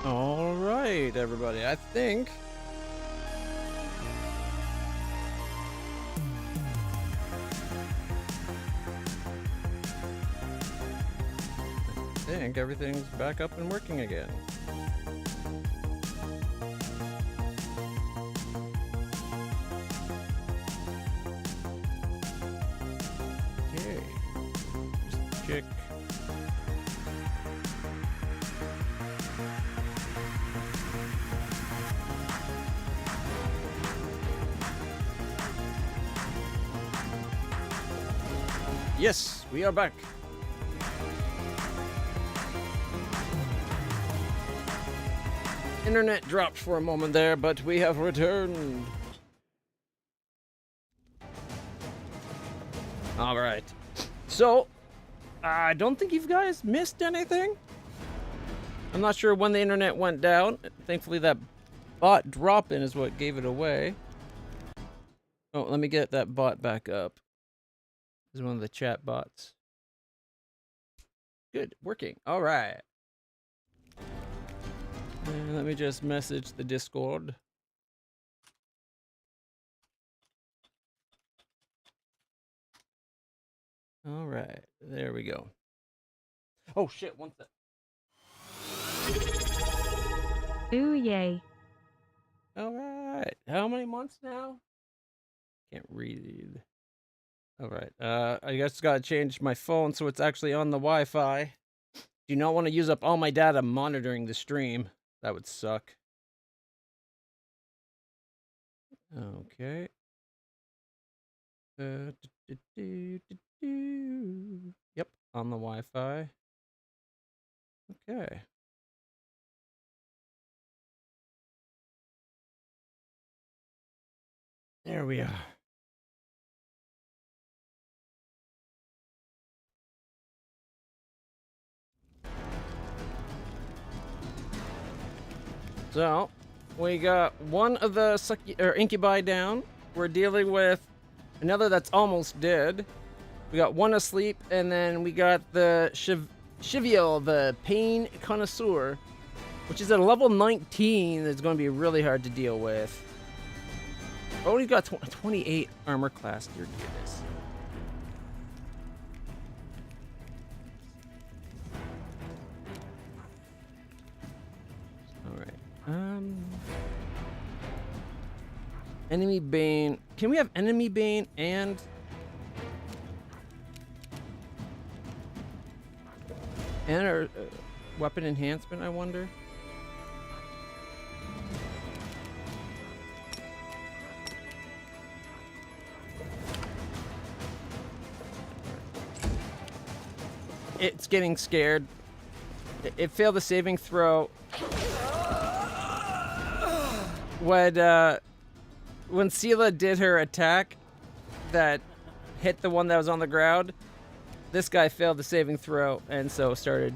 All right, everybody. I think everything's back up and working again. Okay. Just check. Yes, we are back. Internet dropped for a moment there, but we have returned. All right. So, I don't think you guys missed anything. I'm not sure when the internet went down. Thankfully, that bot drop-in is what gave it away. Oh, let me get that bot back up. This is one of the chat bots. Good, working. All right. And let me just message the Discord. All right, there we go. Oh shit, one sec. Ooh, yay. All right, how many months now? Can't read. All right, I guess gotta change my phone so it's actually on the Wi-Fi. Do not want to use up all my data monitoring the stream. That would suck. Okay. Yep, on the Wi-Fi. Okay. There we are. So, we got one of the incubi down. We're dealing with another that's almost dead. We got one asleep, and then we got the Chiviel, the Pain Connoisseur, which is at a level 19 that's going to be really hard to deal with. Oh, he's got 28 armor class, dear goodness. Alright. Enemy Bane. Can we have Enemy Bane and our weapon enhancement, I wonder? It's getting scared. It failed the saving throw. When Sela did her attack that hit the one that was on the ground, this guy failed the saving throw and so started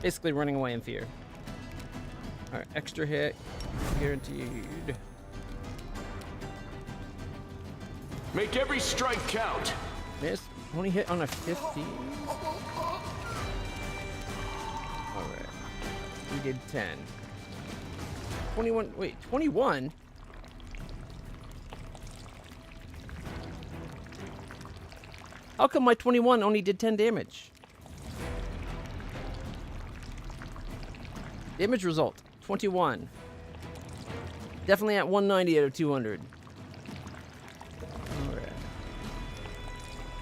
basically running away in fear. Alright, extra hit, guaranteed. Make every strike count. Miss, only hit on a 50. Alright, we did 10. 21, wait, 21? How come my 21 only did 10 damage? Damage result, 21. Definitely at 190 out of 200. Alright.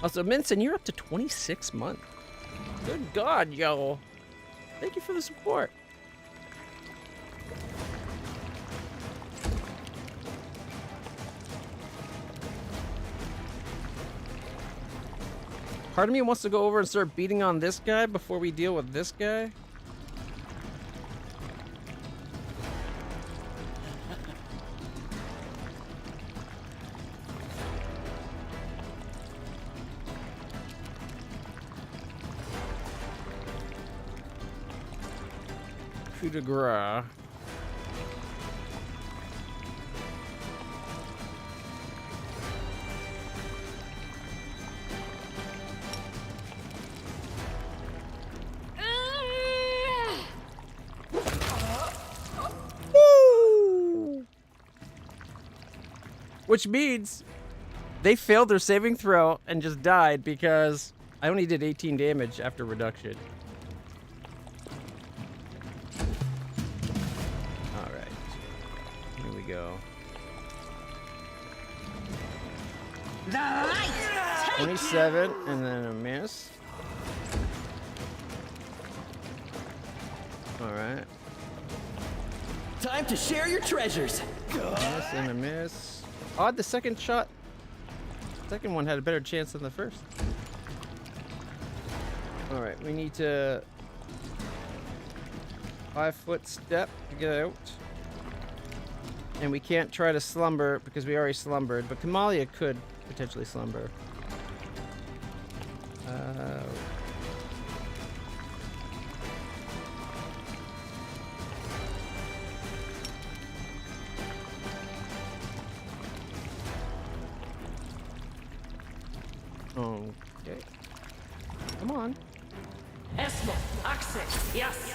Also, Minson, you're up to 26 months. Good God, yo. Thank you for the support. Part of me wants to go over and start beating on this guy before we deal with this guy. Coup de grace. Which means they failed their saving throw and just died because I only did 18 damage after reduction. Alright. Here we go. The light! 27 and then a miss. Alright. Time to share your treasures. Miss and a miss. Odd, the second shot. Second one had a better chance than the first. Alright, we need to 5-foot step to get out. And we can't try to slumber because we already slumbered, but Kamalia could potentially slumber. Okay. Come on. Esmo, access, yes.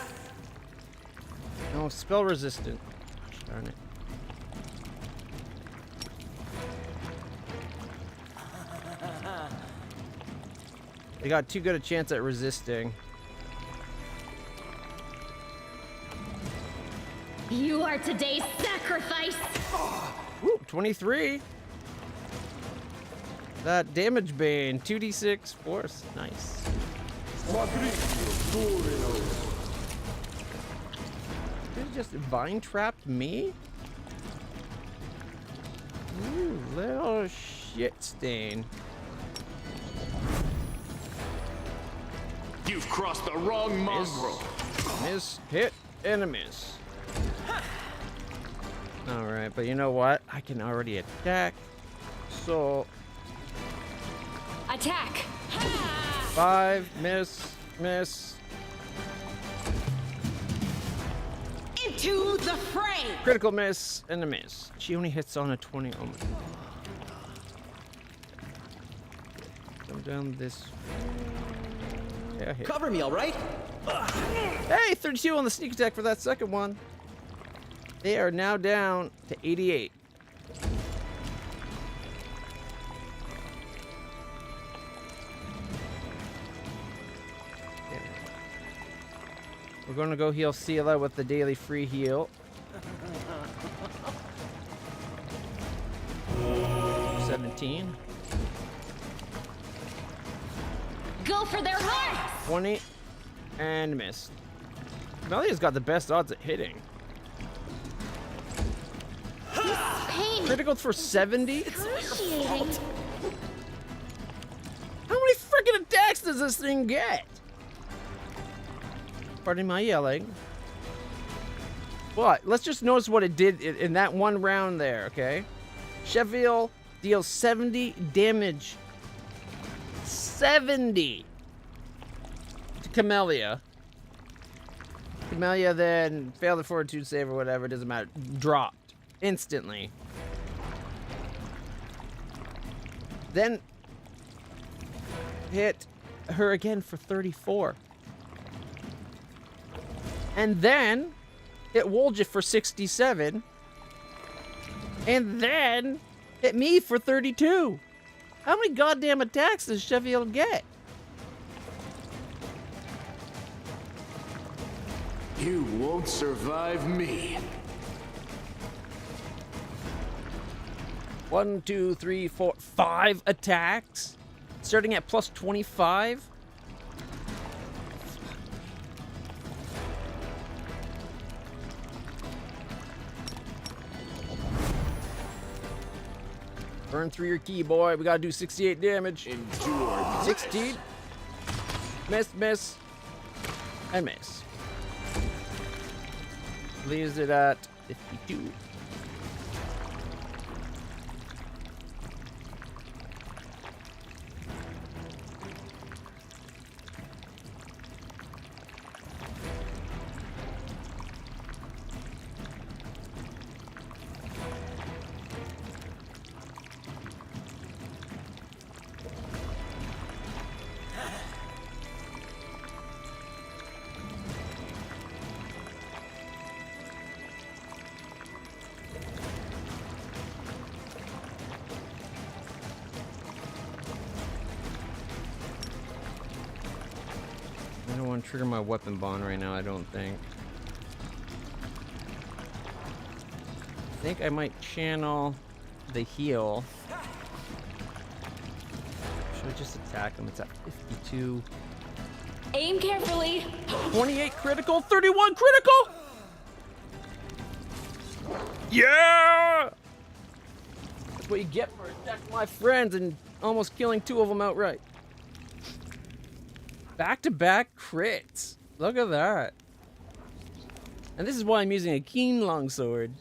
No, spell resistant. Darn it. They got too good a chance at resisting. You are today's sacrifice. Woo, 23. That damage bane, 2d6 force. Nice. Did it just vine trapped me? Ooh, little shit stain. You've crossed the wrong mongrel. Miss, hit, and a miss. Alright, but you know what? I can already attack. So, Attack. 5, miss, miss. Into the fray. Critical miss, and a miss. She only hits on a 20. Oh my god. Come down this. Yeah, hit. Cover me, all right? Hey, 32 on the sneak attack for that second one. They are now down to 88. Yeah. We're going to go heal Sela with the daily free heal. 17. Go for their hearts. 20. And missed. Melia's got the best odds at hitting. Pain. Critical for 70? Excruciating. How many freaking attacks does this thing get? Pardon my yelling. But let's just notice what it did in that one round there, okay? Sheffield deals 70 damage. 70 to Camellia. Camellia then failed the fortitude save or whatever, doesn't matter. Dropped instantly. Then hit her again for 34. And then hit Wolja for 67. And then hit me for 32. How many goddamn attacks does Sheffield get? You won't survive me. 1, 2, 3, 4, 5 attacks? Starting at plus 25? Burn through your key, boy. We gotta do 68 damage. Endure. 16. Miss, miss. And miss. Leaves it at 52. trigger my weapon bond right now, I don't think. I think I might channel the heal. Should I just attack him? It's at 52. Aim carefully. 28 critical, 31 critical! Yeah! That's what you get for attacking my friends and almost killing 2 of them outright. Back-to-back crits. Look at that. And this is why I'm using a keen longsword.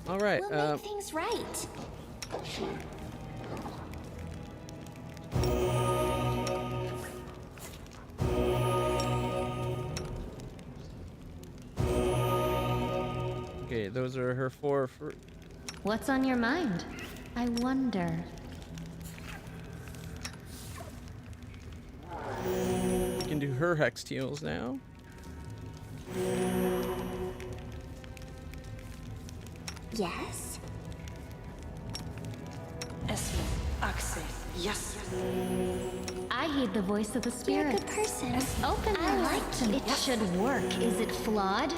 All right. We'll make things right. Okay, those are her 4. What's on your mind? I wonder. We can do her hex heals now. Yes? Esmo, Axe, yes. I heed the voice of the spirit. You're a good person. Open I like it. It should work. Is it flawed?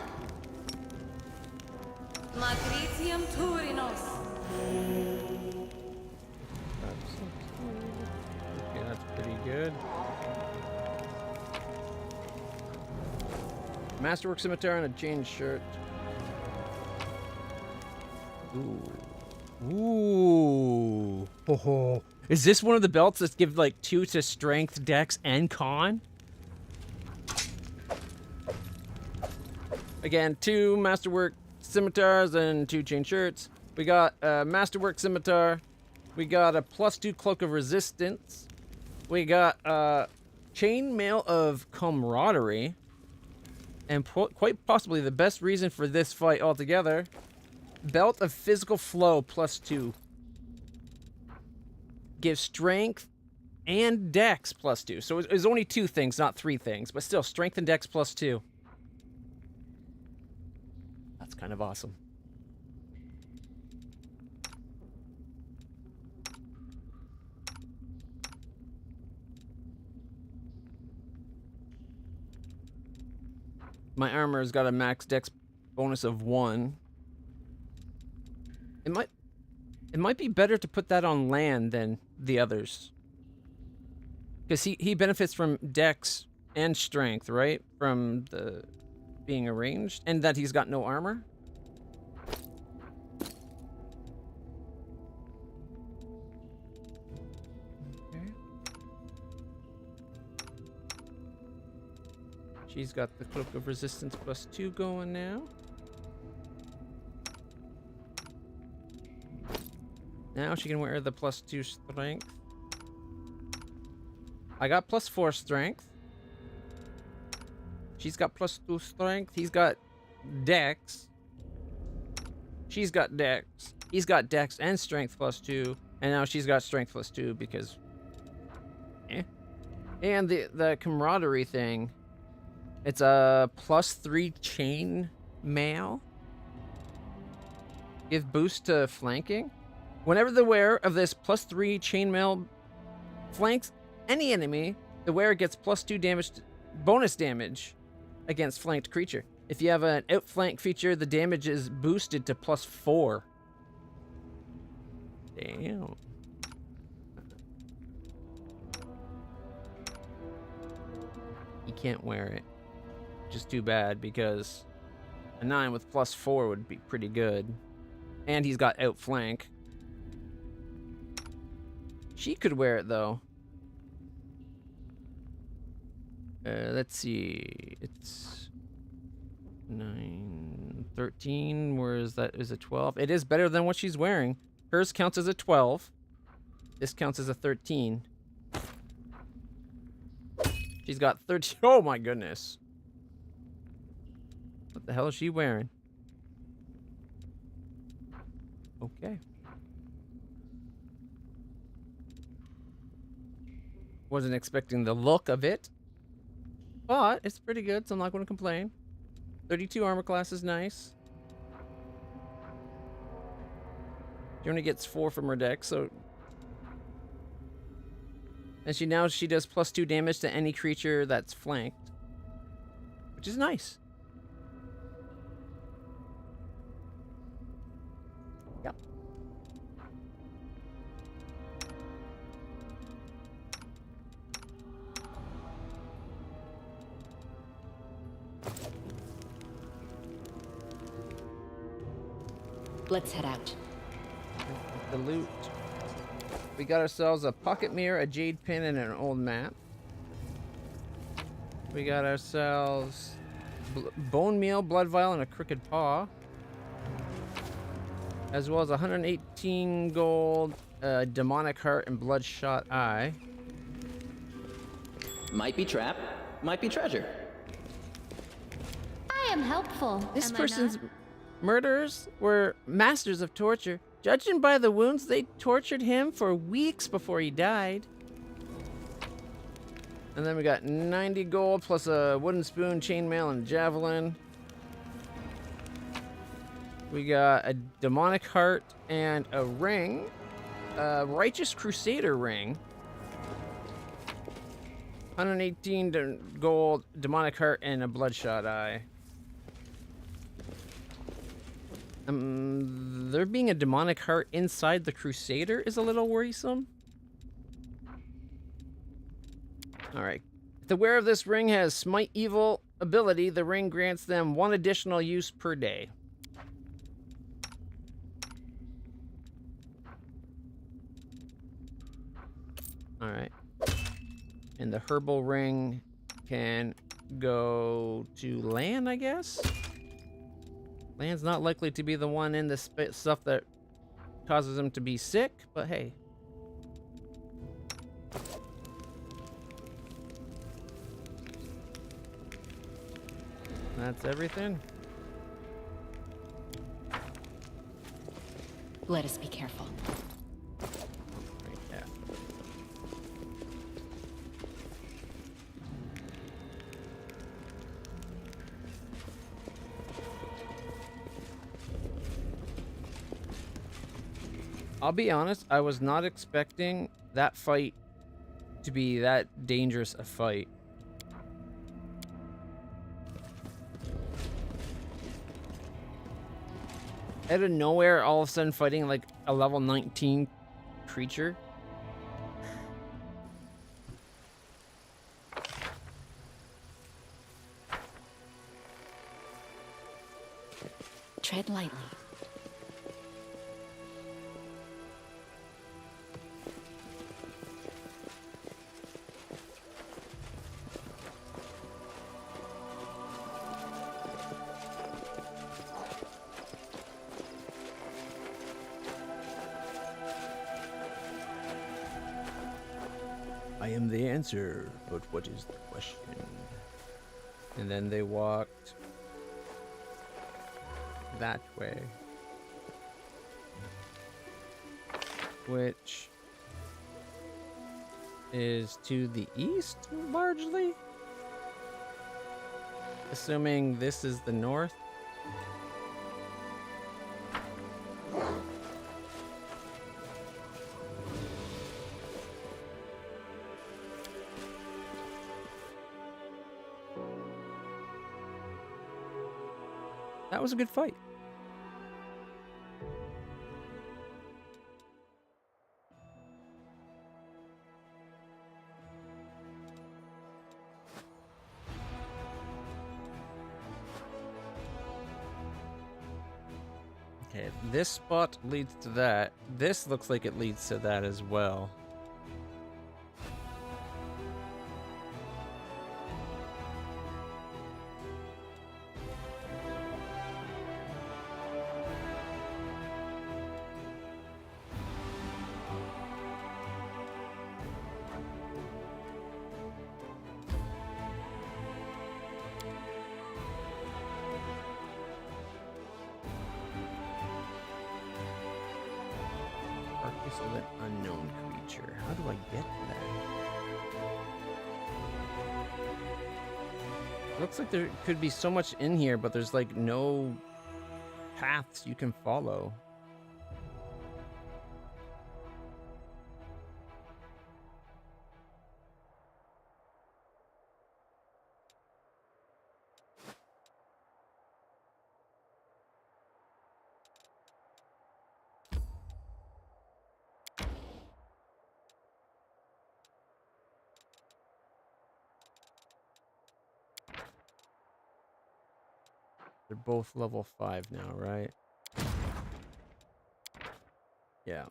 Matritium Turinos. Okay, that's pretty good. Masterwork Scimitar and a chain shirt. Ooh. Ooh. Oh. Is this one of the belts that give like 2 to strength, dex, and con? Again, 2 Masterwork Scimitars and 2 chain shirts. We got a Masterwork Scimitar. We got a +2 Cloak of Resistance. We got a Chainmail of Camaraderie. And quite possibly the best reason for this fight altogether, Belt of Physical Flow +2. Gives strength and dex +2. So it's only 2 things, not 3 things. But still, strength and dex +2. That's kind of awesome. My armor's got a max dex bonus of 1. It might be better to put that on land than the others. Because he benefits from dex and strength, right? From the being arranged. And that he's got no armor. Okay. She's got the Cloak of Resistance +2 going now. Now she can wear the +2 strength. I got +4 strength. She's got +2 strength. He's got dex. She's got dex. He's got dex and strength +2. And now she's got strength +2 because... And the camaraderie thing. It's a +3 chain mail. Give boost to flanking. Whenever the wearer of this +3 chainmail flanks any enemy, the wearer gets +2 damage, bonus damage against flanked creature. If you have an outflank feature, the damage is boosted to +4. Damn. You can't wear it. Which is too bad because a 9 with +4 would be pretty good. And he's got outflank. She could wear it though. Let's see. It's 9, 13. Where is that? Is it 12? It is better than what she's wearing. Hers counts as a 12. This counts as a 13. She's got 13. Oh my goodness. What the hell is she wearing? Okay. Wasn't expecting the look of it. But it's pretty good, so I'm not going to complain. 32 armor class is nice. She only gets 4 from her deck, so... And she does +2 damage to any creature that's flanked, which is nice. Yep. Let's head out. The loot. We got ourselves a pocket mirror, a jade pin, and an old map. We got ourselves bone meal, blood vial, and a crooked paw. As well as 118 gold, demonic heart, and bloodshot eye. Might be trap, might be treasure. I am helpful. This am I person's not? murderers were masters of torture. Judging by the wounds, they tortured him for weeks before he died. And then we got 90 gold plus a wooden spoon, chainmail, and javelin. We got a demonic heart and a ring. A righteous crusader ring. 118 gold, demonic heart, and a bloodshot eye. There being a demonic heart inside the crusader is a little worrisome. Alright. If the wearer of this ring has Smite Evil ability, the ring grants them 1 additional use per day. Alright. And the herbal ring can go to Lan, I guess? Lan's not likely to be the one in the stuff that causes him to be sick, but hey. That's everything. Let us be careful. Right, yeah. I'll be honest, I was not expecting that fight to be that dangerous a fight. Out of nowhere, all of a sudden fighting like a level 19 creature. Tread lightly. I am the answer, but what is the question? And then they walked that way. Which is to the east, largely? Assuming this is the north. That was a good fight. Okay, this spot leads to that. This looks like it leads to that as well. Carcass of an unknown creature. How do I get to that? Looks like there could be so much in here, but there's like no paths you can follow. They're both level 5 now, right? Yeah.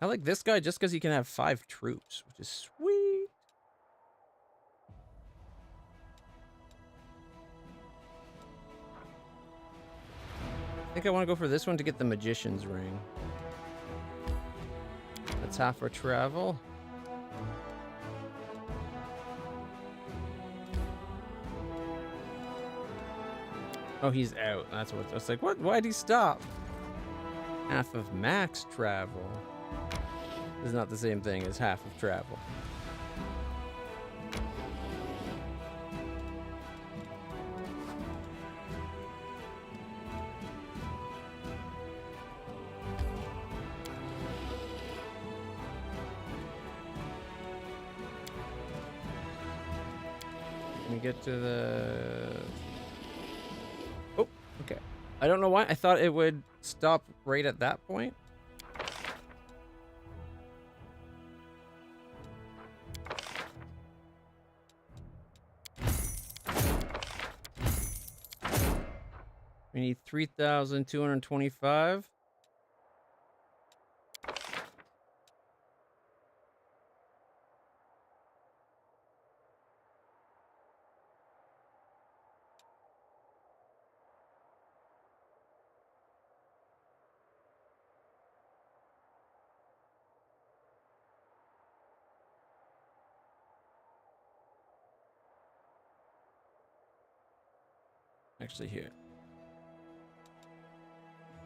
I like this guy just because he can have 5 troops, which is sweet. I think I want to go for this one to get the Magician's Ring. That's half our travel. Oh, he's out. That's what I was like. What? Why'd he stop? Half of max travel is not the same thing as half of travel. Let me get to the... Oh, okay. I don't know why. I thought it would stop right at that point. We need 3,225. Actually, here.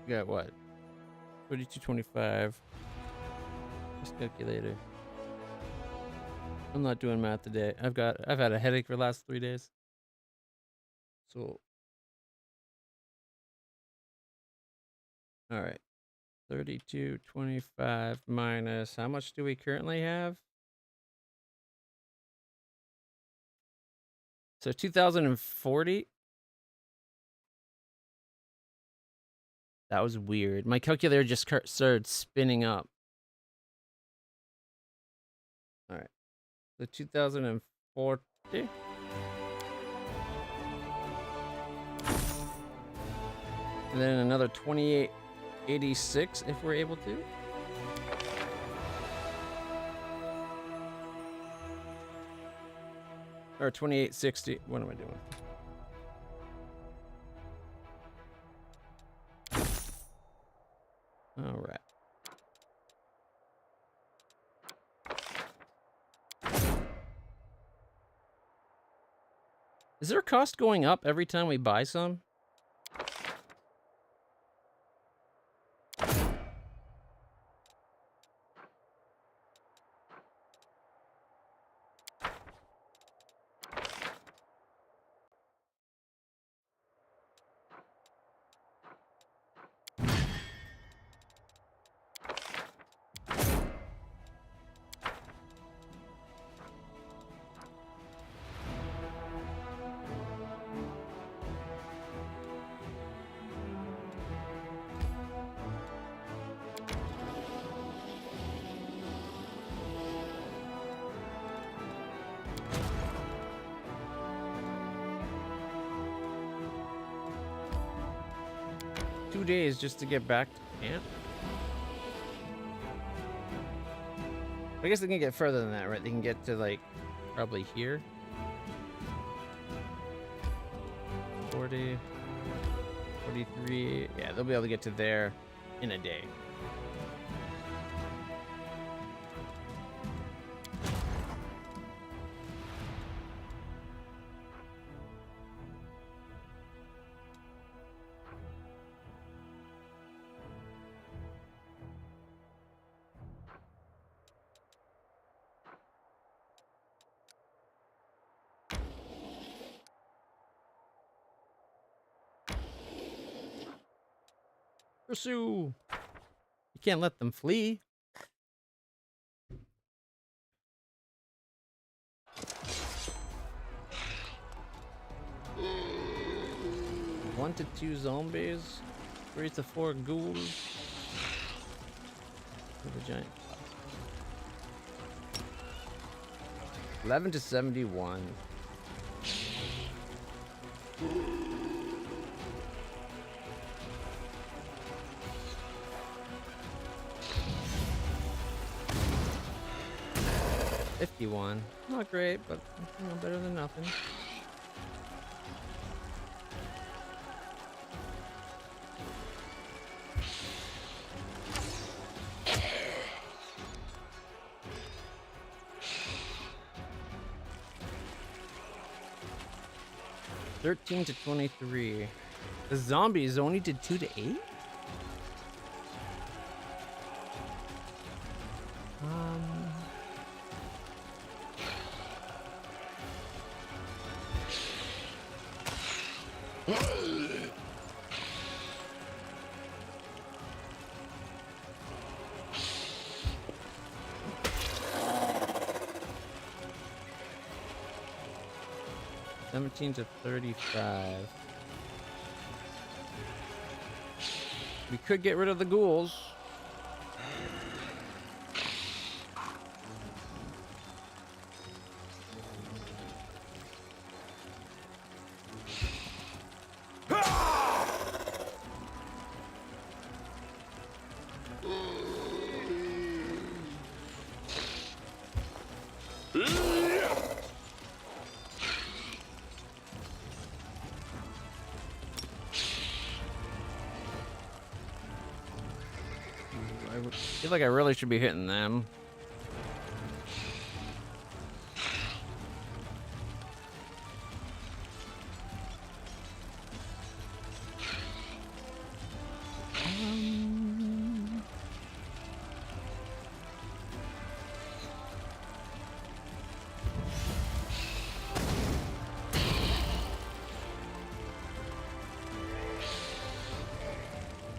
We got what? 4225. This calculator. I'm not doing math today. I've had a headache for the last 3 days. So, all right. 3225 minus how much do we currently have? So 2040. That was weird. My calculator just started spinning up. All right. So 2040. And then another 2886 if we're able to. Or 2860. What am I doing? All right. Is there a cost going up every time we buy some? Days just to get back to camp. I guess they can get further than that, right? They can get to like probably here. 40, 43. Yeah, they'll be able to get to there in a day. Pursue. You can't let them flee. One to 2 zombies, 3 to 4 ghouls. With a giant. 11 to 71. risky one. Not great, but you know, better than nothing. (13 to 23). The zombies only did 2 to 8. (17 to 35). We could get rid of the ghouls. I feel like I really should be hitting them.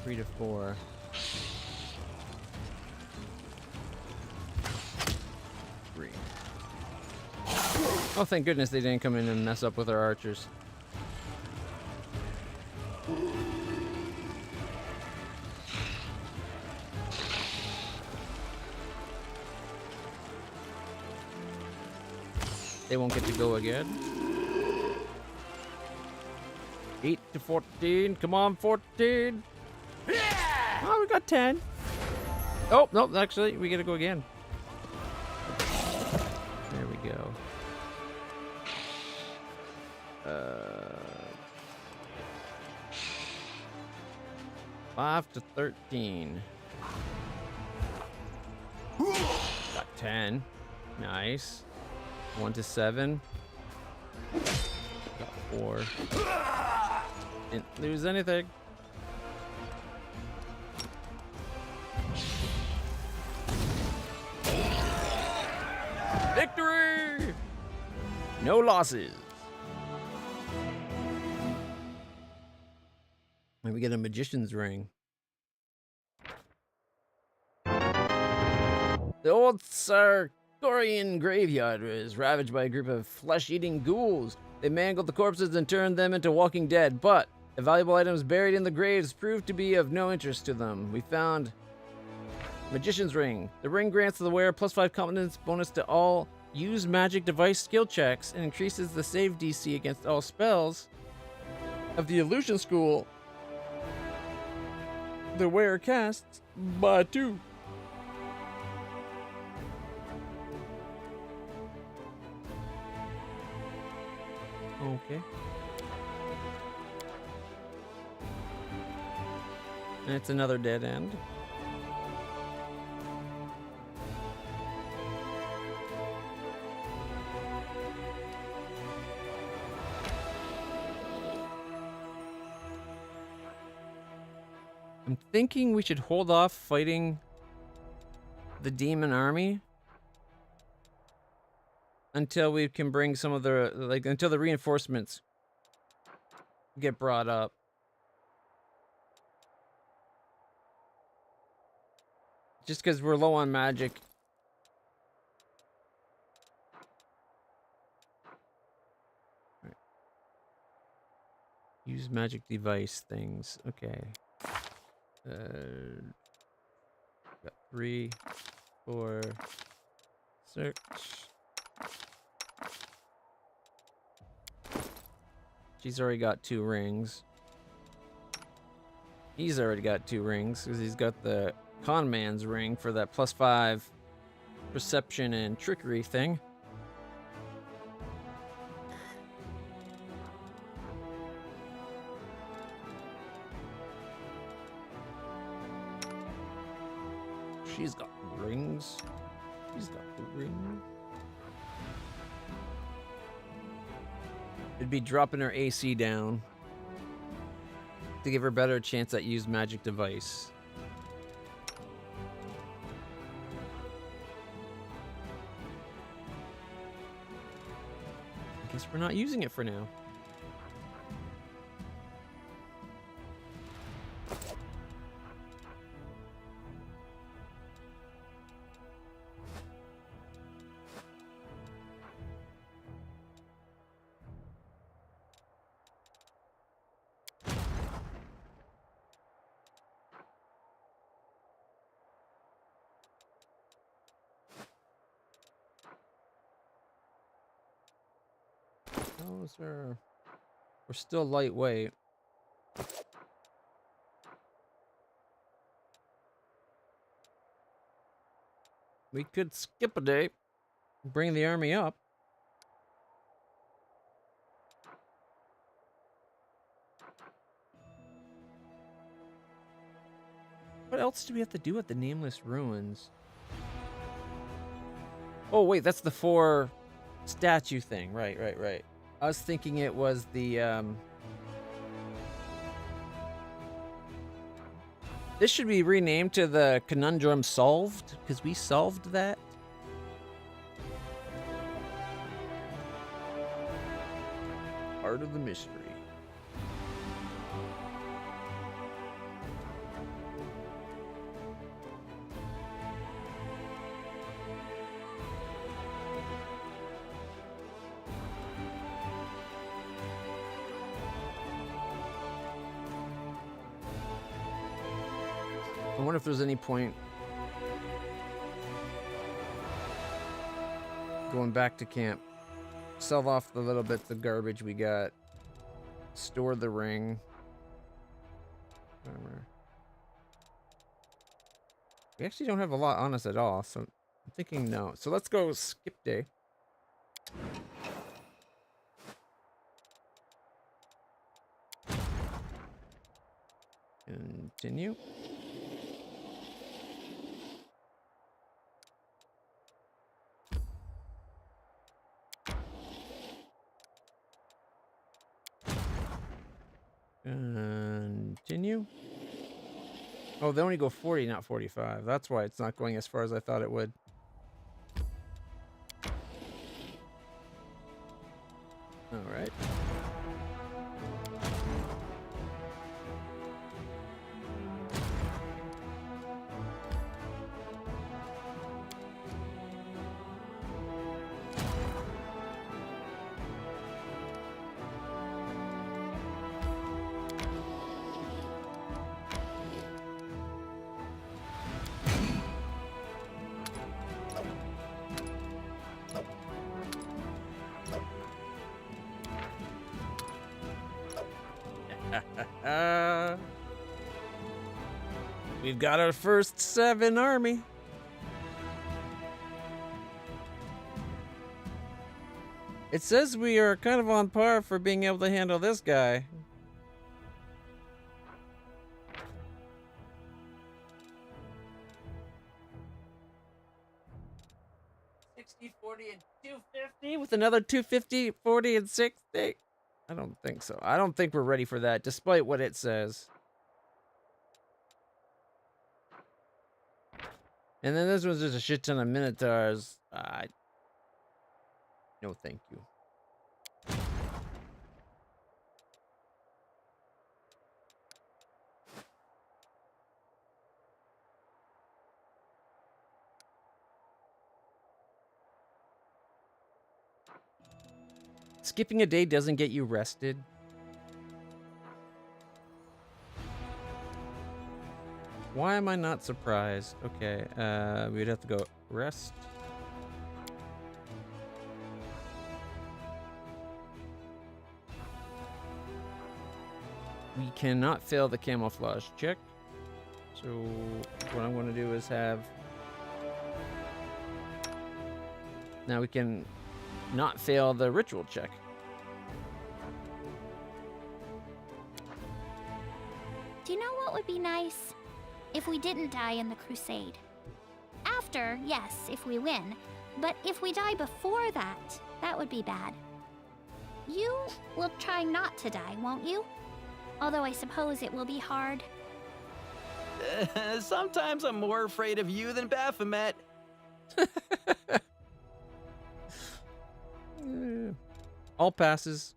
Three to 4. Oh, thank goodness they didn't come in and mess up with our archers. They won't get to go again. 8 to 14. Come on, 14. Oh, we got 10. Oh, nope, actually, we gotta go again. There we go. 5 to 13. Got 10. Nice. 1 to 7. Got 4. Didn't lose anything. Victory! No losses. And we get a magician's ring. The old Sarkorian graveyard was ravaged by a group of flesh-eating ghouls. They mangled the corpses and turned them into walking dead, but the valuable items buried in the graves proved to be of no interest to them. We found magician's ring. The ring grants the wearer +5 competence bonus to all use magic device skill checks and increases the save DC against all spells of the illusion school the wearer casts by 2. Okay. And it's another dead end. I'm thinking we should hold off fighting the demon army until we can bring some of the, until the reinforcements get brought up. Just because we're low on magic. Right. Use magic device things. Okay. Got 3, 4, search. She's already got 2 rings. He's already got 2 rings because he's got the con man's ring for that +5 perception and trickery thing. she's got rings. She's got the ring. It'd be dropping her AC down to give her a better chance at use magic device. I guess we're not using it for now. We're still lightweight. We could skip a day, bring the army up. What else do we have to do at the Nameless Ruins? Oh wait, that's the 4 statue thing. Right. I was thinking it was the, This should be renamed to the Conundrum Solved, because we solved that. Part of the mystery. I wonder if there's any point going back to camp, sell off the little bits of garbage we got, store the ring. Whatever. We actually don't have a lot on us at all, so I'm thinking no. So let's go skip day. Continue. Continue. Oh, they only go 40, not 45. That's why it's not going as far as I thought it would. All right. We've got our first 7 army. It says we are kind of on par for being able to handle this guy. $60, $40, and $250 with another $250, $40, and $60. I don't think so. I don't think we're ready for that, despite what it says. And then this was just a shit ton of Minotaurs. No, thank you. Skipping a day doesn't get you rested. Why am I not surprised? Okay, we'd have to go rest. We cannot fail the camouflage check. So what I'm going to do is have... Now we can not fail the ritual check. Do you know what would be nice? If we didn't die in the crusade. after, yes, if we win. But if we die before that, that would be bad. You will try not to die, won't you? Although I suppose it will be hard. Sometimes I'm more afraid of you than Baphomet. All passes.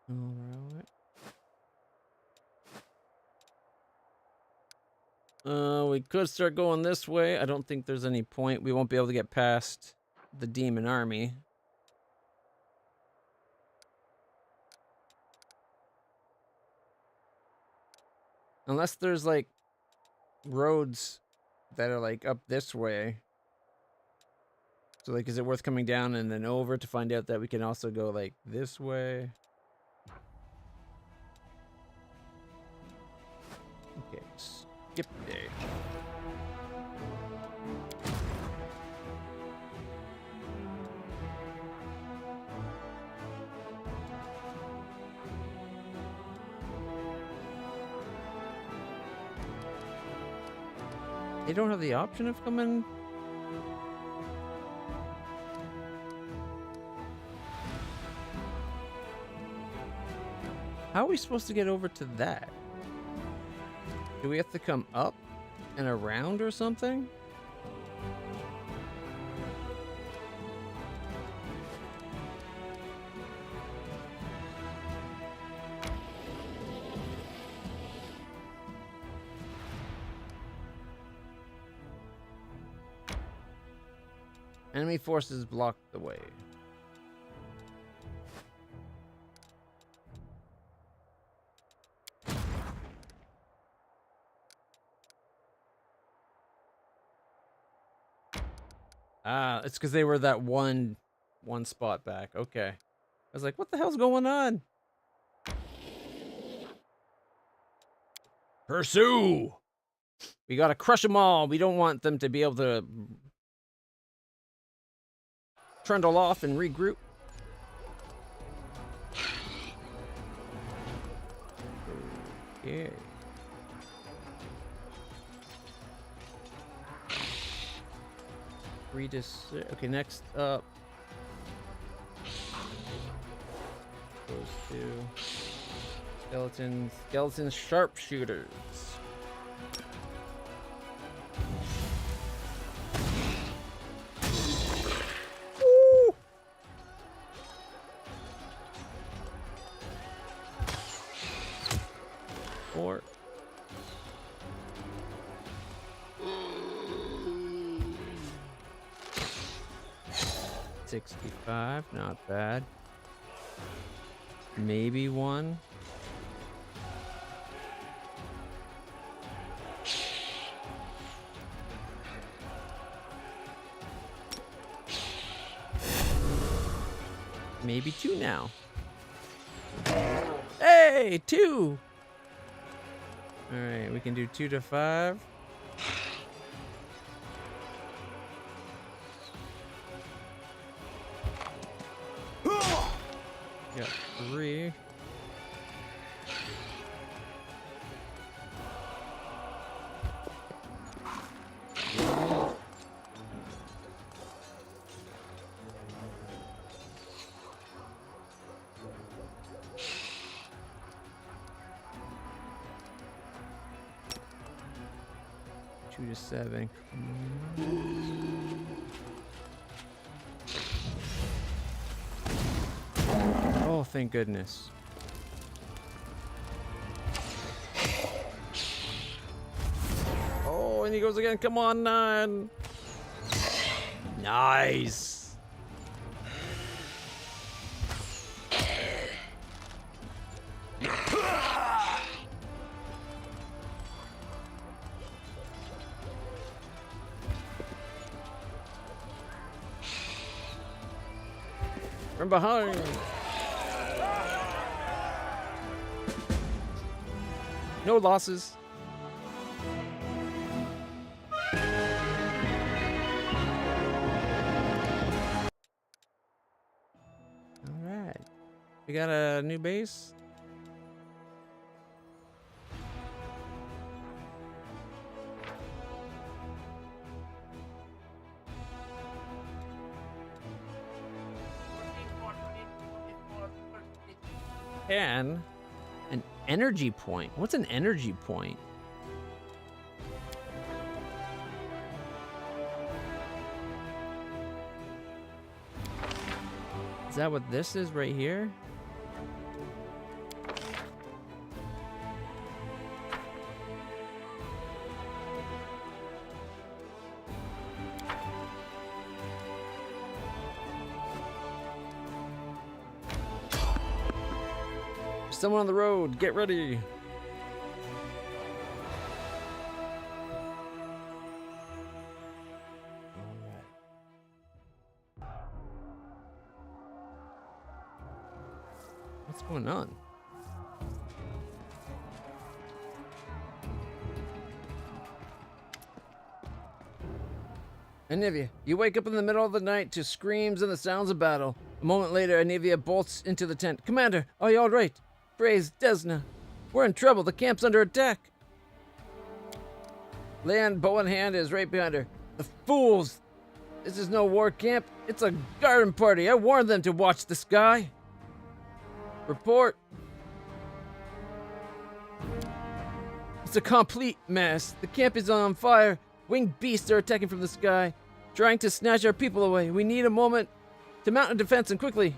Alright. We could start going this way. I don't think there's any point. We won't be able to get past the demon army. Unless there's like roads that are like up this way. So like, is it worth coming down and then over to find out that we can also go like this way? Okay, skip day. They don't have the option of coming. How are we supposed to get over to that? Do we have to come up and around or something? Enemy forces block the way. Ah, it's because they were that one spot back. Okay. I was like, what the hell's going on? Pursue! We gotta crush them all. We don't want them to be able to trundle off and regroup. Okay. Okay, next up. Those two. Skeleton sharpshooters. Woo! Four. $65, not bad. Maybe one. Maybe two now. Hey, two! Alright, we can do 2 to 5. Got 3. Two to 7. Oh, thank goodness. Oh, and he goes again. Come on, 9. Nice. From behind. No losses. Alright. We got a new base. 10. An energy point. What's an energy point? Is that what this is right here? Someone on the road, get ready. What's going on? Anivia, you wake up in the middle of the night to screams and the sounds of battle. A moment later, Anivia bolts into the tent. Commander, are you all right? Praise Desna. We're in trouble. The camp's under attack. Leanne, bow in hand, is right behind her. The fools! This is no war camp. It's a garden party. I warned them to watch the sky. Report. It's a complete mess. The camp is on fire. Winged beasts are attacking from the sky, trying to snatch our people away. We need a moment to mount a defense, and quickly.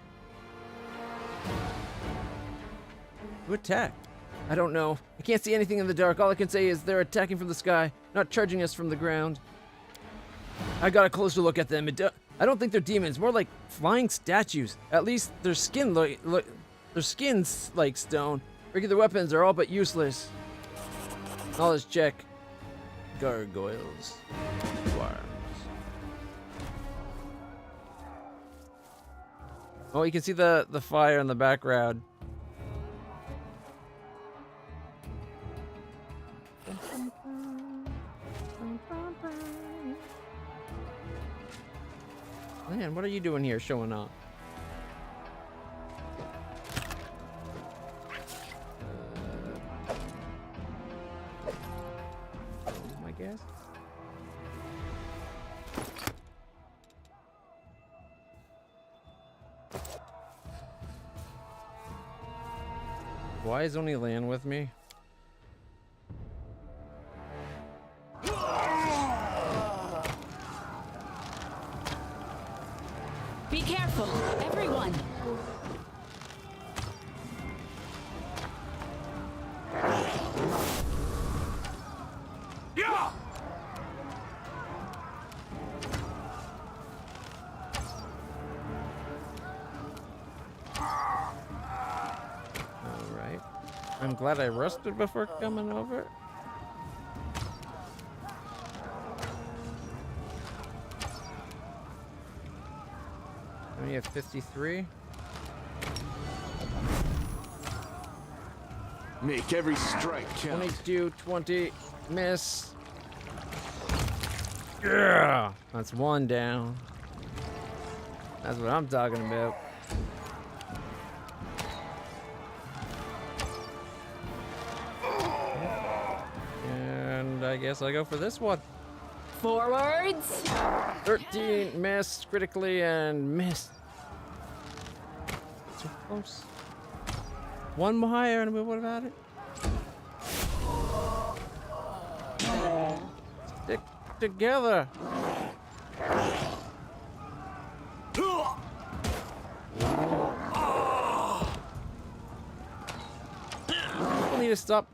Who attacked? I don't know. I can't see anything in the dark. All I can say is they're attacking from the sky, not charging us from the ground. I got a closer look at them. I don't think they're demons, more like flying statues. At least their their skin's like stone. Regular weapons are all but useless. Knowledge check. Gargoyles. Worms. Oh, you can see the fire in the background. Man, what are you doing here showing up? I guess. Why is only Lan with me? Be careful, everyone. Yeah! Alright. I'm glad I rested before coming over. We have 53. Make every strike count. 22, 20, miss. Yeah, that's one down. That's what I'm talking about. And I guess I go for this one. Forwards. 13, missed critically and missed. So close. One more higher and we would have had it. Stick together. People need to stop.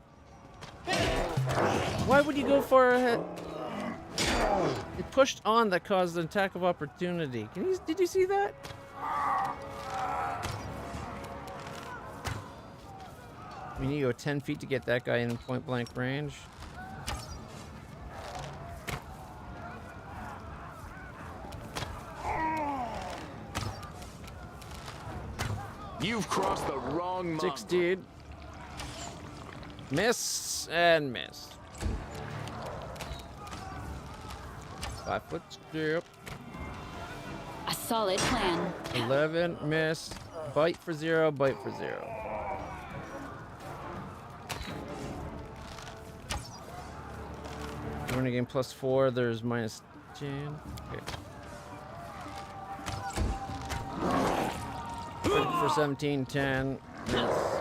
Why would you go for a hit? It pushed on that caused an attack of opportunity. Did you see that? We need to go 10 feet to get that guy in point blank range. You've crossed the wrong mongrel. 16. Miss and miss. 5-foot step. A solid plan. 11, miss. Bite for 0, bite for 0. When again +4, there's -10. Okay. For 17, 10, miss.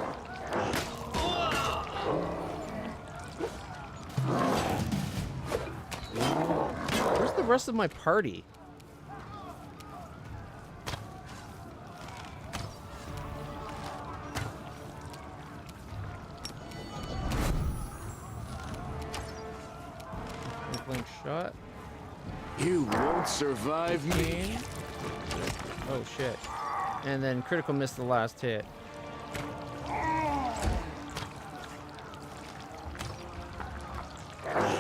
rest of my party? Blank shot. You won't survive me. Oh shit. And then critical miss the last hit.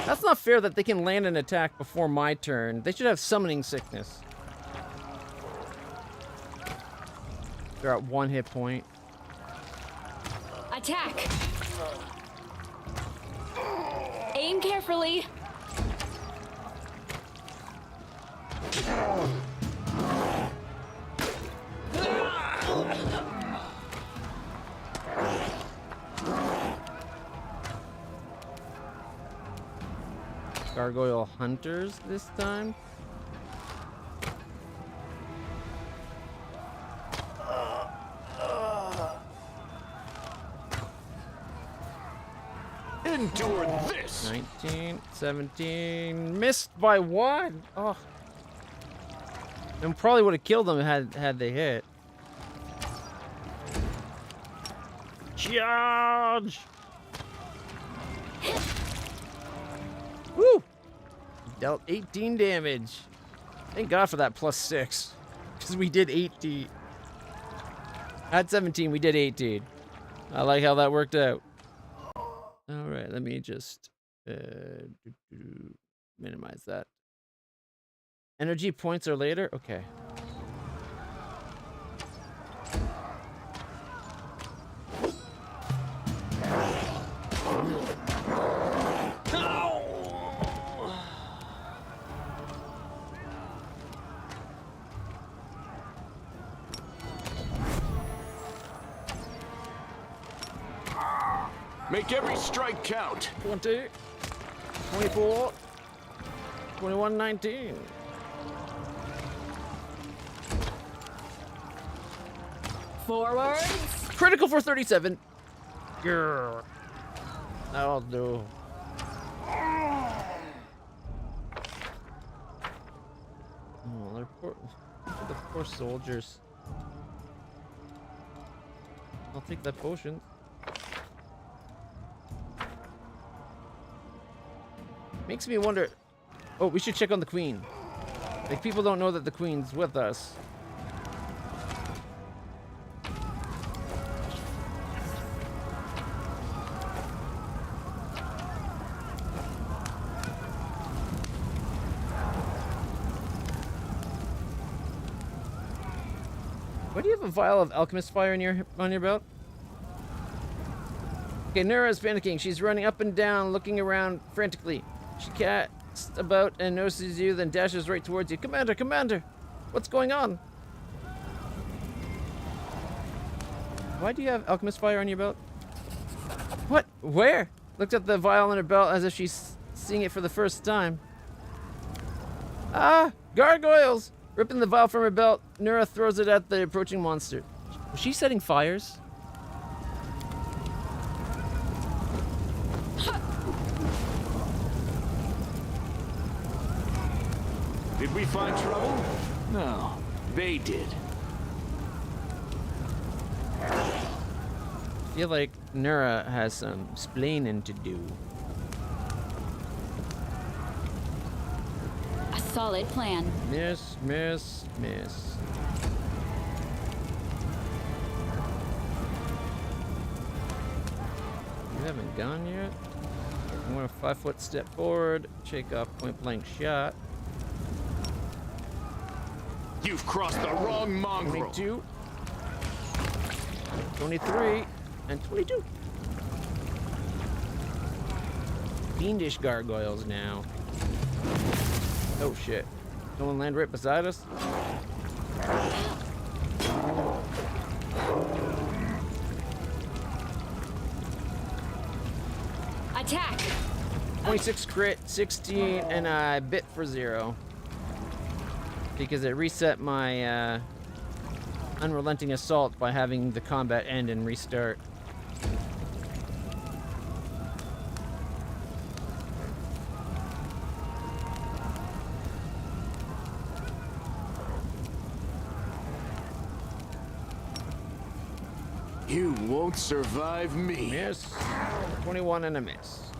That's not fair that they can land an attack before my turn. They should have summoning sickness. They're at 1 hit point. Attack! Aim carefully. Gargoyle hunters this time. Endure this. 19, 17, missed by 1. Oh. And probably would have killed them had they hit. Charge! Woo! Dealt 18 damage. Thank God for that +6. Because we did 18. At 17, we did 18. I like how that worked out. Alright, let me just minimize that. Energy points are later? Okay. Make every strike count. 20, 24, 21, 19. Forwards. Critical for 37. Grr. That'll do. Oh, they're poor. The poor soldiers. I'll take that potion. Makes me wonder. Oh, we should check on the queen. Like, people don't know that the queen's with us. Why do you have a vial of alchemist fire on your belt? Okay, Nura is panicking. She's running up and down, looking around frantically. She casts about and notices you, then dashes right towards you. Commander, Commander! What's going on? Why do you have alchemist fire on your belt? What? Where? Looked at the vial on her belt as if she's seeing it for the first time. Ah! Gargoyles! Ripping the vial from her belt, Nura throws it at the approaching monster. Was she setting fires? Did we find trouble? No, they did. I feel like Nura has some splaining to do. A solid plan. Miss, miss, miss. You haven't gone yet? I'm gonna 5-foot step forward, shake off point blank shot. You've crossed the wrong mongrel. 22, 23, and 22. Fiendish gargoyles now. Oh shit. Someone land right beside us? Attack! 26 crit, 16, and I bit for 0. Because it reset my unrelenting assault by having the combat end and restart. You won't survive me. Miss. 21 and a miss.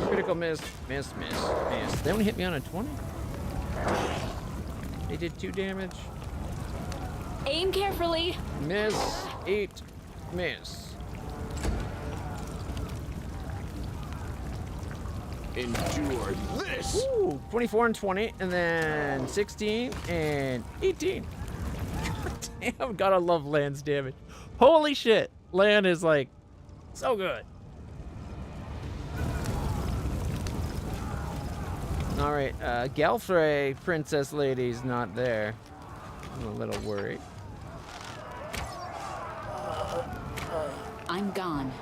Critical miss. Miss. They only hit me on a 20? They did 2 damage. Aim carefully. Miss. 8. Miss. Endure this. Ooh, 24 and 20, and then 16 and 18. Damn, gotta love Land's damage. Holy shit. Land is like so good. All right, Galfrey, princess lady's not there. I'm a little worried. I'm gone.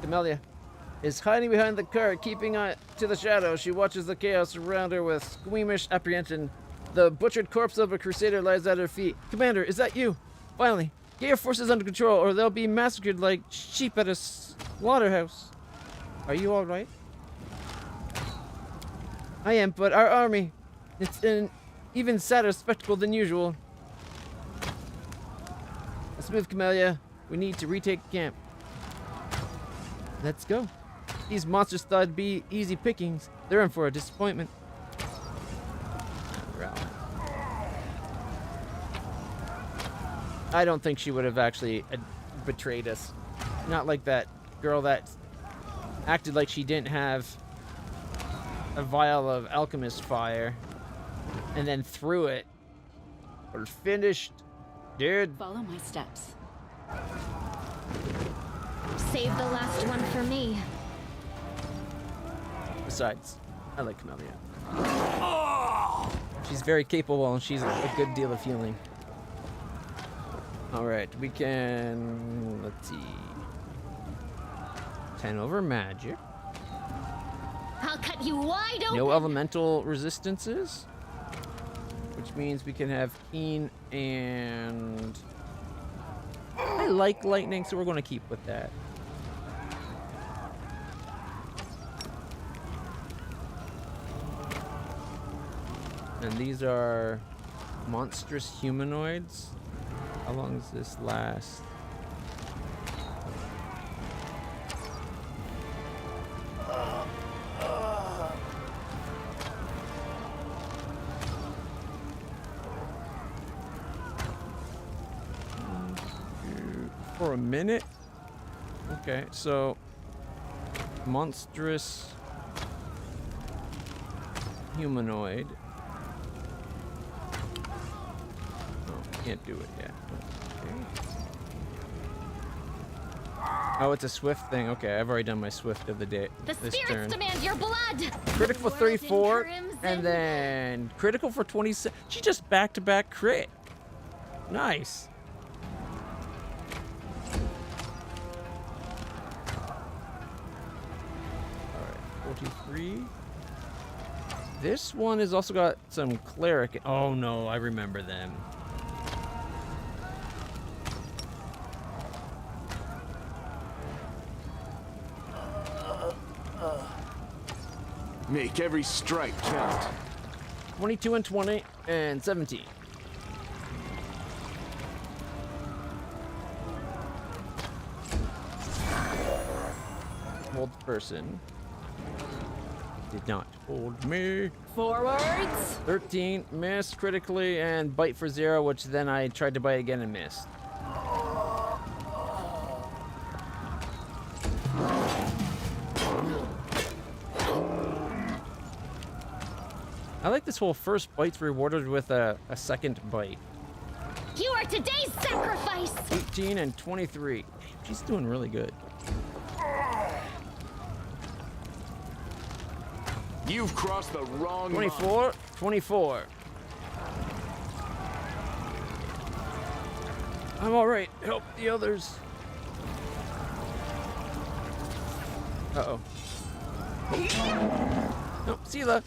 Camellia is hiding behind the cart, keeping on to the shadows. She watches the chaos around her with squeamish apprehension. The butchered corpse of a crusader lies at her feet. Commander, is that you? Finally, get your forces under control, or they'll be massacred like sheep at a slaughterhouse. Are you all right? I am, but our army, it's an even sadder spectacle than usual. Let's move, Camellia. We need to retake camp. Let's go. These monsters thought it'd be easy pickings. They're in for a disappointment. I don't think she would have actually betrayed us. Not like that girl that acted like she didn't have a vial of alchemist fire and then threw it. We're finished, dude. Follow my steps. Save the last one for me. Besides, I like Camellia. She's very capable and she's a good deal of healing. Alright, we can... let's see... 10 over magic. I'll cut you wide open. No elemental resistances. Which means we can have keen and... I like lightning, so we're going to keep with that. And these are monstrous humanoids. How long does this last? For a minute? Okay, so monstrous humanoid. Can't do it yet. Okay. Oh, it's a swift thing. Okay, I've already done my swift of the day. The This spirits turn. demand your blood. Critical for World in 34, crimson. and then critical for 27. She just back-to-back crit. Nice. All right, 43. This one has also got some cleric. Oh no, I remember them. Make every strike count. 22 and 20 and 17. Hold the person. Did not hold me. Forwards. 13, missed critically, and bite for 0, which then I tried to bite again and missed. I like this whole first bite's rewarded with a second bite. You are today's sacrifice. 18 and 23. She's doing really good. You've crossed the wrong 24, 24. I'm all right. Help the others. Uh-oh. No, Sela.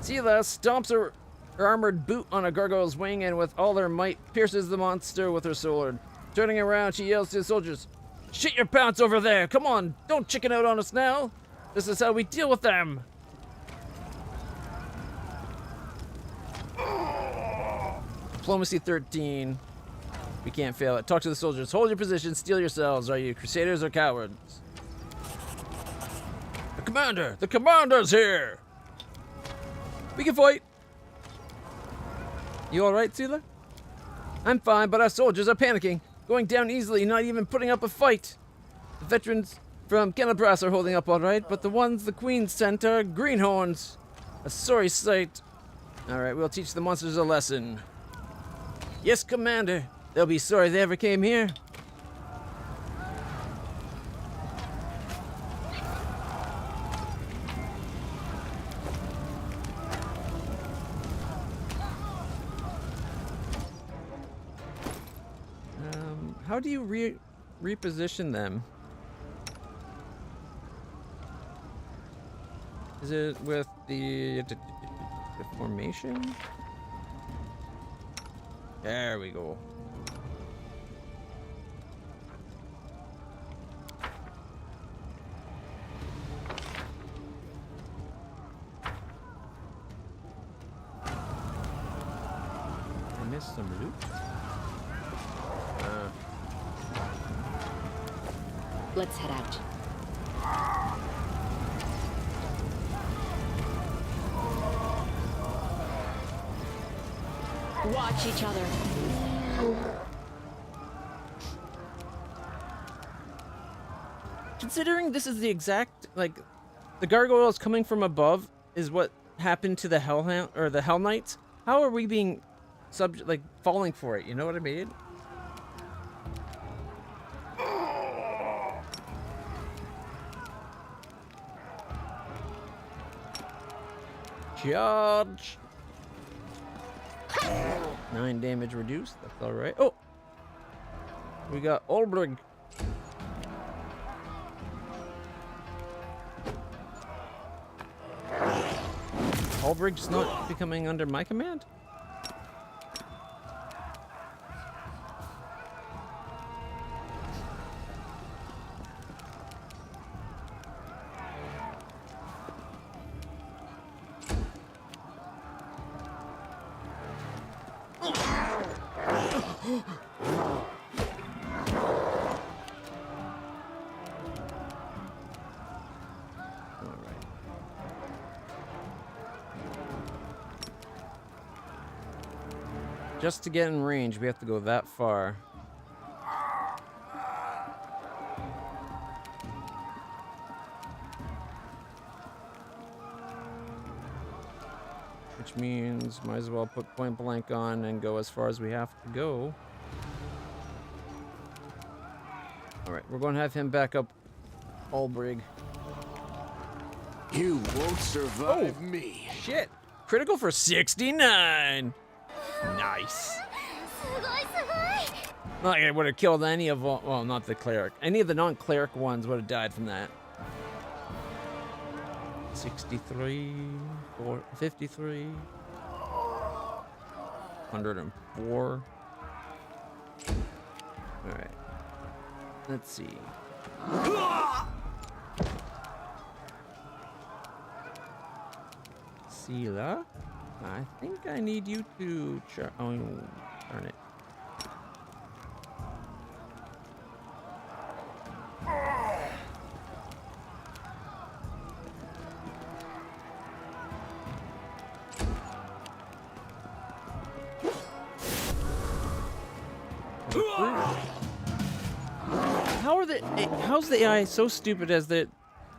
Sela stomps her armored boot on a gargoyle's wing and with all her might pierces the monster with her sword. Turning around, she yells to the soldiers, Shit your pants over there! Come on, don't chicken out on us now! This is how we deal with them! Diplomacy 13. We can't fail it. Talk to the soldiers. Hold your position. Steal yourselves. Are you crusaders or cowards? The commander! The commander's here! We can fight! You alright, Sula? I'm fine, but our soldiers are panicking. Going down easily, not even putting up a fight. The veterans from Kenabras are holding up alright, but the ones the Queen sent are greenhorns. A sorry sight. Alright, we'll teach the monsters a lesson. Yes, Commander. They'll be sorry they ever came here. How do you reposition them? Is it with the formation? There we go. I missed some loot. Let's head out. Watch each other. Considering this is the exact, like, the gargoyles coming from above is what happened to the Hell Knights. How are we being falling for it? You know what I mean? Charge! 9 damage reduced. That's all right. Oh, we got Olbrig. Olbrig's not becoming under my command. Just to get in range, we have to go that far. Which means might as well put point blank on and go as far as we have to go. Alright, we're going to have him back up Olbrig. You won't survive me. Shit! Critical for 69! Nice. Like I would have killed any of them. Well, not the cleric. Any of the non-cleric ones would have died from that. 63, 53, 104. All right. Let's see. Sela, I think I need you to oh, darn it. How's the AI so stupid as that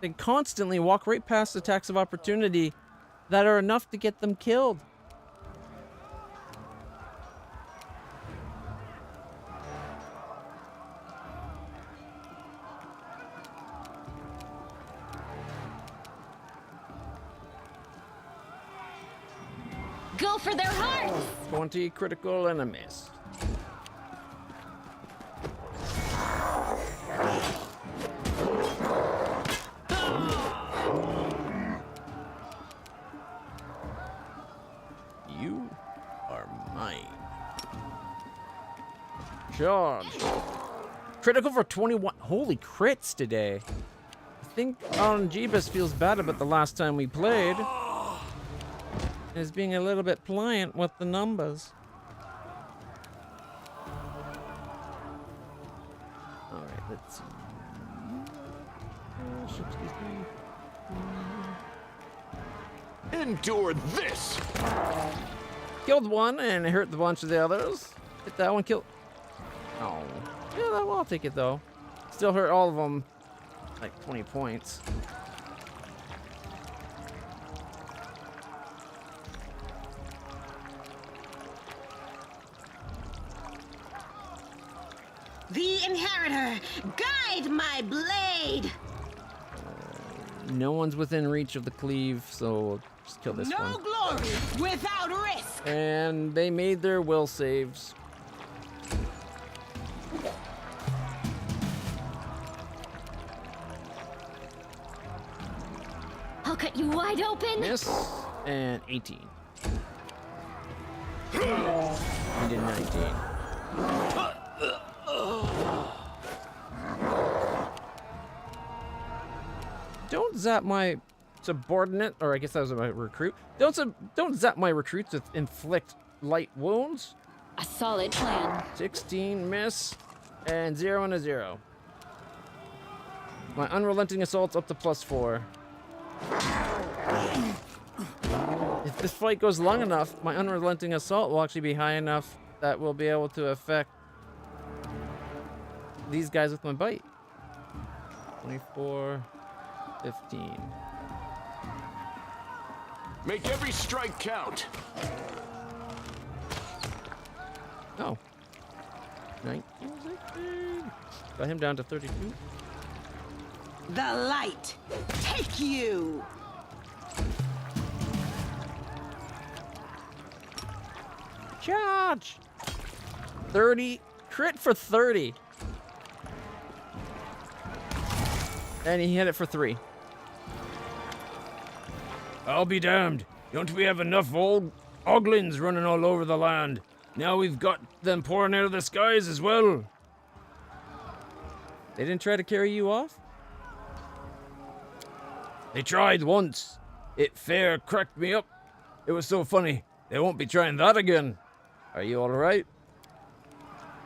they constantly walk right past attacks of opportunity that are enough to get them killed? Go for their hearts! 20 critical and a miss. You are mine. Charge. Critical for 21. Holy crits today. I think Jeebus feels bad about the last time we played. Is being a little bit pliant with the numbers. Alright, let's see. 63. Endure this! Killed one and hurt the bunch of the others. Hit that one, kill. Oh. Yeah, well, I'll take it though. Still hurt all of them. Like 20 points. The Inheritor, guide my blade! No one's within reach of the cleave, so we'll just kill this No one. glory without risk! And they made their will saves. I'll cut you wide open. Miss. And 18. I did 19. Don't zap my subordinate, or I guess that was my recruit. Don't zap my recruits with inflict light wounds. A solid plan. 16 miss, and 0 and a 0. My unrelenting assault's up to +4. If this fight goes long enough, my unrelenting assault will actually be high enough that we'll be able to affect these guys with my bite. 24, 15. Make every strike count. Oh. 19, 16. Got him down to 32. The light, take you! Charge! 30. Crit for 30. And he hit it for 3. I'll be damned. Don't we have enough old oglins running all over the land? Now we've got them pouring out of the skies as well. They didn't try to carry you off? They tried once. It fair cracked me up. It was so funny. They won't be trying that again. Are you all right?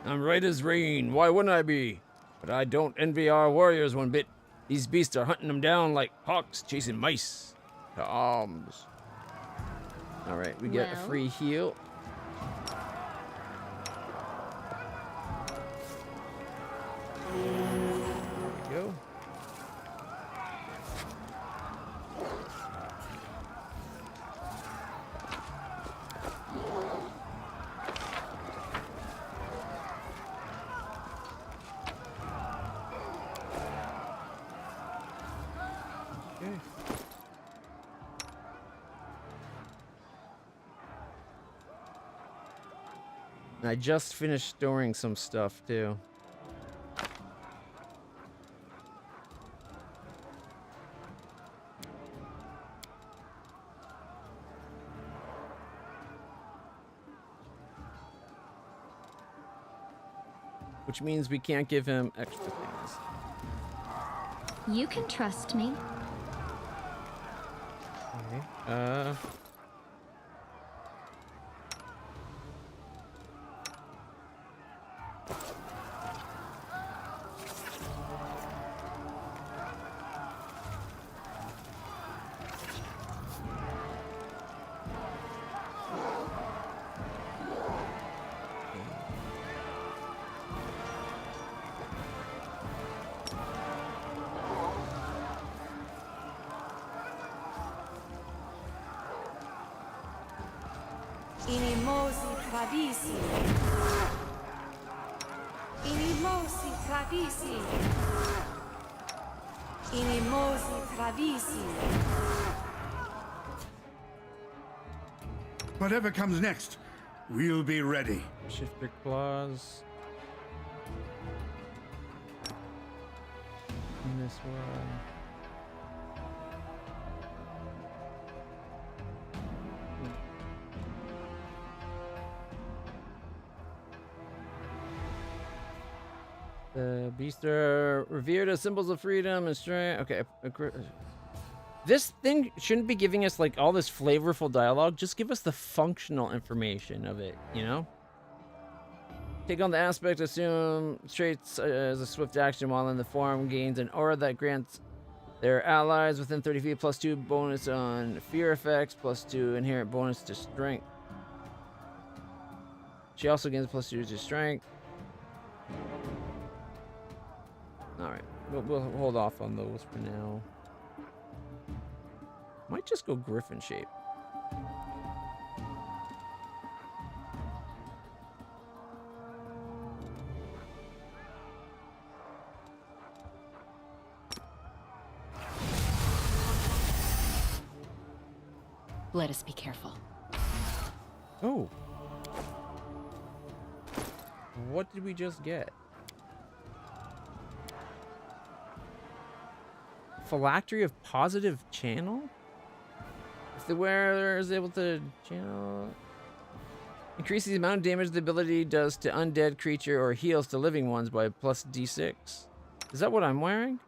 I'm right as rain. Why wouldn't I be? But I don't envy our warriors one bit. These beasts are hunting them down like hawks chasing mice. To arms. All right, we get a Well. free heal. There we go. Okay. I just finished storing some stuff too. Which means we can't give him extra things. You can trust me. Okay. Inimosi tradisi. Inimosi tradisi. Inimosi tradisi. Whatever comes next, we'll be ready. Shift your claws. And this one. The beasts are revered as symbols of freedom and strength. Okay. This thing shouldn't be giving us like all this flavorful dialogue. Just give us the functional information of it, you know? Take on the aspect, assume traits as a swift action while in the form, gains an aura that grants their allies within 30 feet +2 bonus on fear effects, +2 inherent bonus to strength. She also gains +2 to strength. Alright, we'll hold off on those for now. Might just go griffin shape. Let us be careful. Oh. What did we just get? Phylactery of positive channel? If the wearer is able to channel... Increases the amount of damage the ability does to undead creature or heals to living ones by +d6. Is that what I'm wearing?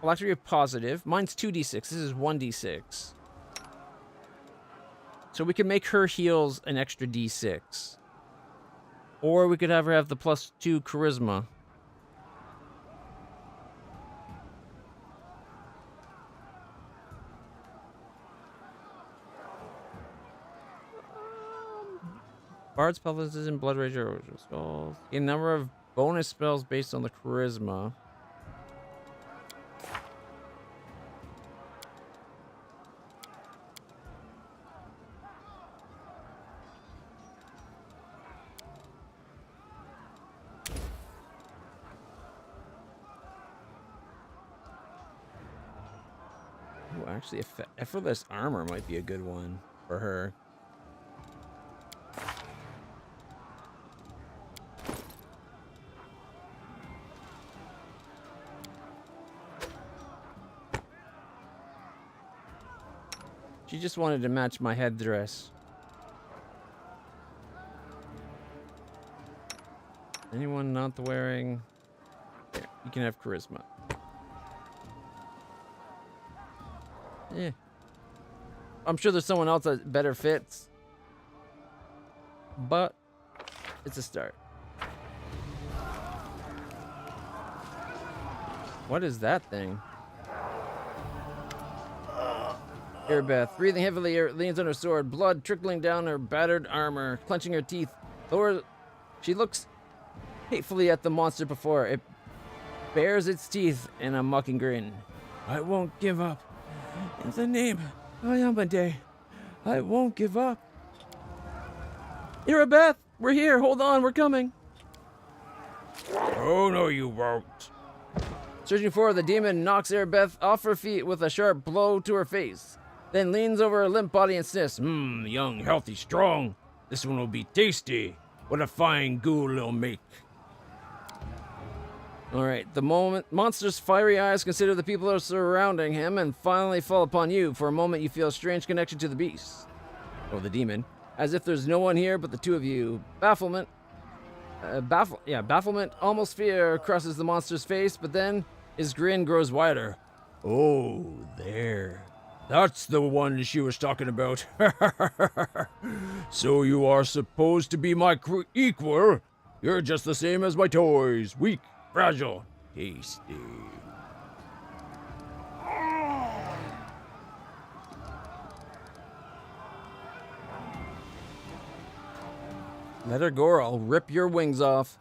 Phylactery of positive. Mine's 2d6. This is 1d6. So we can make her heals an extra d6. Or we could have her have the +2 charisma. Bard's Pelvism, Blood Rage, or Skulls. A number of bonus spells based on the charisma. Oh, actually, effortless armor might be a good one for her. She just wanted to match my headdress. Anyone not wearing? Here, you can have charisma. Yeah. I'm sure there's someone else that better fits. But it's a start. What is that thing? Erebeth, breathing heavily, leans on her sword, blood trickling down her battered armor, clenching her teeth. She looks hatefully at the monster before it bares its teeth in a mocking grin. I won't give up. In the name of Yamade, I won't give up. Erebeth, we're here. Hold on, we're coming. Oh, no, you won't. Surging forward, the demon knocks Erebeth off her feet with a sharp blow to her face. Then leans over her limp body and sniffs. Young, healthy, strong. This one will be tasty. What a fine ghoul it'll make. Alright, the monster's fiery eyes consider the people that are surrounding him and finally fall upon you. For a moment, you feel a strange connection to the beast. Or the demon. As if there's no one here but the two of you. Bafflement, almost fear crosses the monster's face, but then his grin grows wider. Oh, there. That's the one she was talking about. So you are supposed to be my equal? You're just the same as my toys. Weak, fragile, tasty. Let her go or I'll rip your wings off.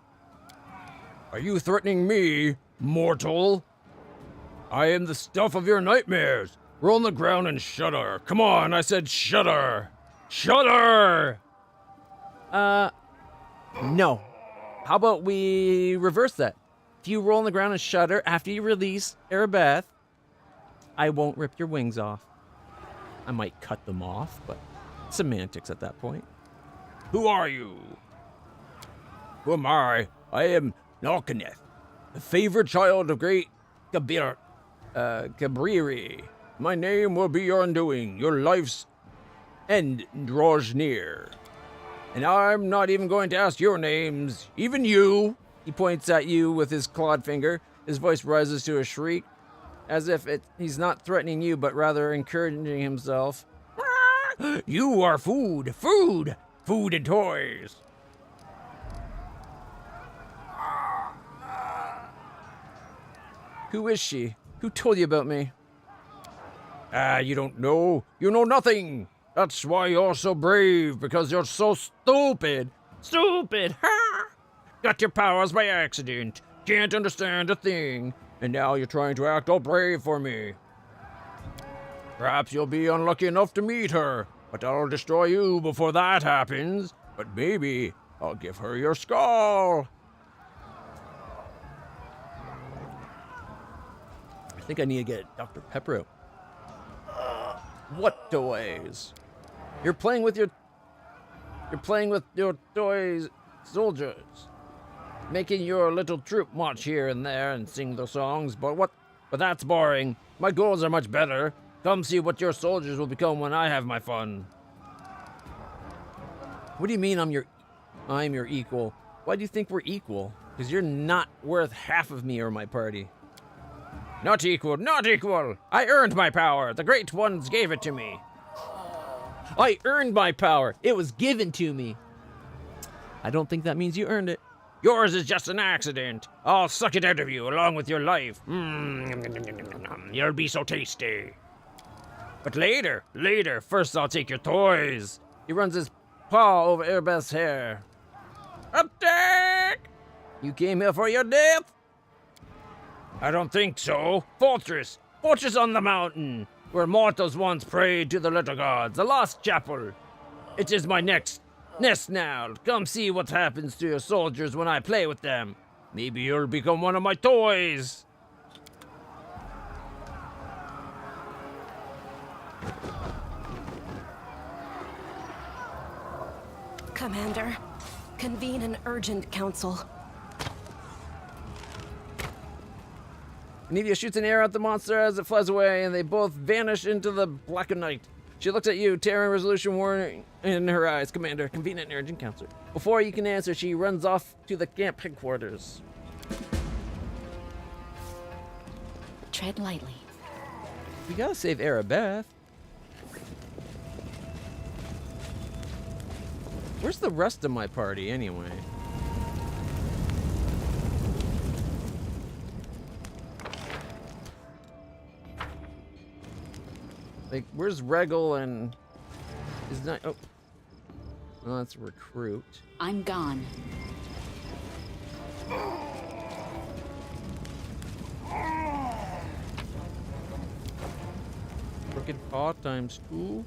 Are you threatening me, mortal? I am the stuff of your nightmares. Roll on the ground and shudder. Come on, I said shudder. Shudder! No. How about we reverse that? If you roll on the ground and shudder after you release Erebeth, I won't rip your wings off. I might cut them off, but semantics at that point. Who are you? Who am I? I am Nalkaneth, the favored child of great Gabriri. My name will be your undoing. Your life's end draws near. And I'm not even going to ask your names. Even you. He points at you with his clawed finger. His voice rises to a shriek, as if he's not threatening you, but rather encouraging himself. You are food! Food! Food and toys! Who is she? Who told you about me? You don't know. You know nothing. That's why you're so brave, because you're so stupid. Stupid! Ha! Got your powers by accident. Can't understand a thing. And now you're trying to act all brave for me. Perhaps you'll be unlucky enough to meet her, but I'll destroy you before that happens. But maybe I'll give her your skull. I think I need to get Dr. Pepper out. What toys? You're playing with your toys soldiers. Making your little troop march here and there and sing the songs, but that's boring. My goals are much better. Come see what your soldiers will become when I have my fun. What do you mean I'm your equal? Why do you think we're equal? Because you're not worth half of me or my party. Not equal, not equal! I earned my power! The great ones gave it to me! I earned my power! It was given to me! I don't think that means you earned it. Yours is just an accident. I'll suck it out of you along with your life. You'll be so tasty. But later, first I'll take your toys. He runs his paw over Airbeth's hair. Attack! You came here for your death? I don't think so. Fortress on the mountain, where mortals once prayed to the little gods, the lost chapel. It is my nest now. Come see what happens to your soldiers when I play with them. Maybe you'll become one of my toys. Commander, convene an urgent council. Anivia shoots an arrow at the monster as it flies away, and they both vanish into the black of night. She looks at you, terror and resolution warning in her eyes. Commander, convene an urgent council. Before you can answer, she runs off to the camp headquarters. Tread lightly. We gotta save Arabeth. Where's the rest of my party, anyway? Like, where's Regal and... is not... oh. Oh, that's a recruit. I'm gone. Crooked paw ×2.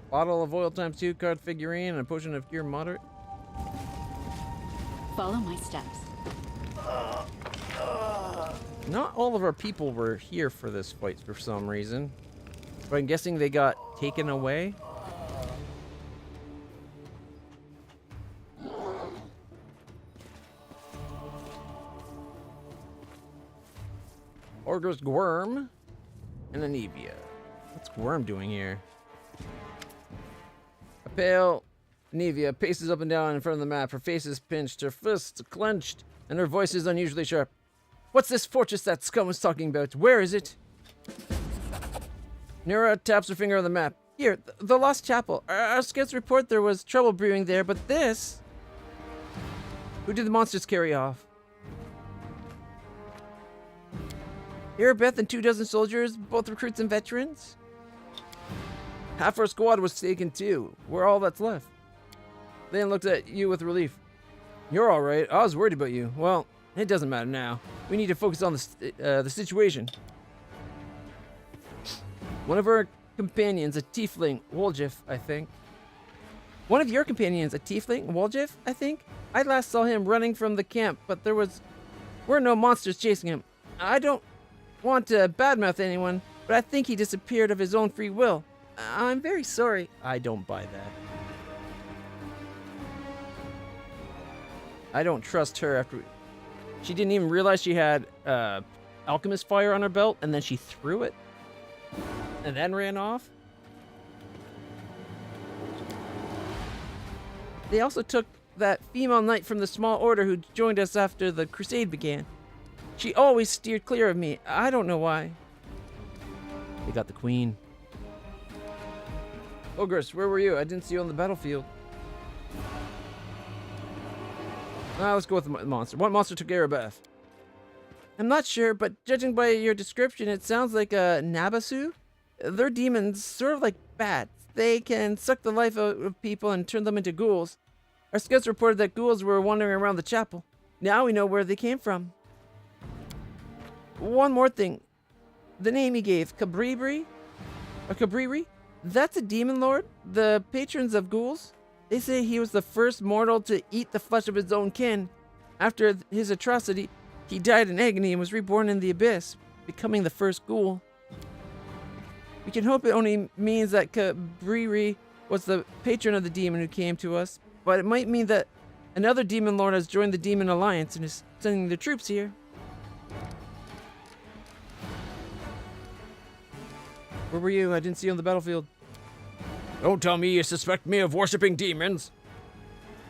Bottle of oil ×2, card figurine, and a potion of cure moderate. Follow my steps. Not all of our people were here for this fight for some reason. But I'm guessing they got taken away. Orgre's Gwyrm and Anivia. What's Gwyrm doing here? A pale Anivia paces up and down in front of the map. Her face is pinched, her fists clenched, and her voice is unusually sharp. What's this fortress that Scum was talking about? Where is it? Nira taps her finger on the map. Here, the Lost Chapel. Our scouts report there was trouble brewing there, but this... Who did the monsters carry off? Arabeth and 24 soldiers, both recruits and veterans? Half our squad was taken too. We're all that's left. Then looked at you with relief. You're alright. I was worried about you. Well, it doesn't matter now. We need to focus on the situation. One of our companions, a tiefling, Woljif, I think. One of your companions, a tiefling, Woljif, I think? I last saw him running from the camp, but there were no monsters chasing him. I don't want to badmouth anyone, but I think he disappeared of his own free will. I'm very sorry. I don't buy that. I don't trust her after... She didn't even realize she had alchemist fire on her belt, and then she threw it. And then ran off. They also took that female knight from the small order who joined us after the crusade began. She always steered clear of me. I don't know why. We got the queen. Ogress, where were you? I didn't see you on the battlefield. Let's go with the monster. What monster took Erebeth? I'm not sure, but judging by your description, it sounds like a Nabasu. They're demons, sort of like bats. They can suck the life out of people and turn them into ghouls. Our scouts reported that ghouls were wandering around the chapel. Now we know where they came from. One more thing. The name he gave, Cabribri? Or Cabriri? That's a demon lord? The patrons of ghouls? They say he was the first mortal to eat the flesh of his own kin. After his atrocity, he died in agony and was reborn in the abyss, becoming the first ghoul. We can hope it only means that Cabriri was the patron of the demon who came to us, but it might mean that another demon lord has joined the demon alliance and is sending their troops here. Where were you? I didn't see you on the battlefield. Don't tell me you suspect me of worshipping demons.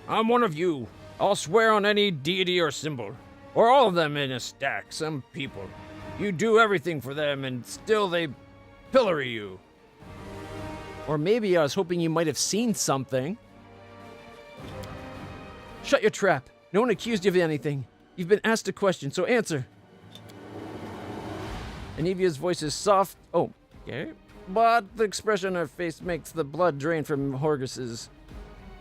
I'm one of you. I'll swear on any deity or symbol. Or all of them in a stack. Some people. You do everything for them and still they pillory you. Or maybe I was hoping you might have seen something. Shut your trap. No one accused you of anything. You've been asked a question, so answer. Anivia's voice is soft. Oh, okay. But the expression on her face makes the blood drain from Horgus's.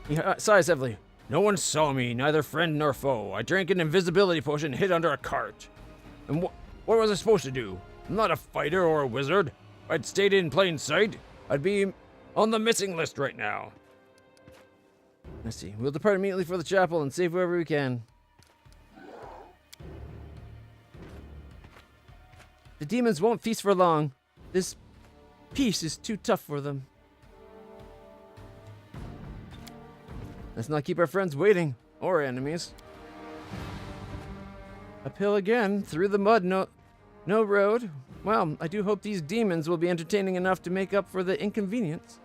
He sighs heavily. No one saw me, neither friend nor foe. I drank an invisibility potion hid under a cart. And what was I supposed to do? I'm not a fighter or a wizard. If I'd stayed in plain sight, I'd be on the missing list right now. I see. We'll depart immediately for the chapel and save whoever we can. The demons won't feast for long. This peace is too tough for them. Let's not keep our friends waiting, or enemies. Uphill again, through the mud, no road. Well, I do hope these demons will be entertaining enough to make up for the inconvenience.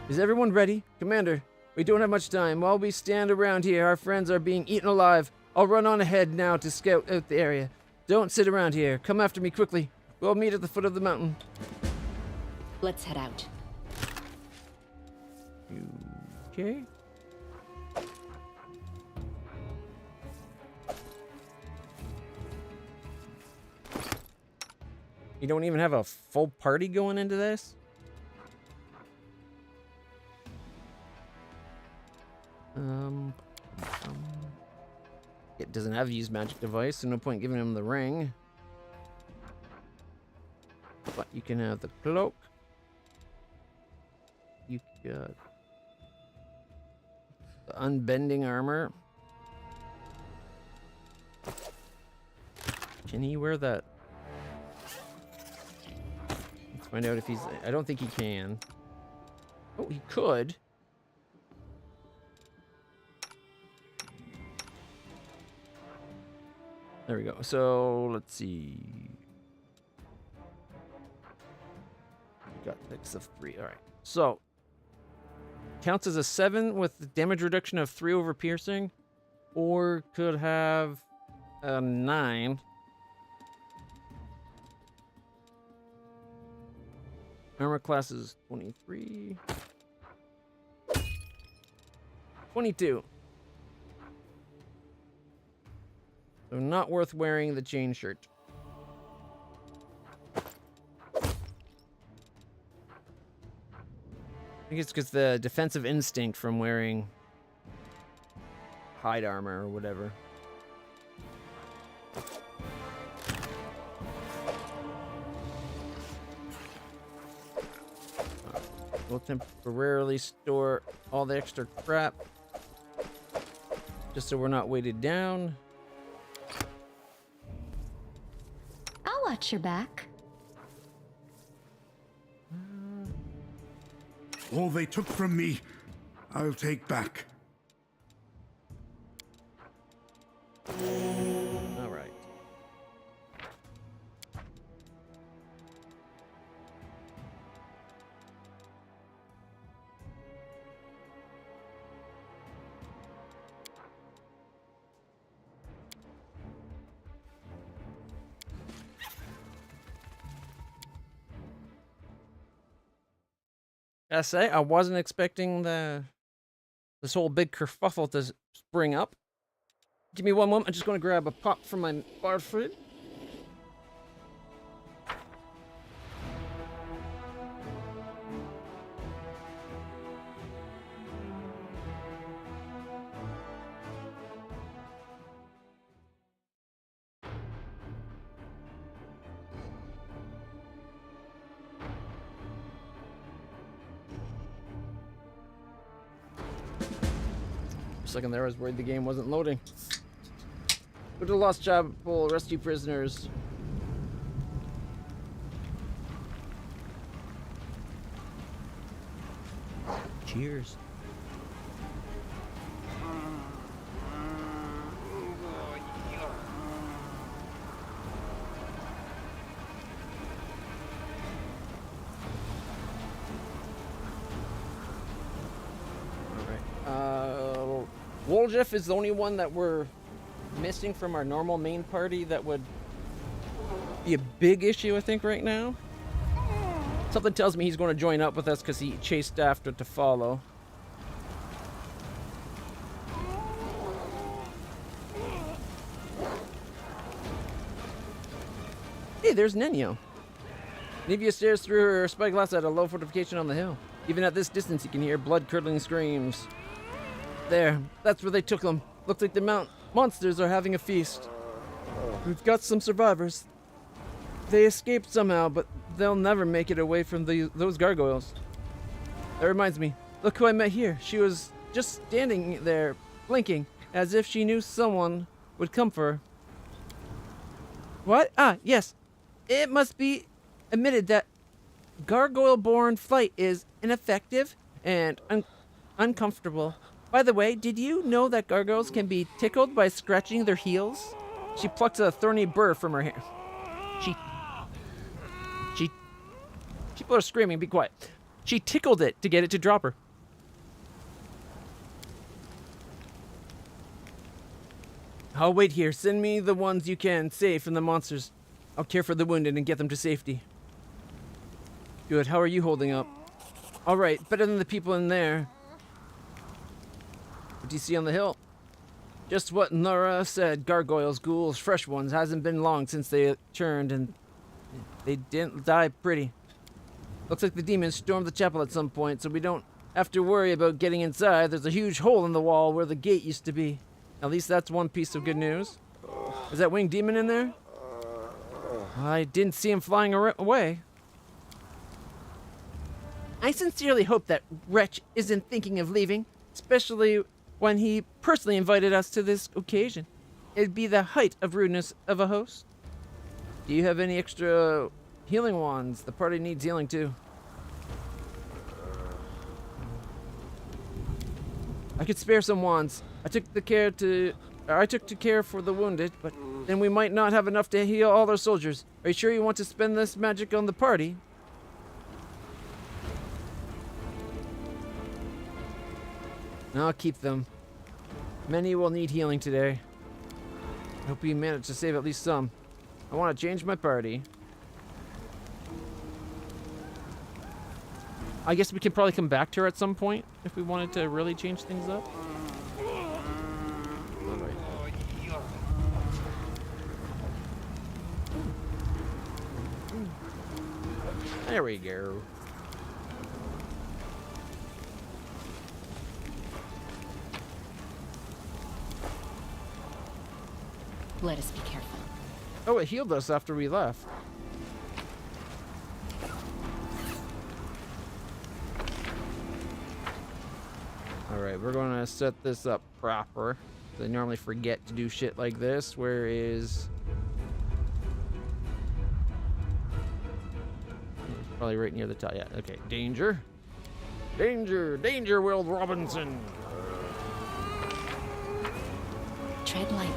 Is everyone ready? Commander, we don't have much time. While we stand around here, our friends are being eaten alive. I'll run on ahead now to scout out the area. Don't sit around here. Come after me quickly. We'll meet at the foot of the mountain. Let's head out. Okay. You don't even have a full party going into this? It doesn't have use magic device, so no point giving him the ring. But you can have the cloak. You got the unbending armor. Can he wear that? Let's find out if he's... I don't think he can. Oh, he could. There we go. So, let's see. Got mix of 3. All right. So, counts as a 7 with damage reduction of 3 over piercing, or could have a 9. Armor class is 23. 22. So not worth wearing the chain shirt. I think it's because the defensive instinct from wearing hide armor or whatever. We'll temporarily store all the extra crap just so we're not weighted down. I'll watch your back. All they took from me, I'll take back. All right. I say, I wasn't expecting this whole big kerfuffle to spring up. Give me one moment. I'm just going to grab a pop from my bar food. For a second there, I was worried the game wasn't loading. Go to the Lost Chapel, rescue prisoners. Cheers. Woljeff is the only one that we're missing from our normal main party that would be a big issue, I think, right now. Something tells me he's going to join up with us because he chased after to follow. Hey, there's Nenio. Nevia stares through her spyglass at a low fortification on the hill. Even at this distance, you can hear blood-curdling screams. There, that's where they took them. Looks like the monsters are having a feast. We've got some survivors. They escaped somehow, but they'll never make it away from those gargoyles. That reminds me, look who I met here. She was just standing there, blinking, as if she knew someone would come for her. What? Ah, yes. It must be admitted that gargoyle-born flight is ineffective and uncomfortable. By the way, did you know that gargoyles can be tickled by scratching their heels? She plucked a thorny burr from her hair. People are screaming, be quiet. She tickled it to get it to drop her. I'll wait here. Send me the ones you can save from the monsters. I'll care for the wounded and get them to safety. Good. How are you holding up? All right. Better than the people in there. What do you see on the hill? Just what Nora said. Gargoyles, ghouls, fresh ones. Hasn't been long since they turned, and they didn't die pretty. Looks like the demons stormed the chapel at some point, so we don't have to worry about getting inside. There's a huge hole in the wall where the gate used to be. At least that's one piece of good news. Is that winged demon in there? I didn't see him flying away. I sincerely hope that wretch isn't thinking of leaving, especially when he personally invited us to this occasion. It'd be the height of rudeness of a host. Do you have any extra healing wands? The party needs healing too. I could spare some wands. I took to care for the wounded, but then we might not have enough to heal all our soldiers. Are you sure you want to spend this magic on the party? I'll keep them. Many will need healing today. I hope we manage to save at least some. I want to change my party. I guess we could probably come back to her at some point if we wanted to really change things up. There we go. Let us be careful. Oh, it healed us after we left. Alright, we're going to set this up proper. I normally forget to do shit like this. Where is... Probably right near the top. Yeah, okay. Danger. Danger. Danger, Will Robinson. Tread lightly.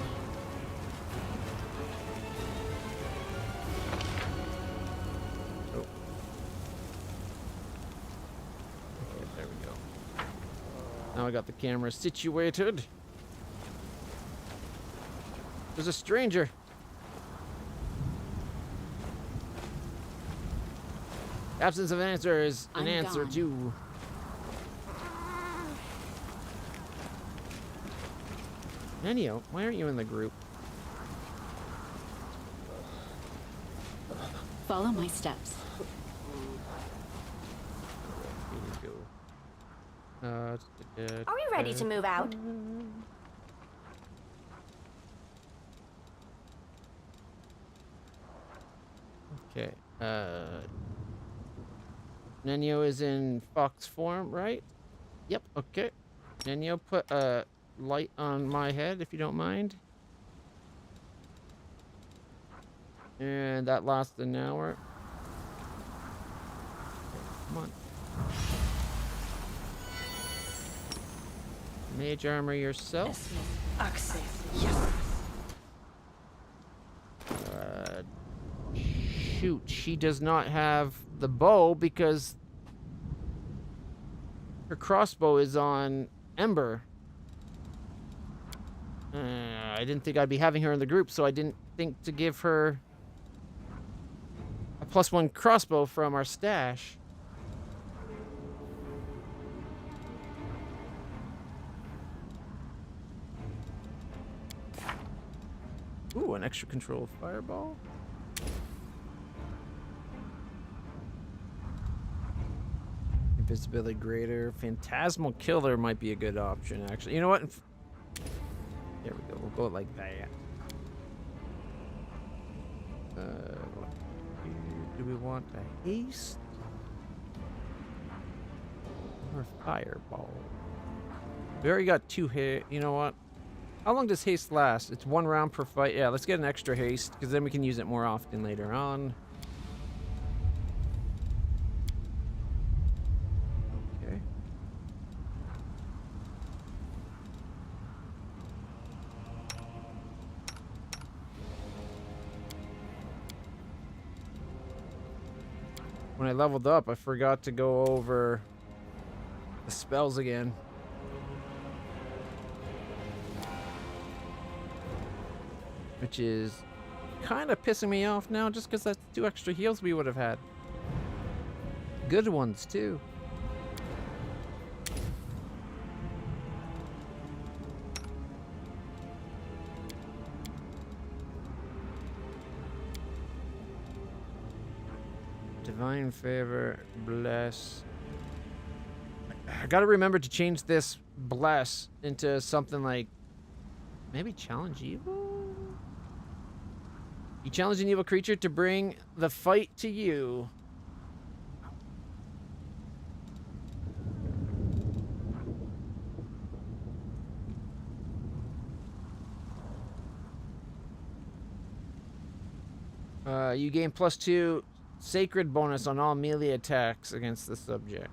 Oh. Okay, there we go. Now I got the camera situated. There's a stranger. Absence of an answer is an I'm answer gone. too. Nenio, why aren't you in the group? Follow my steps. Here you go. Are we ready to move out? Okay. Nenio is in fox form, right? Yep, okay. Nenio, put a light on my head if you don't mind. And that lasts an hour. Okay, come on. Mage armor yourself. Shoot, she does not have the bow because her crossbow is on Ember. I didn't think I'd be having her in the group, so I didn't think to give her a +1 crossbow from our stash. Ooh, an extra control fireball. Invisibility greater. Phantasmal killer might be a good option, actually. You know what? There we go. We'll go like that. Do we want a haste? Or fireball? We already got 2 hit. You know what? How long does haste last? It's 1 round per fight. Yeah, let's get an extra haste, because then we can use it more often later on. Okay. When I leveled up, I forgot to go over the spells again. Which is kind of pissing me off now, just because that's 2 extra heals we would have had. Good ones, too. Divine favor, bless. I gotta remember to change this bless into something like maybe challenge evil? You challenge an evil creature to bring the fight to you. You gain +2 sacred bonus on all melee attacks against the subject.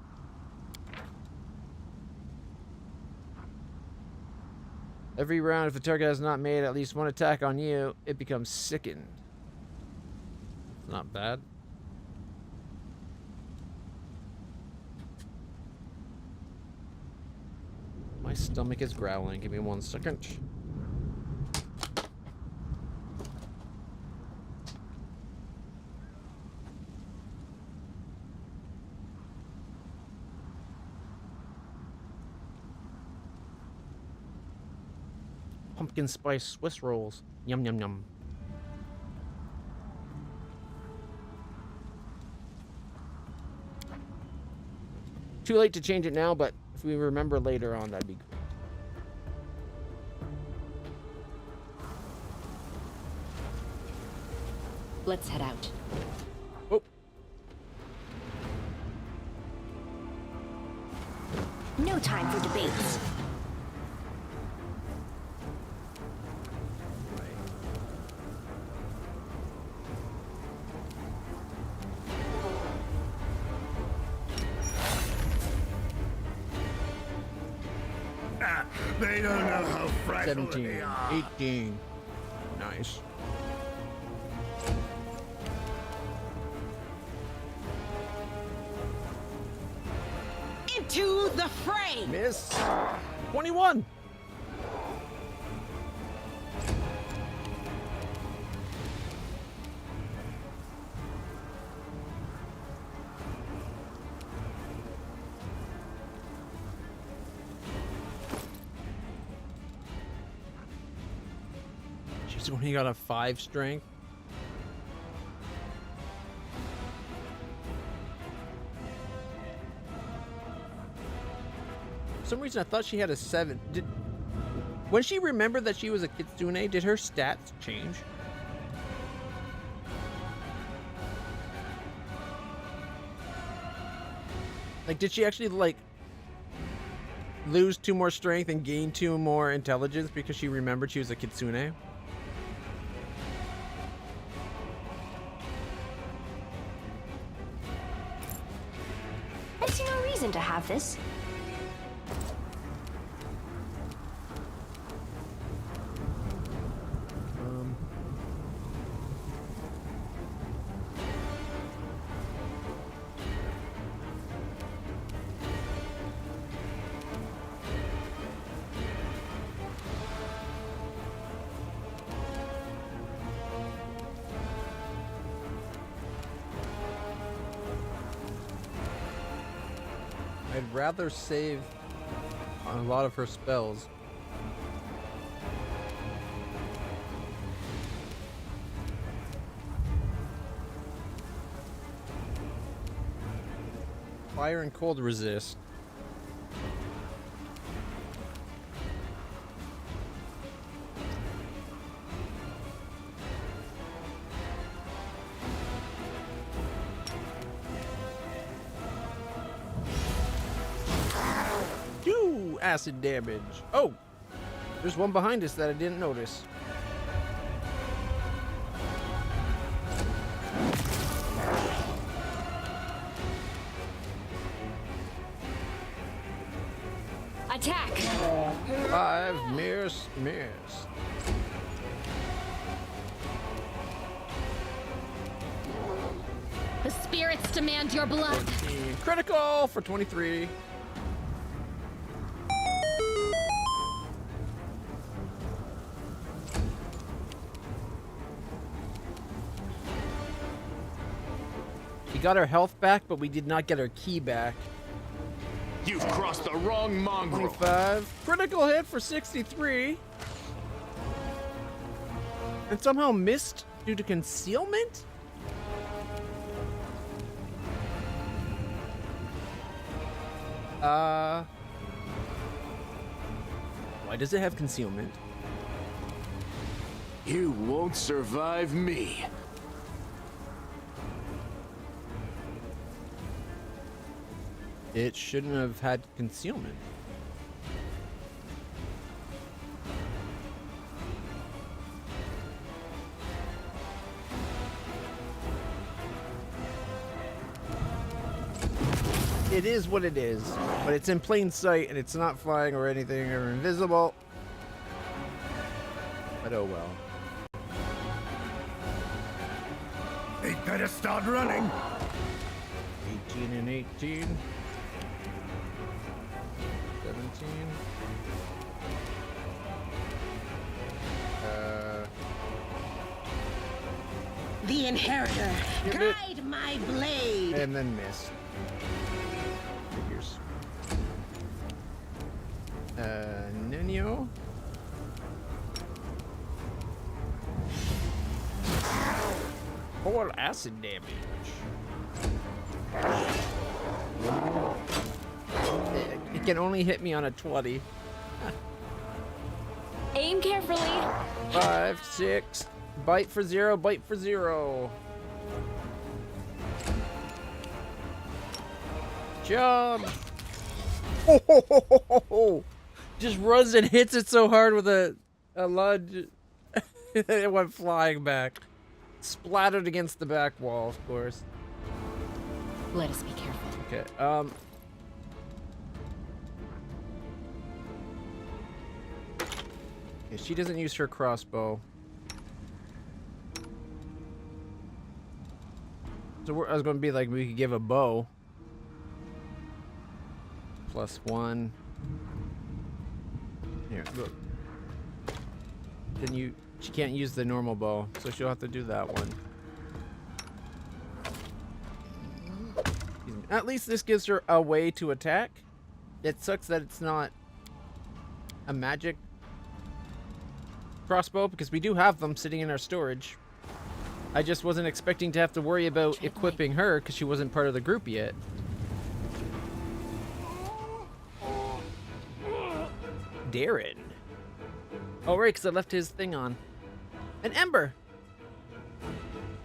Every round, if the target has not made at least 1 attack on you, it becomes sickened. It's not bad. My stomach is growling. Give me 1 second. Pumpkin spice Swiss rolls. Yum, yum, yum. Too late to change it now, but if we remember later on, that'd be great. Let's head out. Oh. No time for debates. They don't know how fragile 17, they are. 18. Nice. Into the fray! Miss. 21. She's only got a 5 strength. For some reason I thought she had a 7. When she remembered that she was a kitsune, did her stats change? Like, did she actually, like, lose 2 more strength and gain 2 more intelligence because she remembered she was a kitsune? I see no reason to have this. I'd rather save on a lot of her spells. Fire and cold resist. Acid damage. Oh, there's one behind us that I didn't notice. Attack! 5, miss. The spirits demand your blood. 14. Critical for 23. We got our health back, but we did not get our key back. You've crossed the wrong mongrel. 25. Critical hit for 63. And somehow missed due to concealment? Why does it have concealment? You won't survive me. It shouldn't have had concealment. It is what it is, but it's in plain sight and it's not flying or anything or invisible. But oh well. They better start running. 18 and 18. 17. The Inheritor, Give it. guide my blade. And then miss. Figures. Nino. Full acid damage. It can only hit me on a 20. Aim carefully. 5, 6. Bite for 0, bite for 0. Jump! Oh, just runs and hits it so hard with a lunge. It went flying back. Splattered against the back wall, of course. Let us be careful. Okay, yeah, she doesn't use her crossbow. So I was going to be like, we could give a bow. +1. Here, look. Then she can't use the normal bow, so she'll have to do that one. At least this gives her a way to attack. It sucks that it's not a magic crossbow because we do have them sitting in our storage. I just wasn't expecting to have to worry about equipping her because she wasn't part of the group yet. Darren. Oh, right, because I left his thing on. An ember.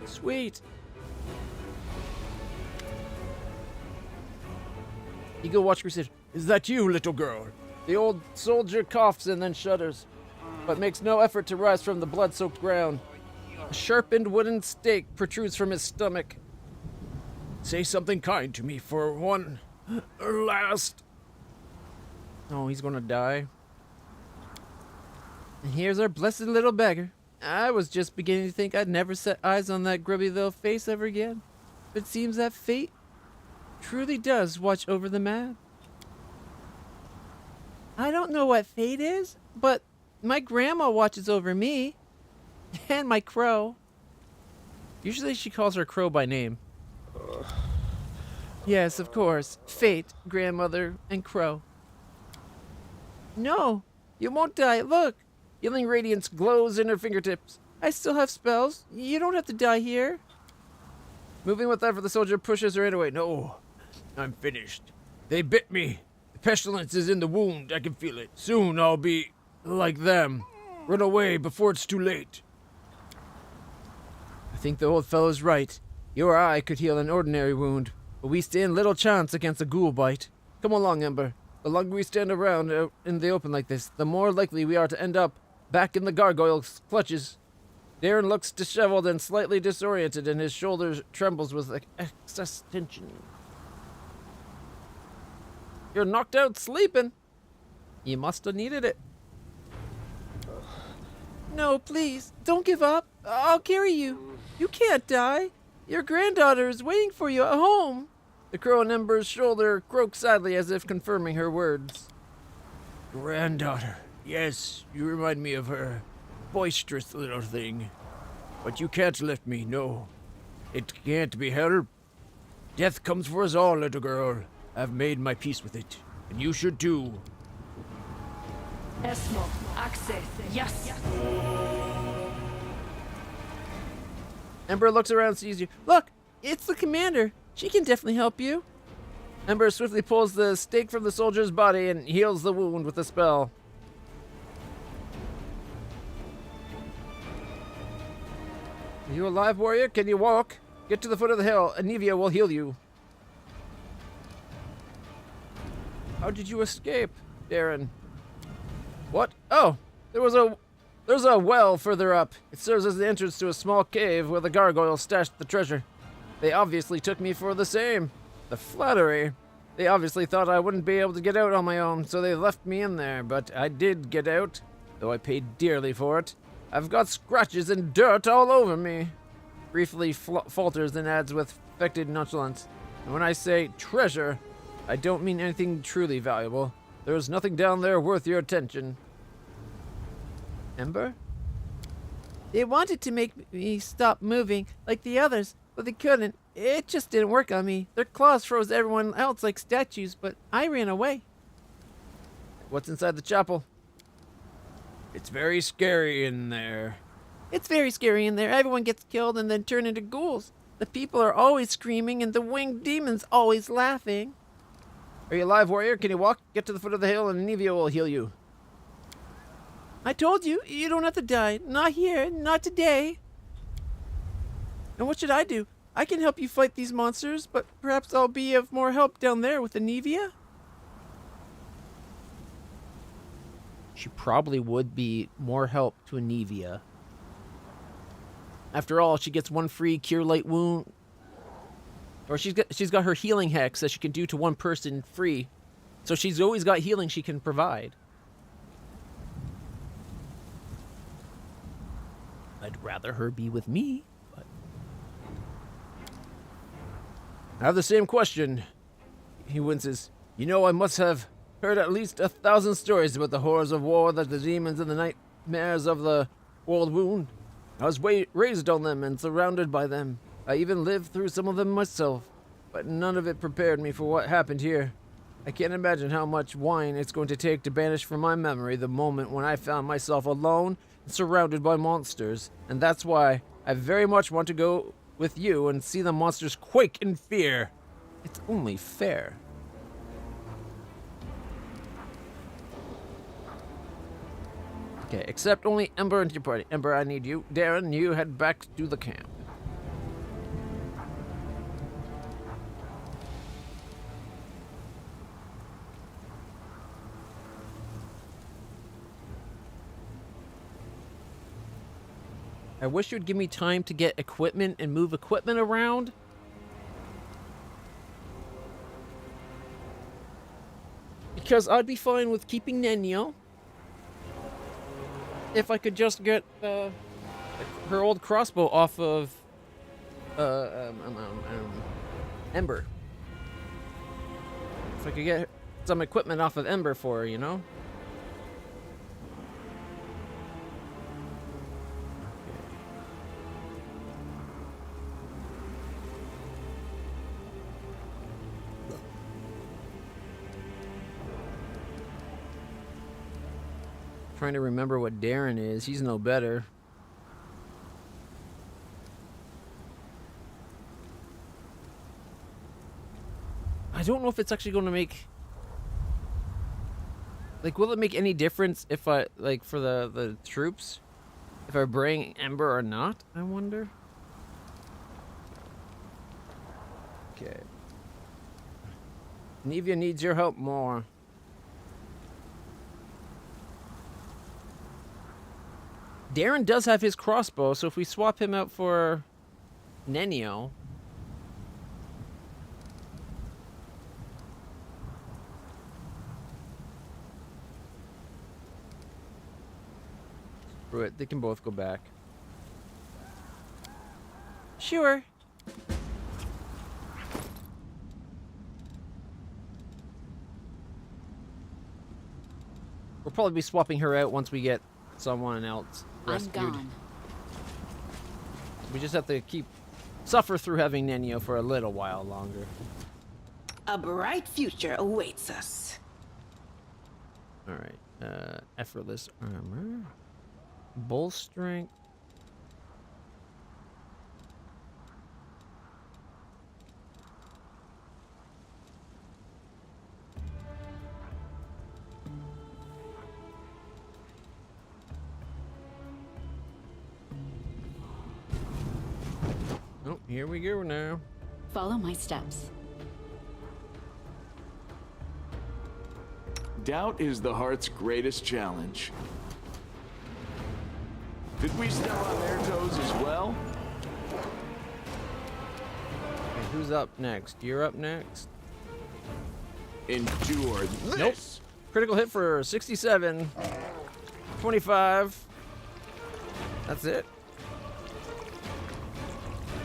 Sweet. Eagle Watch Crusade. Is that you, little girl? The old soldier coughs and then shudders, but makes no effort to rise from the blood-soaked ground. A sharpened wooden stake protrudes from his stomach. Say something kind to me for one last. Oh, he's gonna die. And here's our blessed little beggar. I was just beginning to think I'd never set eyes on that grubby little face ever again. But it seems that fate truly does watch over the mad. I don't know what fate is, but my grandma watches over me. And my crow. Usually she calls her crow by name. Yes, of course. Fate, grandmother, and crow. No, you won't die. Look. Healing radiance glows in her fingertips. I still have spells. You don't have to die here. Moving with effort, the soldier pushes her away. No, I'm finished. They bit me. The pestilence is in the wound. I can feel it. Soon I'll be like them. Run away before it's too late. I think the old fellow's right. You or I could heal an ordinary wound, but we stand little chance against a ghoul bite. Come along, Ember. The longer we stand around out in the open like this, the more likely we are to end up back in the gargoyle's clutches. Darren looks disheveled and slightly disoriented, and his shoulders trembles with excess tension. You're knocked out sleeping. You must have needed it. No, please, don't give up. I'll carry you. You can't die. Your granddaughter is waiting for you at home. The crow on Ember's shoulder croaks sadly as if confirming her words. Granddaughter. Yes, you remind me of her. Boisterous little thing. But you can't lift me, no. It can't be helped. Death comes for us all, little girl. I've made my peace with it, and you should too. Esmo, access, yes. Ember looks around and sees you. Look, it's the commander. She can definitely help you. Ember swiftly pulls the stake from the soldier's body and heals the wound with a spell. Are you alive, warrior? Can you walk? Get to the foot of the hill. Anivia will heal you. How did you escape, Darren? What? Oh, there's a well further up. It serves as the entrance to a small cave where the gargoyles stashed the treasure. They obviously took me for the same. The flattery. They obviously thought I wouldn't be able to get out on my own, so they left me in there, but I did get out, though I paid dearly for it. I've got scratches and dirt all over me. Briefly falters, then adds with affected nonchalance. And when I say treasure, I don't mean anything truly valuable. There is nothing down there worth your attention. Ember? They wanted to make me stop moving, like the others, but they couldn't. It just didn't work on me. Their claws froze everyone else like statues, but I ran away. What's inside the chapel? It's very scary in there. It's very scary in there. Everyone gets killed and then turned into ghouls. The people are always screaming and the winged demons always laughing. Are you alive, warrior? Can you walk? Get to the foot of the hill and Anivia will heal you. I told you, you don't have to die. Not here, not today. And what should I do? I can help you fight these monsters, but perhaps I'll be of more help down there with Anivia? She probably would be more help to Anivia. After all, she gets one free Cure Light Wound. Or she's got her healing hex that she can do to one person free. So she's always got healing she can provide. I'd rather her be with me, but... I have the same question. He winces. You know, I must have heard at least 1,000 stories about the horrors of war, that the demons and the nightmares of the world wound. I was raised on them and surrounded by them. I even lived through some of them myself, but none of it prepared me for what happened here. I can't imagine how much wine it's going to take to banish from my memory the moment when I found myself alone and surrounded by monsters. And that's why I very much want to go with you and see the monsters quake in fear. It's only fair. Okay, accept only Ember into your party. Ember, I need you. Darren, you head back to the camp. I wish you'd give me time to get equipment and move equipment around. Because I'd be fine with keeping Nenio. If I could just get her old crossbow off of Ember. If I could get some equipment off of Ember for her, you know? Trying to remember what Darren is. He's no better. I don't know if it's actually going to make... Like, will it make any difference if I... Like, for the troops? If I bring Ember or not, I wonder? Okay. Nevia needs your help more. Darren does have his crossbow, so if we swap him out for Nenio... Screw it, they can both go back. Sure. We'll probably be swapping her out once we get someone else rescued. I'm gone. We just have to suffer through having Nenio for a little while longer. A bright future awaits us. Alright, effortless armor. Bull strength. Oh, here we go now. Follow my steps. Doubt is the heart's greatest challenge. Did we step on their toes as well? Okay, who's up next? You're up next. Endure this. Nope. Critical hit for 67. 25. That's it.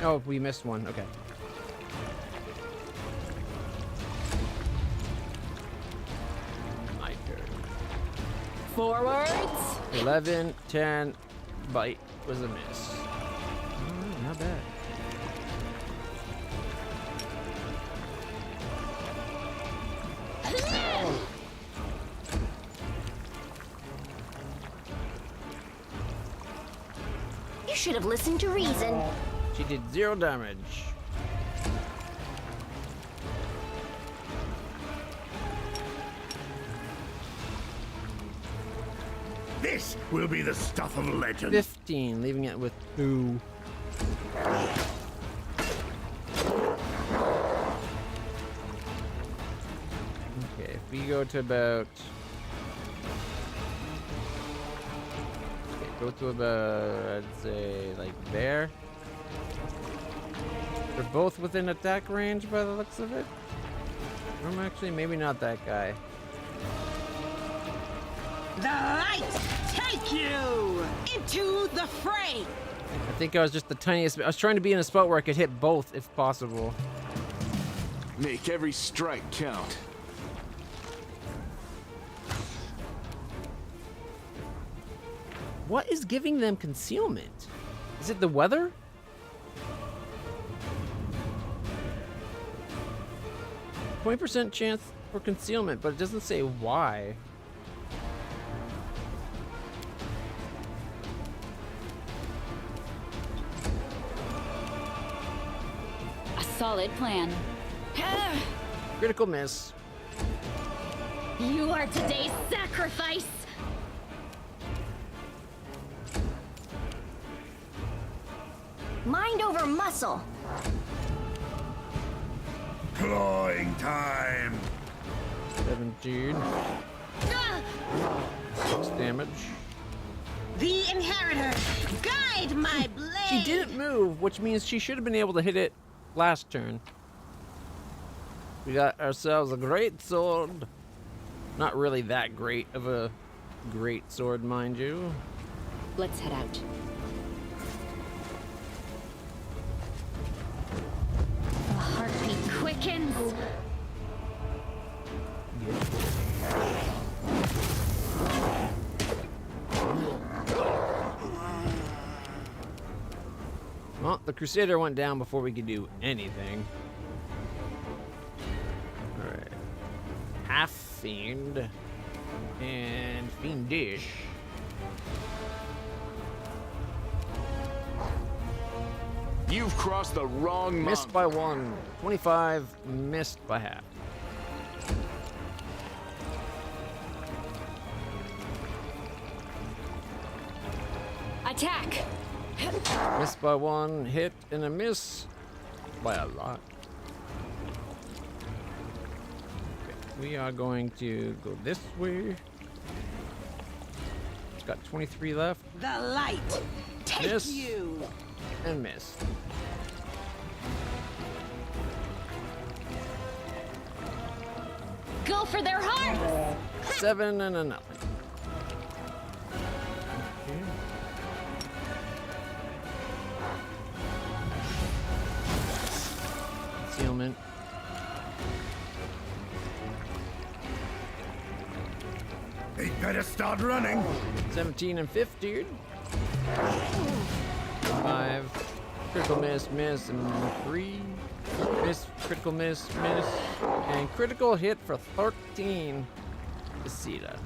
Oh, we missed one. Okay. My turn. Forwards. 11, 10. Bite was a miss. Not bad. You should have listened to reason. She did 0 damage. This will be the stuff of legend. 15, leaving it with 2. Okay, if we go to about... Okay, go to about, I'd say, like there. They're both within attack range by the looks of it. Actually, maybe not that guy. The light take you into the fray. I think I was just the tiniest. I was trying to be in a spot where I could hit both if possible. Make every strike count. What is giving them concealment? Is it the weather? %20% chance for concealment, but it doesn't say why. A solid plan. Critical miss. You are today's sacrifice! Mind over muscle. Clawing time. 17. 6 damage. The Inheritor, guide my blade! She didn't move, which means she should have been able to hit it last turn. We got ourselves a great sword. Not really that great of a great sword, mind you. Let's head out. The heartbeat quickens. Well, the Crusader went down before we could do anything. Alright. Half Fiend and Fiendish. You've crossed the wrong Missed by 1. 25, missed by half. Attack! Missed by 1, hit and a miss by a lot. Okay, we are going to go this way. It's got 23 left. The light, take Miss. you! And miss. Go for their hearts! 7 and a nothing. Okay. Concealment. They better start running. 17 and 15. 5. Critical miss, miss, and 3. Miss, critical miss, miss. And critical hit for 13. Isida.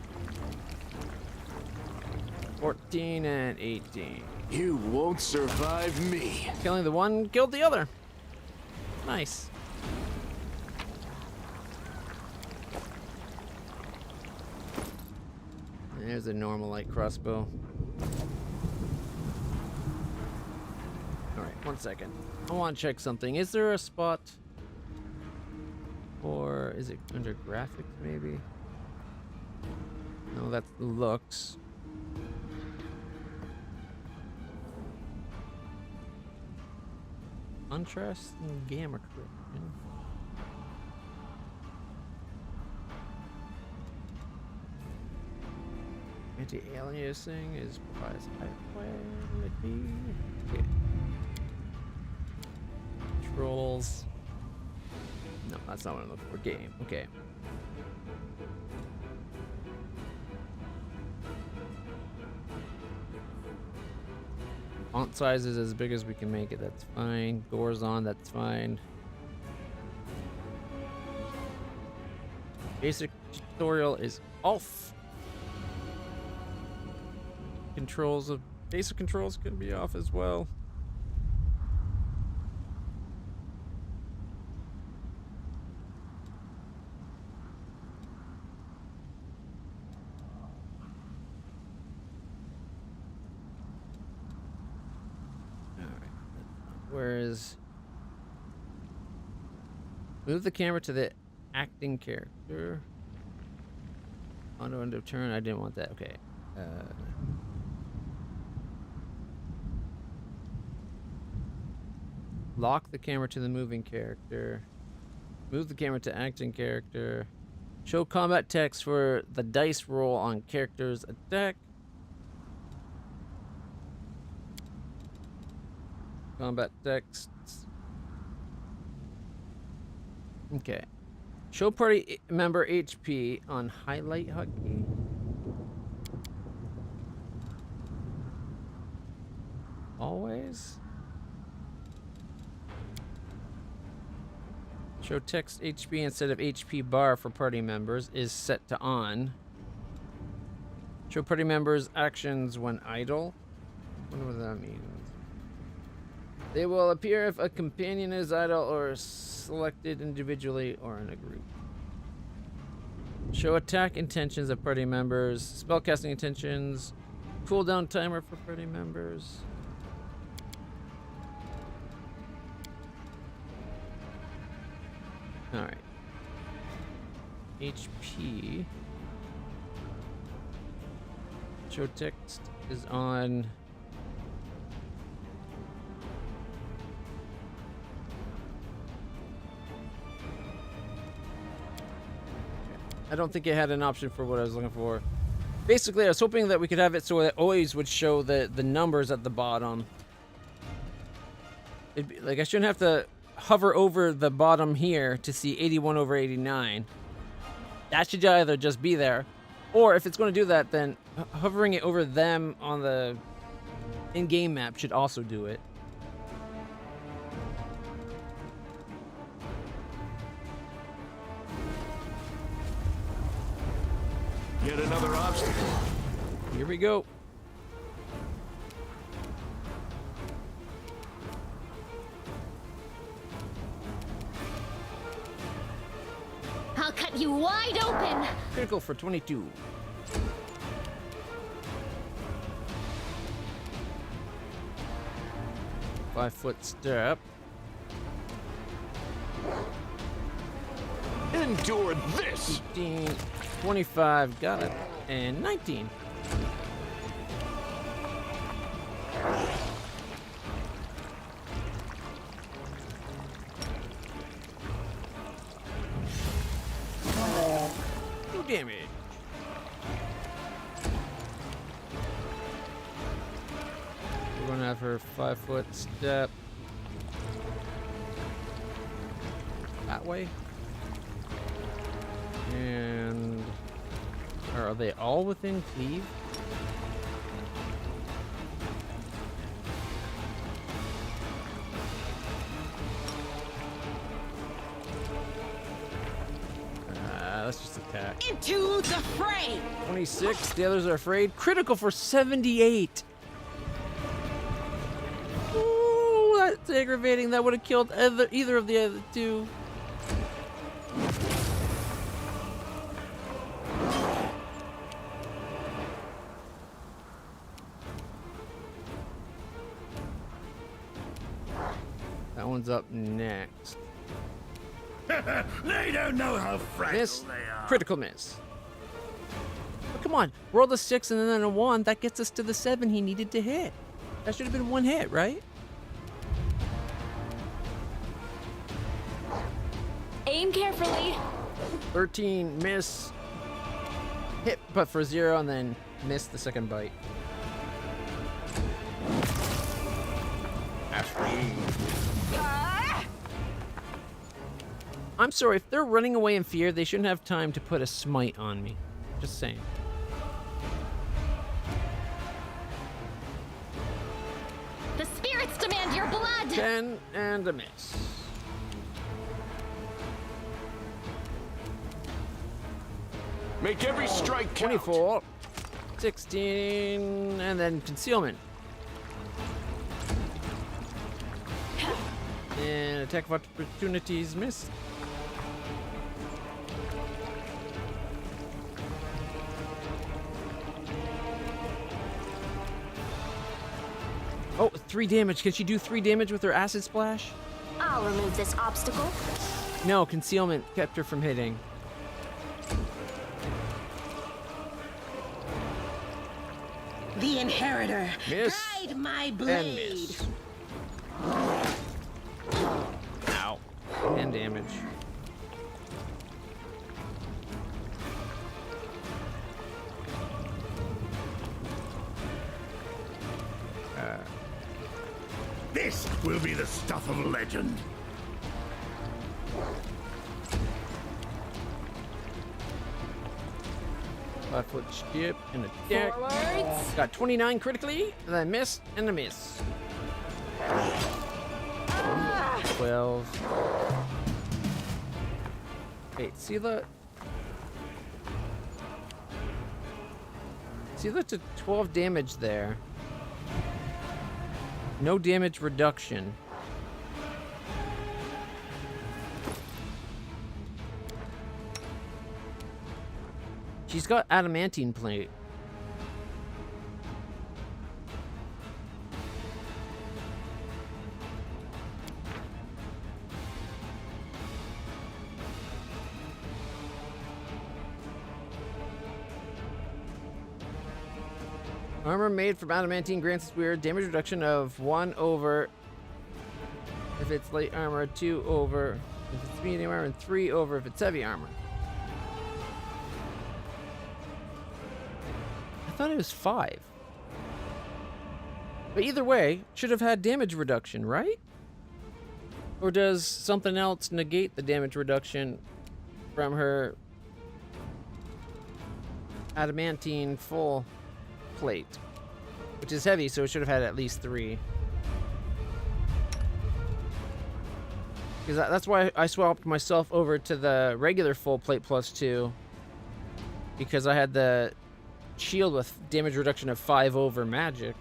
14 and 18. You won't survive me. Killing the one, killed the other. Nice. And there's a normal light crossbow. Alright, 1 second. I want to check something. Is there a spot? Or is it under graphics maybe? No, that's the looks. Contrast and gamma correction. Anti-aliasing is provides high quality. Okay. Controls. No, that's not what I'm looking for. Game. Okay. Font size is as big as we can make it. That's fine. Doors on. That's fine. Basic tutorial is off. Controls of basic controls can be off as well. Whereas, move the camera to the acting character. Auto end of turn. I didn't want that. Okay. Lock the camera to the moving character. Move the camera to acting character. Show combat text for the dice roll on character's attack. Combat text. Okay. Show party member HP on highlight hotkey. Always. Show text HP instead of HP bar for party members is set to on. Show party members actions when idle. I wonder what that means. They will appear if a companion is idle or selected individually or in a group. Show attack intentions of party members. Spellcasting intentions. Cooldown timer for party members. Alright. HP. Show text is on. I don't think it had an option for what I was looking for. Basically, I was hoping that we could have it so it always would show the numbers at the bottom. It'd be, like, I shouldn't have to hover over the bottom here to see 81 over 89. That should either just be there, or if it's going to do that, then hovering it over them on the in-game map should also do it. Yet another obstacle. Here we go. I'll cut you wide open. Critical for 22. Five-foot step. Endure this. 15, 25, got it, and 19. No damage. We're gonna have her 5-foot step that way. And are they all within cleave? Let's just attack. Into the fray! 26. The others are afraid. Critical for 78. Ooh, that's aggravating. That would have killed either of the other two. That one's up next. They don't know how fragile Miss. they are. Critical miss. But come on. Roll the 6 and then a 1. That gets us to the 7 he needed to hit. That should have been 1 hit, right? Aim carefully. 13, miss. Hit, but for 0, and then miss the second bite. I'm sorry, if they're running away in fear, they shouldn't have time to put a smite on me. Just saying. The spirits demand your blood. 10 and a miss. Make every strike count. 24, 16, and then concealment. And attack of opportunities missed. Oh, 3 damage. Can she do 3 damage with her acid splash? I'll remove this obstacle. No, concealment kept her from hitting. The inheritor. Miss. Guide my And blade. miss. Ow. And damage. This will be the stuff of legend. Five-foot skip and attack. Forwards. Got 29 critically, and I missed and a miss. 12. Wait, see the to 12 damage there. No damage reduction. She's got adamantine plate. Armor made from adamantine grants its weird damage reduction of 1 over if it's light armor, 2 over if it's medium armor, and 3 over if it's heavy armor. I thought it was 5. But either way, should have had damage reduction, right? Or does something else negate the damage reduction from her adamantine full plate, which is heavy, so it should have had at least 3. Because that's why I swapped myself over to the regular full plate plus 2, because I had the shield with damage reduction of 5 over magic.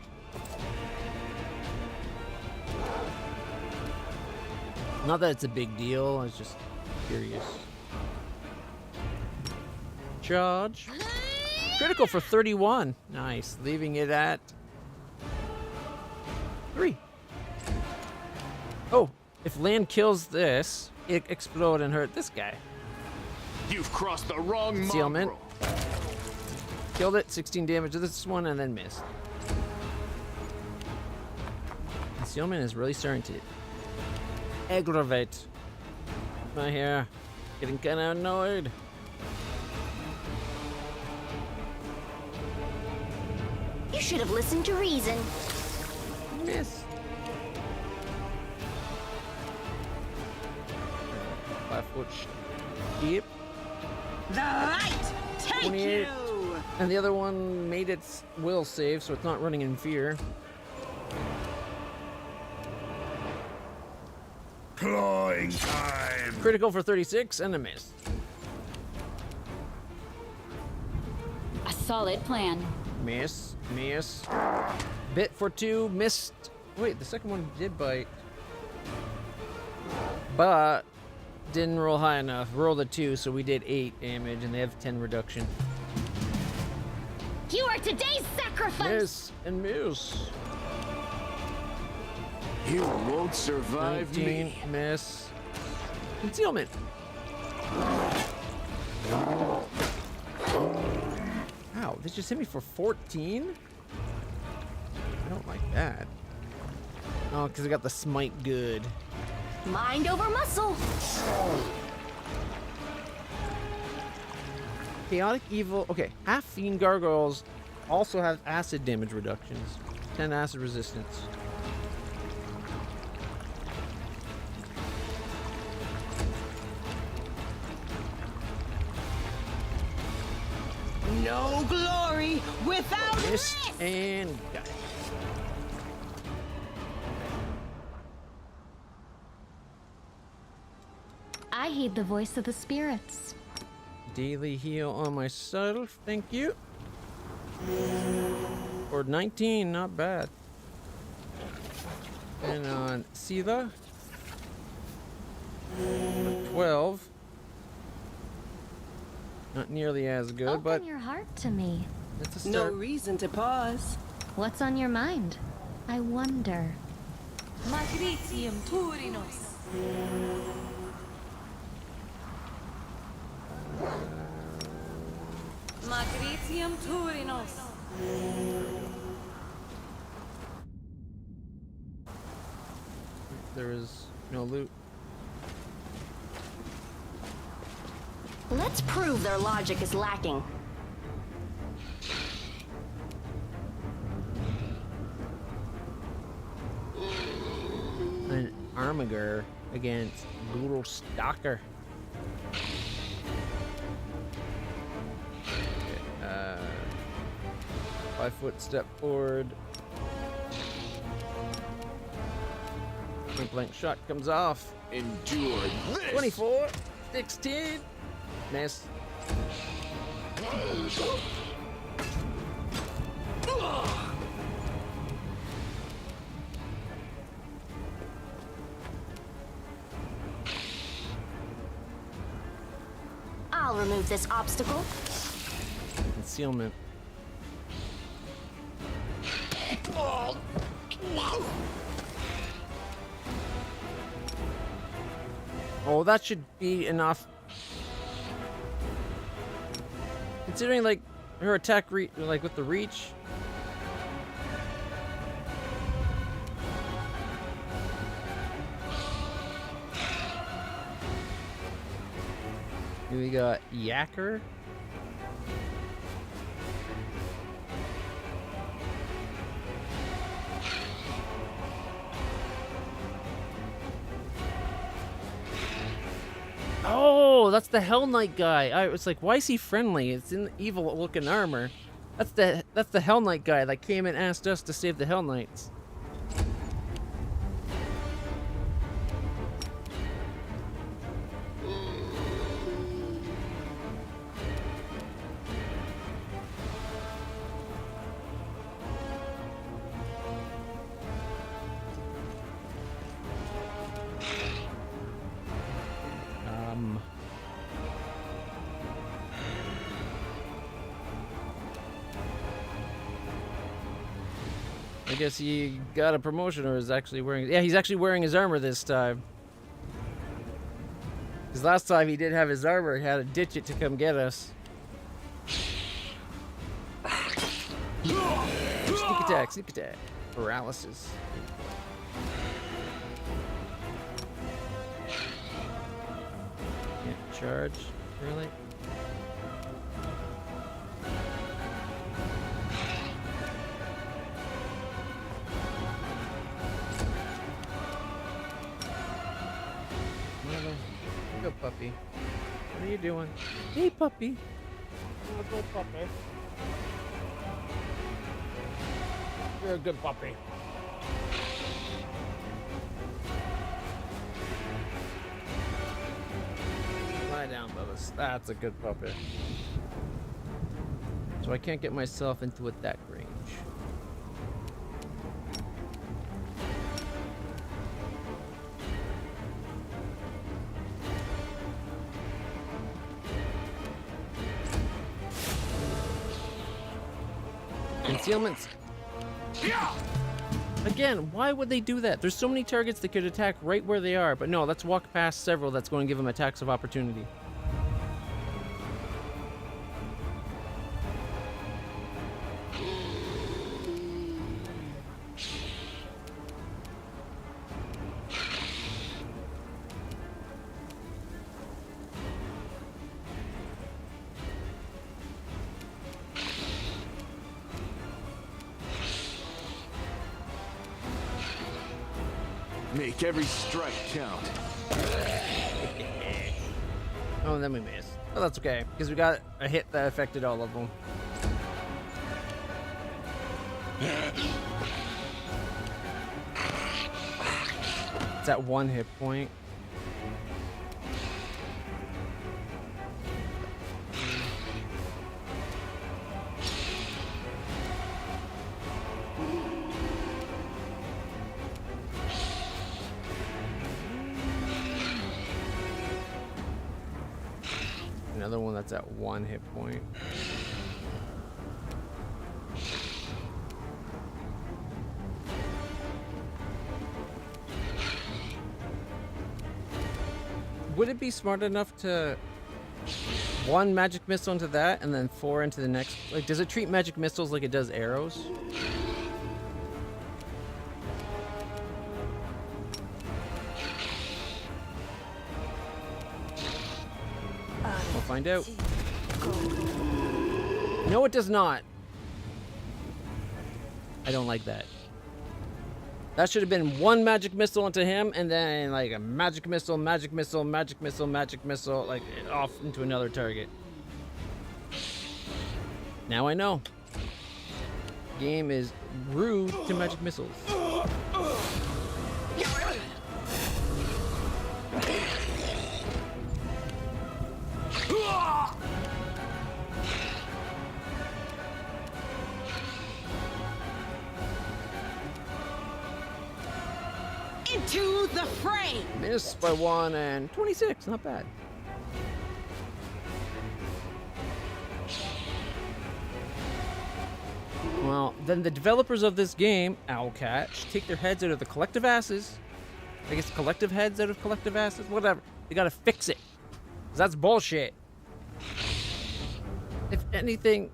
Not that it's a big deal, I was just curious. Charge. Critical for 31. Nice. Leaving it at 3. Oh, if land kills this, it explode and hurt this guy. You've crossed the wrong Concealment. mongrel. Killed it. 16 damage to this one and then missed. Concealment is really starting to aggravate my hair. Getting kind of annoyed. You should have listened to Drezen. Miss. 5 foot steep. The light take 28. you! And the other one made its will save, so it's not running in fear. Clawing time! Critical for 36 and a miss. A solid plan. Miss. Miss. Bit for 2. Missed. Wait, the second one did bite. But didn't roll high enough. Rolled a 2, so we did 8 damage, and they have 10 reduction. You are today's sacrifice! Miss and miss. You won't survive 19, me. miss. Concealment. Wow, this just hit me for 14? I don't like that. Oh, because I got the smite good. Mind over muscle. Chaotic evil. Okay, half fiend gargoyles also have acid damage reductions. 10 acid resistance. No glory without Missed risk! and got it. I heed the voice of the spirits. Daily heal on myself, thank you. For 19, not bad. And on Sila, 12. Not nearly as good, Open but your heart to me. it's a No start. reason to pause. What's on your mind? I wonder. Magritium Turinos. Magritium Turinos. There is no loot. Let's prove their logic is lacking. An Armiger against Brutal Stalker. Okay, 5 foot step forward. Point blank shot comes off. Endure this. 24, 16, Miss. I'll remove this obstacle. Concealment. Oh, that should be enough. Considering, like, her attack like with the reach. Here we got Yacker. Oh, that's the Hell Knight guy. I was like, why is he friendly? It's in evil looking armor. That's the Hell Knight guy that came and asked us to save the Hell Knights. I guess he got a promotion or is actually wearing... Yeah, he's actually wearing his armor this time. Because last time he did have his armor, he had to ditch it to come get us. Sneak attack, sneak attack. Paralysis. Can't charge, really? Good puppy. What are you doing? Hey, puppy. You're a good puppy. You're a good puppy. Lie down, Bubba's. That's a good puppy. So I can't get myself into attack range. Concealments. Again, why would they do that? There's so many targets that could attack right where they are, but no, let's walk past several that's going to give them attacks of opportunity. Make every strike count. Oh, and then we missed. Oh, that's okay, because we got a hit that affected all of them. It's at 1 hit point. Another one that's at 1 hit point. Would it be smart enough to 1 magic missile into that and then 4 into the next? Like, does it treat magic missiles like it does arrows? We'll find out. No, it does not. I don't like that. That should have been 1 magic missile into him, and then like a magic missile, magic missile, magic missile, magic missile, like off into another target. Now I know. Game is rude to magic missiles. Into the fray! Missed by 1 and 26. Not bad. Well, then the developers of this game, LitlClutch, should take their heads out of the collective asses. I guess collective heads out of collective asses? Whatever. They gotta fix it. 'Cause that's bullshit. If anything,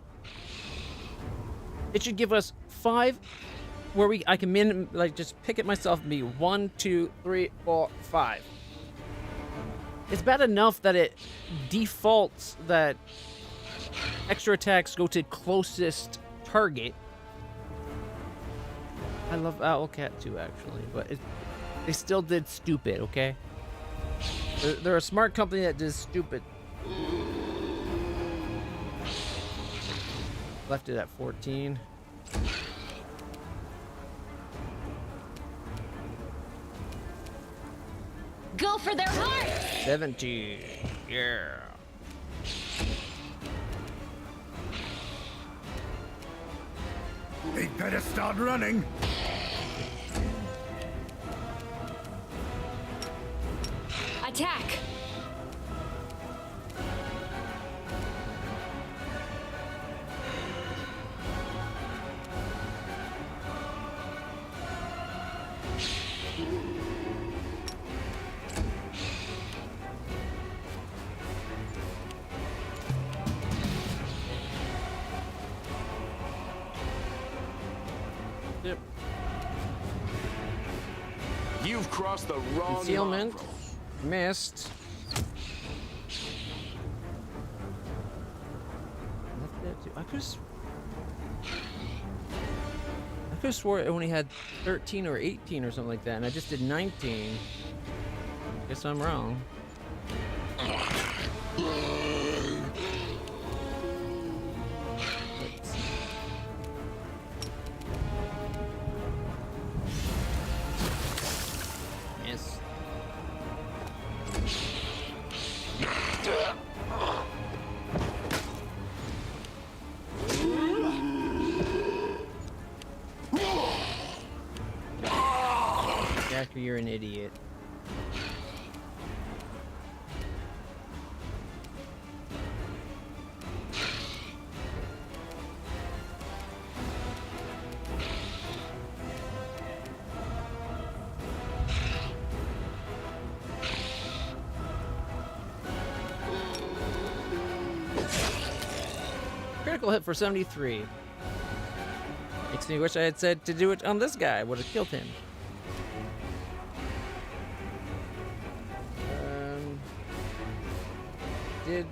it should give us 5 where I can just pick it myself and be 1, 2, 3, 4, 5. It's bad enough that it defaults that extra attacks go to closest target. I love Owlcat too, actually, but they still did stupid, okay? They're a smart company that does stupid. Left it at 14. Go for their hearts! 17. Yeah. They better start running. Attack! Yep. You've crossed the wrong Concealment. line. Missed. Left it to- I could have swore it only had 13 or 18 or something like that, and I just did 19. Guess I'm wrong. Let's see. Miss. Jacker, you're an idiot. Critical hit for 73. Makes me wish I had said to do it on this guy. Would have killed him. Did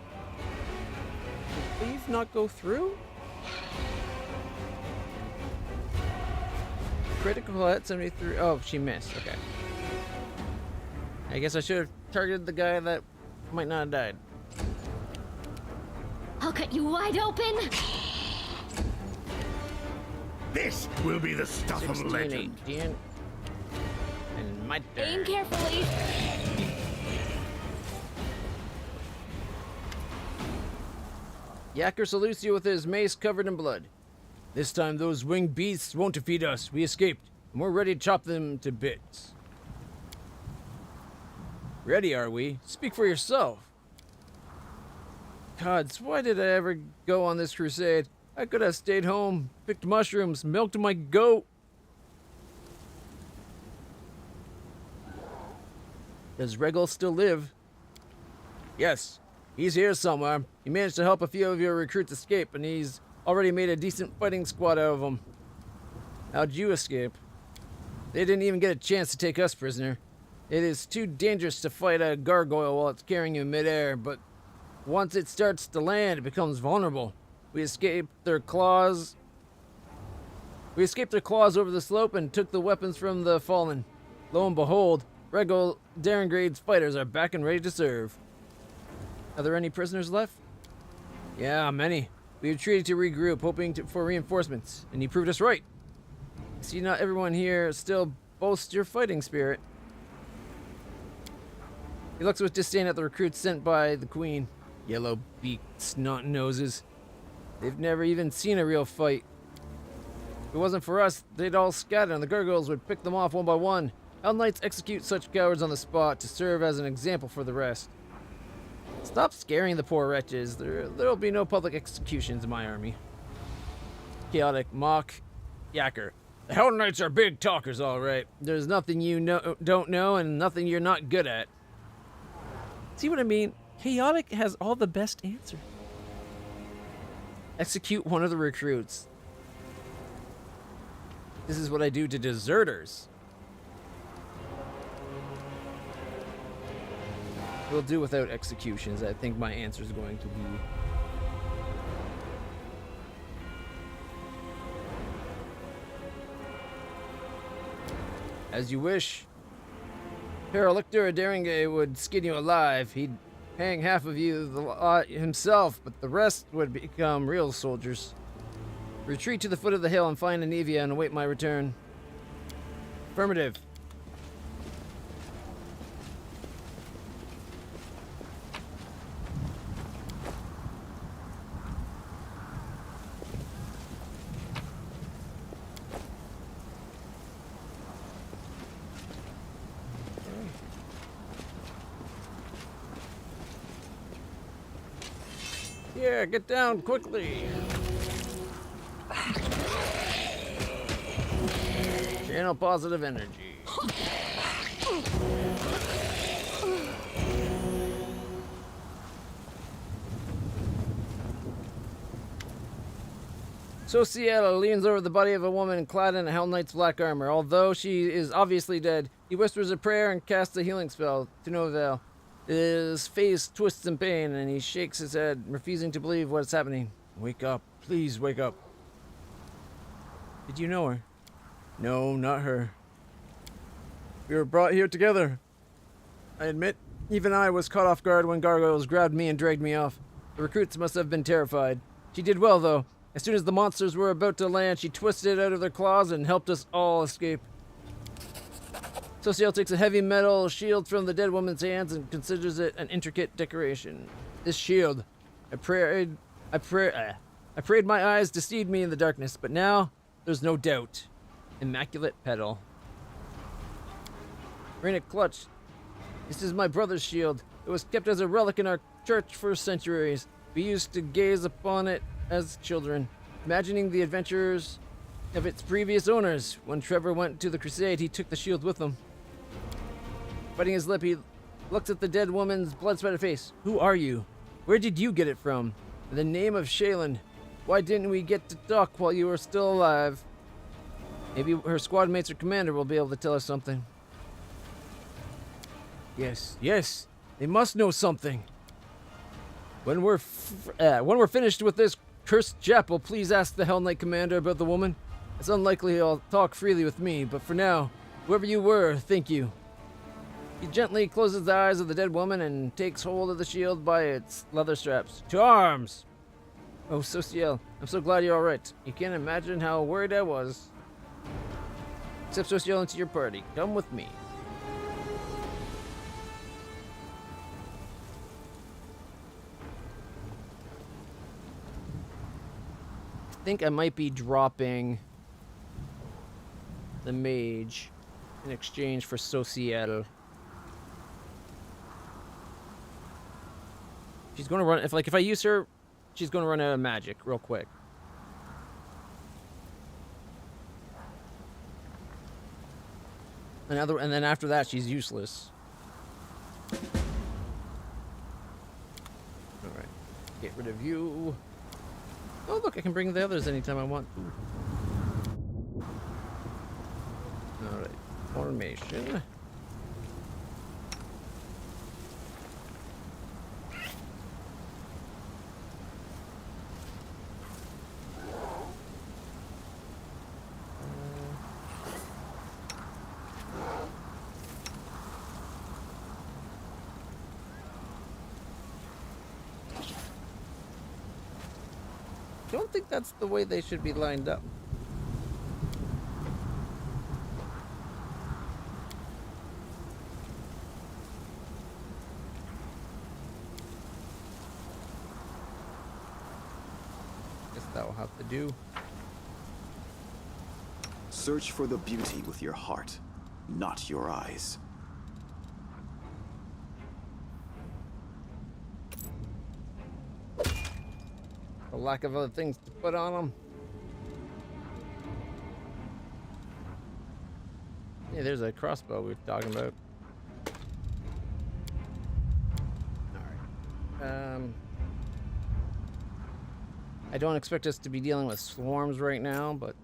Cleve not go through? Critical hit 73. Oh, she missed. Okay. I guess I should have targeted the guy that might not have died. I'll cut you wide open! This will be the stuff of 16, legend. 18. And my turn. Aim carefully. Yacker salutes you with his mace covered in blood. This time those winged beasts won't defeat us. We escaped, and we're ready to chop them to bits. Ready, are we? Speak for yourself. Gods, why did I ever go on this crusade? I could have stayed home, picked mushrooms, milked my goat. Does Regal still live? Yes, he's here somewhere. He managed to help a few of your recruits escape, and he's already made a decent fighting squad out of them. How'd you escape? They didn't even get a chance to take us prisoner. It is too dangerous to fight a gargoyle while it's carrying you in midair, but once it starts to land, it becomes vulnerable. We escaped their claws over the slope and took the weapons from the fallen. Lo and behold, Regal Darengrade's fighters are back and ready to serve. Are there any prisoners left? Yeah, many. We retreated to regroup, hoping for reinforcements, and you proved us right. See, not everyone here still boasts your fighting spirit. He looks with disdain at the recruits sent by the Queen. Yellow-beaked snot noses. They've never even seen a real fight. If it wasn't for us, they'd all scatter and the gargoyles would pick them off one by one. Hell Knights execute such cowards on the spot to serve as an example for the rest. Stop scaring the poor wretches. There'll be no public executions in my army. Chaotic mock yacker. The Hell Knights are big talkers, all right. There's nothing you don't know and nothing you're not good at. See what I mean? Chaotic has all the best answers. Execute one of the recruits. This is what I do to deserters. We'll do without executions. I think my answer is going to be... As you wish. Paralictor Daringay would skin you alive. He'd hang half of you himself, but the rest would become real soldiers. Retreat to the foot of the hill and find Anivia and await my return. Affirmative. Yeah, get down quickly. Channel positive energy. Sociel leans over the body of a woman clad in a Hell Knight's black armor. Although she is obviously dead, he whispers a prayer and casts a healing spell to no avail. His face twists in pain and he shakes his head, refusing to believe what's happening. Wake up. Please wake up. Did you know her? No, not her. We were brought here together. I admit, even I was caught off guard when gargoyles grabbed me and dragged me off. The recruits must have been terrified. She did well, though. As soon as the monsters were about to land, she twisted out of their claws and helped us all escape. Sociel takes a heavy metal shield from the dead woman's hands and considers it an intricate decoration. This shield, I prayed my eyes deceived me in the darkness, but now there's no doubt. Immaculate petal. LitlClutch, this is my brother's shield. It was kept as a relic in our church for centuries. We used to gaze upon it as children, imagining the adventures of its previous owners. When Trevor went to the crusade, he took the shield with him. Biting his lip, he looks at the dead woman's blood-spattered face. Who are you? Where did you get it from? In the name of Shaylin, why didn't we get to talk while you were still alive? Maybe her squad mates or commander will be able to tell us something. Yes, they must know something. When we're finished with this cursed chapel, please ask the Hell Knight commander about the woman. It's unlikely he'll talk freely with me, but for now, whoever you were, thank you. He gently closes the eyes of the dead woman and takes hold of the shield by its leather straps. To arms! Oh, Sociel, I'm so glad you're alright. You can't imagine how worried I was. Accept Sociel into your party. Come with me. I think I might be dropping the mage in exchange for Sociel. She's going to run, if I use her, she's going to run out of magic real quick. And then after that, she's useless. Alright, get rid of you. Oh look, I can bring the others anytime I want. Alright, formation. I don't think that's the way they should be lined up. Guess that will have to do. Search for the beauty with your heart. not your eyes. For lack of other things to put on them. Yeah, there's a crossbow we were talking about. Alright. I don't expect us to be dealing with swarms right now, but...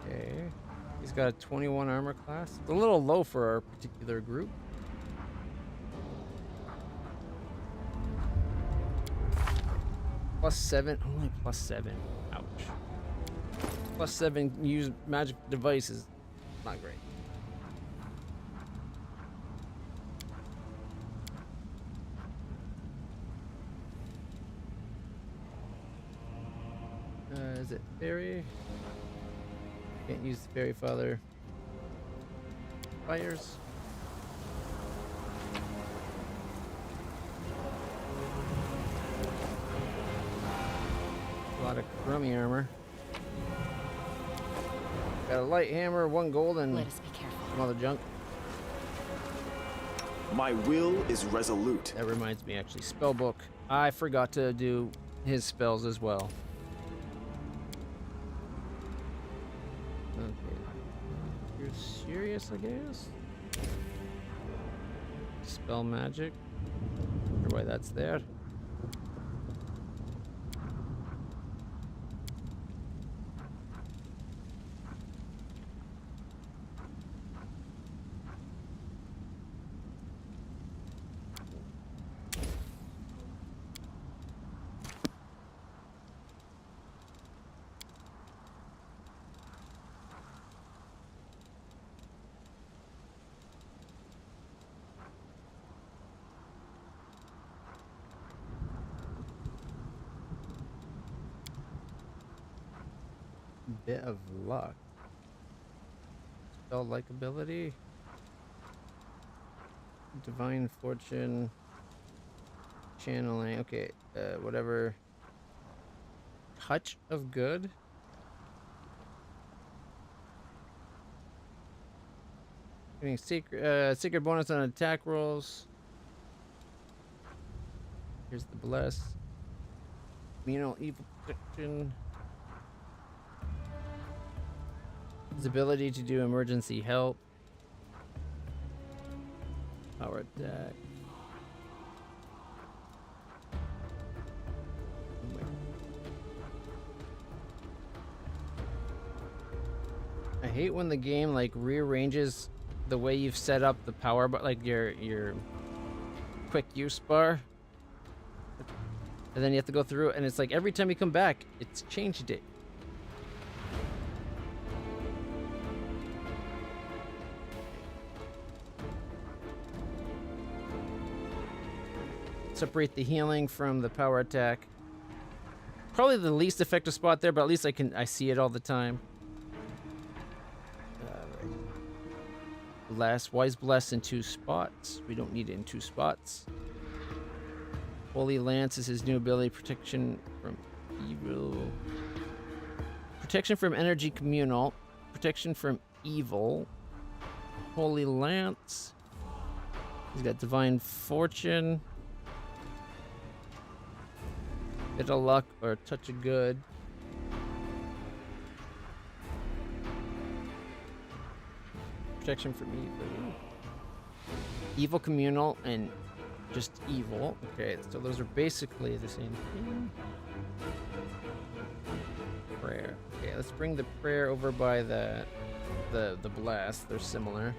Okay. He's got a 21 armor class. It's a little low for our particular group. +7, only +7. Ouch. +7 use magic devices. Not great. Is it fairy? Can't use the fairy father. Fires. A lot of crummy armor. Got a light hammer, 1 gold, and Let us be careful. some other junk. My will is resolute. That reminds me, actually, spellbook. I forgot to do his spells as well. Okay. You're serious, I guess? Spell magic. Wonder why that's there. Bit of luck. Spell like ability. Divine fortune. Channeling. Okay, whatever. Touch of good. Getting secret bonus on attack rolls. Here's the bless. Communal evil protection. His ability to do emergency help. Power attack. Oh my. I hate when the game like rearranges the way you've set up the power, but like your quick use bar. And then you have to go through and it's like every time you come back, it's changed it. Separate the healing from the power attack. Probably the least effective spot there, but at least I see it all the time. Bless, wise bless in 2 spots. We don't need it in 2 spots. Holy Lance is his new ability, protection from evil. Protection from energy communal. Protection from evil. Holy Lance. He's got divine fortune. Bit of luck or a touch of good. Protection from evil. Evil communal and just evil. Okay, so those are basically the same thing. Prayer. Okay, let's bring the prayer over by the blast. They're similar.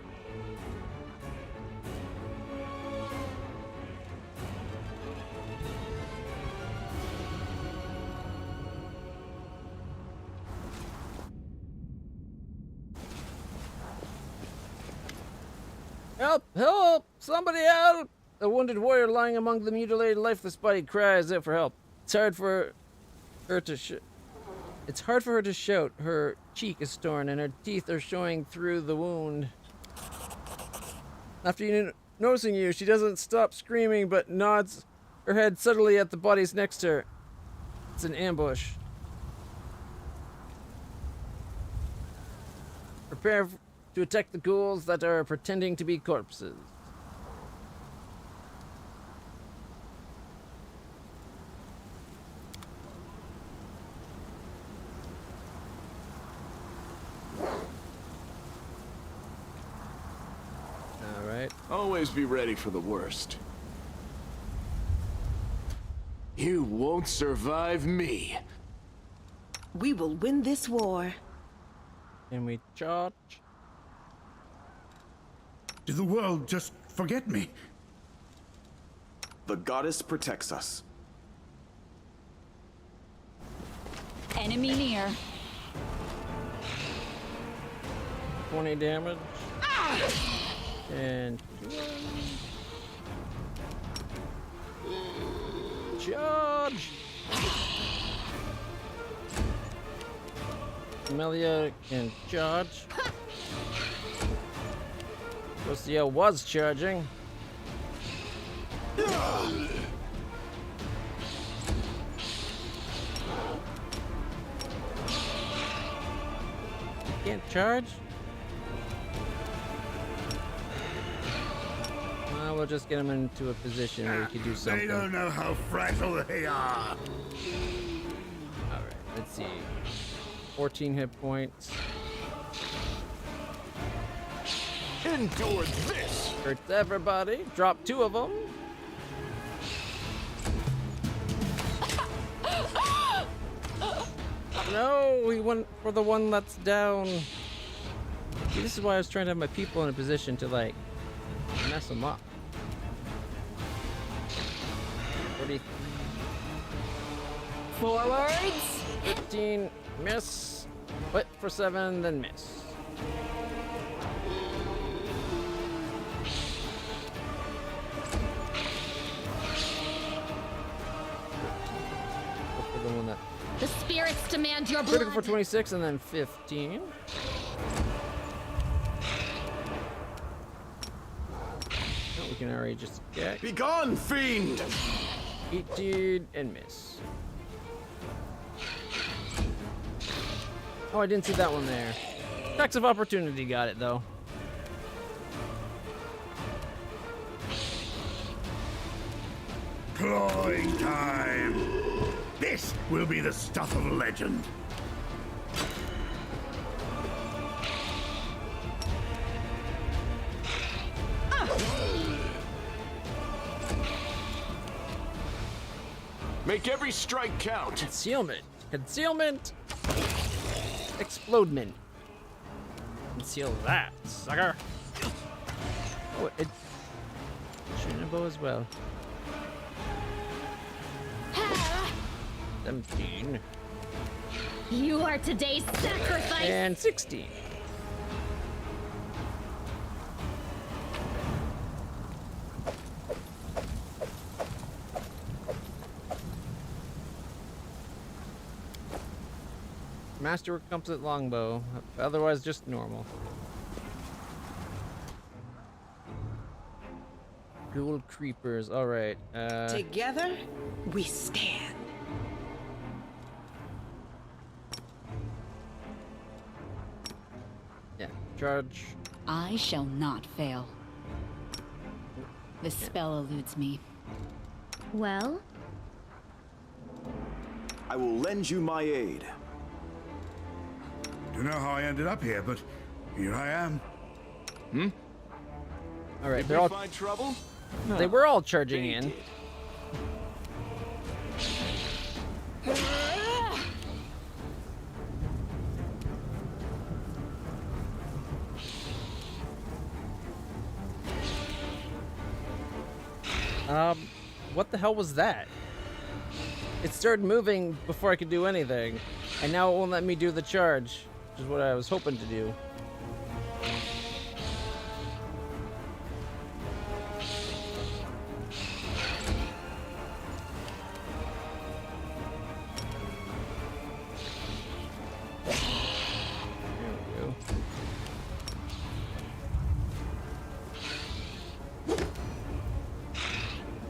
Help! Help! Somebody help! A wounded warrior lying among the mutilated, lifeless body cries out for help. It's hard for her to shout. Her cheek is torn and her teeth are showing through the wound. After noticing you, she doesn't stop screaming but nods her head subtly at the bodies next to her. It's an ambush. Prepare to attack the ghouls that are pretending to be corpses. Alright. Always be ready for the worst. You won't survive me. We will win this war. Can we charge? Did the world just forget me? The goddess protects us. Enemy near. 20 damage. And charge! Amelia can charge. Lucio was charging. Can't charge? Well, we'll just get him into a position where he can do something. They don't know how fragile they are. Alright, let's see. 14 hit points. Endure this! Hurts everybody. Drop 2 of them. No, he went for the one that's down. See, this is why I was trying to have my people in a position to, like, mess them up. 40. Forwards. 15, miss. Hit for 7, then miss. Go for the one that The spirits demand your critical for blood. 26 and then 15. Oh, we can already just get Be gone, fiend! 18 and miss. Oh, I didn't see that one there. Attacks of opportunity got it though. Clawing time. This will be the stuff of legend. Make every strike count. Concealment. Concealment. Explodement. Conceal that, sucker. Oh, it shooting a bow as well. 17 You are today's sacrifice. and 16. Master composite longbow, otherwise just normal. Ghoul creepers, alright. Together, we stand. Yeah, charge. I shall not fail. The spell eludes me. Well, I will lend you my aid. Don't know how I ended up here, but here I am. Alright, Did they're we all find trouble? they were all charging They in. did. What the hell was that? It started moving before I could do anything, and now it won't let me do the charge, which is what I was hoping to do. There we go.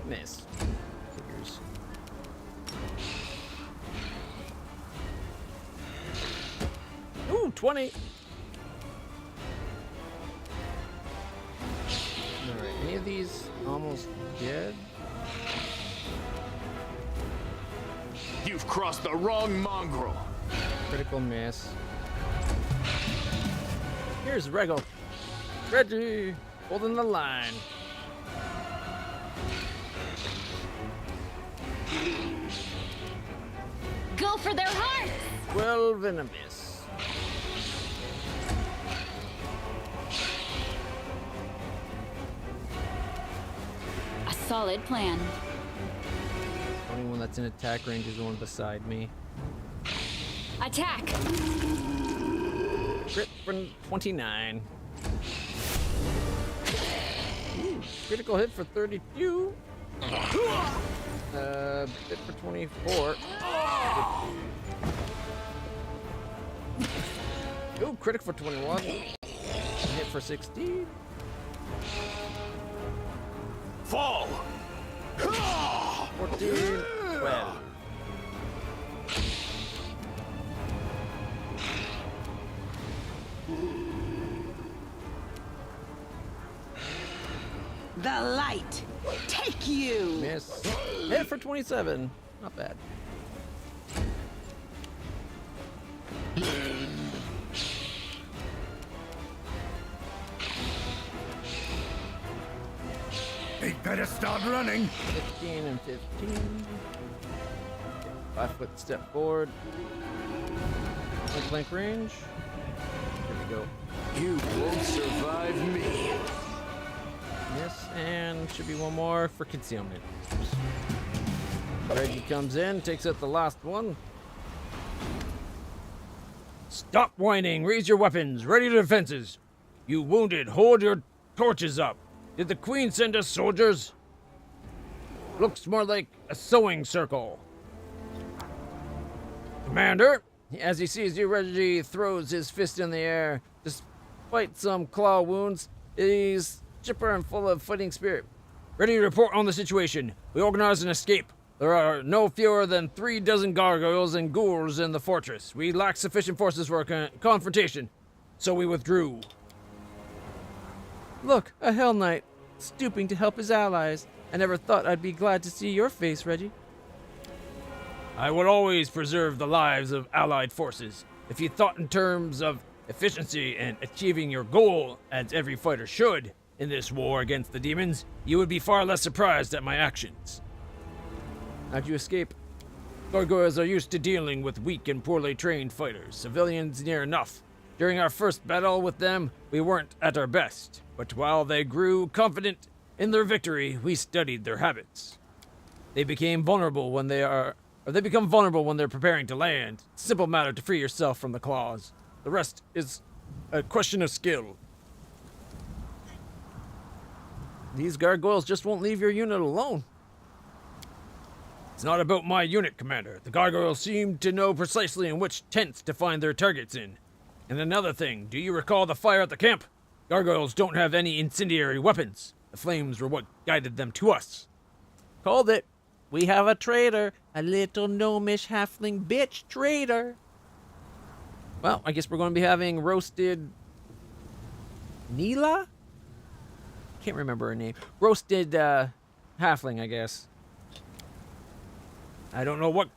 Miss. Figures. 20. Alright, any of these almost dead? You've crossed the wrong mongrel. Critical miss. Here's Regal. Reggie, holding the line. Go for their hearts! 12 and a miss. A solid plan. Only one that's in attack range is the one beside me. Attack! Crit for 29. Ooh, critical hit for 32. Hit for 24. Ooh, critic for 21. Hit for 16. Fall. 14. 12. The light, take you! Miss. Hit for 27. Not bad. He'd better start running. 15 and 15. 5-foot step forward. Blank range. Here we go. You won't survive me. Miss, and should be one more for concealment. Reggie comes in, takes out the last one. Stop whining. Raise your weapons. Ready to defenses. You wounded, hold your torches up. Did the Queen send us soldiers? Looks more like a sewing circle. Commander, As he sees you, Reggie throws his fist in the air. Despite some claw wounds, he's chipper and full of fighting spirit. ready to report on the situation. We organized an escape. There are no fewer than 3 dozen gargoyles and ghouls in the fortress. We lack sufficient forces for a confrontation, so we withdrew. Look, a Hell Knight, stooping to help his allies. I never thought I'd be glad to see your face, Reggie. I will always preserve the lives of allied forces. If you thought in terms of efficiency and achieving your goal, as every fighter should, in this war against the demons, you would be far less surprised at my actions. How'd you escape? Gargoyles are used to dealing with weak and poorly trained fighters, civilians near enough. During our first battle with them, we weren't at our best, but while they grew confident in their victory, we studied their habits. They become vulnerable when they're preparing to land. Simple matter to free yourself from the claws. The rest is a question of skill. These gargoyles just won't leave your unit alone. It's not about my unit, Commander. The gargoyles seem to know precisely in which tents to find their targets in. And another thing, do you recall the fire at the camp? Gargoyles don't have any incendiary weapons. The flames were what guided them to us. Called it. We have a traitor. A little gnomish halfling bitch traitor. Well, I guess we're going to be having roasted Neela? Can't remember her name. Roasted halfling, I guess. I don't know what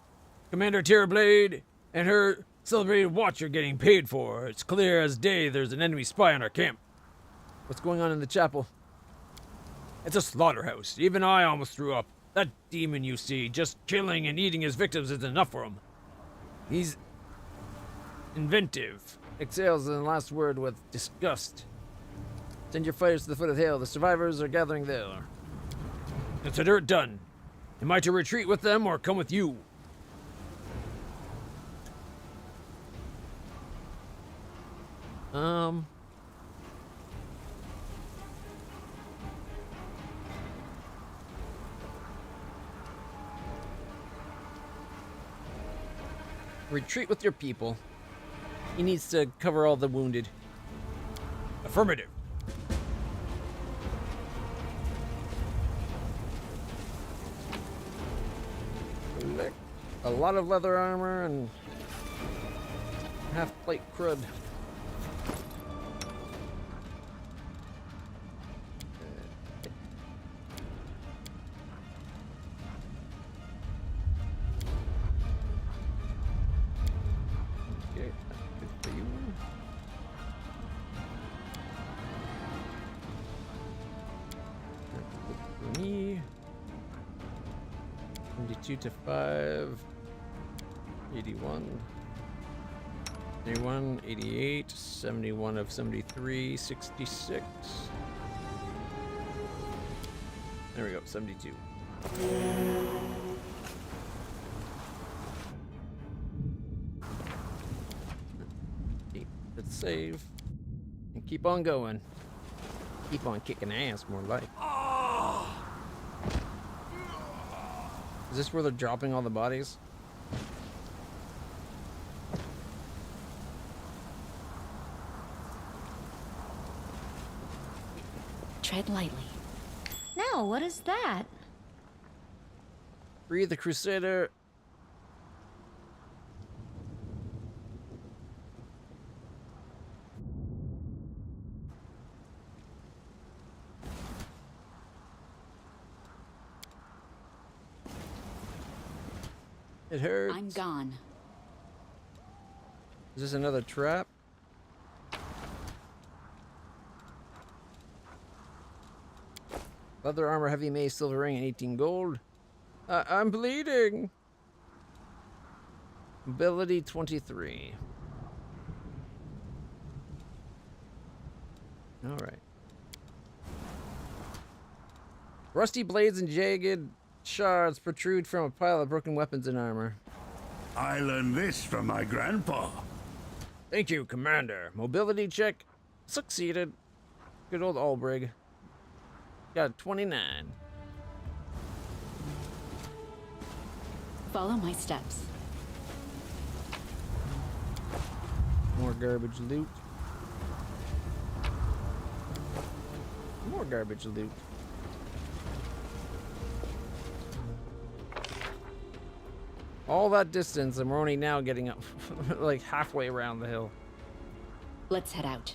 Commander Tierblade and her celebrated watch are getting paid for. It's clear as day there's an enemy spy on our camp. What's going on in the chapel? It's a slaughterhouse. Even I almost threw up. That demon you see, just killing and eating his victims is enough for him. He's inventive. Exhales the last word with disgust. Send your fighters to the foot of the hill. The survivors are gathering there. Consider it done. Am I to retreat with them or come with you? Retreat with your people. He needs to cover all the wounded. Affirmative. A lot of leather armor and half plate crud. 2 to 5. 81. 81, 88, 71 of 73, 66. There we go, 72. Let's save and keep on going. Keep on kicking ass, more like. Is this where they're dropping all the bodies? Tread lightly. Now, what is that? Free the Crusader. It hurts. I'm gone. Is this another trap? Leather armor, heavy mace, silver ring, and 18 gold. I'm bleeding. Ability 23. All right. Rusty blades and jagged shards protrude from a pile of broken weapons and armor. I learned this from my grandpa. Thank you, Commander. Mobility check succeeded. Good old Albrig. Got a 29. Follow my steps. More garbage loot. More garbage loot. All that distance, and we're only now getting up like halfway around the hill. Let's head out.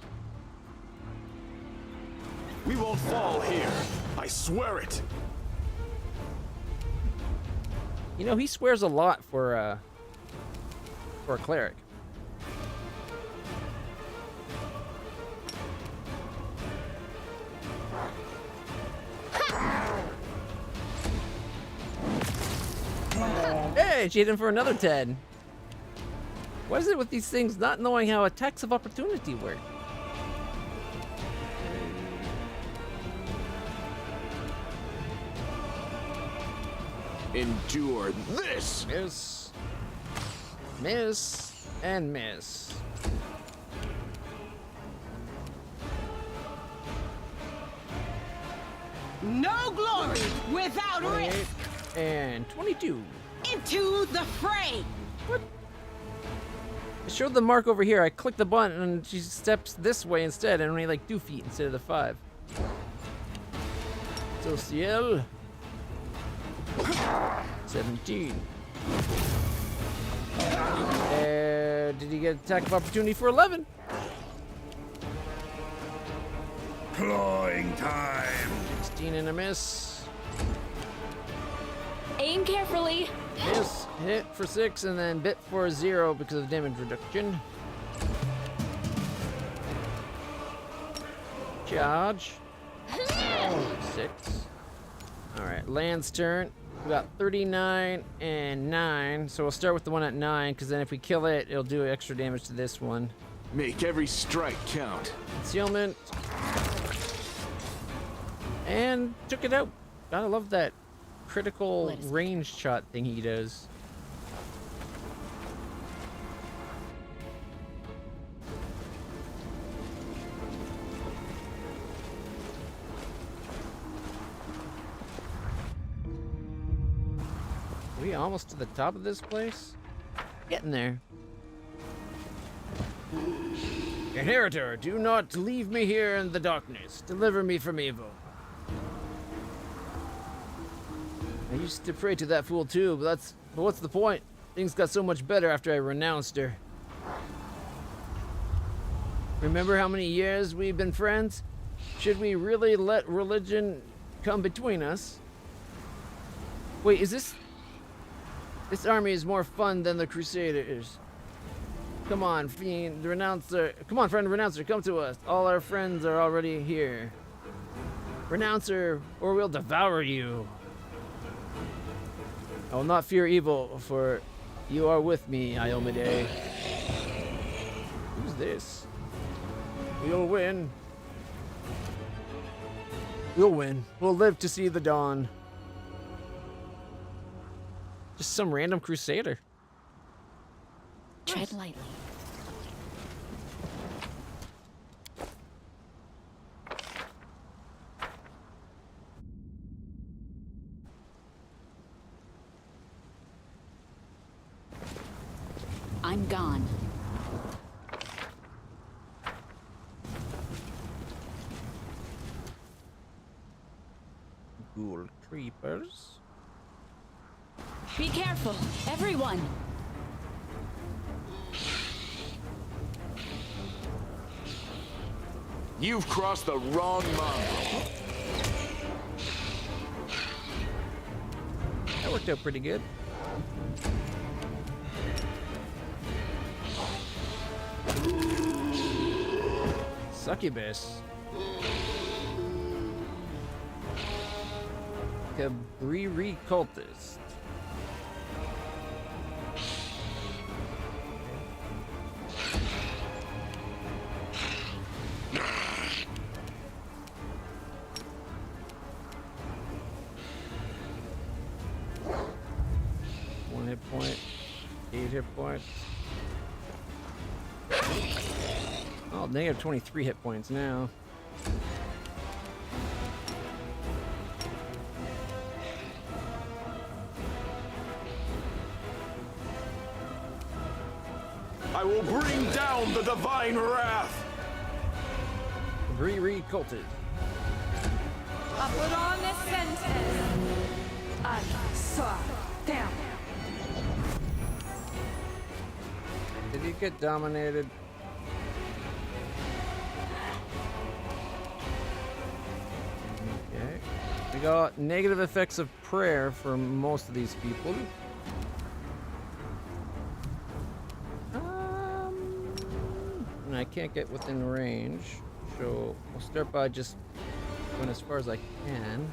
We won't fall here. I swear it. You know, he swears a lot for a cleric. Hey, she hit him for another 10. What is it with these things not knowing how attacks of opportunity work? Endure this. Miss. Miss. And miss. No glory without 28 risk. and 22. Into the fray. What? I showed the mark over here. I clicked the button and she steps this way instead, and only like 2 feet instead of the 5. So Ciel. 17. Did he get attack of opportunity for 11? Clawing time. 16 and a miss. Aim carefully. Miss, hit for 6, and then bit for 0 because of damage reduction. Charge. 6. Alright, Land's turn. We got 39 and 9, so we'll start with the one at 9, because then if we kill it, it'll do extra damage to this one. Make every strike count. Concealment. And took it out. Gotta love that critical range shot thing he does. Are we almost to the top of this place? Getting there. Inheritor, do not leave me here in the darkness. Deliver me from evil. I used to pray to that fool too, but what's the point? Things got so much better after I renounced her. Remember how many years we've been friends? Should we really let religion come between us? Wait, is this... This army is more fun than the Crusaders. Come on, fiend, Renouncer. Come on, friend Renouncer, come to us. All our friends are already here. Renouncer, or we'll devour you. I will not fear evil, for you are with me, Iomade. Who's this? We'll win. We'll win. We'll live to see the dawn. Just some random crusader. Tread lightly. I'm gone. Ghoul creepers. Be careful, everyone. You've crossed the wrong mongrel. That worked out pretty good. Succubus. Cabriri cultist. One hit point, 8 hit points. Oh, negative 23 hit points now. I will bring down the divine wrath. Re-culted. Apodone sentes. Alla sua down. Did he get dominated? Okay. We got negative effects of prayer for most of these people. And I can't get within range, so we'll start by just going as far as I can.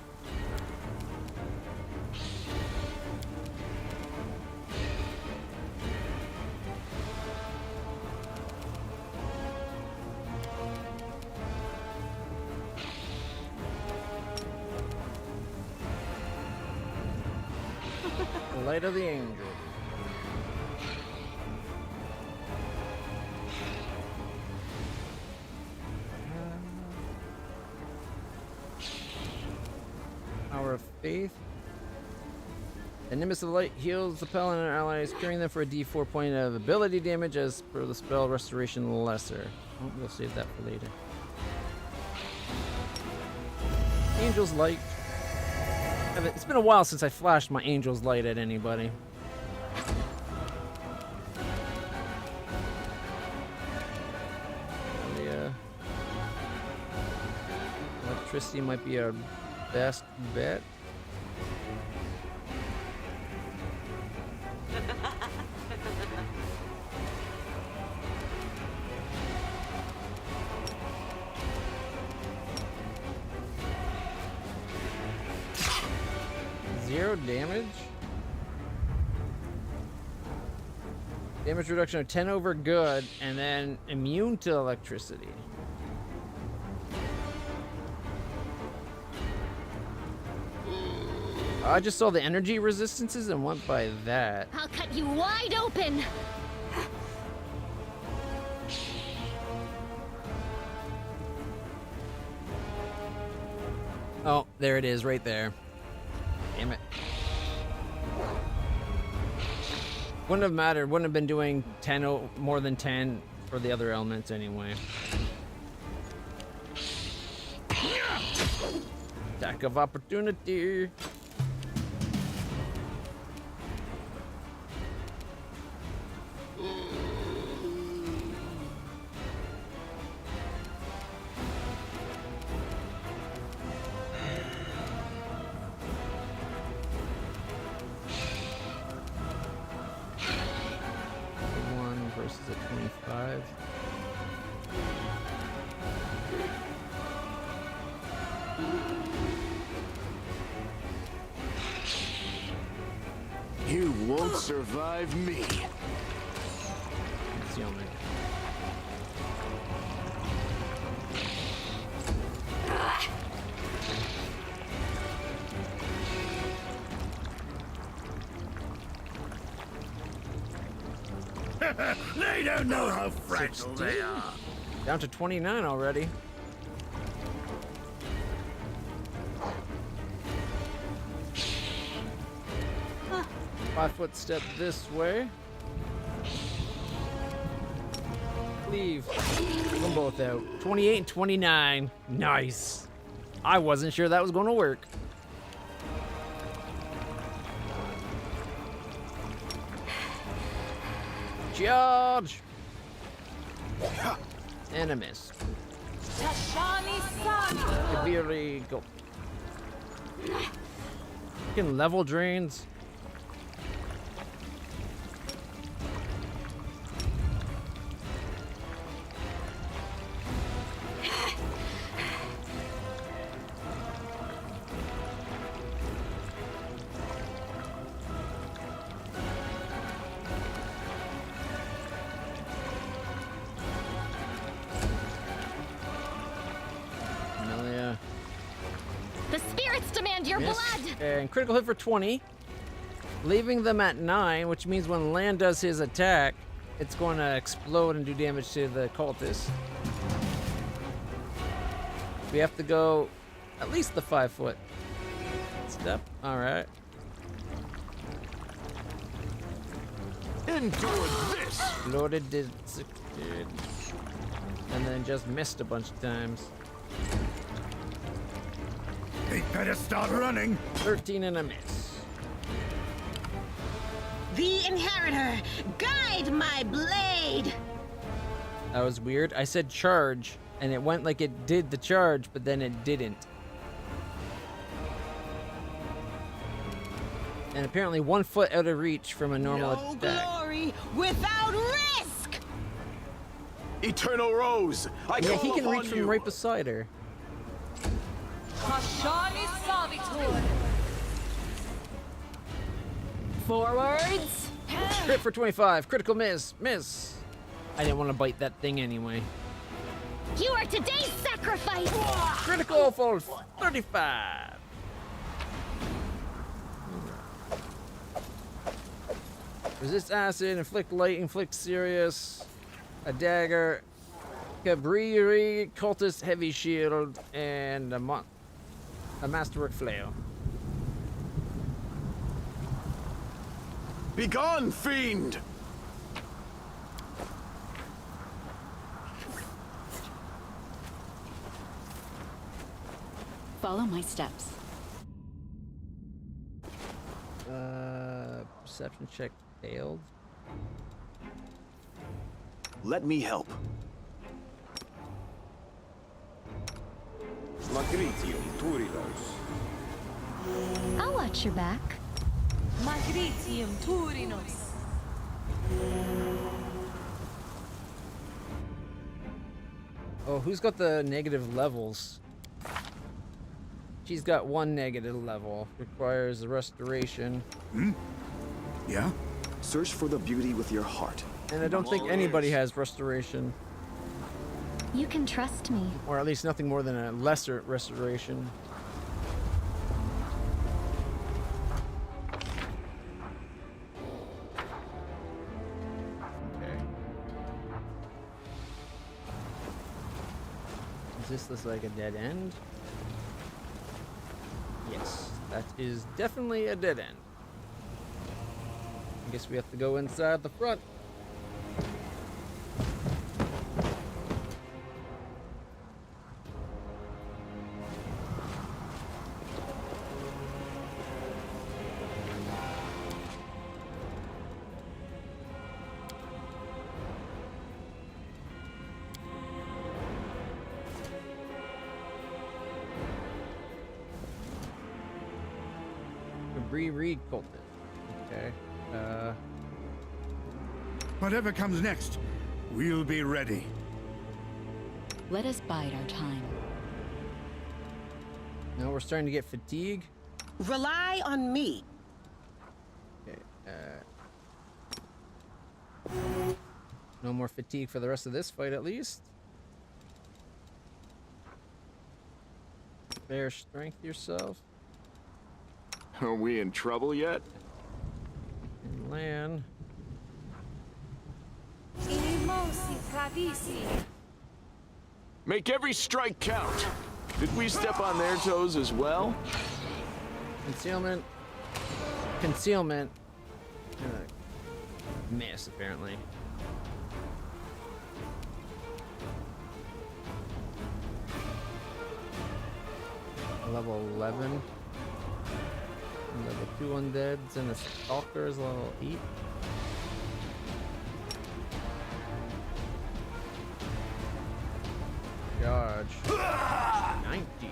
The light of the angel. Hour of Faith. The Nimbus of the Light heals the Paladin and allies, curing them for a D4 point of ability damage as per the spell Restoration Lesser. Oh, we'll save that for later. Angel's Light. It's been a while since I flashed my Angel's Light at anybody. Electricity might be our best bet. Zero damage. Damage reduction of 10 over good, and then immune to electricity. I just saw the energy resistances and went by that. I'll cut you wide open. Oh, there it is, right there. Damn it. Wouldn't have mattered. Wouldn't have been doing 10, more than 10 for the other elements anyway. Attack of opportunity. Versus a 25. You won't survive me. It's the only. They don't know how fragile they are. Down to 29 already. Huh. 5-foot step this way. Leave. Take them both out. 28 and 29. Nice. I wasn't sure that was going to work. Charge! And a miss. Severely go. Fucking level drains. The spirits demand your Miss. blood! And critical hit for 20. Leaving them at 9, which means when Lan does his attack, it's going to explode and do damage to the cultist. We have to go at least the 5-foot step. Alright. Endure this! Loaded, did, succeeded, and then just missed a bunch of times. They better start running. 13 and a miss. The Inheritor, guide my blade! That was weird. I said charge, and it went like it did the charge, but then it didn't. And apparently 1 foot out of reach from a normal No attack. glory without risk! Eternal Rose! I Yeah, call he can upon reach from you. right beside her. Hashani Savitur. Forwards. Crit for 25. Critical miss. Miss. I didn't want to bite that thing anyway. You are today's sacrifice! Critical for 35. Resist acid, inflict light, inflict serious. A dagger. Cabriri, cultist, heavy shield, and a masterwork flail. Begone, fiend! Follow my steps. Perception check failed. Let me help. I'll watch your back. Magritium Turinos. Oh, who's got the negative levels? She's got 1 negative level. Requires a restoration. Yeah? Search for the beauty with your heart. And I don't think anybody has restoration. You can trust me. Or at least nothing more than a lesser restoration. Okay. Is this like a dead end? Yes, that is definitely a dead end. I guess we have to go inside the front. Reread cultist. Okay. Whatever comes next, we'll be ready. Let us bide our time. Now we're starting to get fatigue. Rely on me. Okay. No more fatigue for the rest of this fight, at least. Bear strength yourself. Are we in trouble yet? And land. Inimosi tradisi. Make every strike count. Did we step on their toes as well? Concealment. Concealment. Miss, apparently. Level 11. Level 2 undeads and a stalker is level 8. Charge. 90.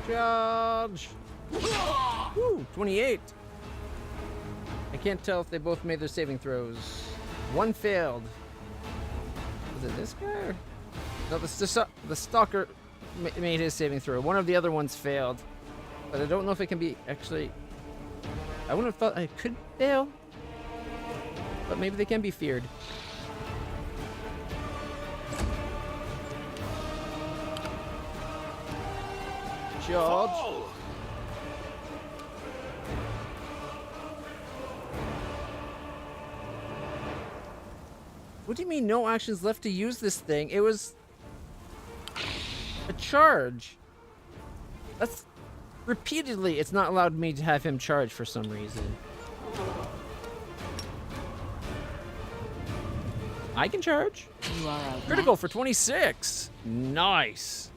Charge! Woo! 28! I can't tell if they both made their saving throws. One failed. Was it this guy? No, the stalker made his saving throw. One of the other ones failed. But I don't know if it can be actually... I wouldn't have thought I could fail. But maybe they can be feared. Charge. Oh! What do you mean no actions left to use this thing? It was a charge. That's repeatedly it's not allowed me to have him charge for some reason. I can charge. You are out. Critical for 26. Nice.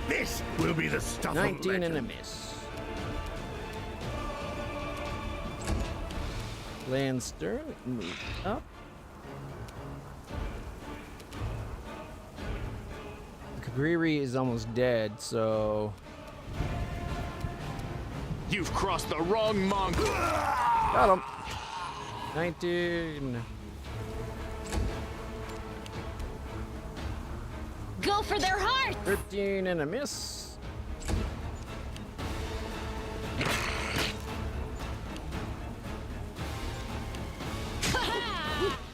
This will be the stuff 19 of and a legend. miss. Landster, move up. Kagriri is almost dead, so... You've crossed the wrong mongrel. Got him. 19. Go for their heart! 13 and a miss.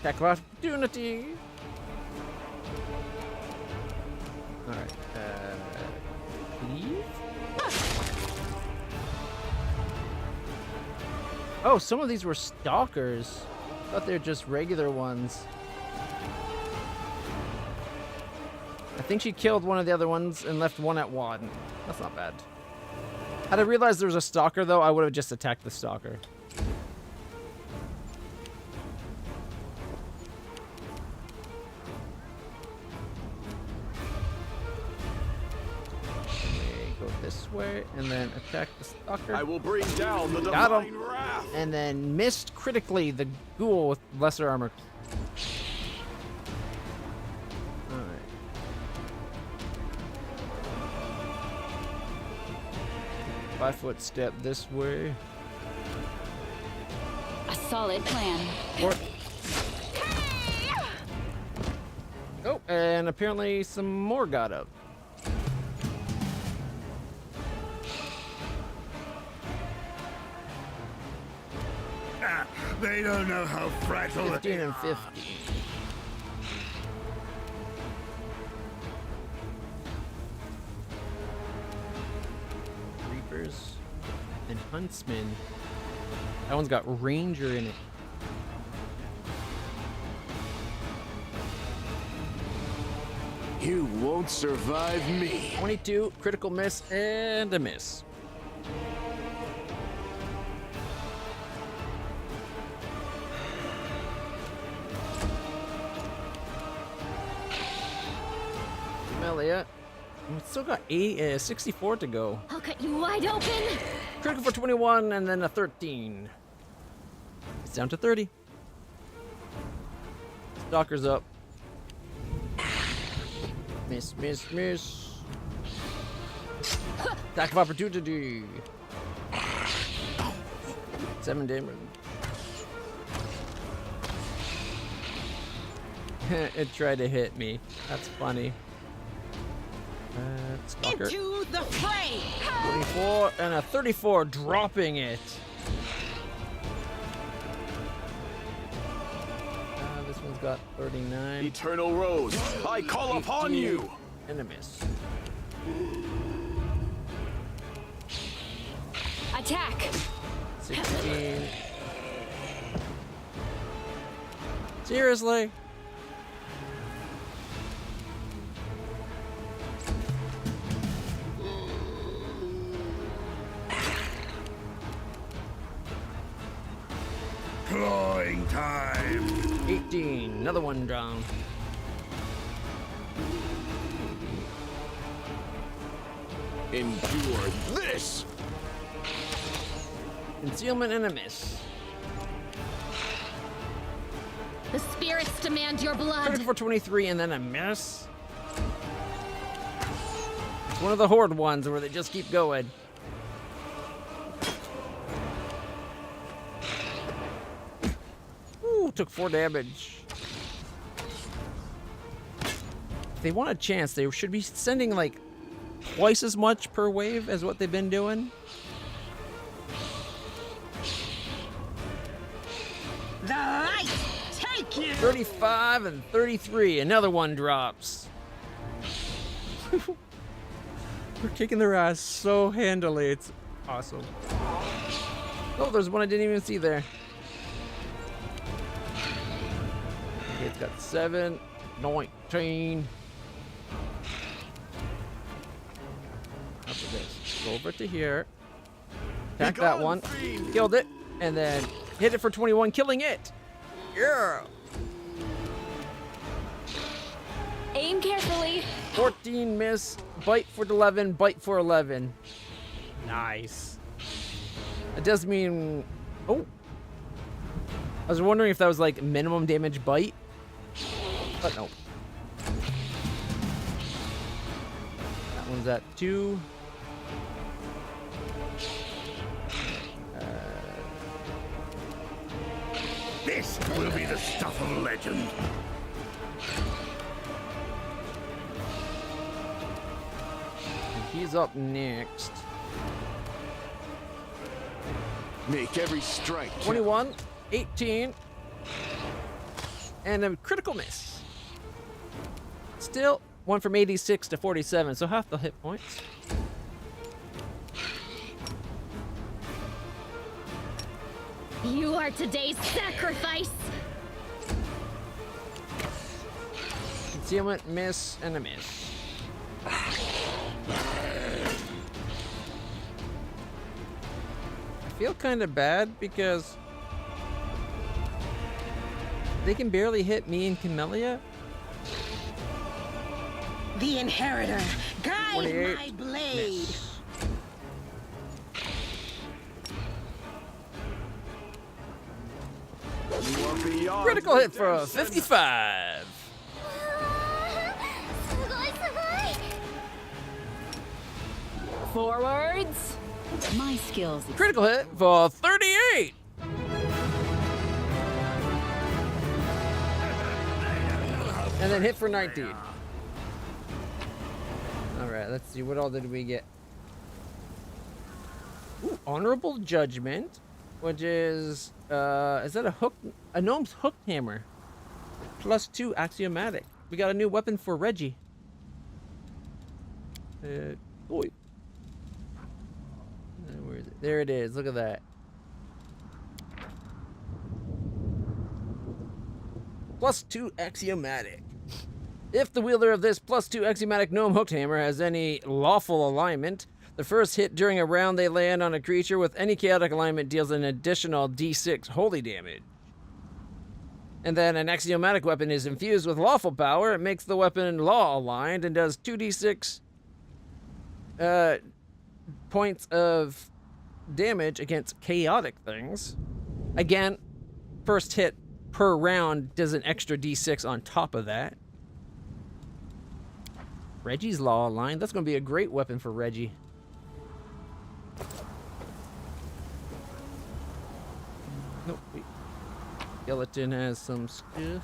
Tackle opportunity. Alright, leave? Oh, some of these were stalkers. I thought they were just regular ones. I think she killed one of the other ones and left one at one. That's not bad. Had I realized there was a stalker, though, I would have just attacked the stalker. Go this way and then attack the stalker. I will bring down the Got divine him. wrath. And then missed critically the ghoul with lesser armor. Alright. Five-foot step this way. A solid plan. Oh, and apparently some more got up. They don't know how fragile 15 they and are. 15. Reapers and Huntsman. That one's got Ranger in it. You won't survive me. 22, critical miss, and a miss. Melia. It's still got 64 to go. I'll cut you wide open! Critical for 21 and then a 13. It's down to 30. Stalker's up. Miss, miss, miss. Attack of opportunity. 7 damage. It tried to hit me. That's funny. Stalker. Into the fray! 24 and a 34, dropping it. This one's got 39. Eternal Rose, I call upon you! And a miss. Attack! 16. Seriously? Clawing time. 18. Another one down. Endure this! Concealment and a miss. The spirits demand your blood. Critical for 23 and then a miss. It's one of the horde ones where they just keep going. Ooh, took 4 damage. If they want a chance, they should be sending like twice as much per wave as what they've been doing. The light take you! 35 and 33. Another one drops. We're kicking their ass so handily. It's awesome. Oh, there's one I didn't even see there. Okay, it's got 7, 19. After this, go over to here. Attack that one. Killed it. And then hit it for 21, killing it. Yeah. Aim carefully. 14 miss, bite for 11, bite for 11. Nice. That does mean... Oh. I was wondering if that was like minimum damage bite. But no. That one's at 2. This will be the stuff of legend. He's up next. Make every strike count. 21, 18, and a critical miss. Still, one from 86 to 47, so half the hit points. You are today's sacrifice. Concealment, miss, and a miss. I feel kind of bad because they can barely hit me and Camellia. The inheritor, guide 28, my blade. miss. You are beyond Critical hit for redemption. 55. Forwards. My skills. Critical hit for 38. And then hit for 19. Alright, let's see. What all did we get? Ooh, honorable judgment, which is that a hook? A gnome's hooked hammer. +2 axiomatic. We got a new weapon for Reggie. Boy. Where is it? There it is. Look at that. +2 axiomatic. If the wielder of this +2 axiomatic gnome hooked hammer has any lawful alignment, the first hit during a round they land on a creature with any chaotic alignment deals an additional d6 holy damage. And then an axiomatic weapon is infused with lawful power. It makes the weapon law aligned and does 2d6 points of damage against chaotic things. Again, first hit per round does an extra d6 on top of that. Reggie's Law line. That's going to be a great weapon for Reggie. Nope. Wait. Skeleton has some stuff.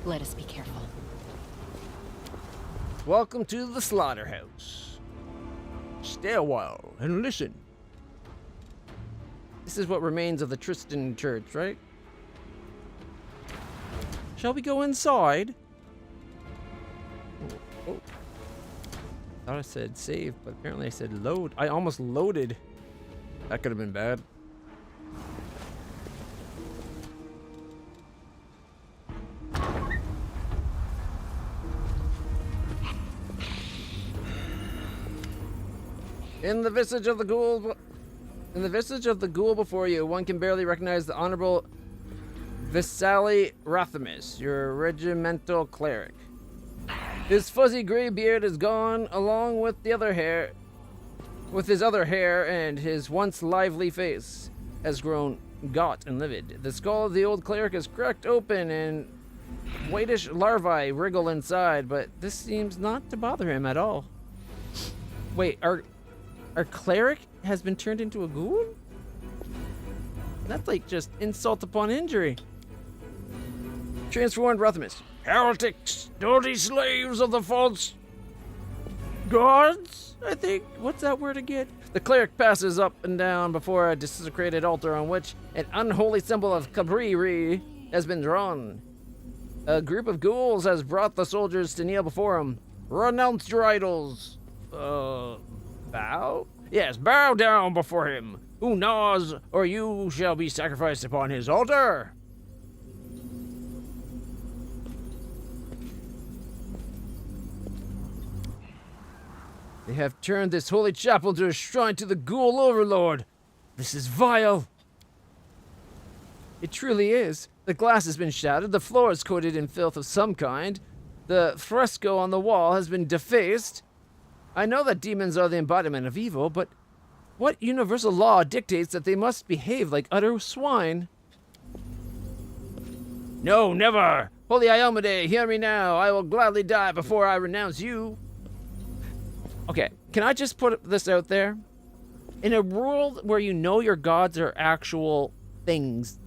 Let us be careful. Welcome to the slaughterhouse. Stay a while and listen. This is what remains of the Tristan Church, right? Shall we go inside? Oh. Thought I said save, but apparently I said load. I almost loaded. That could have been bad. In the visage of the ghoul before you, one can barely recognize the Honorable Visali Rathamus, your regimental cleric. His fuzzy gray beard is gone, along with his other hair, and his once lively face has grown gaunt and livid. The skull of the old cleric is cracked open, and whitish larvae wriggle inside, but this seems not to bother him at all. Wait, our cleric has been turned into a ghoul? That's like just insult upon injury. Transformed Rathamus. Heretics, dirty slaves of the false gods, I think. What's that word again? The cleric passes up and down before a desecrated altar on which an unholy symbol of Cabriri has been drawn. A group of ghouls has brought the soldiers to kneel before him. Renounce your idols. Bow? Yes, bow down before him. Who gnaws, or you shall be sacrificed upon his altar. They have turned this holy chapel into a shrine to the ghoul overlord. This is vile. It truly is. The glass has been shattered, the floor is coated in filth of some kind, the fresco on the wall has been defaced. I know that demons are the embodiment of evil, but what universal law dictates that they must behave like utter swine? No, never! Holy Iomade, hear me now. I will gladly die before I renounce you. Okay, can I just put this out there? In a world where you know your gods are actual things,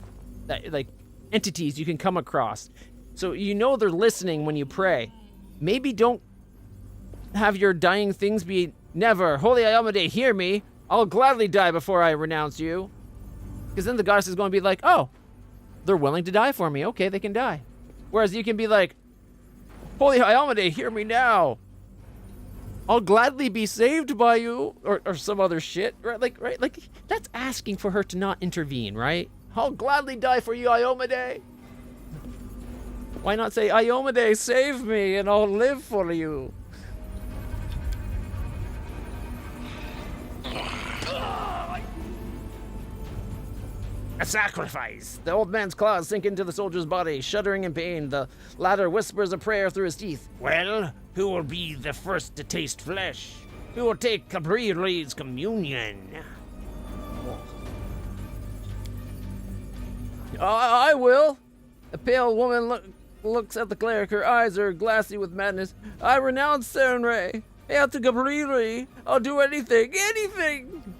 that, like entities you can come across, so you know they're listening when you pray, maybe don't have your dying things be, never, Holy Iomade, hear me. I'll gladly die before I renounce you. Because then the goddess is going to be like, oh, they're willing to die for me. Okay, they can die. Whereas you can be like, Holy Iomade, hear me now. I'll gladly be saved by you, or some other shit, right? Like that's asking for her to not intervene, right? I'll gladly die for you, Iomade. Why not say, Iomade, save me, and I'll live for you? A sacrifice! The old man's claws sink into the soldier's body, shuddering in pain. The latter whispers a prayer through his teeth. Well, who will be the first to taste flesh? Who will take Cabriri's communion? I will. A pale woman looks at the cleric. Her eyes are glassy with madness. I renounce Serenray. Hail to Cabriri. I'll do anything. Anything!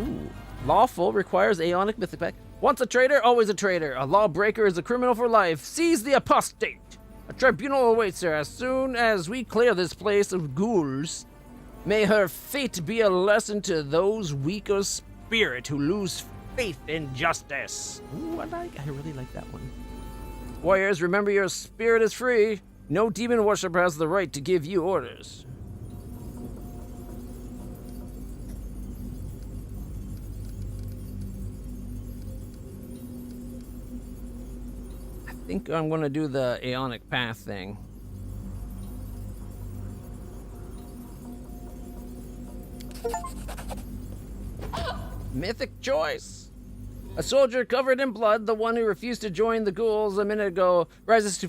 Ooh. Lawful requires Aeonic Mythic Pack. Once a traitor, always a traitor. A lawbreaker is a criminal for life. Seize the apostate. A tribunal awaits her as soon as we clear this place of ghouls. May her fate be a lesson to those weak of spirit who lose faith in justice. Ooh, I really like that one. Warriors, remember your spirit is free. No demon worshiper has the right to give you orders. I think I'm going to do the Aeonic Path thing. Mythic choice. A soldier covered in blood, the one who refused to join the ghouls a minute ago, rises to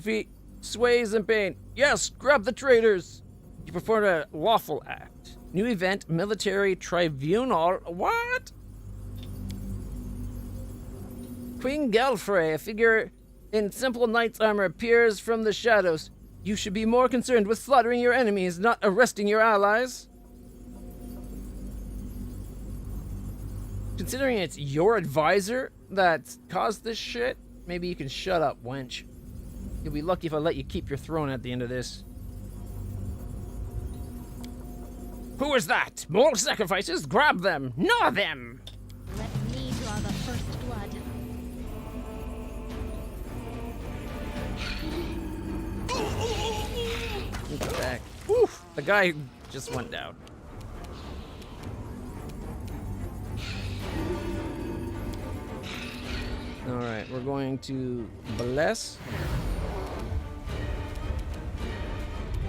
sways in pain. Yes, grab the traitors. You performed a lawful act. New event, military tribunal. What? Queen Galfrey, a figure in simple knight's armor, appears from the shadows. You should be more concerned with slaughtering your enemies, not arresting your allies. Considering it's your advisor that caused this shit, maybe you can shut up, wench. You'll be lucky if I let you keep your throne at the end of this. Who is that? More sacrifices? Grab them! Gnaw them! Let me draw the first blood. Get back. Oof! The guy just went down. Alright, we're going to bless.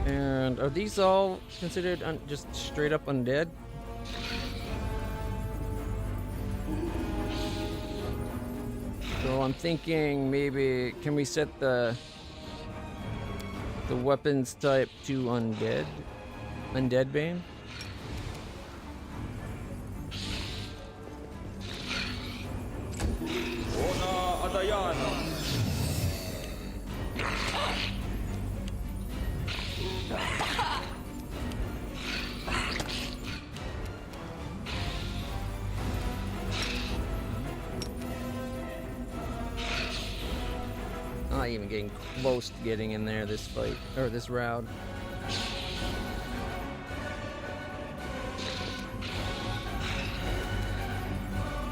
And are these all considered just straight up undead? So I'm thinking maybe, can we set the weapons type to undead? Undead Bane? Not even getting close to getting in there this fight, or this round.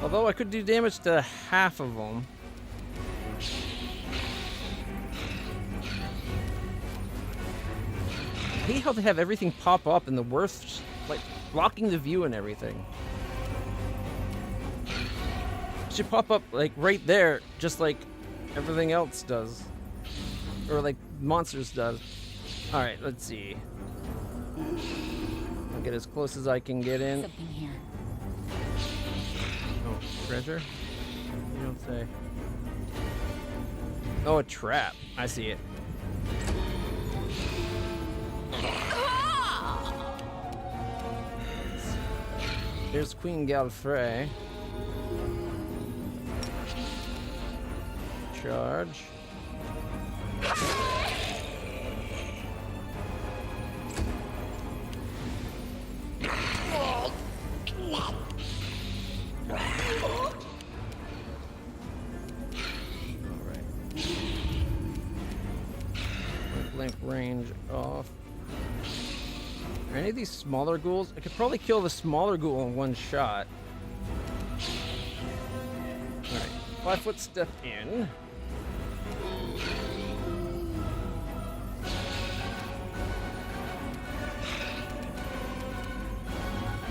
Although I could do damage to half of them. I hate how they have everything pop up in the worst, like blocking the view and everything. It should pop up like right there, just like everything else does. Or like monsters does. Alright, let's see. I'll get as close as I can get in. Something here. Oh, treasure? You don't say. Oh, a trap. I see it. There's Queen Galfrey. Charge. Link range off. Are any of these smaller ghouls? I could probably kill the smaller ghoul in one shot. Alright, 5 foot step in.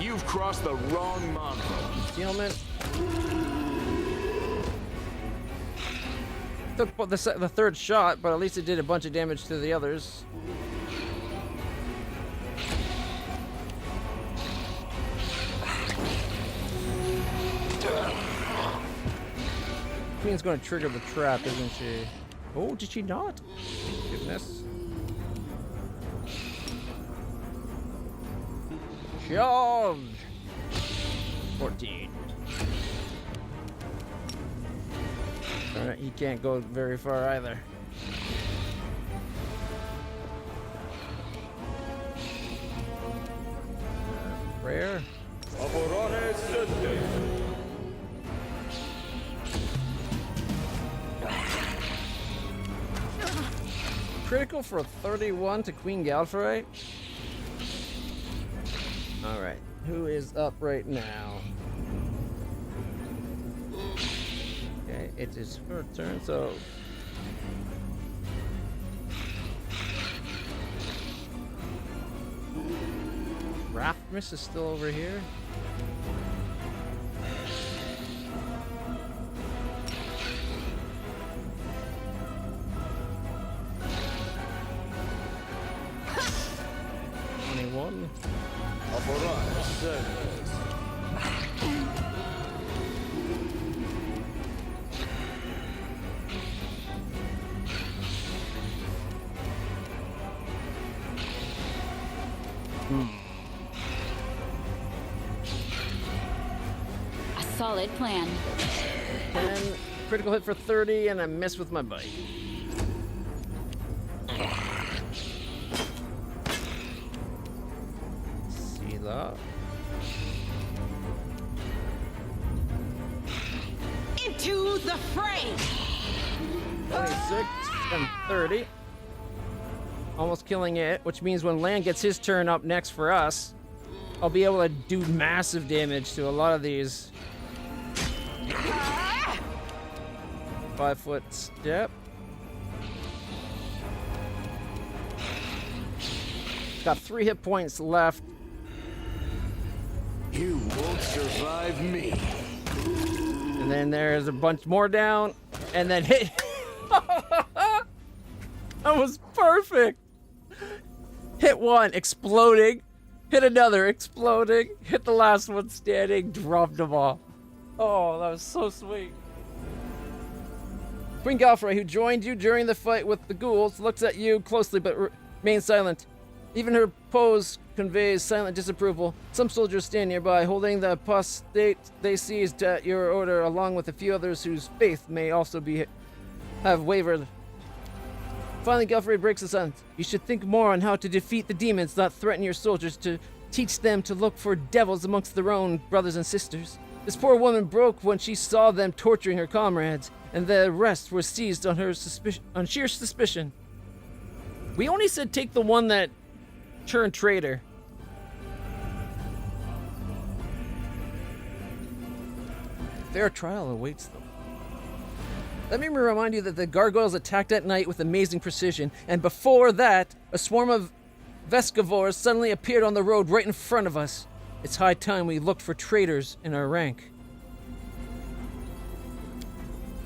You've crossed the wrong mountain. Concealment. Took the third shot, but at least it did a bunch of damage to the others. Queen's going to trigger the trap, isn't she? Oh, did she not? Goodness. Charge! 14. Alright, he can't go very far either. Prayer. Critical for 31 to Queen Galfrey. Alright, who is up right now? Okay, it is her turn, so... Rathmus is still over here. A solid plan. 10, critical hit for 30, and I miss with my bite. See that? Into the fray! 26 and 30. Almost killing it, which means when Lan gets his turn up next for us, I'll be able to do massive damage to a lot of these. 5-foot step. Got 3 hit points left. You won't survive me. And then there's a bunch more down. And then hit. That was perfect. Hit one, exploding. Hit another, exploding. Hit the last one standing, dropped them all. Oh, that was so sweet. Queen Galfrey, who joined you during the fight with the ghouls, looks at you closely but remains silent. Even her pose conveys silent disapproval. Some soldiers stand nearby, holding the apostate they seized at your order, along with a few others whose faith may also have wavered. Finally, Galfrey breaks the silence. You should think more on how to defeat the demons, not threaten your soldiers to teach them to look for devils amongst their own brothers and sisters. This poor woman broke when she saw them torturing her comrades, and the rest were seized on on sheer suspicion. We only said take the one that turned traitor. Fair trial awaits them. Let me remind you that the gargoyles attacked at night with amazing precision, and before that, a swarm of Vescavors suddenly appeared on the road right in front of us. It's high time we looked for traitors in our rank.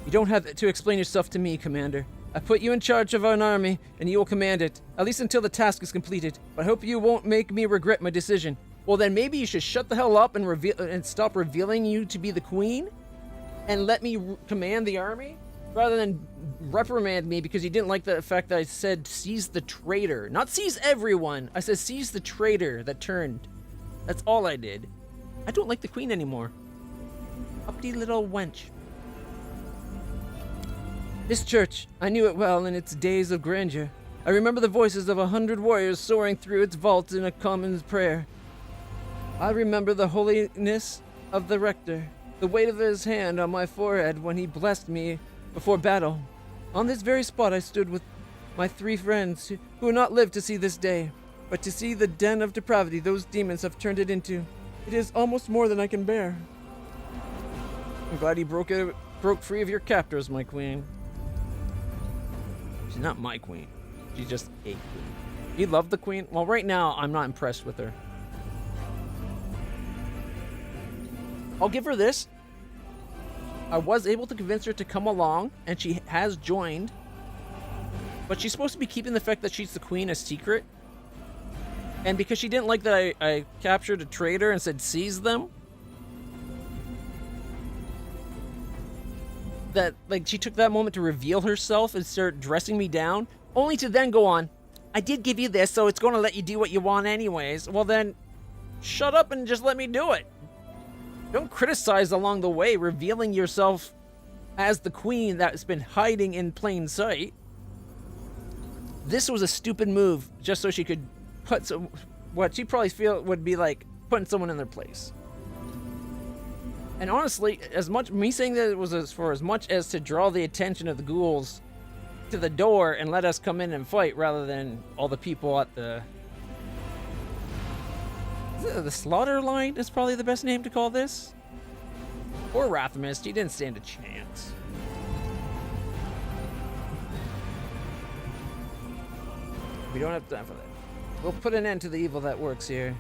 You don't have to explain yourself to me, Commander. I put you in charge of an army, and you will command it, at least until the task is completed. But I hope you won't make me regret my decision. Well, then maybe you should shut the hell up and stop revealing you to be the queen, and let me command the army, rather than reprimand me because you didn't like the fact that I said seize the traitor. Not seize everyone. I said seize the traitor that turned. That's all I did. I don't like the queen anymore. Uppity little wench. This church, I knew it well in its days of grandeur. I remember the voices of 100 warriors soaring through its vaults in a common prayer. I remember the holiness of the rector, the weight of his hand on my forehead when he blessed me before battle. On this very spot I stood with my 3 friends who will not live to see this day, but to see the den of depravity those demons have turned it into. It is almost more than I can bear. I'm glad you broke free of your captors, my queen. She's not my queen. She's just a queen. You love the queen? Well, right now, I'm not impressed with her. I'll give her this. I was able to convince her to come along, and she has joined. But she's supposed to be keeping the fact that she's the queen a secret. And because she didn't like that I captured a traitor and said seize them, that like she took that moment to reveal herself and start dressing me down, only to then go on, I did give you this, so it's going to let you do what you want anyways. Well then, shut up and just let me do it. Don't criticize along the way, revealing yourself as the queen that's been hiding in plain sight. This was a stupid move, just so she could put what she probably feel would be like putting someone in their place. And honestly, as much me saying that it was for as much as to draw the attention of the ghouls to the door and let us come in and fight, rather than all the people at the slaughter line is probably the best name to call this. Or Rathamus, he didn't stand a chance. We don't have time for that. We'll put an end to the evil that works here.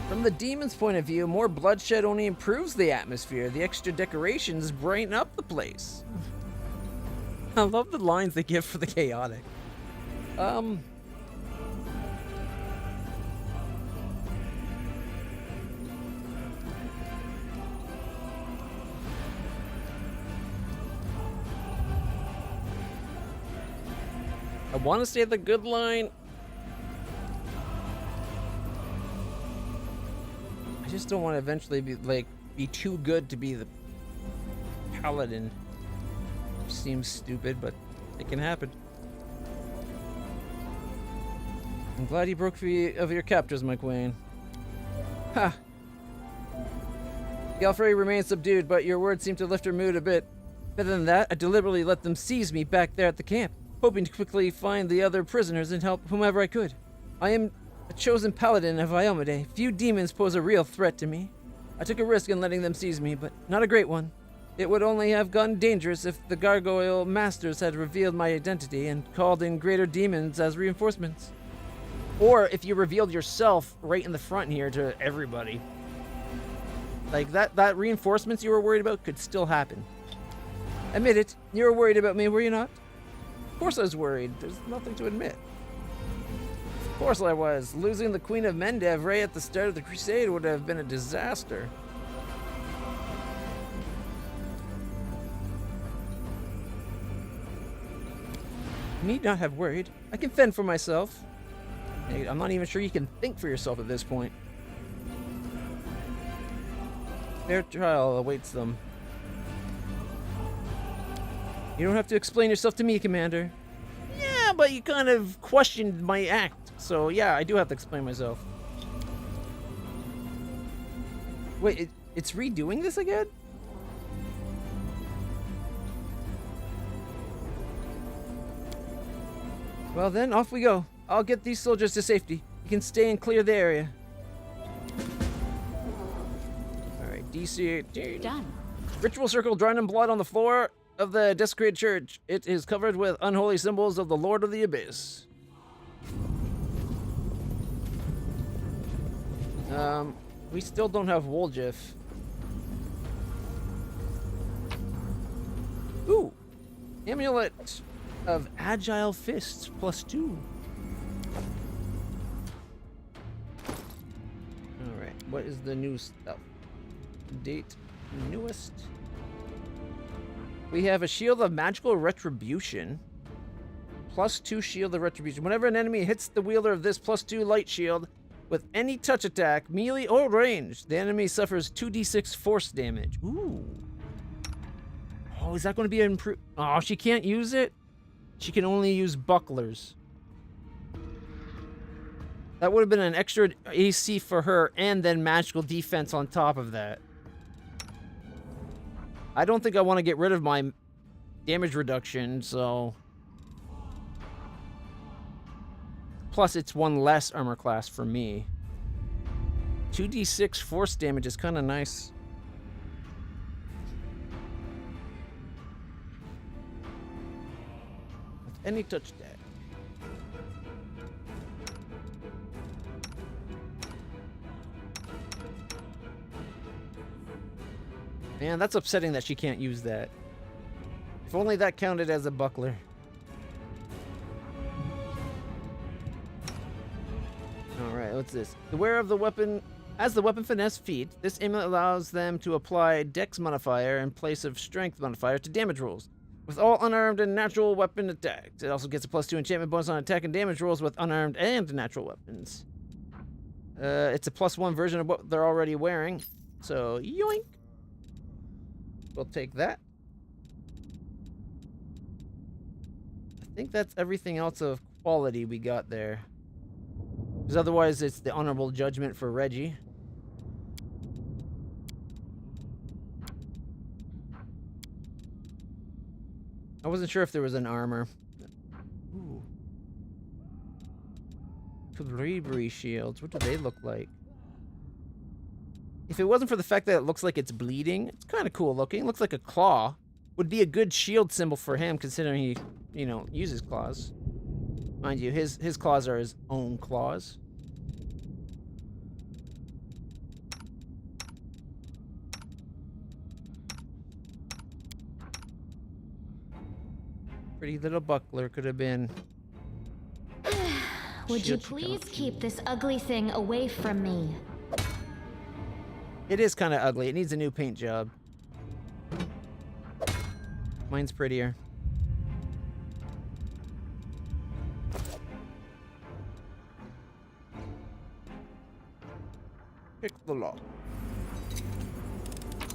From the demon's point of view, more bloodshed only improves the atmosphere. The extra decorations brighten up the place. I love the lines they give for the chaotic. I want to say the good line. just don't want to eventually be too good to be the paladin. Seems stupid, but it can happen. I'm glad you broke free of your captors, my queen. Ha! Galfrey remains subdued, but your words seem to lift her mood a bit. Better than that, I deliberately let them seize me back there at the camp, hoping to quickly find the other prisoners and help whomever I could. I am a chosen paladin of Iomade. Few demons pose a real threat to me. I took a risk in letting them seize me, but not a great one. It would only have gotten dangerous if the gargoyle masters had revealed my identity and called in greater demons as reinforcements. Or if you revealed yourself right in the front here to everybody. Like, that reinforcements you were worried about could still happen. Admit it, you were worried about me, were you not? Of course I was worried. There's nothing to admit. Of course I was. Losing the Queen of Mendev right at the start of the crusade would have been a disaster. You need not have worried. I can fend for myself. I'm not even sure you can think for yourself at this point. Fair trial awaits them. You don't have to explain yourself to me, Commander. Yeah, but you kind of questioned my act. So yeah, I do have to explain myself. Wait, it's redoing this again? Well then, off we go. I'll get these soldiers to safety. You can stay and clear the area. Alright, DC 18. Done. Ritual circle drawn in blood on the floor of the desecrated church. It is covered with unholy symbols of the Lord of the Abyss. We still don't have Woljif. Ooh! Amulet of Agile Fists +2. Alright, what is the new stuff? Date, newest. We have a Shield of Magical Retribution. +2 Shield of Retribution. Whenever an enemy hits the wielder of this +2 light shield with any touch attack, melee or range, the enemy suffers 2d6 force damage. Ooh. Oh, is that going to be improved? Oh, she can't use it? She can only use bucklers. That would have been an extra AC for her and then magical defense on top of that. I don't think I want to get rid of my damage reduction, so... Plus, it's one less armor class for me. 2d6 force damage is kind of nice. With any touch attack. Man, that's upsetting that she can't use that. If only that counted as a buckler. Alright, what's this? The wearer of the weapon, as the weapon finesse feat, this amulet allows them to apply Dex modifier in place of Strength modifier to damage rolls with all unarmed and natural weapon attacks. It also gets a +2 enchantment bonus on attack and damage rolls with unarmed and natural weapons. It's a +1 version of what they're already wearing, so yoink. We'll take that. I think that's everything else of quality we got there. Because otherwise it's the honorable judgment for Reggie. I wasn't sure if there was an armor. Ooh. Calibri shields. What do they look like? If it wasn't for the fact that it looks like it's bleeding, it's kind of cool looking. It looks like a claw. Would be a good shield symbol for him, considering he, you know, uses claws. Mind you, his claws are his own claws. Pretty little buckler could have been. Would you please keep this ugly thing away from me? It is kind of ugly. It needs a new paint job. Mine's prettier. Pick the lock.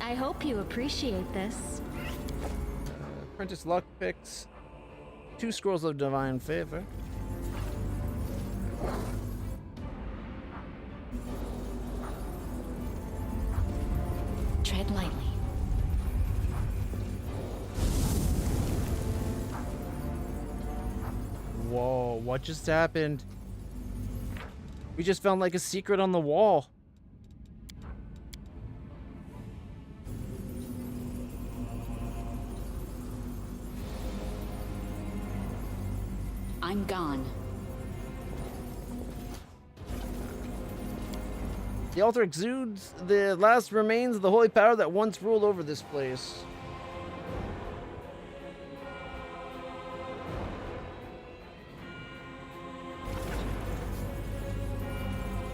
I hope you appreciate this. Apprentice lockpicks. 2 scrolls of divine favor. Tread lightly. Whoa, what just happened? We just found like a secret on the wall. I'm gone. The altar exudes the last remains of the holy power that once ruled over this place.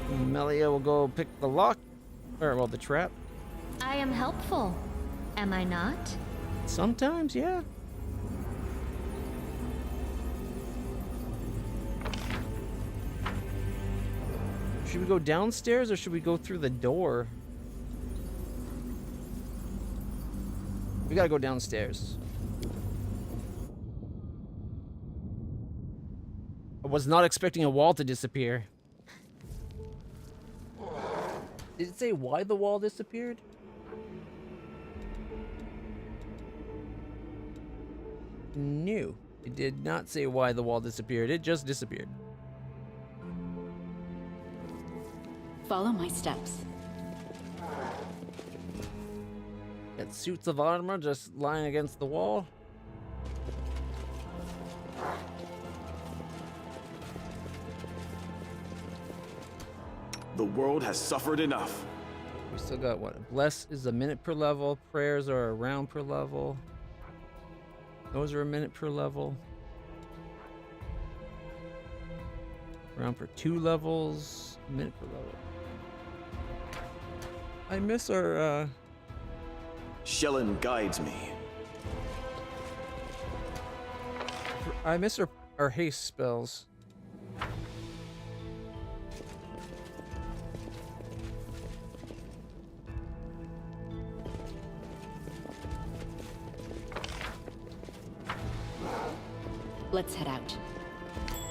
Melia will go pick the lock, or well, the trap. I am helpful, am I not? Sometimes, yeah. Should we go downstairs or should we go through the door? We gotta go downstairs. I was not expecting a wall to disappear. Did it say why the wall disappeared? No, it did not say why the wall disappeared. It just disappeared. Follow my steps. Got suits of armor just lying against the wall. The world has suffered enough. We still got what? Bless is a minute per level. Prayers are a round per level. Those are a minute per level. Round for 2 levels. Minute per level. I miss our Shellen guides me. I miss our haste spells. Let's head out.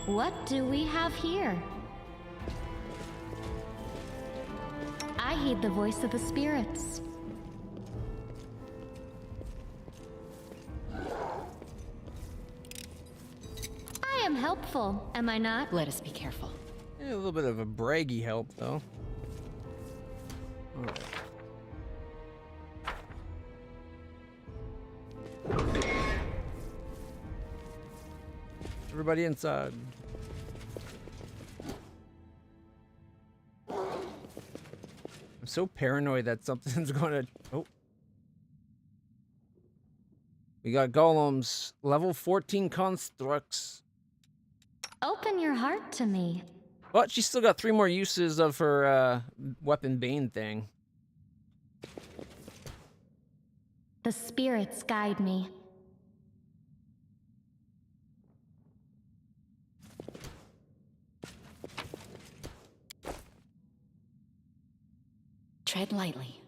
What do we have here? I heed the voice of the spirits. I am helpful, am I not? Let us be careful. Yeah, a little bit of a braggy help, though. All right. Everybody inside. I'm so paranoid that something's gonna... Oh. We got golems. Level 14 constructs. Open your heart to me. But she's still got 3 more uses of her weapon bane thing. The spirits guide me. Tread lightly.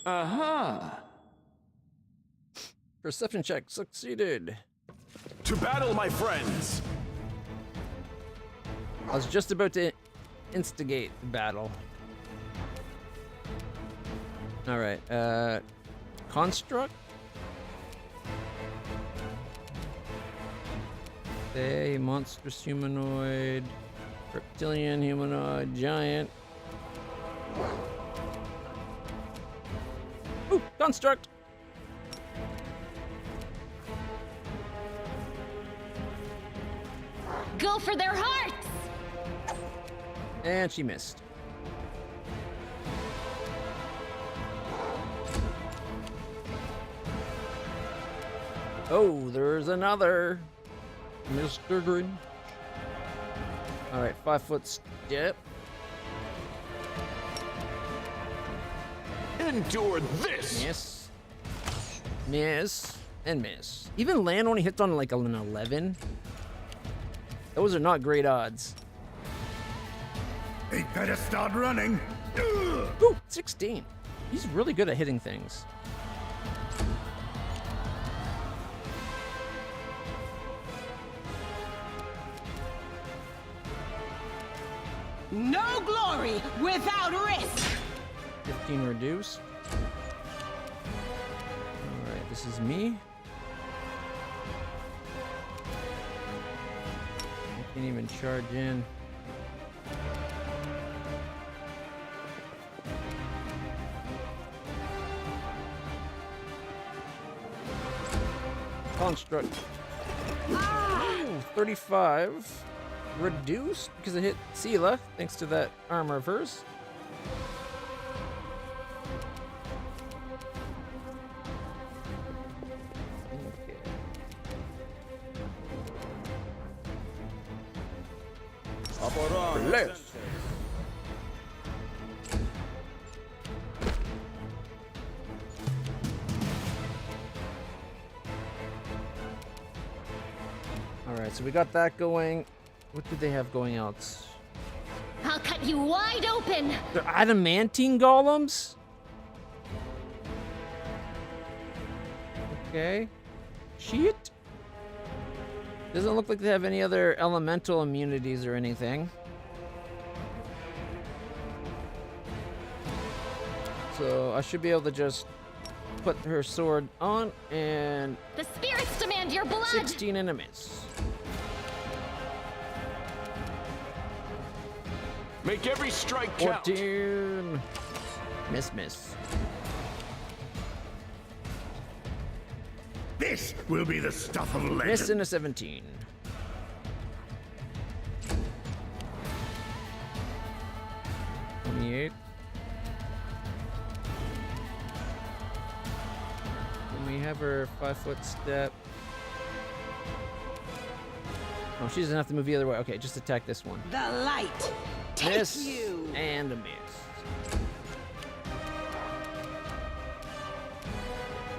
Uh-huh. Perception check succeeded. To battle, my friends! I was just about to instigate the battle. Alright, construct? A monstrous humanoid, reptilian humanoid, giant. Ooh, construct! Go for their hearts! And she missed. Oh, there's another Mr. Green. Alright, 5-foot step. Endure this! Miss. Miss. And miss. Even land only hits on like an 11. Those are not great odds. They better start running. Ooh, 16. He's really good at hitting things. No glory without risk. 15 reduced. Alright, this is me. I can't even charge in. Construct. Ooh, 35. Reduced because it hit Sela, thanks to that armor of hers. Okay. Bless. Alright, so we got that going. What do they have going else? I'll cut you wide open. They're adamantine golems? Okay. Shit. Doesn't look like they have any other elemental immunities or anything. So I should be able to just put her sword on and... The spirits demand your blood. 16 enemies. Make every strike count. 14. Miss. This will be the stuff of legend. Miss in a 17. $28. And we have her 5-foot step. Oh, she doesn't have to move the other way. Okay, just attack this one. The light. Take Miss you. and a miss.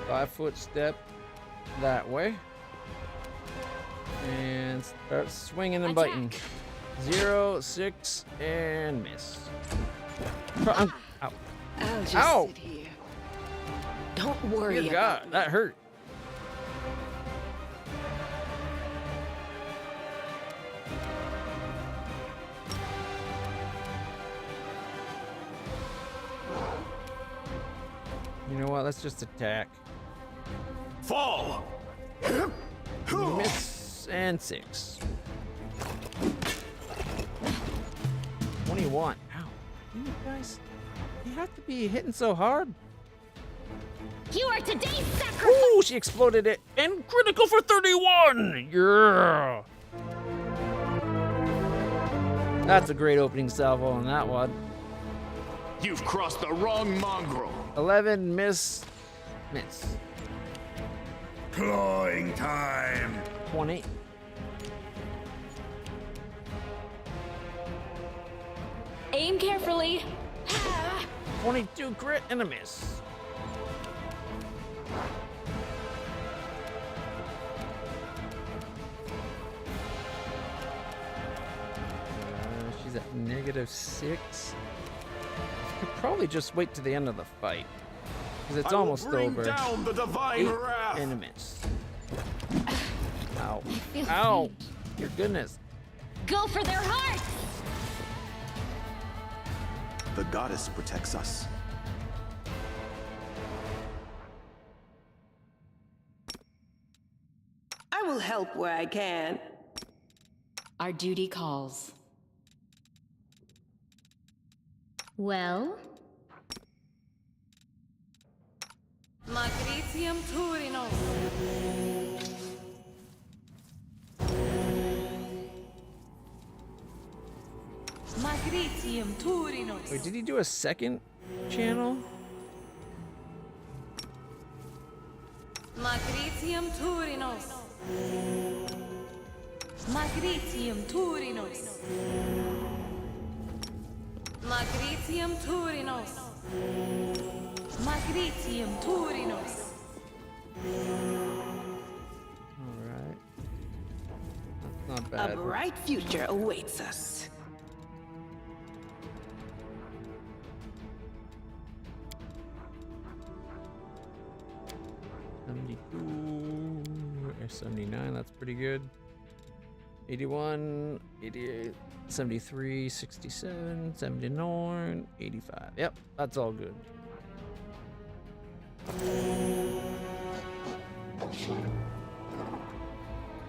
5-foot step that way. And start swinging and biting. 0, 6, and miss. Ow. I'll just Ow. sit here. Don't worry Dear about God, that hurt. You know what? Let's just attack. Fall. Miss and 6. 21. Ow. You guys, you have to be hitting so hard. You are today's sacrifice. Ooh, she exploded it. And critical for 31. Yeah. That's a great opening salvo on that one. You've crossed the wrong mongrel. 11, miss. Clawing time. 20. Aim carefully. 22 crit and a miss. She's at -6. Could probably just wait to the end of the fight, because it's almost over. Down the divine 8 wrath. and a miss. Ow. feel Ow. Your goodness. Go for their hearts. The goddess protects us. I will help where I can. Our duty calls. Well, Magritium Turinos. Magritium Turinos. Wait, did he do a second channel? Magritium Turinos. Magritium Turinos. Magritium Turinos. Magritium Turinos. Alright. That's not A bad. bright future awaits us. 72, 79, that's pretty good. 81, 88, 73, 67, 79, 85. Yep, that's all good.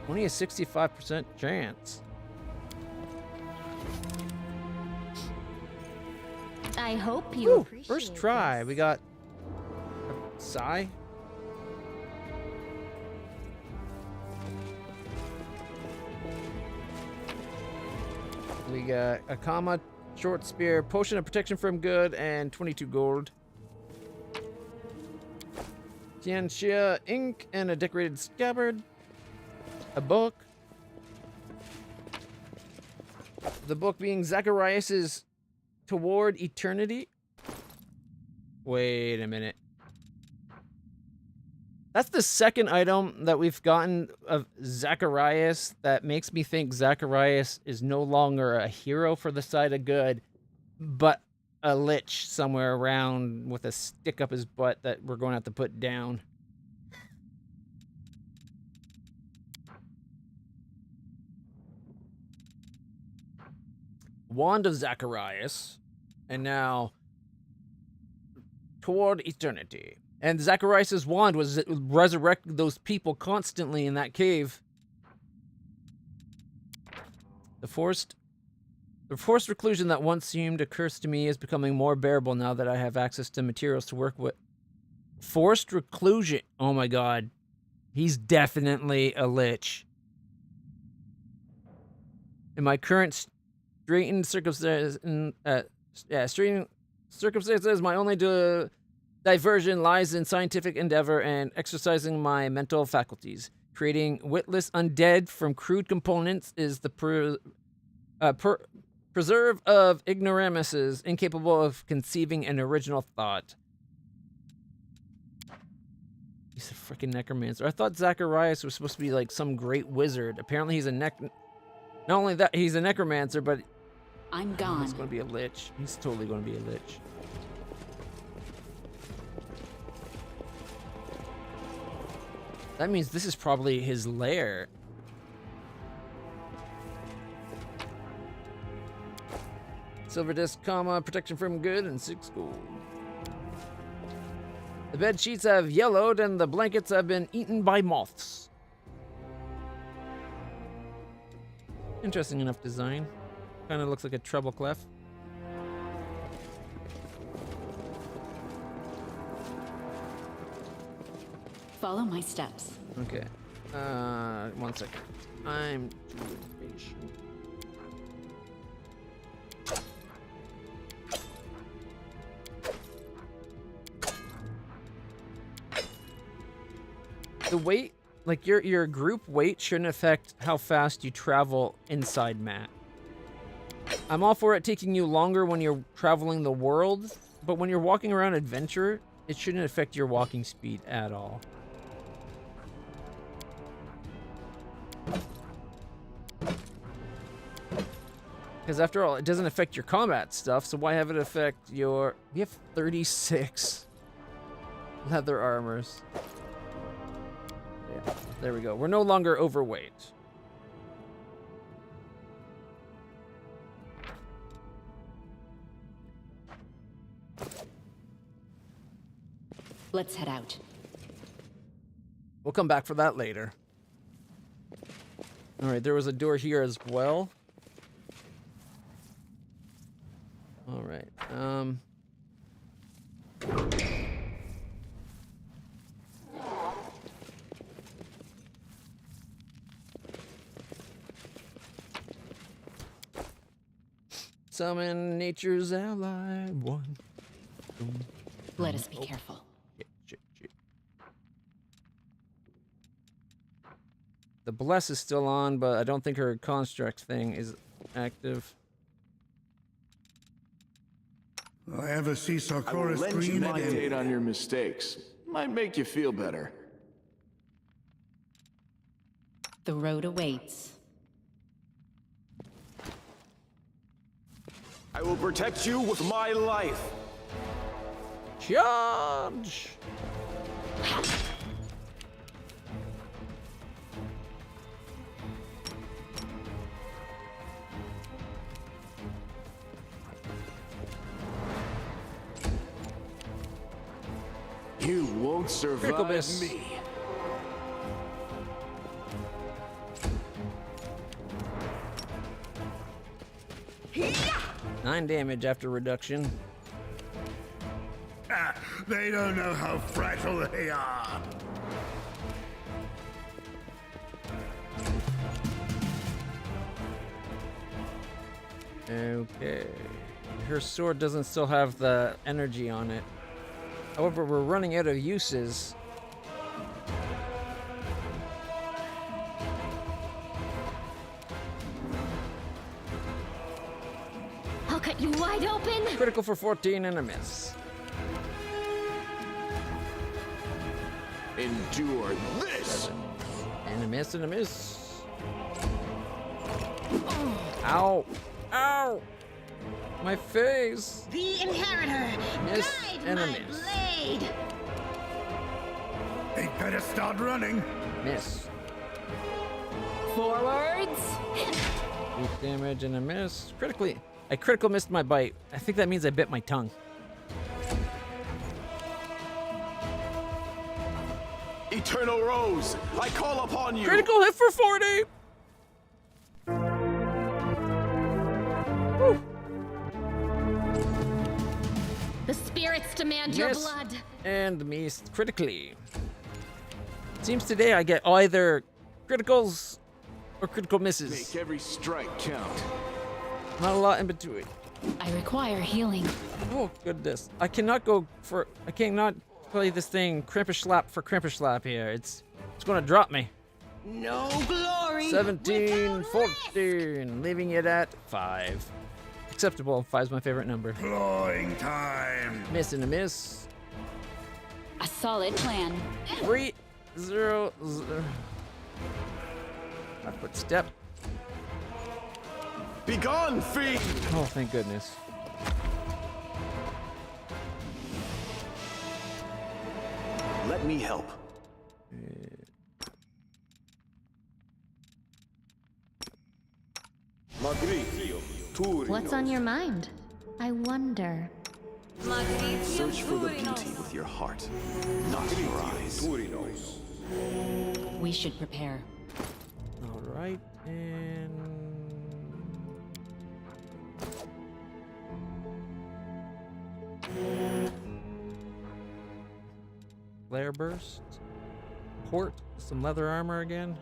Only a 65% chance. I hope you Woo, appreciate first try. this. We got a Psy. We got a comma, short spear, potion of protection from good, and 22 gold. Tianxia ink and a decorated scabbard. A book. The book being Zacharias's Toward Eternity. Wait a minute. That's the second item that we've gotten of Zacharias that makes me think Zacharias is no longer a hero for the side of good, but a lich somewhere around with a stick up his butt that we're going to have to put down. Wand of Zacharias, and now Toward Eternity. And Zacharias' wand was resurrecting those people constantly in that cave. The forced reclusion that once seemed a curse to me is becoming more bearable now that I have access to materials to work with. Forced reclusion. Oh my god. He's definitely a lich. In my current straitened circumstances, my only diversion lies in scientific endeavor and exercising my mental faculties. Creating witless undead from crude components is the preserve of ignoramuses, incapable of conceiving an original thought. He's a freaking necromancer. I thought Zacharias was supposed to be like some great wizard. Apparently he's a not only that, he's a necromancer, but I'm gone. He's going to be a lich. He's totally going to be a lich. That means this is probably his lair. Silver disc, comma, protection from good, and 6 gold. The bed sheets have yellowed and the blankets have been eaten by moths. Interesting enough design. Kind of looks like a treble clef. Follow my steps. Okay. 1 second. I'm too impatient. The weight, like your group weight shouldn't affect how fast you travel inside map. I'm all for it taking you longer when you're traveling the world, but when you're walking around adventure, it shouldn't affect your walking speed at all. Because after all, it doesn't affect your combat stuff, so why have it affect your... We have 36 leather armors. Yeah, there we go. We're no longer overweight. Let's head out. We'll come back for that later. All right, there was a door here as well. All right. Summon nature's ally. 1. Let us be careful. Shit. The bless is still on, but I don't think her construct thing is active. I ever see I will Sarkoris lend you green my again. date on your mistakes. Might make you feel better. The road awaits. I will protect you with my life. Charge! You won't Critical survive miss. me. 9 damage after reduction. Ah, they don't know how fragile they are. Okay. Her sword doesn't still have the energy on it. However, we're running out of uses. I'll cut you wide open. Critical for 14 and a miss. Endure this. And a miss and a miss. Ow. Ow. My face. The inheritor. Miss Guide and a my miss. blade. They better start running. Miss. Forwards. 8 damage and a miss. I critical missed my bite. I think that means I bit my tongue. Eternal Rose, I call upon you. Critical hit for 40. Woo. The spirits demand your Miss blood. and missed critically. Seems today I get either criticals or critical misses. Make every strike count. Not a lot in between. I require healing. Oh goodness. I cannot play this thing Crimpish Slap for Crimpish Slap here. It's gonna drop me. No glory. 17, without 14, leaving it at 5. Acceptable. 5's my favorite number. Clawing time. Miss and a miss. A solid plan. 3, 0, 0. I put step. Begone, fiend! Oh, thank goodness. Let me help. What's on your mind? I wonder. Magritium Search for the beauty Turinos. with your heart, not your eyes. We should prepare. All right, and flare burst, port, some leather armor again.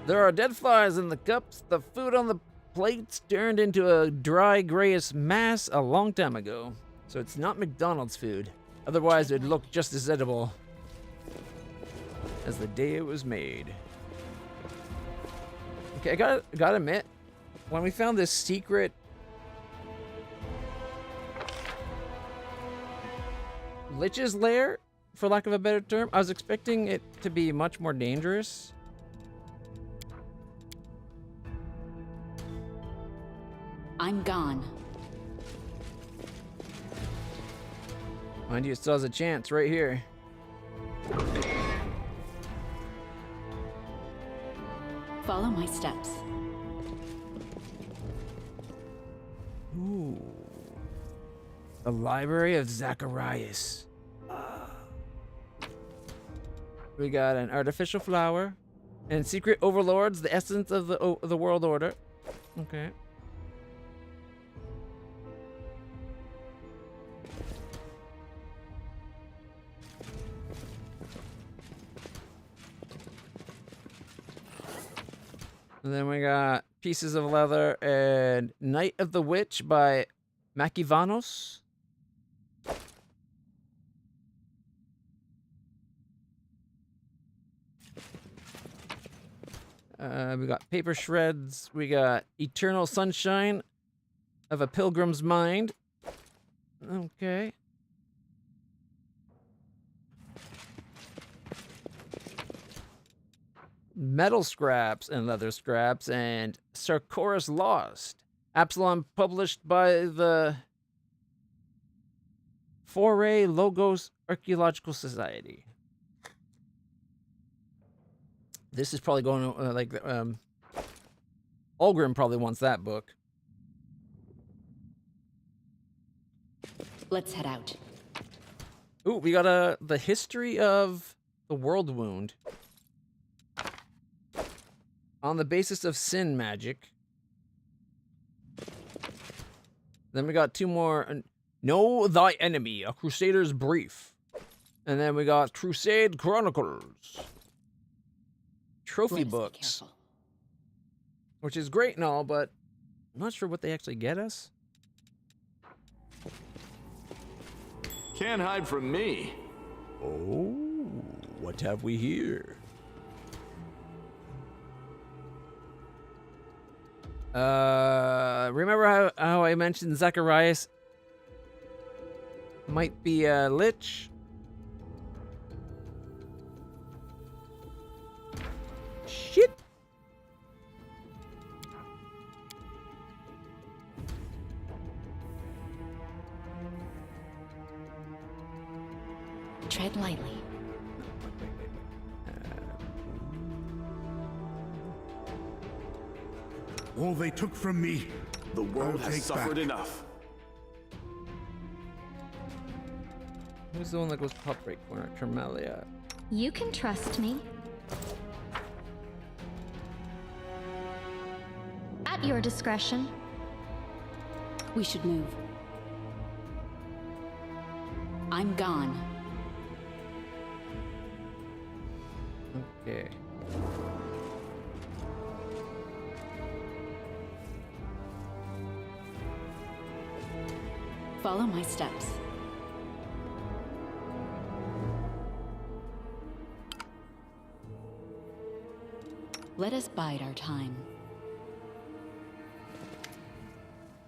There are dead flies in the cups. The food on the plates turned into a dry grayish mass a long time ago. So it's not McDonald's food. Otherwise, it'd look just as edible as the day it was made. Okay, I gotta admit, when we found this secret Lich's lair, for lack of a better term, I was expecting it to be much more dangerous. I'm gone. Mind you, it still has a chance right here. Follow my steps. Ooh. The Library of Zacharias. We got an artificial flower and secret overlords, the essence of the world order. Okay. And then we got Pieces of Leather and Night of the Witch by Makivanos. We got Paper Shreds. We got Eternal Sunshine of a Pilgrim's Mind. Okay. Metal Scraps and Leather Scraps and Sarkoris Lost. Absalom published by the Foray Logos Archaeological Society. This is probably going to, Ulgrim probably wants that book. Let's head out. Ooh, we got the history of the world wound. On the basis of sin magic. Then we got 2 more. Know thy enemy, a crusader's brief. And then we got Crusade Chronicles. Trophy Let us be books. careful. Which is great and all, but I'm not sure what they actually get us. Can't hide from me. Oh, what have we here? Remember how I mentioned Zacharias might be a lich? Shit. Tread lightly. All they took from me, The world I'll has take suffered back. enough. Who's the one that goes top right corner? Carmelia. You can trust me. At your discretion. We should move. I'm gone. Okay. Follow my steps. Let us bide our time.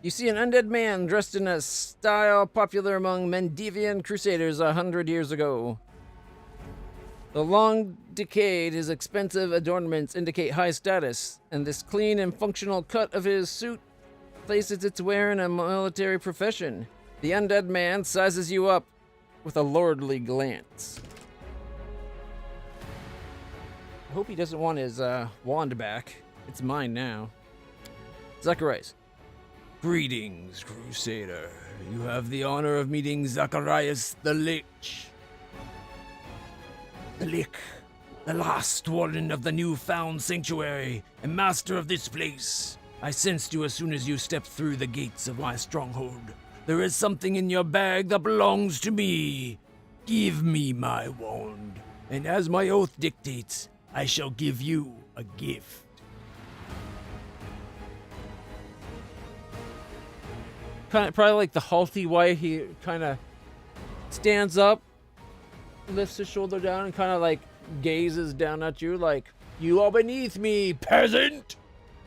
You see an undead man dressed in a style popular among Mendevian crusaders 100 years ago. The long decayed, his expensive adornments indicate high status, and this clean and functional cut of his suit places its wear in a military profession. The undead man sizes you up with a lordly glance. I hope he doesn't want his wand back. It's mine now. Zacharias. Greetings, Crusader. You have the honor of meeting Zacharias the Lich. The Lich, the last warden of the newfound sanctuary and master of this place. I sensed you as soon as you stepped through the gates of my stronghold. There is something in your bag that belongs to me. Give me my wand, and as my oath dictates, I shall give you a gift. Probably like the halty way he kind of stands up, lifts his shoulder down, and kind of like gazes down at you like, you are beneath me, peasant!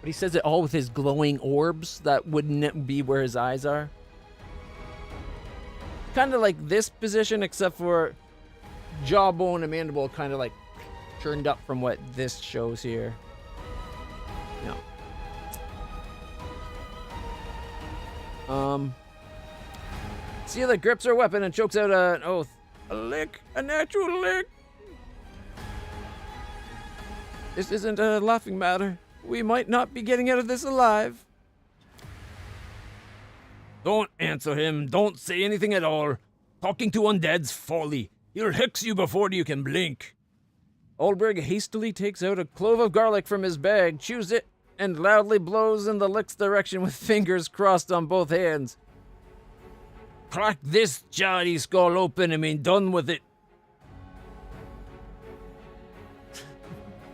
But he says it all with his glowing orbs that wouldn't be where his eyes are. Kind of like this position, except for jawbone and mandible kind of like turned up from what this shows here. No. See that grips her weapon and chokes out an oath. A lick, a natural lick. This isn't a laughing matter. We might not be getting out of this alive. Don't answer him. Don't say anything at all. Talking to undead's folly. He'll hex you before you can blink. Oldbrig hastily takes out a clove of garlic from his bag, chews it, and loudly blows in the lick's direction with fingers crossed on both hands. Crack this charity skull open and be done with it.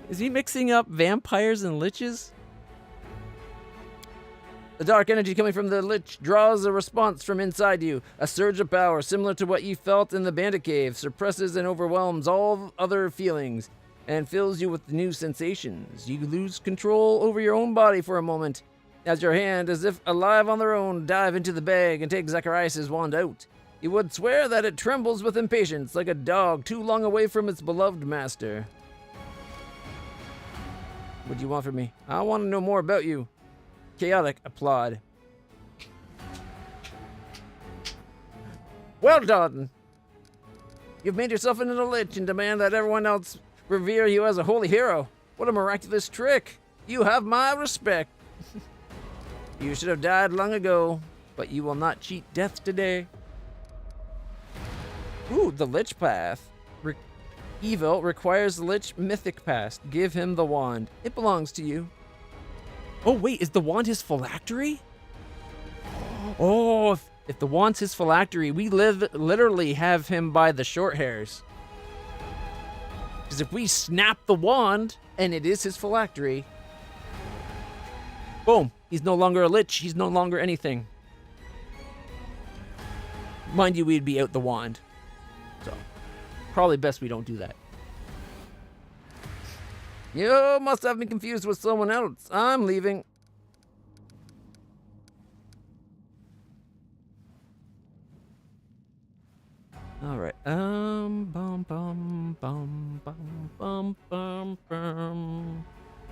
Is he mixing up vampires and liches? The dark energy coming from the lich draws a response from inside you. A surge of power, similar to what you felt in the bandit cave, suppresses and overwhelms all other feelings and fills you with new sensations. You lose control over your own body for a moment, as your hand, as if alive on their own, dive into the bag and take Zacharias' wand out. You would swear that it trembles with impatience, like a dog too long away from its beloved master. What do you want from me? I want to know more about you. Chaotic applaud. Well done! You've made yourself into a lich and demand that everyone else revere you as a holy hero. What a miraculous trick! You have my respect. You should have died long ago, but you will not cheat death today. Ooh, the Lich Path. Evil requires the Lich Mythic Pass. Give him the wand. It belongs to you. Oh, wait, is the wand his phylactery? Oh, if the wand's his phylactery, we literally have him by the short hairs. Because if we snap the wand, and it is his phylactery, boom, he's no longer a Lich, he's no longer anything. Mind you, we'd be out the wand. So, probably best we don't do that. You must have me confused with someone else. I'm leaving. All right.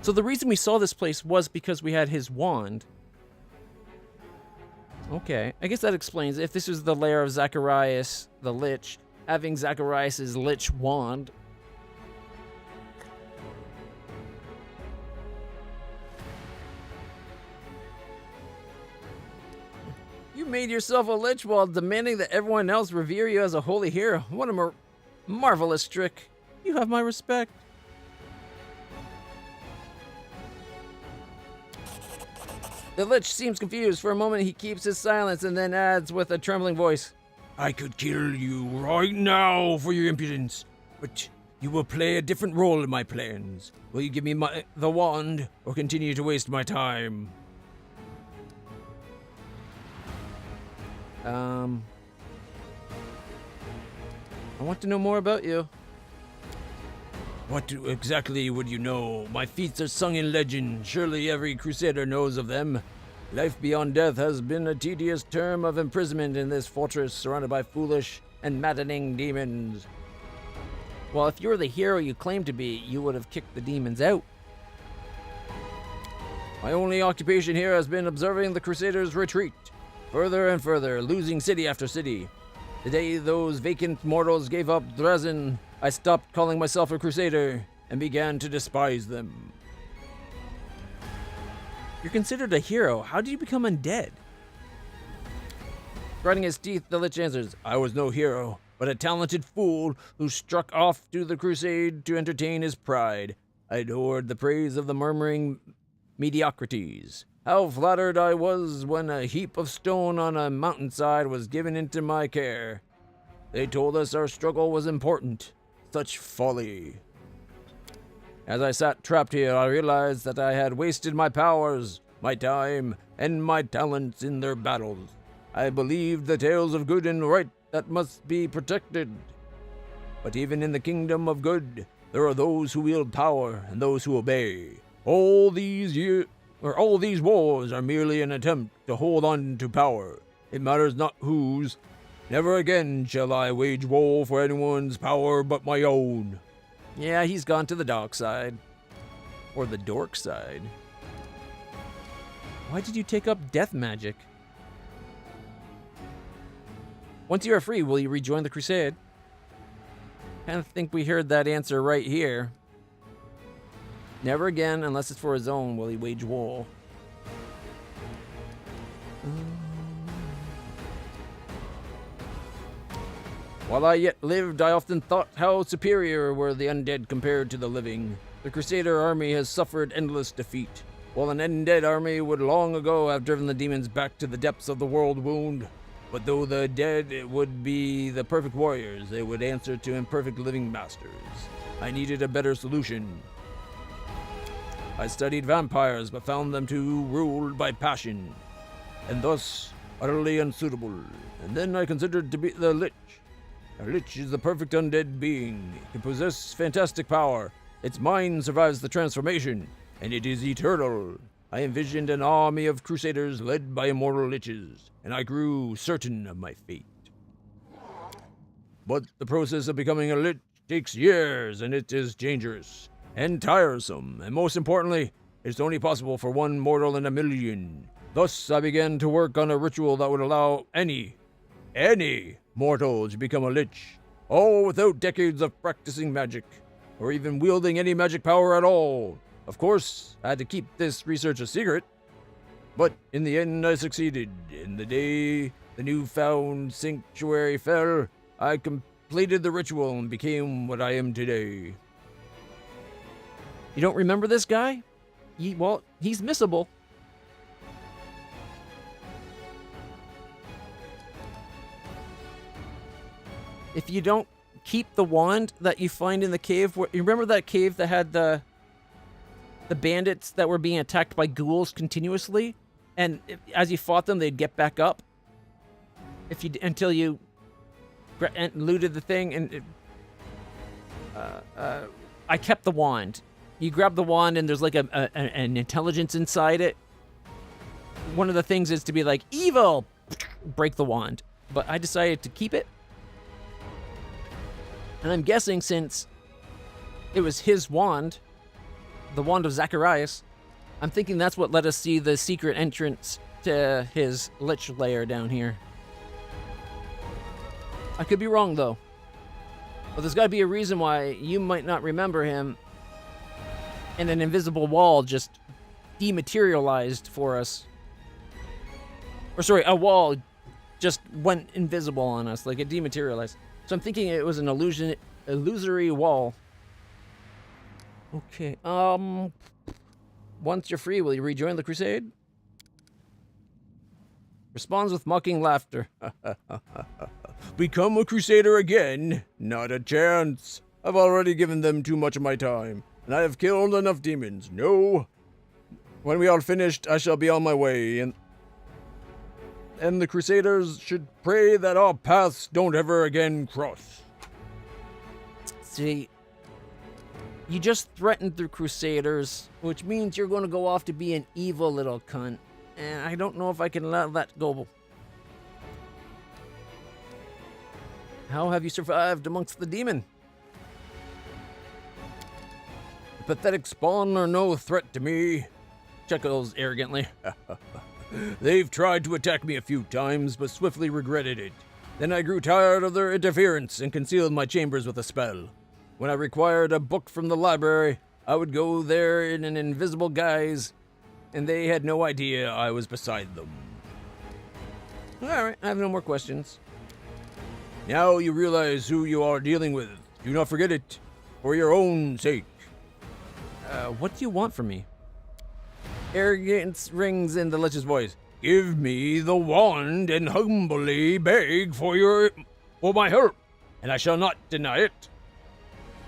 So the reason we saw this place was because we had his wand. Okay, I guess that explains if this is the lair of Zacharias the Lich, having Zacharias' Lich wand. You made yourself a Lich while demanding that everyone else revere you as a holy hero. What a marvelous trick. You have my respect. The Lich seems confused. For a moment, he keeps his silence and then adds with a trembling voice, I could kill you right now for your impudence, but you will play a different role in my plans. Will you give me the wand or continue to waste my time? I want to know more about you. What exactly would you know? My feats are sung in legend. Surely every crusader knows of them. Life beyond death has been a tedious term of imprisonment in this fortress surrounded by foolish and maddening demons. Well, if you're the hero you claim to be, you would have kicked the demons out. My only occupation here has been observing the crusaders retreat, further and further, losing city after city. The day those vacant mortals gave up Drezen, I stopped calling myself a crusader and began to despise them. You're considered a hero. How did you become undead? Grinding his teeth, the Lich answers, I was no hero, but a talented fool who struck off to the crusade to entertain his pride. I adored the praise of the murmuring mediocrities. How flattered I was when a heap of stone on a mountainside was given into my care. They told us our struggle was important. Such folly. As I sat trapped here, I realized that I had wasted my powers, my time, and my talents in their battles. I believed the tales of good and right that must be protected. But even in the kingdom of good, there are those who wield power and those who obey. All these wars are merely an attempt to hold on to power. It matters not whose. Never again shall I wage war for anyone's power but my own. Yeah, he's gone to the dark side. Or the dork side. Why did you take up death magic? Once you are free, will you rejoin the crusade? I think we heard that answer right here. Never again, unless it's for his own, will he wage war. While I yet lived, I often thought how superior were the undead compared to the living. The Crusader army has suffered endless defeat, while an undead army would long ago have driven the demons back to the depths of the world wound. But though the dead would be the perfect warriors, they would answer to imperfect living masters. I needed a better solution. I studied vampires, but found them too ruled by passion, and thus utterly unsuitable. And then I considered to be the Lich. A Lich is the perfect undead being. It can possess fantastic power. Its mind survives the transformation, and it is eternal. I envisioned an army of crusaders led by immortal Liches, and I grew certain of my fate. But the process of becoming a Lich takes years, and it is dangerous and tiresome, and most importantly, it's only possible for one mortal in a million. Thus, I began to work on a ritual that would allow any mortal to become a Lich, all without decades of practicing magic, or even wielding any magic power at all. Of course, I had to keep this research a secret, but in the end I succeeded. In the day the newfound sanctuary fell, I completed the ritual and became what I am today. You don't remember this guy? Well, he's missable. If you don't keep the wand that you find in the cave, you remember that cave that had the bandits that were being attacked by ghouls continuously, and as you fought them, they'd get back up. Until you looted the thing, and I kept the wand. You grab the wand, and there's like an intelligence inside it. One of the things is to be like, evil! Break the wand. But I decided to keep it. And I'm guessing since it was his wand, the wand of Zacharias, I'm thinking that's what let us see the secret entrance to his lich lair down here. I could be wrong, though. But there's got to be a reason why you might not remember him, and an invisible wall just dematerialized for us. Or sorry, a wall just went invisible on us, like it dematerialized. So I'm thinking it was an illusory wall. Okay, once you're free, will you rejoin the crusade? Responds with mocking laughter. Become a crusader again? Not a chance. I've already given them too much of my time, and I have killed enough demons. No. When we are finished, I shall be on my way, and the crusaders should pray that our paths don't ever again cross. See, you just threatened the crusaders, which means you're going to go off to be an evil little cunt, and I don't know if I can let that go. How have you survived amongst the demon? The pathetic spawn are no threat to me. Chuckles arrogantly. They've tried to attack me a few times, but swiftly regretted it. Then I grew tired of their interference and concealed my chambers with a spell. When I required a book from the library, I would go there in an invisible guise, and they had no idea I was beside them. Alright, I have no more questions. Now you realize who you are dealing with. Do not forget it, for your own sake. What do you want from me? Arrogance rings in the lich's voice. Give me the wand and humbly beg for my help, and I shall not deny it.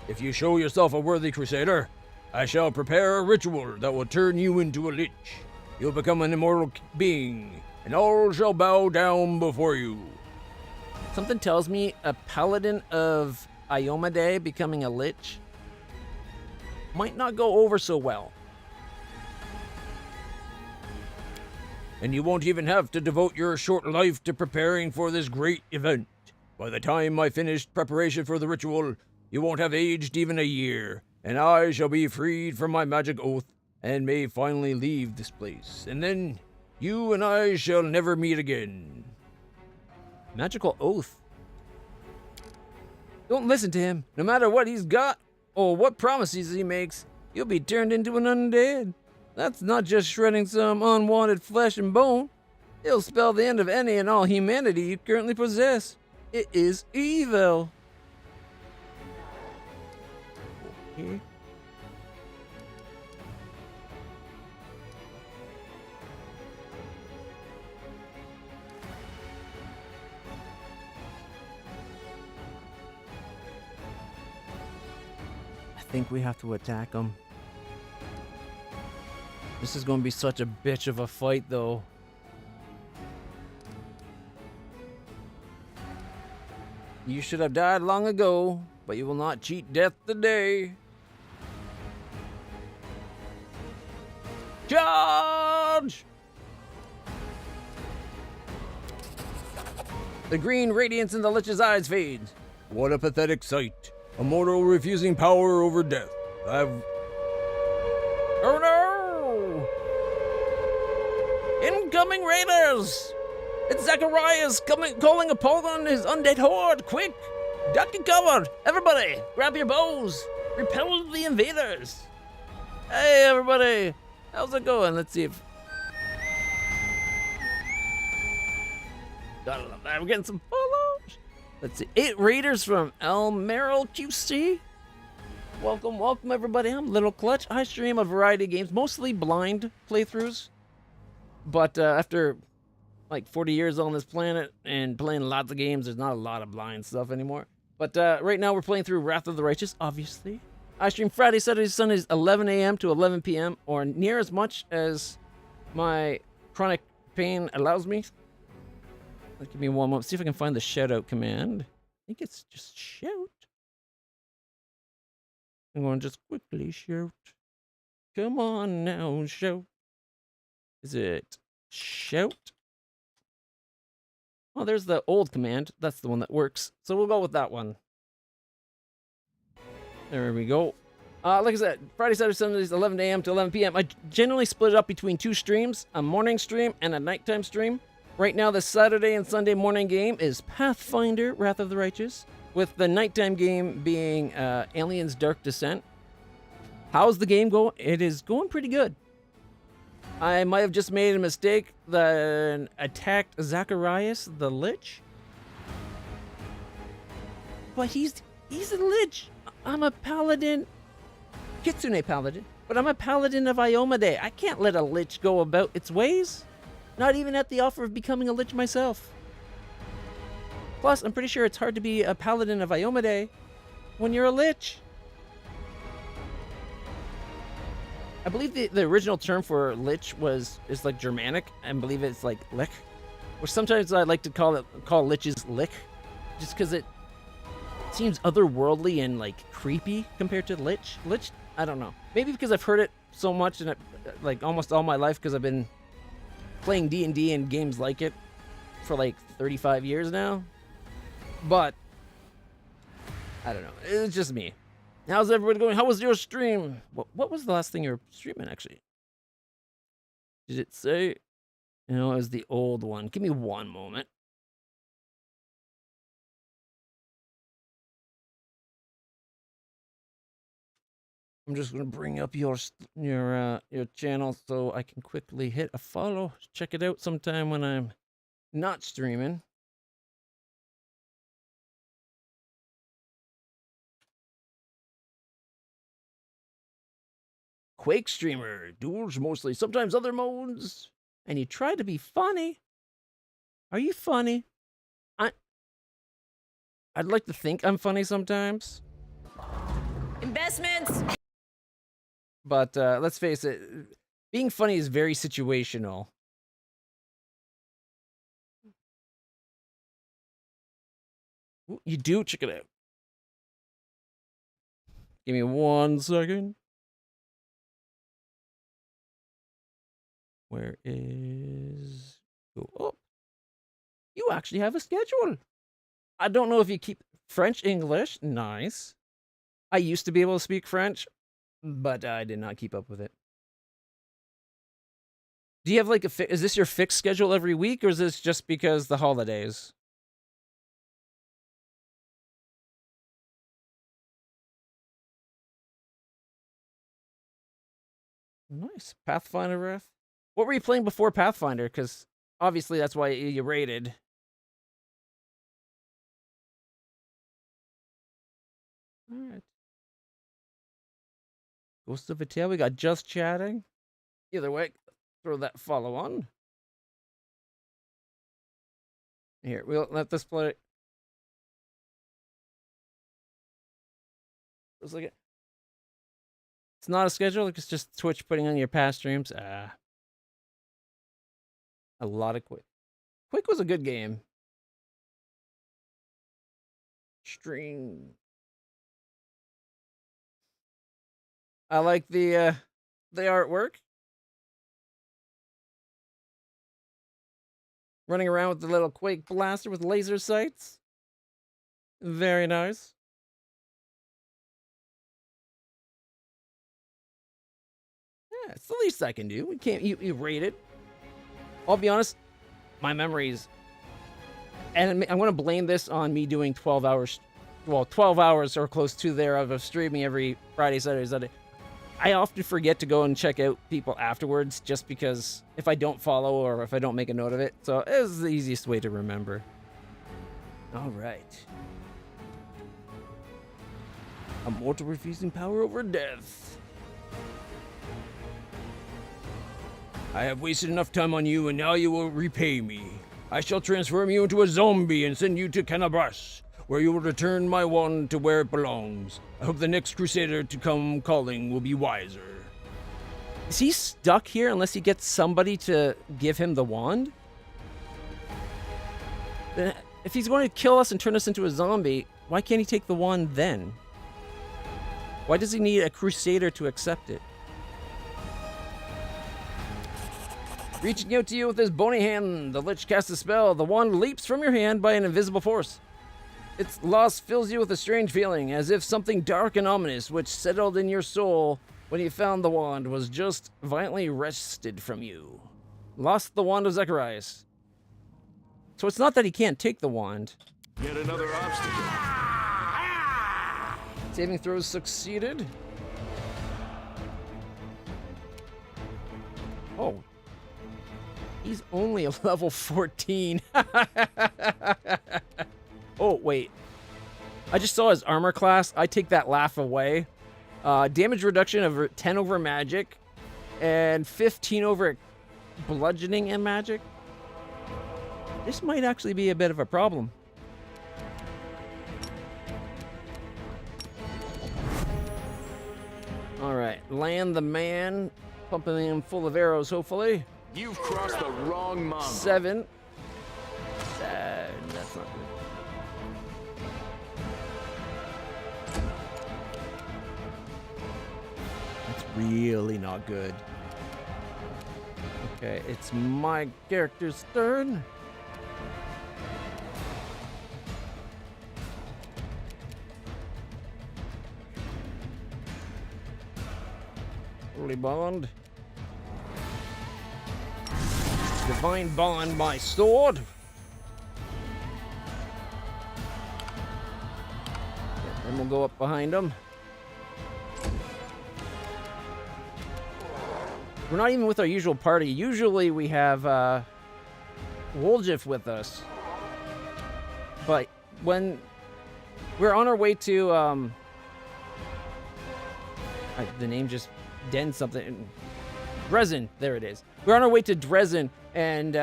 If you show yourself a worthy crusader, I shall prepare a ritual that will turn you into a lich. You'll become an immortal being, and all shall bow down before you. Something tells me a paladin of Iomade becoming a lich might not go over so well. And you won't even have to devote your short life to preparing for this great event. By the time I finish preparation for the ritual, you won't have aged even a year, and I shall be freed from my magic oath and may finally leave this place. And then you and I shall never meet again. Magical oath? Don't listen to him. No matter what he's got or what promises he makes, you'll be turned into an undead. That's not just shredding some unwanted flesh and bone. It'll spell the end of any and all humanity you currently possess. It is evil. Okay. I think we have to attack him. This is going to be such a bitch of a fight, though. You should have died long ago, but you will not cheat death today. Charge! The green radiance in the lich's eyes fades. What a pathetic sight. A mortal refusing power over death. Oh no! Incoming raiders! It's Zacharias calling upon his undead horde! Quick! Duck and cover! Everybody! Grab your bows! Repel the invaders! Hey everybody! How's it going? Let's see if... Gotta love that. We're getting some follows! Let's see. 8 raiders from El Merrill QC. Welcome, welcome everybody. I'm LitlClutch. I stream a variety of games, mostly blind playthroughs. But after like 40 years on this planet and playing lots of games, there's not a lot of blind stuff anymore. But right now we're playing through Wrath of the Righteous, obviously. I stream Friday, Saturdays, Sundays, 11 a.m. to 11 p.m. or near as much as my chronic pain allows me. Give me one moment. See if I can find the shout out command. I think it's just shout. I'm going to just quickly shout. Come on now, shout. Is it shout? Oh, there's the old command. That's the one that works. So we'll go with that one. There we go. Like I said, Friday, Saturday, Sundays, 11 a.m. to 11 p.m. I generally split it up between 2 streams, a morning stream and a nighttime stream. Right now, the Saturday and Sunday morning game is Pathfinder, Wrath of the Righteous, with the nighttime game being Aliens Dark Descent. How's the game going? It is going pretty good. I might have just made a mistake that attacked Zacharias the Lich. But he's a Lich. I'm a paladin. Kitsune paladin. But I'm a paladin of Iomade. I can't let a Lich go about its ways. Not even at the offer of becoming a Lich myself. Plus, I'm pretty sure it's hard to be a paladin of Iomade when you're a Lich. I believe the original term for Lich is like Germanic. I believe it's like Lich. Or sometimes I like to call Liches Lich. Just because it seems otherworldly and like creepy compared to Lich. Lich, I don't know. Maybe because I've heard it so much and like almost all my life because I've been playing D&D and games like it for like 35 years now. But I don't know. It's just me. How's everybody going? How was your stream? What was the last thing you were streaming, actually? Did it say? You know, it was the old one. Give me one moment. I'm just gonna bring up your channel so I can quickly hit a follow. Check it out sometime when I'm not streaming. Quake streamer, duels mostly, sometimes other modes, and you try to be funny. Are you funny? I'd like to think I'm funny sometimes. Investments! But let's face it, being funny is very situational. Ooh, you do? Check it out. Give me 1 second. Where is... Oh, you actually have a schedule. I don't know if you keep French, English. Nice. I used to be able to speak French, but I did not keep up with it. Do you have like is this your fixed schedule every week, or is this just because the holidays? Nice. Pathfinder Wrath. What were you playing before Pathfinder? Because obviously that's why you rated. All right. Ghost of a Tale. We got Just Chatting. Either way, throw that follow on. Here, we'll let this play. Looks like it's not a schedule. It's just Twitch putting on your past streams. A lot of Quake. Quake was a good game. Stream. I like the artwork. Running around with the little Quake blaster with laser sights. Very nice. Yeah, it's the least I can do. We can't. You rate it. I'll be honest, my memories, and I'm going to blame this on me doing 12 hours, well, 12 hours or close to there of streaming every Friday, Saturday, Sunday. I often forget to go and check out people afterwards just because if I don't follow or if I don't make a note of it. So it was the easiest way to remember. All right. A mortal refusing power over death. I have wasted enough time on you, and now you will repay me. I shall transform you into a zombie and send you to Canabras, where you will return my wand to where it belongs. I hope the next crusader to come calling will be wiser. Is he stuck here unless he gets somebody to give him the wand? Then if he's going to kill us and turn us into a zombie, why can't he take the wand then? Why does he need a crusader to accept it? Reaching out to you with his bony hand, the Lich casts a spell. The wand leaps from your hand by an invisible force. Its loss fills you with a strange feeling, as if something dark and ominous, which settled in your soul when you found the wand, was just violently wrested from you. Lost the wand of Zacharias. So it's not that he can't take the wand. Yet another obstacle. Saving throws succeeded. Oh. He's only a level 14. Oh, wait. I just saw his armor class. I take that laugh away. Damage reduction of 10 over magic and 15 over bludgeoning and magic. This might actually be a bit of a problem. All right, land the man, pumping him full of arrows, hopefully. You've crossed the wrong mountain. 7. That's not good. That's really not good. Okay, it's my character's turn. Holy bond. Divine bond my sword. Then we'll go up behind him. We're not even with our usual party. Usually we have Woljif with us. But when we're on our way to the name just den something. Drezen, there it is. We're on our way to Drezen, and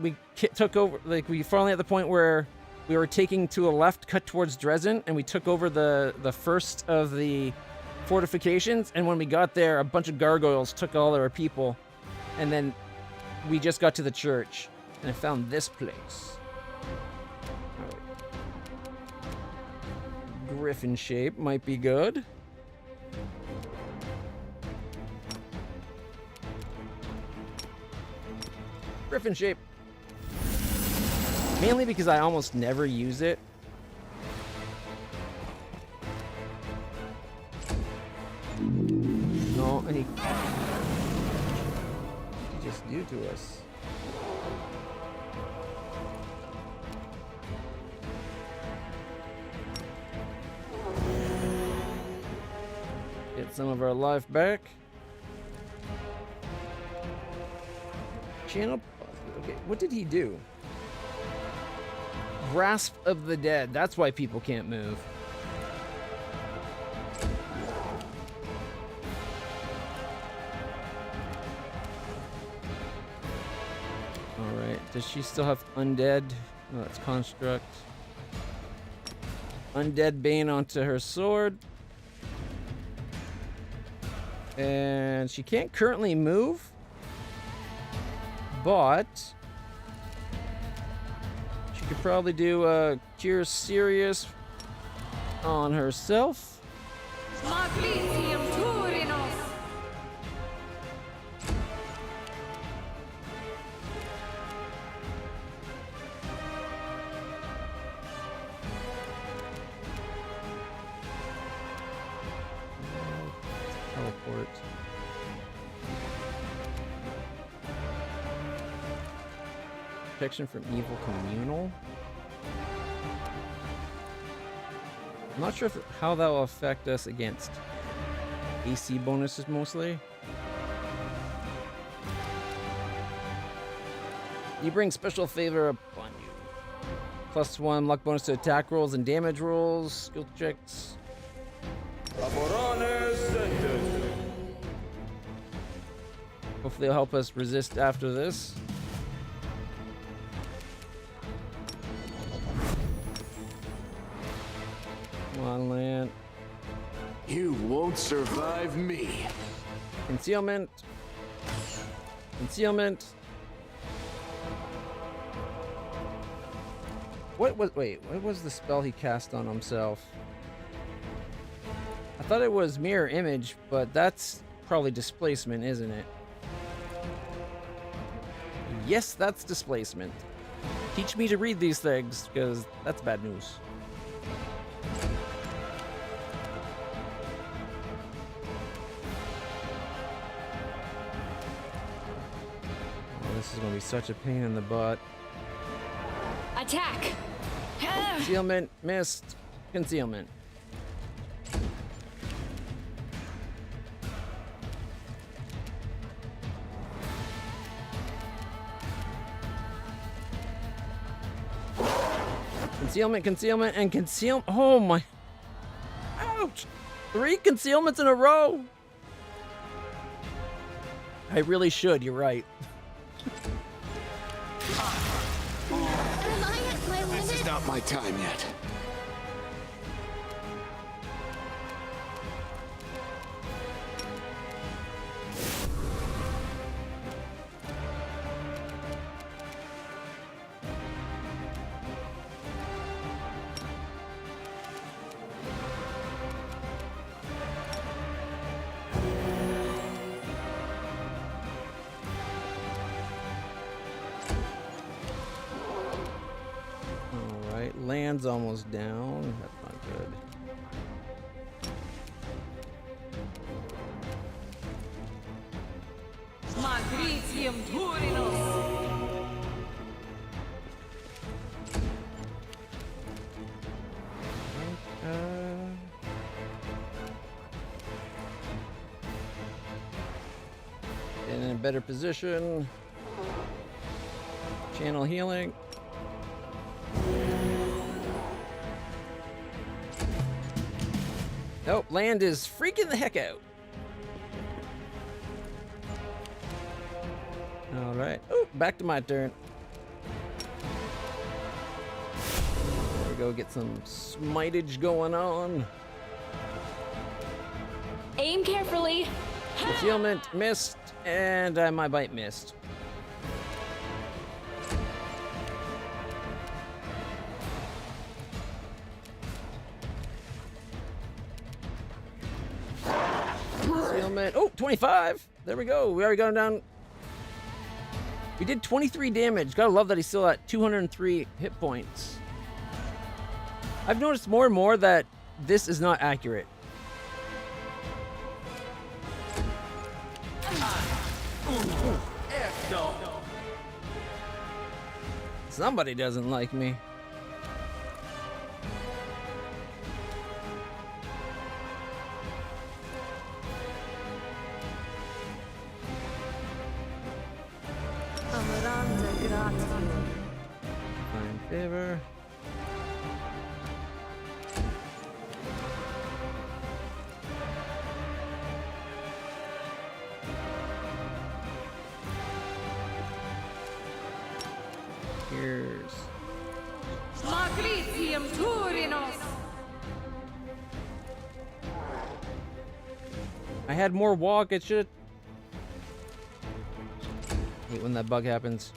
we took over, like, we finally at the point where we were taking to a left cut towards Drezen, and we took over the first of the fortifications, and when we got there, a bunch of gargoyles took all our people, and then we just got to the church, and I found this place. All right. Griffin shape might be good. Griffin shape. Mainly because I almost never use it. No, and he just do to us. Get some of our life back. Channel. Okay, what did he do? Grasp of the Dead. That's why people can't move. Alright, does she still have Undead? Oh, that's Construct. Undead Bane onto her sword. And she can't currently move. But she could probably do a Cure Serious on herself. Magnesium Turinos. Teleport. Protection from evil communal. I'm not sure how that will affect us against AC bonuses mostly. You bring special favor upon you. +1 luck bonus to attack rolls and damage rolls. Skill checks. Hopefully it'll help us resist after this. Come on, land. You won't survive me. Concealment. Concealment. What was the spell he cast on himself? I thought it was mirror image, but that's probably displacement, isn't it? Yes, that's displacement. Teach me to read these things, because that's bad news. Oh, this is going to be such a pain in the butt. Attack! Concealment, missed, concealment. Concealment, concealment, and concealment. Oh my. Ouch! 3 concealments in a row. I really should, you're right. Am I at my limit? This is not my time yet. Land's almost down. That's not good. Magritium Turinos. In a better position. Channel healing. Nope, land is freaking the heck out. All right. Oh, back to my turn. There we go. Get some smitage going on. Aim carefully. Concealment missed, and my bite missed. Oh, 25. There we go. We already got him down. We did 23 damage. Gotta love that he's still at 203 hit points. I've noticed more and more that this is not accurate. Somebody doesn't like me. Fine favor. Here's Magritium Turinos. I had more walk. It should. Hate when that bug happens.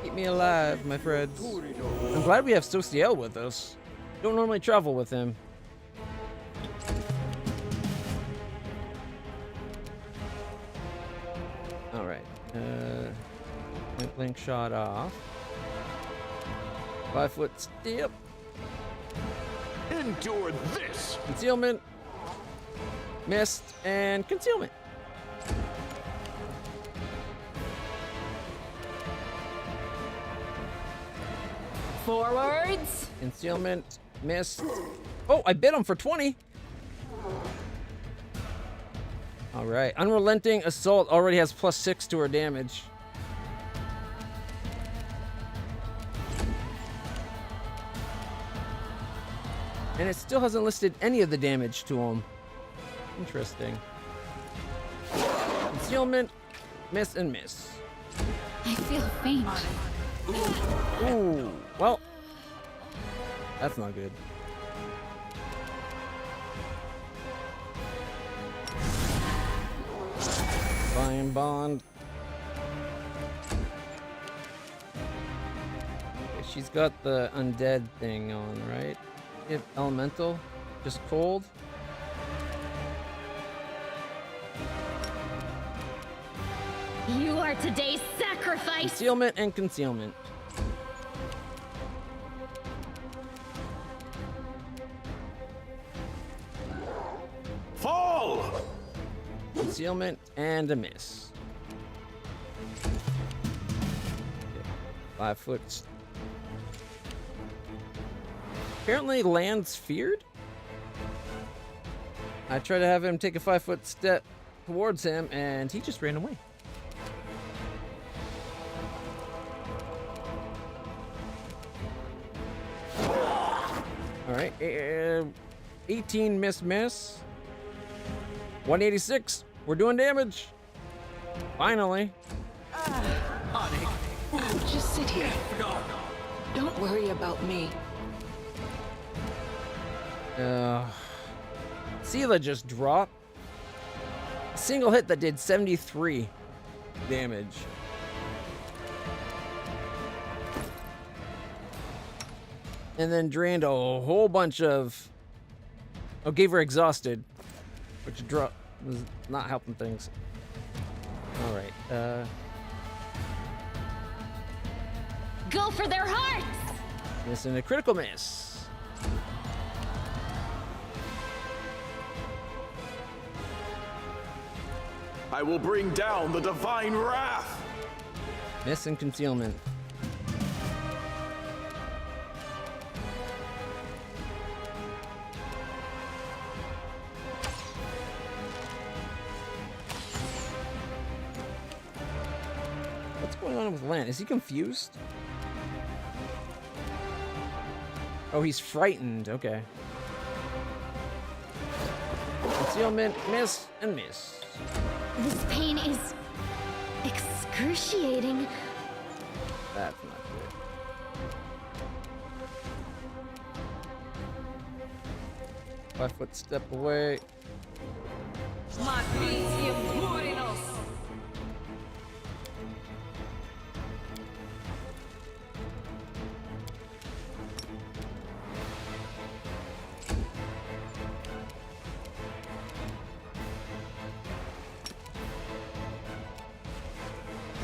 Keep me alive, my friends. I'm glad we have Sociel with us. Don't normally travel with him. Alright. Point blank shot off. 5-foot step. Endure this. Concealment. Missed. And concealment. Forwards. Concealment, missed. Oh, I bit him for 20. All right, Unrelenting Assault already has +6 to her damage. And it still hasn't listed any of the damage to him. Interesting. Concealment, miss and miss. I feel faint. Ooh, well, that's not good. Fine bond. Okay, she's got the undead thing on, right? If elemental, just cold. You are today's sacrifice. Concealment and concealment. Fall! Concealment and a miss. Okay. 5 foot. Apparently land's feared. I tried to have him take a 5-foot step towards him and he just ran away. Alright, 18 miss. 186. We're doing damage. Finally. Just sit here. Don't worry about me. Sela just dropped. A single hit that did 73 damage. And then drained a whole bunch of... Oh, gave her exhausted. Which was not helping things. Alright, Go for their hearts. missing a critical miss. I will bring down the divine wrath. Miss and concealment. What's going on with Lan? Is he confused? Oh, he's frightened. Okay. Concealment, miss, and miss. This pain is excruciating. That's not good. Five-foot step away. Matricium Turinos.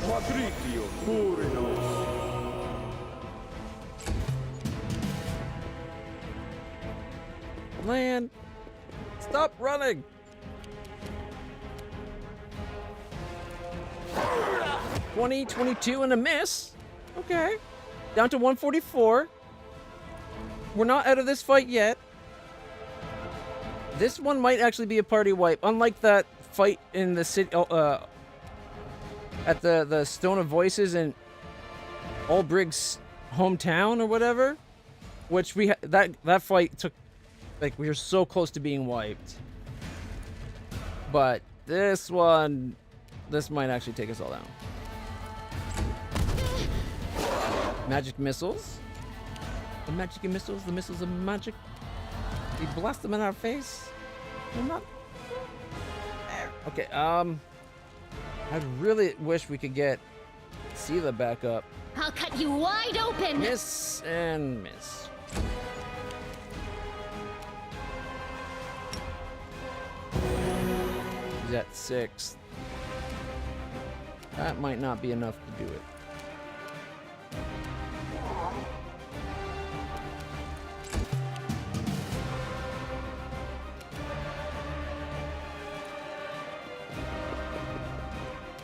Matricium Turinos. Lan, stop running. 20, 22, and a miss. Okay. Down to 144. We're not out of this fight yet. This one might actually be a party wipe. Unlike that fight in the city, at the Stone of Voices in Olbrig's hometown or whatever, which that fight took, like, we were so close to being wiped. But this one, this might actually take us all down. Magic missiles. The magic missiles, the missiles of magic. We blast them in our face. They're not. Okay, I really wish we could get Sela back up. I'll cut you wide open. Miss and miss. He's at 6. That might not be enough to do it.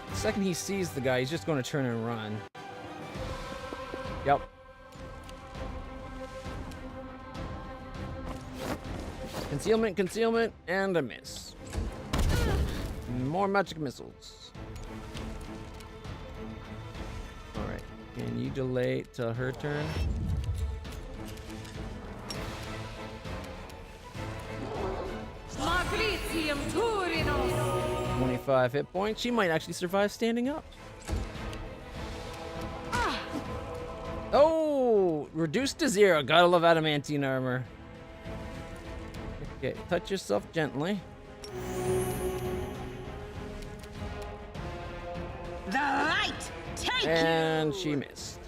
The second he sees the guy, he's just going to turn and run. Yep. Concealment, concealment, and a miss. More magic missiles. Alright, can you delay till her turn? Magritium Turinos. 25 hit points. She might actually survive standing up. Oh, reduced to 0. Gotta love adamantine armor. Okay, touch yourself gently. The light take And you. she missed.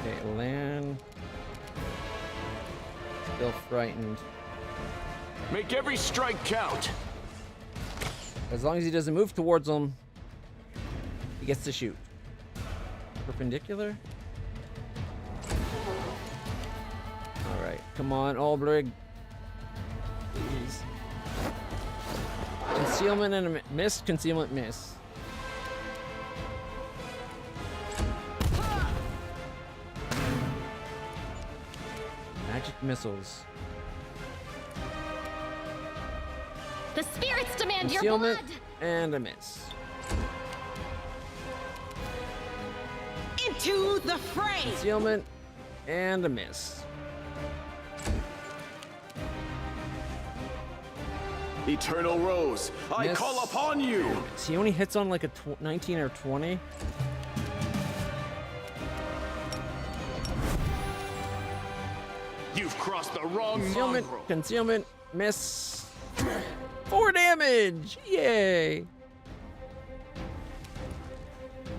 Okay, Lan. Still frightened. Make every strike count. As long as he doesn't move towards them, he gets to shoot. Perpendicular? Alright, come on, Olbrig. Please. Concealment and a miss, concealment, miss. Magic missiles. The spirits demand your Concealment blood. and a miss. Into the fray. Concealment and a miss. Eternal Rose, I Miss. call upon you. So he only hits on like a 19 or 20. You've crossed the wrong Concealment, mongrel. concealment, miss. 4 damage! Yay!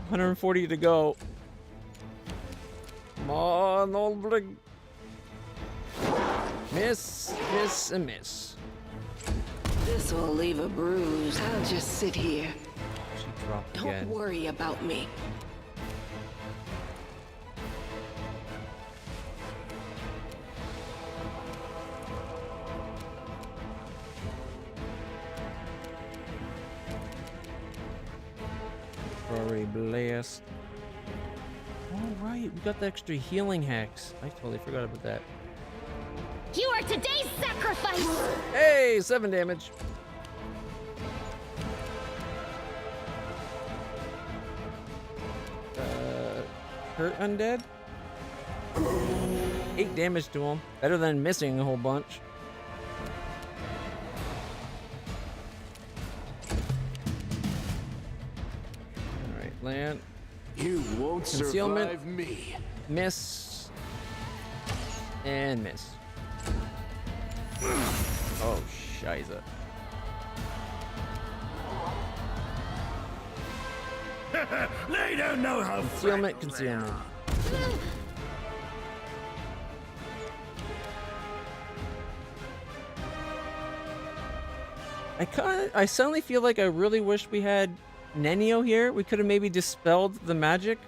140 to go. Come on, Olbrig. Miss, miss, and miss. This will leave a bruise. I'll just sit here. She dropped Don't again. worry about me. Already blessed. All right, we got the extra healing hacks. I totally forgot about that. You are today's sacrifice. Hey, 7 damage. Hurt undead? 8 damage to him. Better than missing a whole bunch. Alright, land. You won't Concealment. survive me. Miss. And miss. Oh, shiza. They don't know how Concealment, fragile they concealment. are. I suddenly feel like I really wish we had Nenio here. We could have maybe dispelled the magic.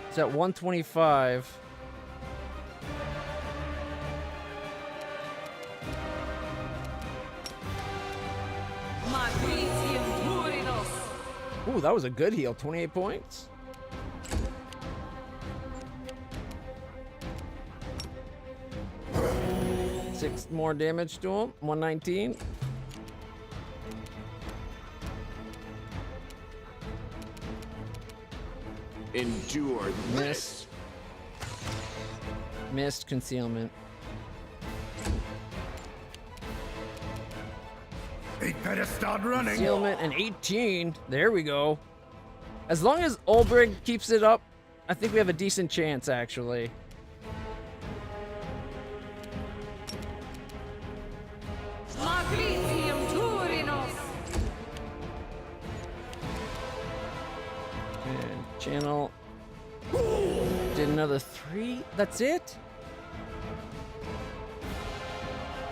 It's at 125. Magritium Turinos. Ooh, that was a good heal. 28 points. Six more damage to him. 119. Endure Miss. this. Missed concealment. They better start running. Concealment and 18. There we go. As long as Olbrig keeps it up, I think we have a decent chance, actually. Magritium Turinos. And channel. Did another 3. That's it?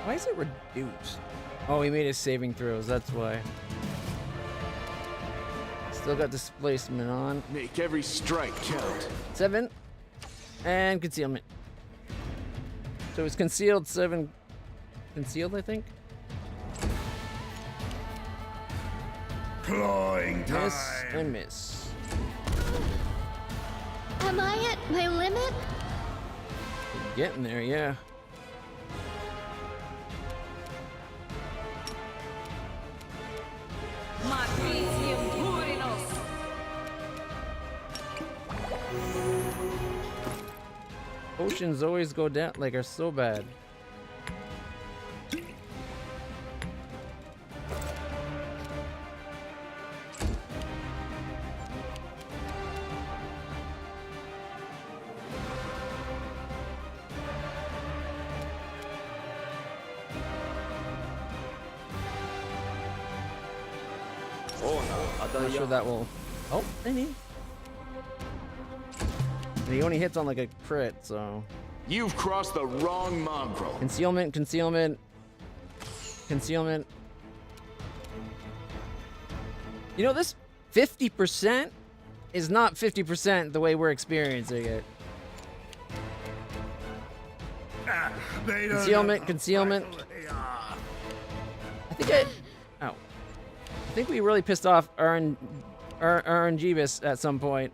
Why is it reduced? Oh, he made his saving throws. That's why. Still got displacement on. Make every strike count. 7. And concealment. So it's concealed 7. Concealed, I think? Clawing time. Miss and miss. Am I at my limit? Getting there, yeah. Potions always go down, like, are so bad. Not sure that will. Oh, maybe. He only hits on like a crit, so. You've crossed the wrong mongrel. Concealment, concealment, concealment. You know, this 50% is not 50% the way we're experiencing it. They don't Concealment, know concealment. how they are. I think I think we really pissed off RNGeebus at some point.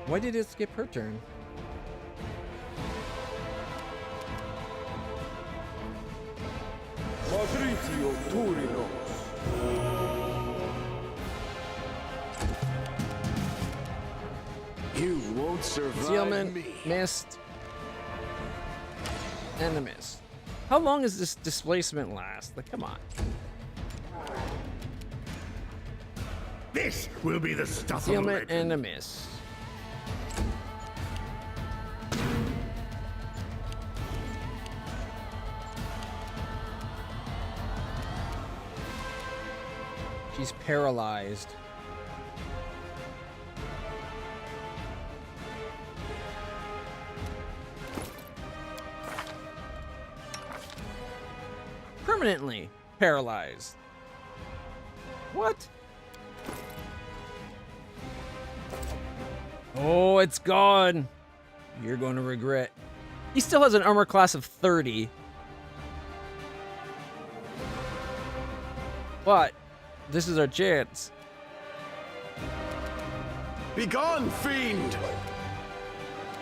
Why did it skip her turn? You won't survive Concealment, me. missed, and a miss. How long does this displacement last? Like, come on. This will be the stuff of Concealment legend. and a miss. She's paralyzed. Permanently paralyzed. What? Oh, it's gone. You're going to regret. He still has an armor class of 30. But this is our chance. Be gone, fiend!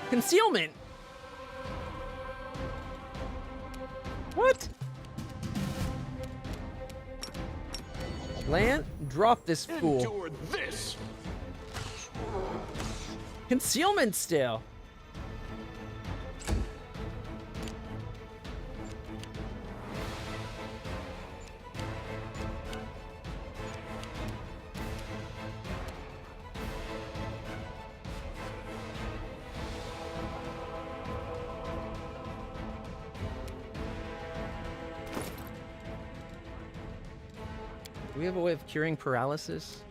Concealment. What? Land, drop this fool. Endure this! Concealment still. Do we have a way of curing paralysis?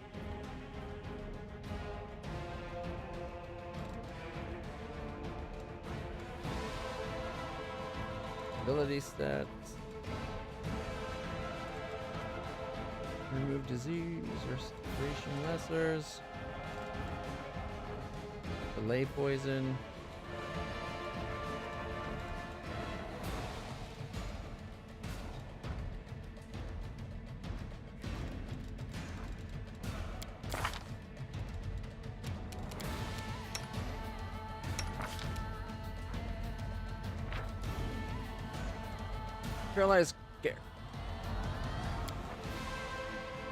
Ability stats. Remove disease, restoration lessers. Delay poison. Paralyzed care.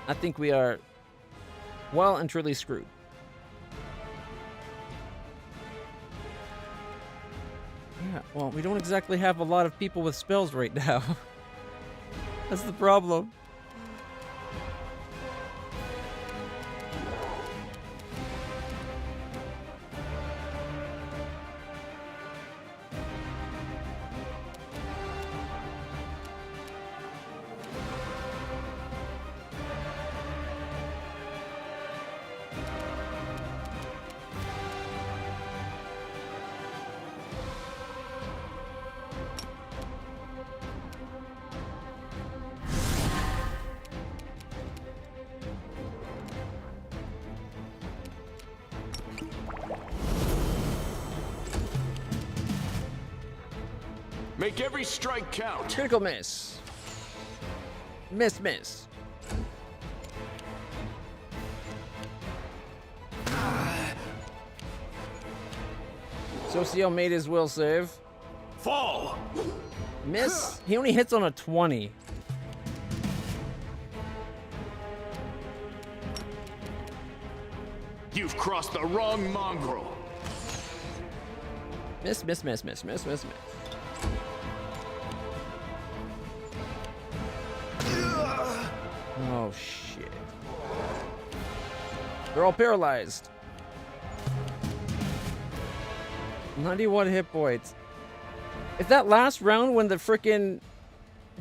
I think we are well and truly screwed. Yeah, well, we don't exactly have a lot of people with spells right now. That's the problem. Make every strike count. Critical miss. Miss, miss. Socio made his will save. Fall! Miss. He only hits on a 20. You've crossed the wrong mongrel. Miss, miss, miss, miss, miss, miss, miss. Oh, shit. They're all paralyzed. 91 hit points. If that last round when the frickin'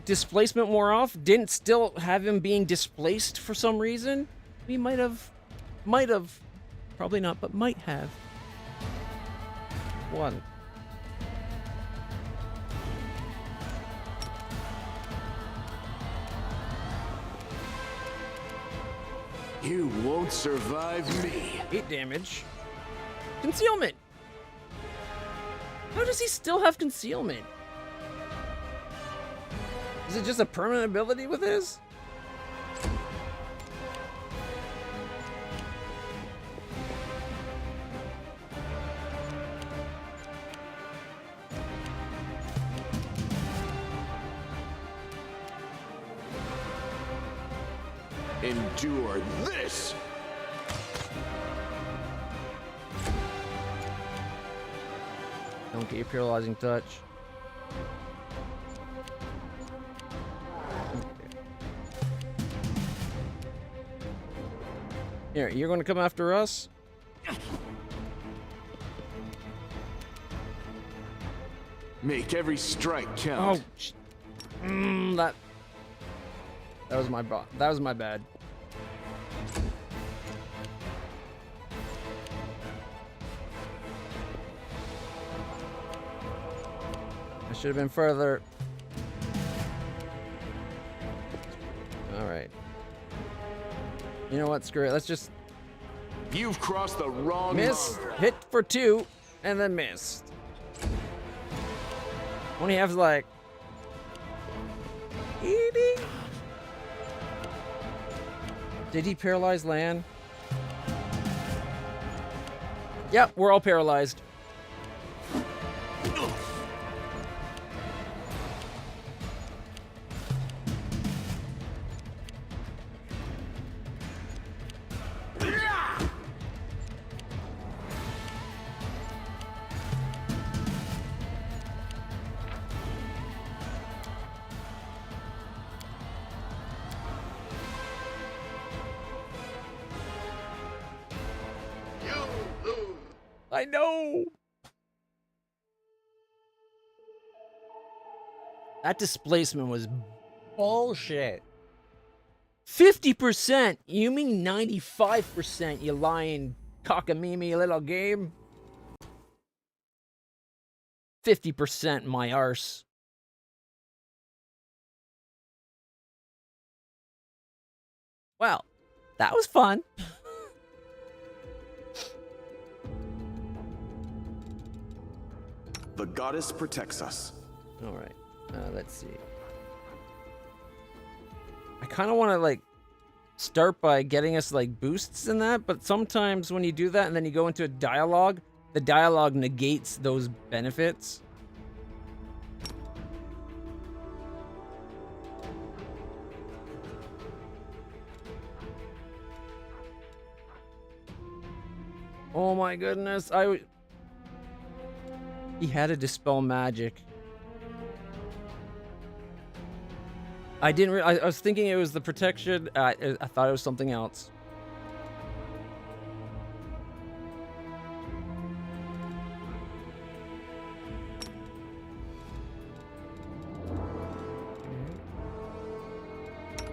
displacement wore off didn't still have him being displaced for some reason, we might have, probably not, but might have won. You won't survive me. 8 damage. Concealment. How does he still have concealment? Is it just a permanent ability with his? Endure this! Don't get your paralyzing touch. Okay. Here, you're going to come after us? Make every strike count. Oh, that was my bad. I should have been further. All right. You know what? Screw it. Let's just You've crossed the wrong miss, mongrel. hit for 2, and then missed. Only have like 80. Did he paralyze Lan? Yep, we're all paralyzed. I know. That displacement was bullshit. 50%? You mean 95%, you lying cockamamie little game? 50% my arse. Well, that was fun. The goddess protects us. All right, let's see. I kind of want to like start by getting us like boosts in that, but sometimes when you do that and then you go into a dialogue, the dialogue negates those benefits. Oh my goodness, he had to dispel magic. I didn't. I was thinking it was the protection. I thought it was something else.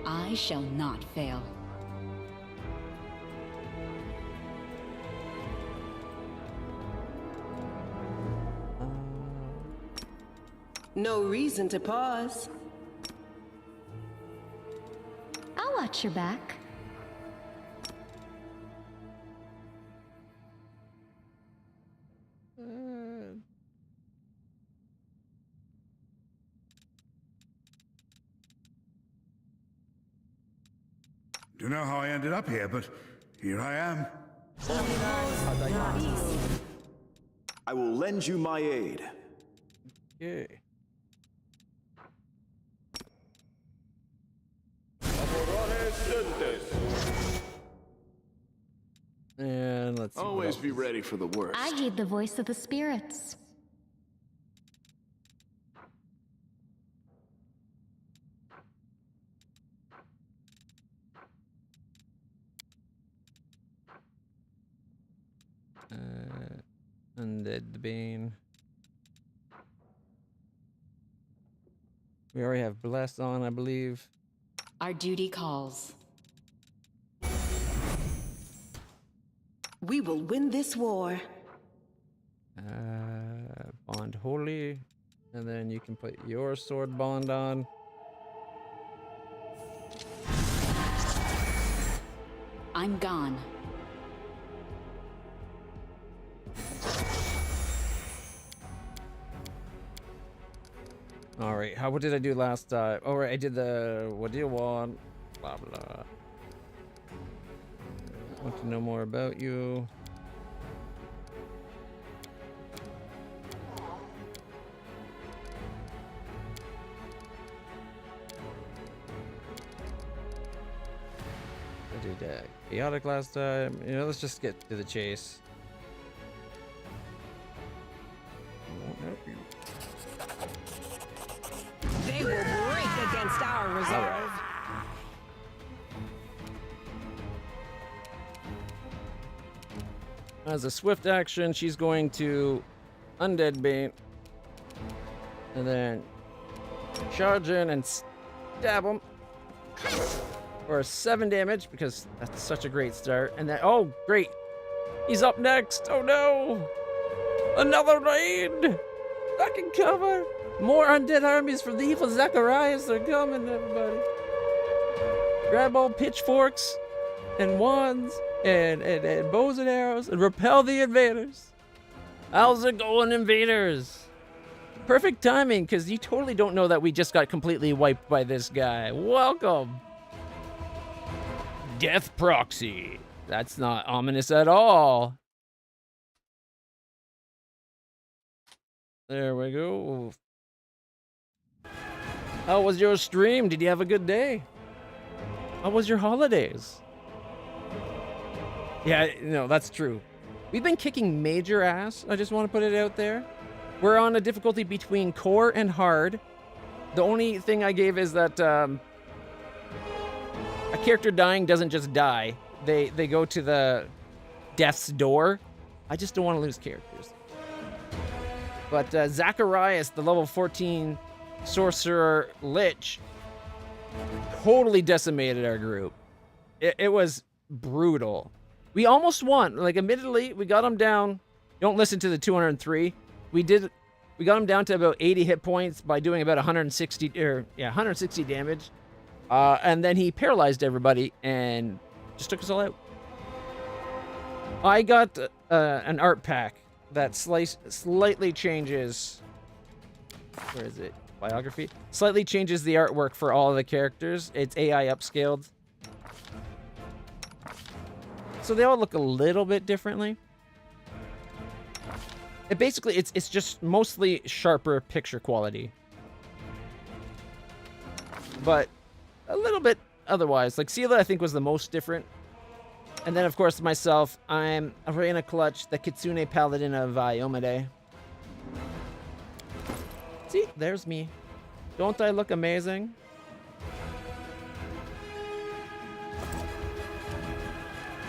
I shall not fail. No reason to pause. I'll watch your back. know how I ended up here, but here I am. I will lend you my aid. Okay. And let's see. Always be ready for the worst. I heed the voice of the spirits. Undead Bane. We already have Bless on, I believe. Our duty calls. We will win this war. Bond Holy. And then you can put your sword bond on. I'm gone. Alright, what did I do last time? Alright, I did the what do you want? Blah blah. Want to know more about you. I did chaotic last time. You know, let's just get to the chase. Won't help you. They will break against our reserve. As a swift action, she's going to Undead Bane. And then charge in and stab him. For 7 damage, because that's such a great start. And then, oh, great. He's up next. Oh, no. Another raid. I can cover. More undead armies from the evil Zacharias are coming, everybody. Grab all pitchforks and wands and bows and arrows and repel the invaders. How's it going, invaders? Perfect timing, because you totally don't know that we just got completely wiped by this guy. Welcome. Death Proxy. That's not ominous at all. There we go. How was your stream? Did you have a good day? How was your holidays? Yeah, no, that's true. We've been kicking major ass. I just want to put it out there. We're on a difficulty between core and hard. The only thing I gave is that a character dying doesn't just die. They go to the death's door. I just don't want to lose characters. But Zacharias, the level 14 sorcerer lich, totally decimated our group. It was brutal. We almost won. Like, admittedly, we got him down. Don't listen to the 203. We got him down to about 80 hit points by doing about 160 damage. And then he paralyzed everybody and just took us all out. I got an art pack that slightly changes. Where is it? Biography. Slightly changes the artwork for all of the characters. It's AI upscaled. So they all look a little bit differently. It's just mostly sharper picture quality. But a little bit otherwise. Like Sela, I think, was the most different. And then, of course, myself, I'm LitlClutch, the Kitsune Paladin of Yomade. See, there's me. Don't I look amazing?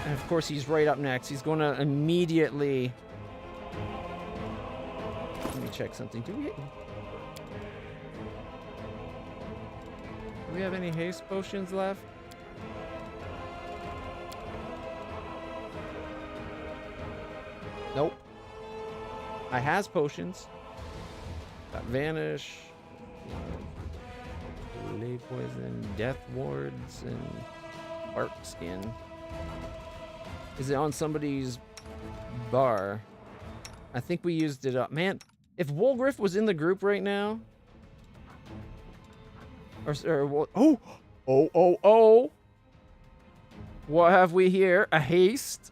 And of course, he's right up next. He's going to immediately... Let me check something. Do we have any haste potions left? Nope. I has potions. Got Vanish. Lay Poison. Death Wards. And Bark Skin. Is it on somebody's bar? I think we used it up. Man, if Wolgriff was in the group right now... Oh! what have we here? A haste.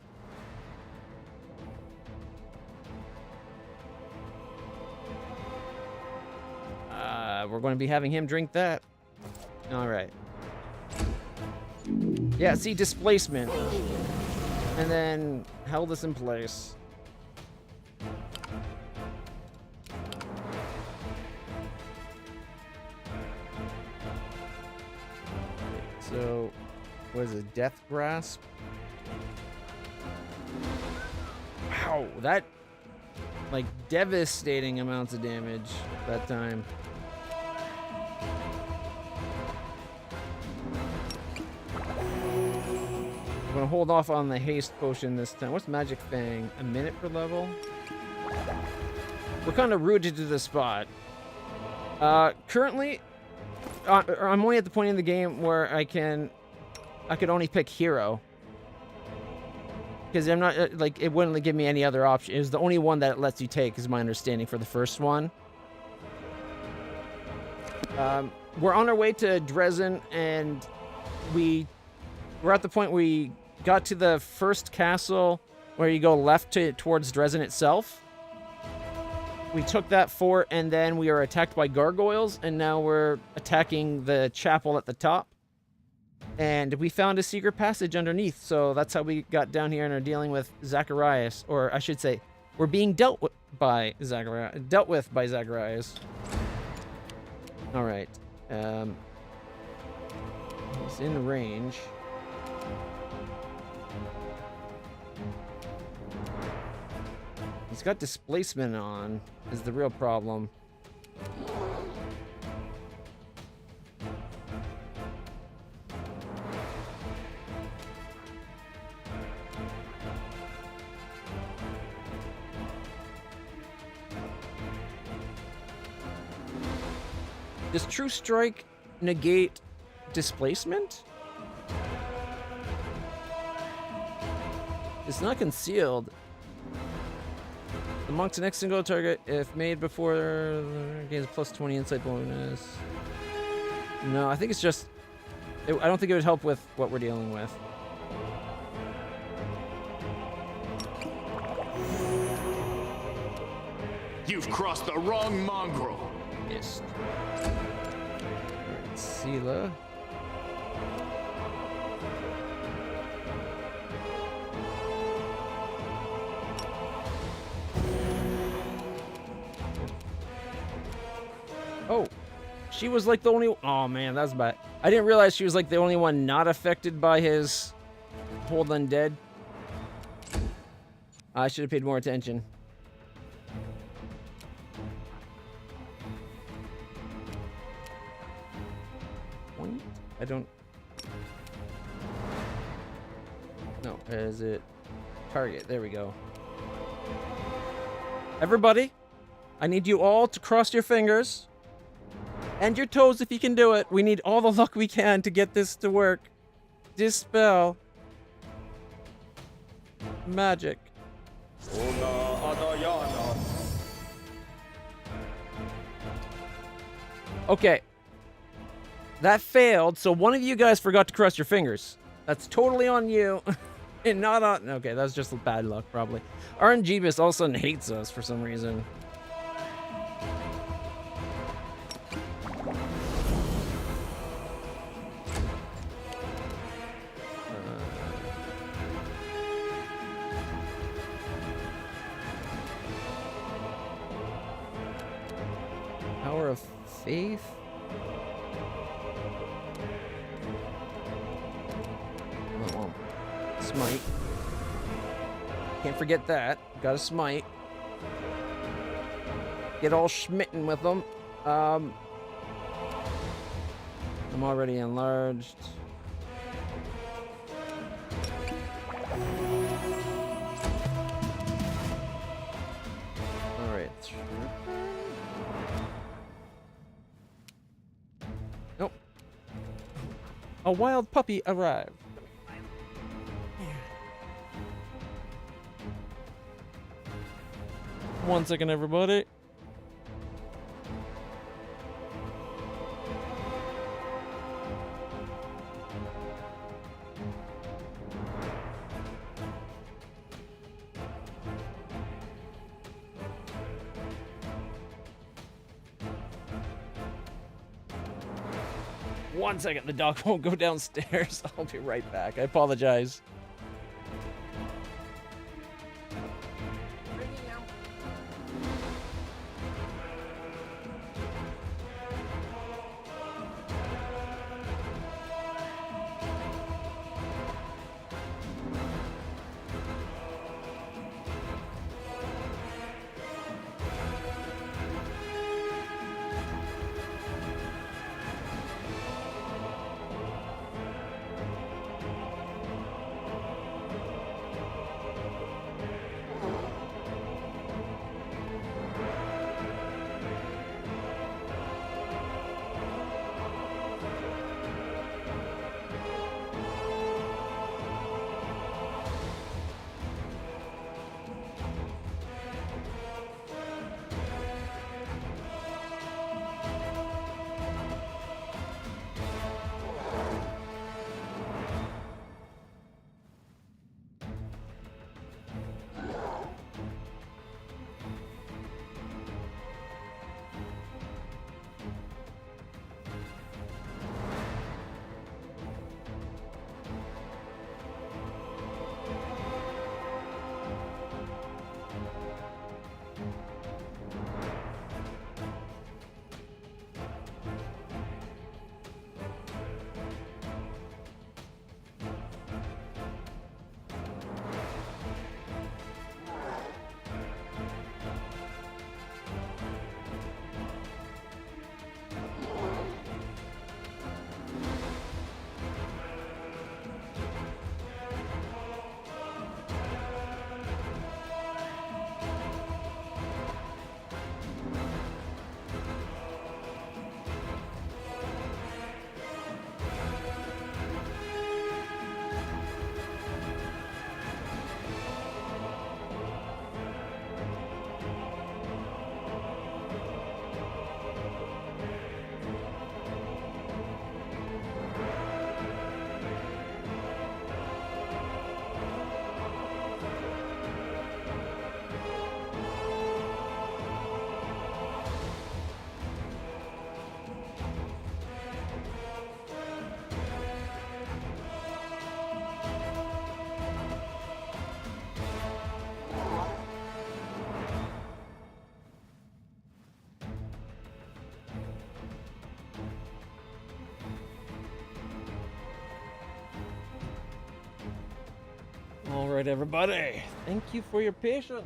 We're going to be having him drink that. All right. Yeah, see, displacement. And then held this in place. So, what is it? Death Grasp? Wow, that, like, devastating amounts of damage that time. I'm gonna hold off on the haste potion this time. What's Magic Fang? A minute per level? We're kind of rooted to the spot. Currently, I'm only at the point in the game where I could only pick hero. Because I'm not, like, it wouldn't give me any other option. It was the only one that it lets you take, is my understanding, for the first one. We're on our way to Drezen, and we're at the point we got to the first castle where you go left towards Drezen itself. We took that fort, and then we are attacked by gargoyles, and now we're attacking the chapel at the top. And we found a secret passage underneath, so that's how we got down here and are dealing with Zacharias. Or I should say, we're being dealt with by Zacharias. All right. He's in range. He's got displacement on, is the real problem. Does True Strike negate displacement? It's not concealed. The monk's next single target, if made before, gains plus 20 insight bonus. No, I think it's just... I don't think it would help with what we're dealing with. You've crossed the wrong mongrel. Yes. Alright, Sela. Oh, she was like the only... Oh man, that's bad. I didn't realize she was like the only one not affected by his Hold Undead. I should have paid more attention. Point? I don't... No, is it... Target, there we go. Everybody, I need you all to cross your fingers. And your toes if you can do it. We need all the luck we can to get this to work. Dispel. Magic. Okay. That failed, so one of you guys forgot to cross your fingers. That's totally on you. And not on... Okay, that was just bad luck, probably. RNGeebus all of a sudden hates us for some reason. Power of Faith? Oh, smite. Can't forget that. Got a smite. Get all schmitten with them. I'm already enlarged. Alright. Nope. A wild puppy arrived. 1 second, everybody. 1 second, the dog won't go downstairs. I'll be right back. I apologize. All right, everybody. Thank you for your patience.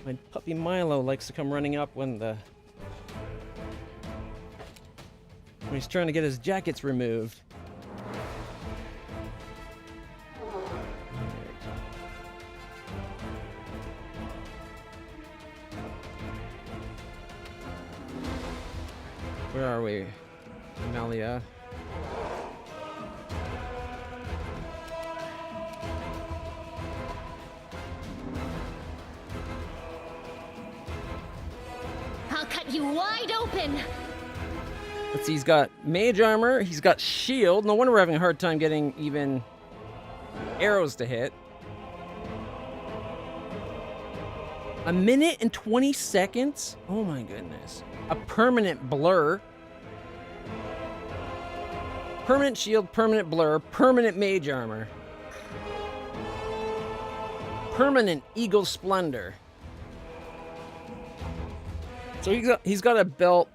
My puppy Milo likes to come running up when he's trying to get his jackets removed. Where are we? Amalia. I'll cut you wide open. Let's see, he's got mage armor, he's got shield. No wonder we're having a hard time getting even arrows to hit. 1 minute and 20 seconds? Oh my goodness. A permanent blur. Permanent shield, permanent blur, permanent mage armor. Permanent eagle splendor. So he's got a belt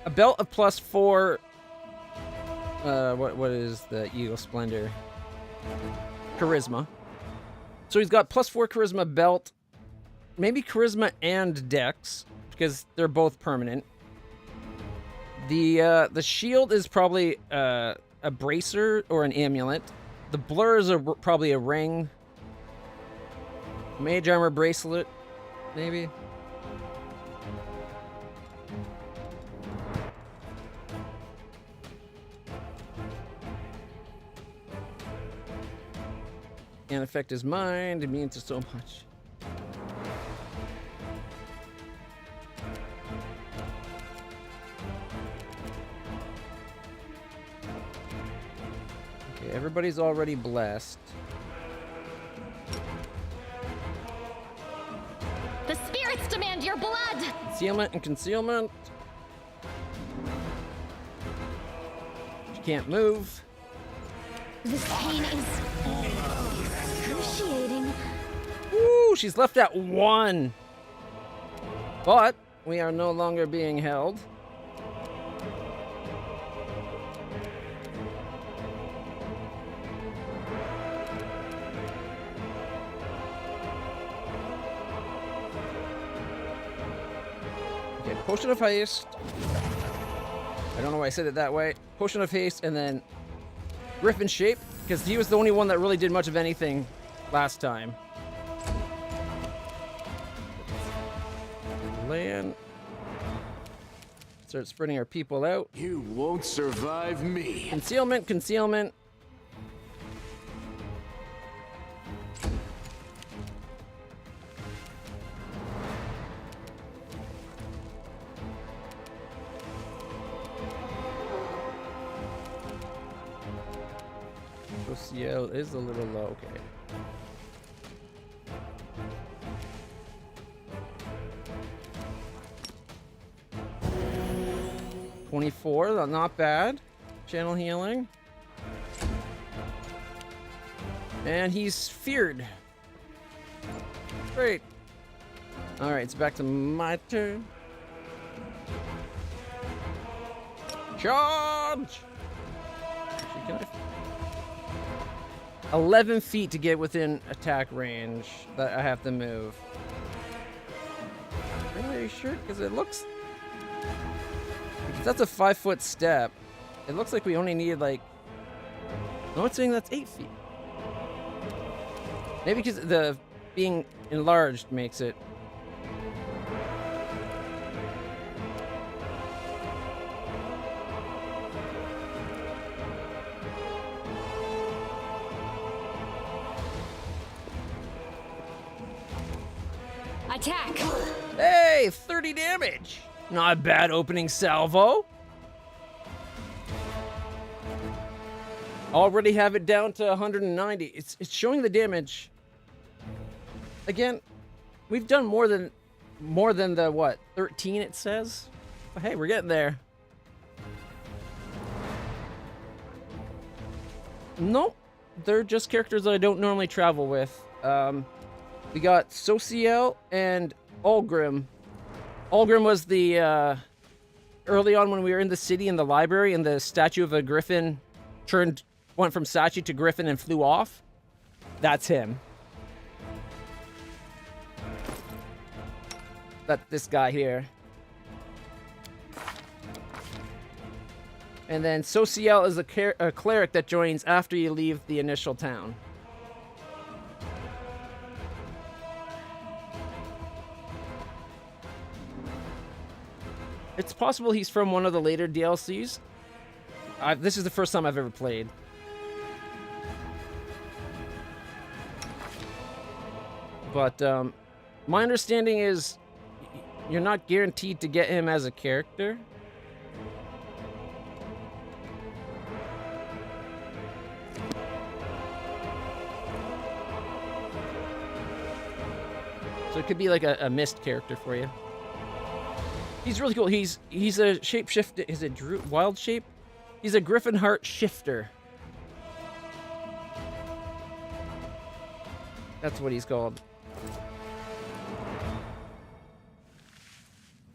of +4. What is the eagle splendor? Charisma. So he's got +4 charisma belt. Maybe charisma and dex, because they're both permanent. The shield is probably a bracer or an amulet. The blur is probably a ring. Mage armor bracelet, maybe. Can't affect his mind, immune to so much. Okay, everybody's already blessed. Concealment and concealment. She can't move. This pain is excruciating. Woo, she's left at 1. But we are no longer being held. Okay, Potion of Haste. I don't know why I said it that way. Potion of Haste and then Griffin Shape, because he was the only one that really did much of anything last time. Land. Start spreading our people out. You won't survive me. Concealment, concealment. OCL is a little low. Okay. $24, not bad. Channel healing. And he's feared. Great. Alright, it's back to my turn. Charge! Actually, can I... 11 feet to get within attack range that I have to move. Really sure? Because it looks... Because that's a 5-foot step. It looks like we only need like... No, it's saying that's 8 feet. Maybe because the being enlarged makes it... Attack! Hey, 30 damage! Not a bad opening salvo. Already have it down to 190. It's showing the damage. Again, we've done more than the what, 13 it says? But hey, we're getting there. Nope. They're just characters that I don't normally travel with. We got Sociel and Ulgrim. Ulgrim was the, early on when we were in the city in the library and the statue of a griffin went from statue to griffin and flew off. That's him. That's this guy here. And then Sociel is a cleric that joins after you leave the initial town. It's possible he's from one of the later DLCs. This is the first time I've ever played. But my understanding is you're not guaranteed to get him as a character. So it could be like a missed character for you. He's really cool. He's a shapeshifter. Is it wild shape? He's a Griffin Heart shifter. That's what he's called.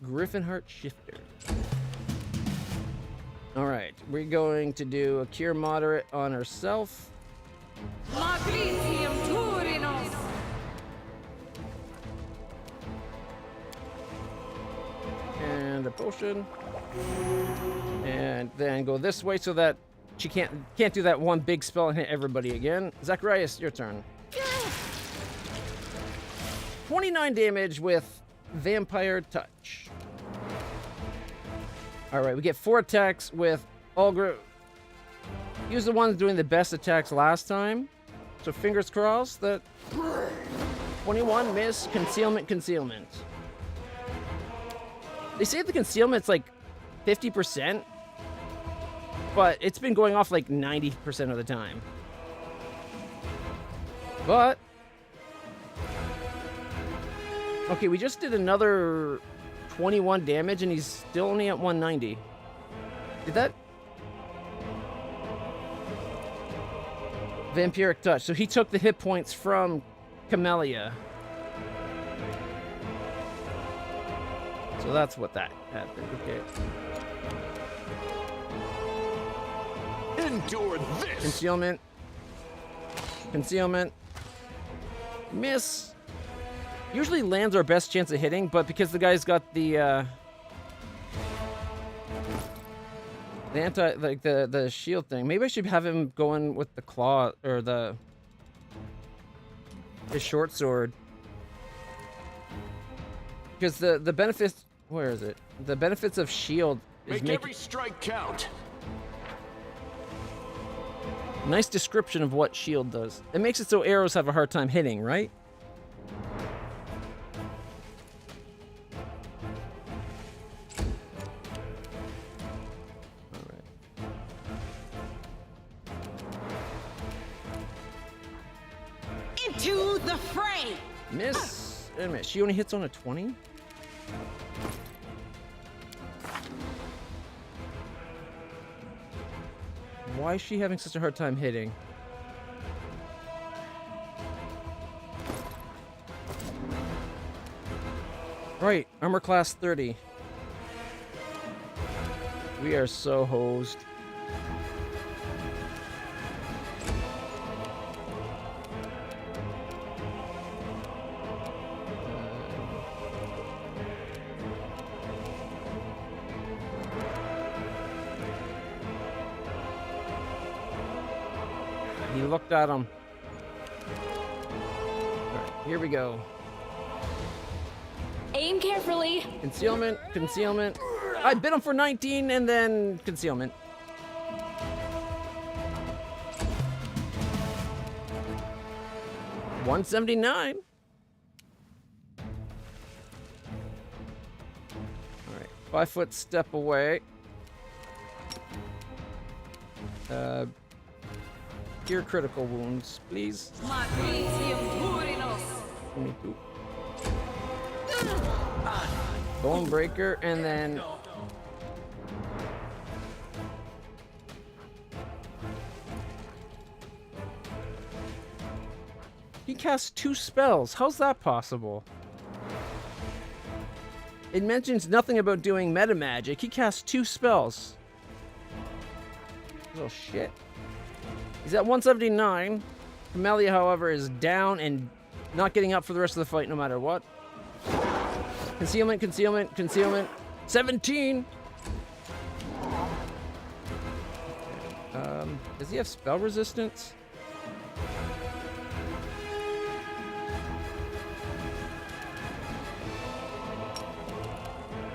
Griffin Heart shifter. All right, we're going to do a cure moderate on herself. And a potion. And then go this way so that she can't do that one big spell and hit everybody again. Zacharias, your turn. 29 damage with Vampire Touch. Alright, we get 4 attacks with Ulgrim. He was the one doing the best attacks last time. So fingers crossed that 21 miss, concealment. They say the concealment's like 50%, but it's been going off like 90% of the time. But okay, we just did another 21 damage and he's still only at 190. Did that... Vampiric Touch. So he took the hit points from Camellia. So that's what that happened. Okay. Endure this! Concealment. Concealment. Miss. Usually lands our best chance of hitting, but because the guy's got the anti, like the shield thing, maybe I should have him go in with the claw or his short sword. Because the benefits, where is it? The benefits of shield is Make every strike count. Nice description of what shield does. It makes it so arrows have a hard time hitting, right? Into the fray! Miss. Wait a minute. She only hits on a 20? Why is she having such a hard time hitting? Right. Armor class 30. We are so hosed. He looked at him. Alright, here we go. Aim carefully. Concealment, concealment. I bit him for 19 and then concealment. $179. Alright, 5 foot step away. Cure critical wounds, please. Me too. Bone breaker, and then he casts 2 spells. How's that possible? It mentions nothing about doing meta magic. He casts 2 spells. Oh shit. He's at 179. Camellia, however, is down and not getting up for the rest of the fight no matter what. Concealment, concealment, concealment. 17! Does he have spell resistance?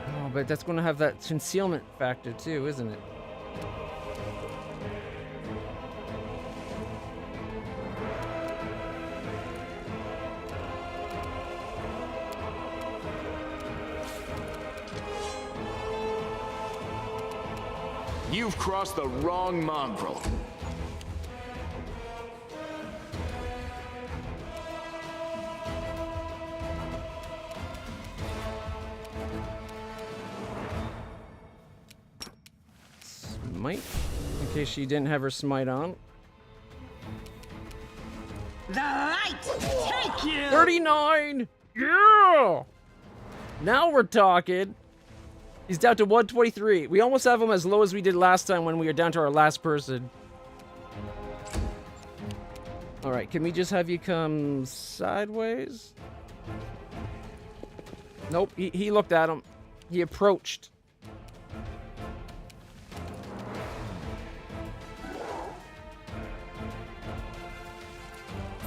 Oh, but that's going to have that concealment factor too, isn't it? You've crossed the wrong mongrel. Smite? In case she didn't have her smite on. The light take you! 39! Yeah! Now we're talking. He's down to 123. We almost have him as low as we did last time when we were down to our last person. Alright, can we just have you come sideways? Nope, he looked at him. He approached.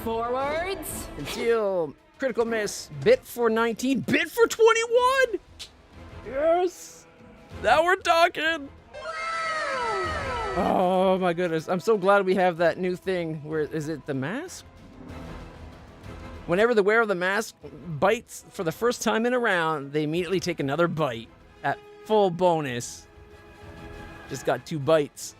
Forwards. Conceal. Critical miss. Bit for 19. Bit for 21! Yes! Now we're talking! Oh my goodness. I'm so glad we have that new thing. Where is it the mask? Whenever the wearer of the mask bites for the first time in a round, they immediately take another bite at full bonus. Just got 2 bites.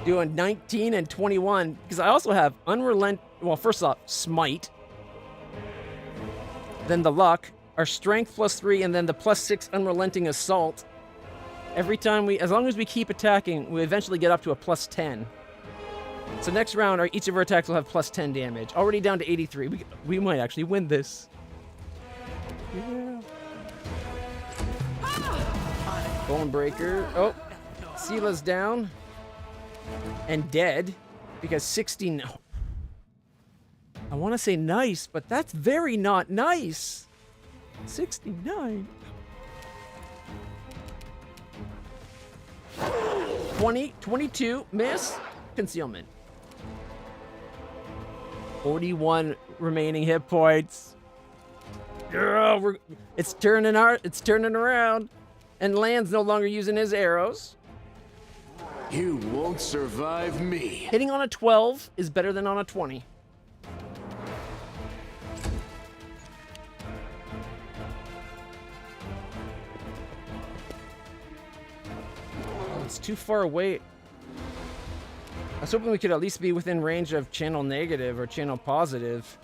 Doing 19 and 21. Because I also have well, first off, smite. Then the luck. our strength +3, and then the +6 unrelenting assault. Every time as long as we keep attacking, we eventually get up to a +10. So next round, each of our attacks will have +10 damage. Already down to 83. We might actually win this. Yeah. Bone Breaker. Oh, Seela's down. And dead. Because 16... I want to say nice, but that's very not nice. 69. 20, 22, miss. Concealment. 41 remaining hit points. Yeah, it's turning around. And Land's no longer using his arrows. You won't survive me. Hitting on a 12 is better than on a 20. Oh, it's too far away. I was hoping we could at least be within range of channel negative or channel positive.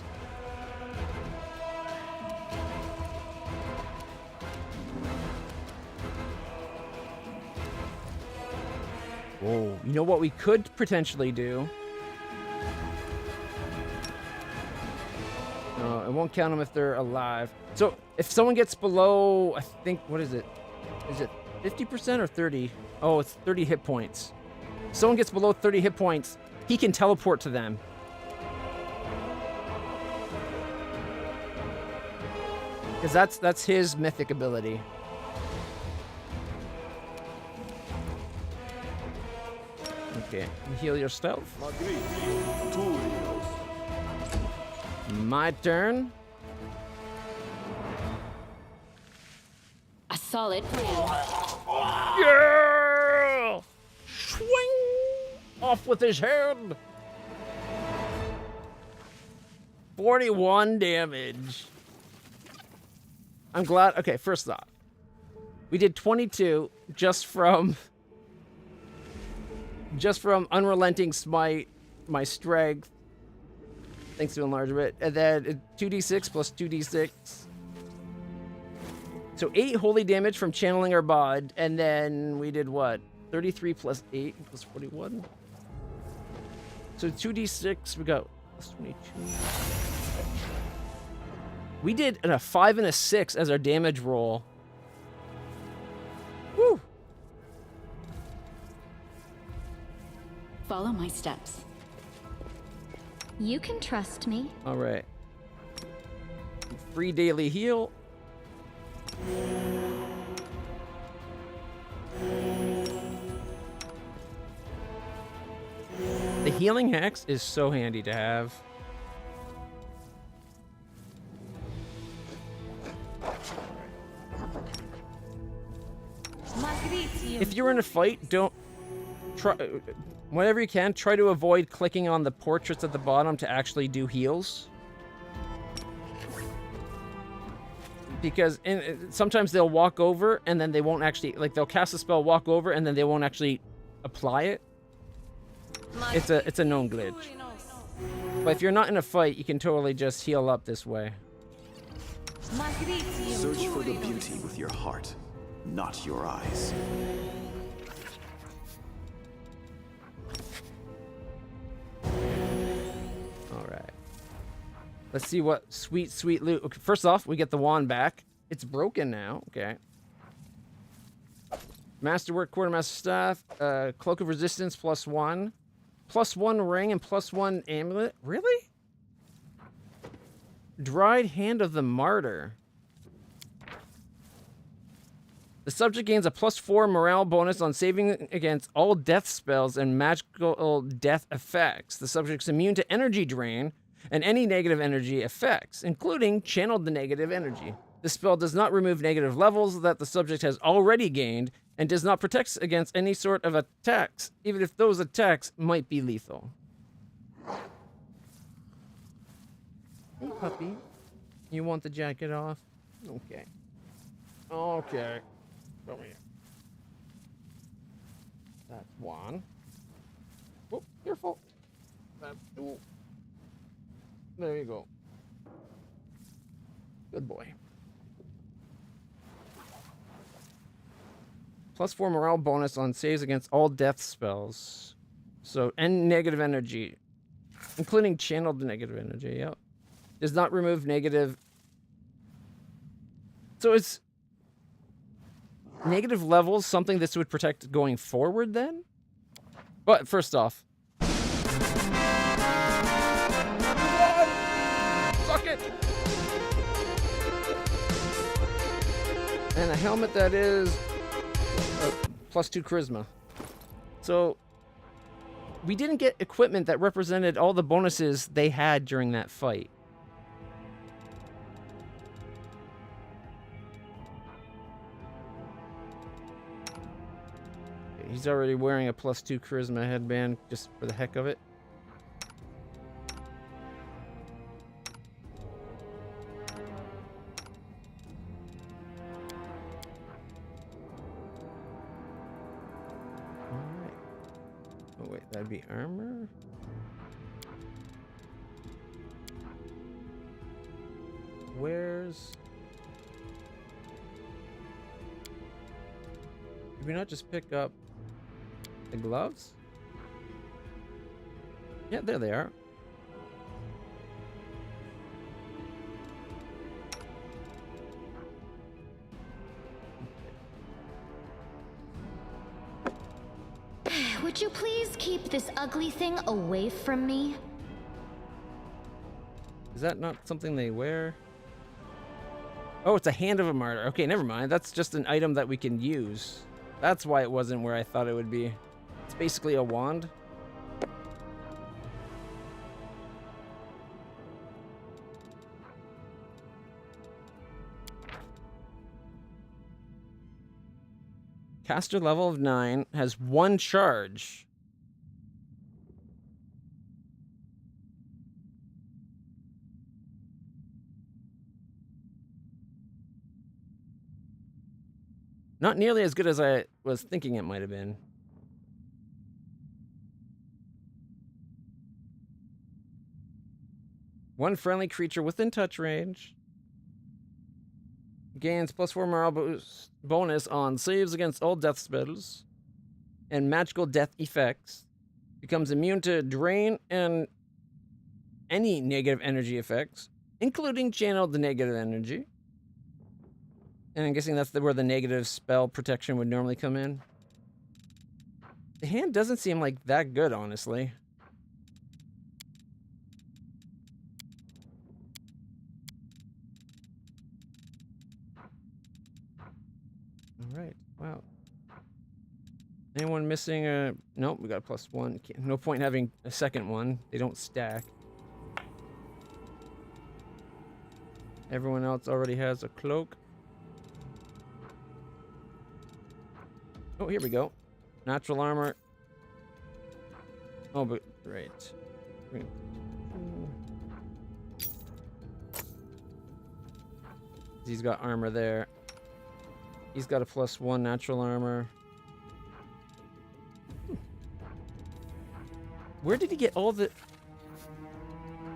Whoa, you know what we could potentially do? No, it won't count them if they're alive. So if someone gets below, I think, what is it? Is it 50% or 30? Oh, it's 30 hit points. If someone gets below 30 hit points, he can teleport to them. Because that's his mythic ability. Okay, heal yourself. My turn. A solid plan. Yeah! Swing! Off with his head. 41 damage. I'm glad. Okay, first off, we did 22 just from unrelenting smite, my strength, thanks to enlargement, and then 2d6 plus 2d6. So 8 holy damage from channeling our bod, and then we did what? 33 plus 8 plus 41. So 2d6, we got plus 22. We did a 5 and a 6 as our damage roll. Woo! Follow my steps. You can trust me. All right. Free daily heal. The healing hex is so handy to have. If you're in a fight, don't try. Whenever you can, try to avoid clicking on the portraits at the bottom to actually do heals. Because sometimes they'll walk over and then they won't actually, like they'll cast a spell, walk over, and then they won't actually apply it. It's a known glitch. But if you're not in a fight, you can totally just heal up this way. Search for the beauty with your heart, not your eyes. All right. Let's see what sweet, sweet loot. Okay, first off, we get the wand back. It's broken now. Okay. Masterwork, Quartermaster Staff, Cloak of Resistance +1. +1 ring and +1 amulet. Really? Dried Hand of the Martyr. The subject gains a +4 morale bonus on saving against all death spells and magical death effects. The subject's immune to energy drain and any negative energy effects, including channeled negative energy. This spell does not remove negative levels that the subject has already gained and does not protect against any sort of attacks, even if those attacks might be lethal. Hey, puppy. You want the jacket off? Okay. Okay. Come here. That's one. Oh, careful. That's two. There you go. Good boy. +4 morale bonus on saves against all death spells. So, and negative energy, including channeled negative energy. Yep. Does not remove negative. So it's negative levels something this would protect going forward then? But first off. Fuck it! And a helmet that is +2 charisma. So we didn't get equipment that represented all the bonuses they had during that fight. He's already wearing a +2 charisma headband just for the heck of it. Alright. Oh wait, that'd be armor? Where's... Did we not just pick up the gloves? Yeah, there they are. Would you please keep this ugly thing away from me? Is that not something they wear? Oh, it's a hand of a martyr. Okay, never mind. That's just an item that we can use. That's why it wasn't where I thought it would be. It's basically a wand. Caster level of 9 has 1 charge. Not nearly as good as I was thinking it might have been. One friendly creature within touch range gains +4 morale bonus on saves against all death spells and magical death effects. Becomes immune to drain and any negative energy effects, including channeled negative energy. And I'm guessing that's where the negative spell protection would normally come in. The hand doesn't seem like that good, honestly. Alright, wow. Anyone missing a... Nope, we got a +1. No point having a second one. They don't stack. Everyone else already has a cloak. Oh, here we go. Natural armor. Oh, but... Right. He's got armor there. He's got a +1 natural armor. Where did he get all the...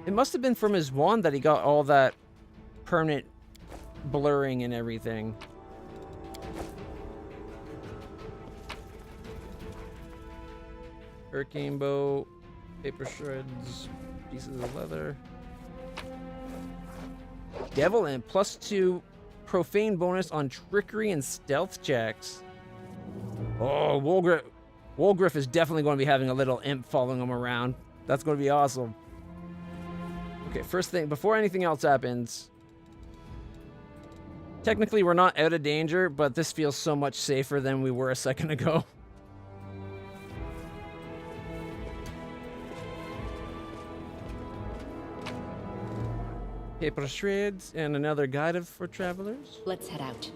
It must have been from his wand that he got all that permanent blurring and everything. Hurricane bow, paper shreds, pieces of leather. Devil Imp, +2 profane bonus on trickery and stealth checks. Oh, Wolgriff is definitely going to be having a little imp following him around. That's going to be awesome. Okay, first thing, before anything else happens. Technically, we're not out of danger, but this feels so much safer than we were a second ago. Paper shreds and another guide for travelers. Let's head out.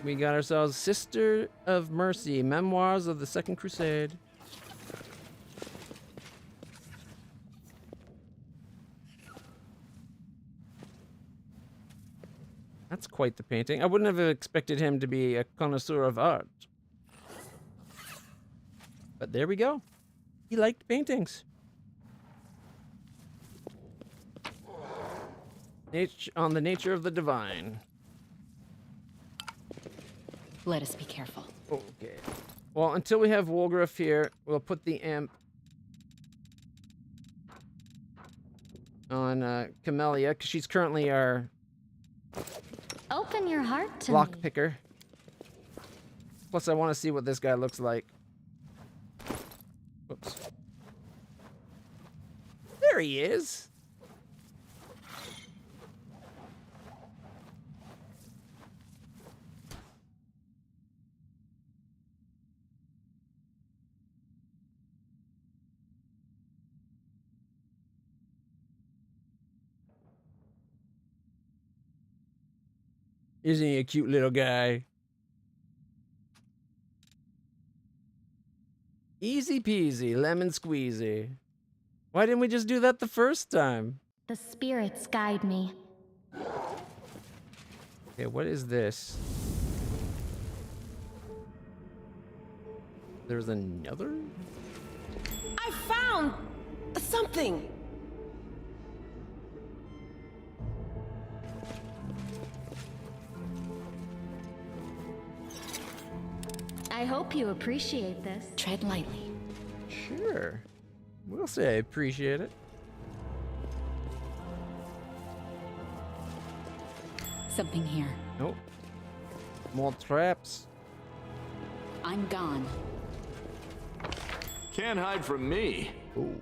We got ourselves Sister of Mercy, Memoirs of the Second Crusade. That's quite the painting. I wouldn't have expected him to be a connoisseur of art. But there we go. He liked paintings. On the nature of the divine. Let us be careful. Okay. Well, until we have Wolgraff here, we'll put the imp on Camellia, because she's currently our Open your heart to lock me. picker. Plus, I want to see what this guy looks like. Whoops. There he is. Isn't he a cute little guy? Easy peasy, lemon squeezy. Why didn't we just do that the first time? The spirits guide me. Okay, what is this? There's another? I found something. I hope you appreciate this. Tread lightly. Sure. We'll say I appreciate it. Something here. Nope. More traps. I'm gone. Can't hide from me. Ooh.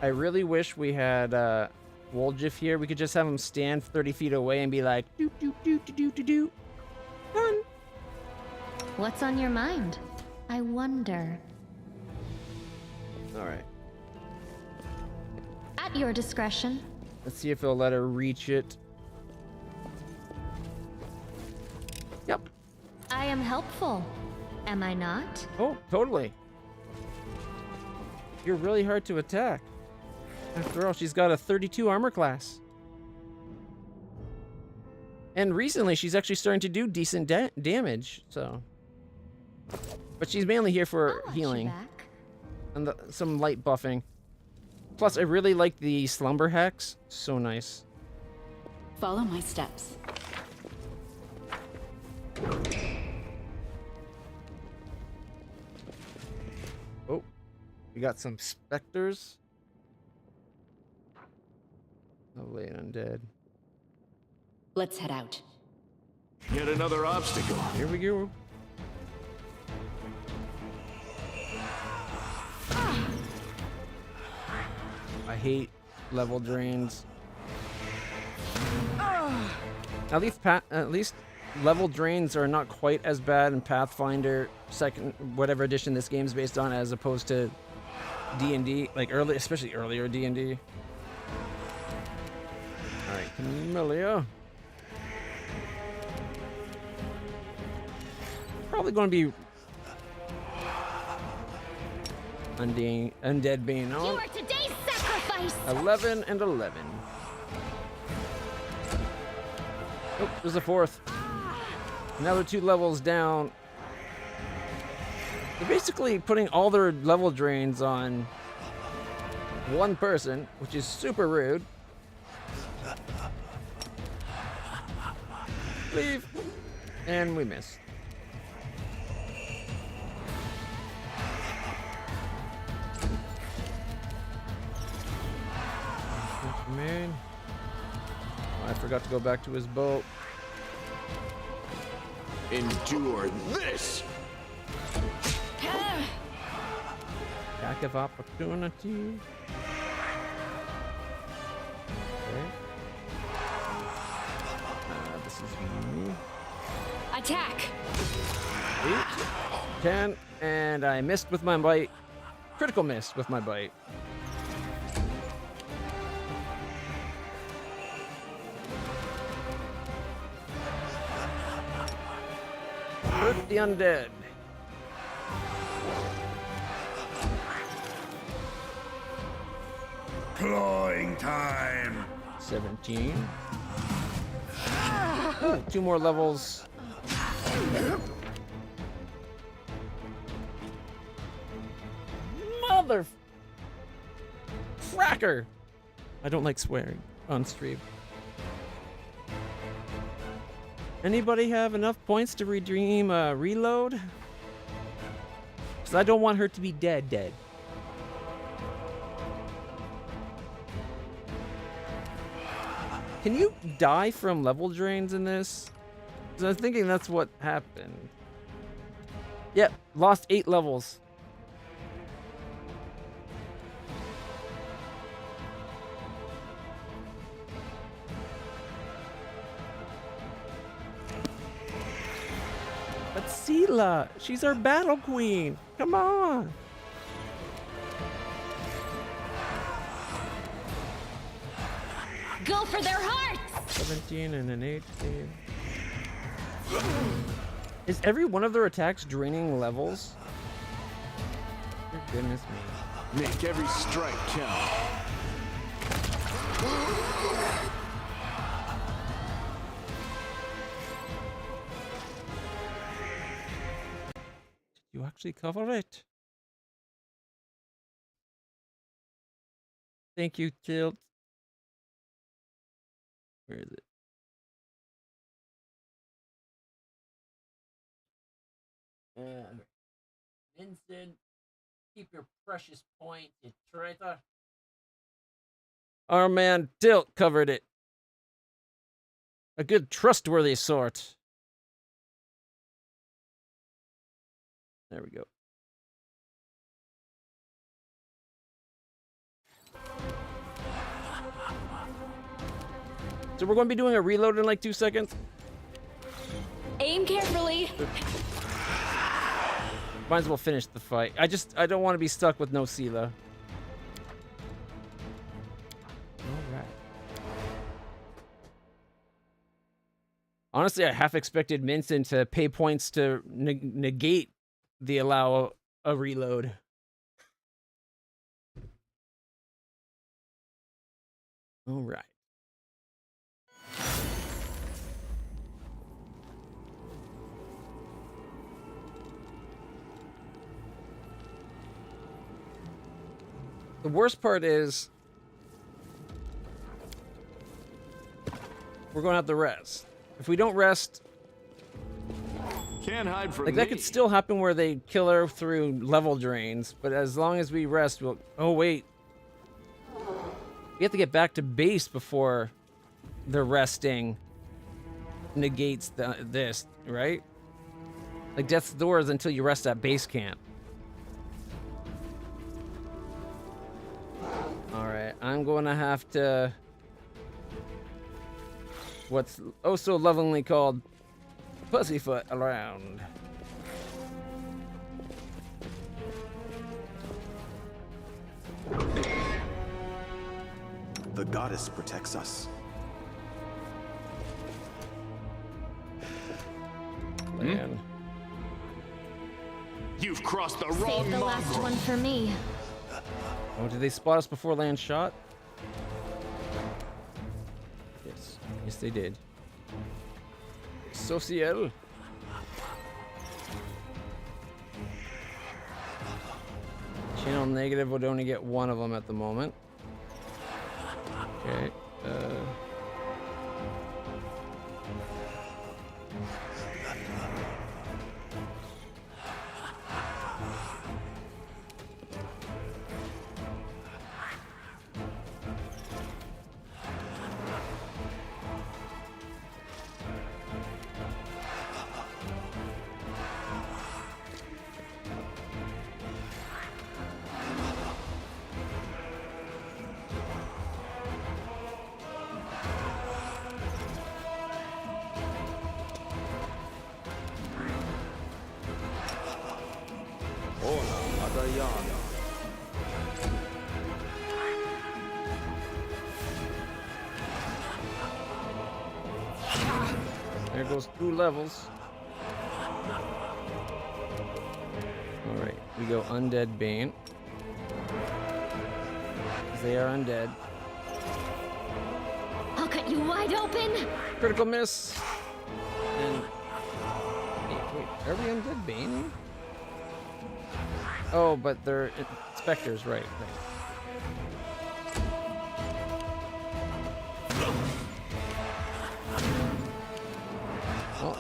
I really wish we had Wolgiff here. We could just have him stand 30 feet away and be like, doo doo doo doo doo doo doo. Done. What's on your mind? I wonder. All right. At your discretion. Let's see if he'll let her reach it. Yep. I am helpful. Am I not? Oh, totally. You're really hard to attack. After all, she's got a 32 armor class. And recently, she's actually starting to do decent damage, so. But she's mainly here for I'll watch you healing. back. And some light buffing. Plus, I really like the slumber hacks. So nice. Follow my steps. Oh, we got some specters. Lovely undead. Let's head out. Yet another obstacle. Here we go. I hate level drains. At least level drains are not quite as bad in Pathfinder second whatever edition this game's based on as opposed to D&D, like early, especially earlier D&D. All right, Camellia. Probably going to be undead being You on. are today's sacrifice! 11 and 11. Oh, there's a fourth. Another 2 levels down. They're basically putting all their level drains on one person, which is super rude. Leave. And we missed. Man. I forgot to go back to his boat. Endure this. Attack of opportunity. Okay. This is me. Attack! 8, 10, and I missed with my bite. Critical miss with my bite. Hurt the undead. Clawing time. 17. Ooh, 2 more levels. Mother Cracker! I don't like swearing on stream. Anybody have enough points to redeem a reload? Because I don't want her to be dead. Can you die from level drains in this? 'Cause I'm thinking that's what happened. Yep, lost 8 levels. But Sela, she's our battle queen. Come on. Go for their hearts! 17 and an 18. Is every one of their attacks draining levels? Your goodness me. Make every strike count. You actually cover it. Thank you, Tilt. Where is it? Vincent, keep your precious point, you traitor. Our man Tilt covered it. A good trustworthy sort. There we go. So we're going to be doing a reload in like 2 seconds. Aim carefully. Might as well finish the fight. I don't want to be stuck with no Sela. Alright. Honestly, I half expected Minson to pay points to negate the allow a reload. Alright. The worst part is we're going to have to rest. If we don't rest, Can't hide from like me. that could still happen where they kill her through level drains, but as long as we rest, we'll... Oh, wait. We have to get back to base before the resting negates this, right? Like Death's Door is until you rest at base camp. Alright, I'm going to have to... what's oh so lovingly called pussyfoot around. The goddess protects us. Man. You've crossed the wrong Save the last mongrel. one for me. Oh, did they spot us before land shot? Yes. Yes, they did. Social. Channel negative would only get one of them at the moment. Okay. There goes 2 levels. Alright, we go Undead Bane. They are undead. I'll cut you wide open. Critical miss. And wait, are we Undead Bane? Oh, but they're specters, right?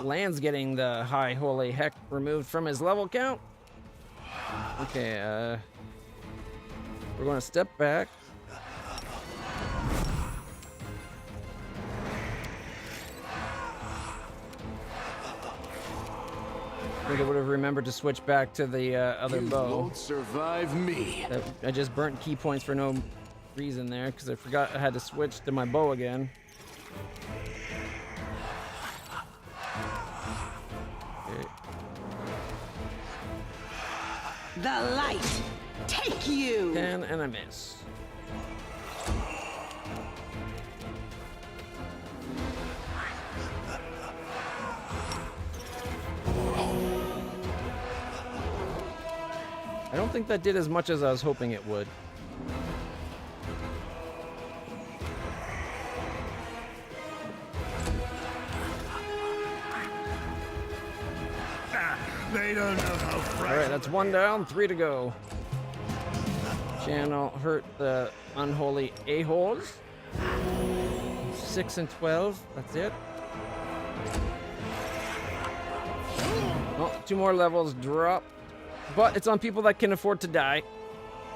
Land's getting the high holy heck removed from his level count. Okay, we're going to step back. I think I would have remembered to switch back to the other bow. Won't survive me. I just burnt key points for no reason there because I forgot I had to switch to my bow again. Okay. The light, take you! 10 and I miss. I don't think that did as much as I was hoping it would. They don't know how fragile. All right, that's 1 down, 3 to go. Channel hurt the unholy a-holes. 6 and 12, that's it. Oh, 2 more levels drop. But it's on people that can afford to die,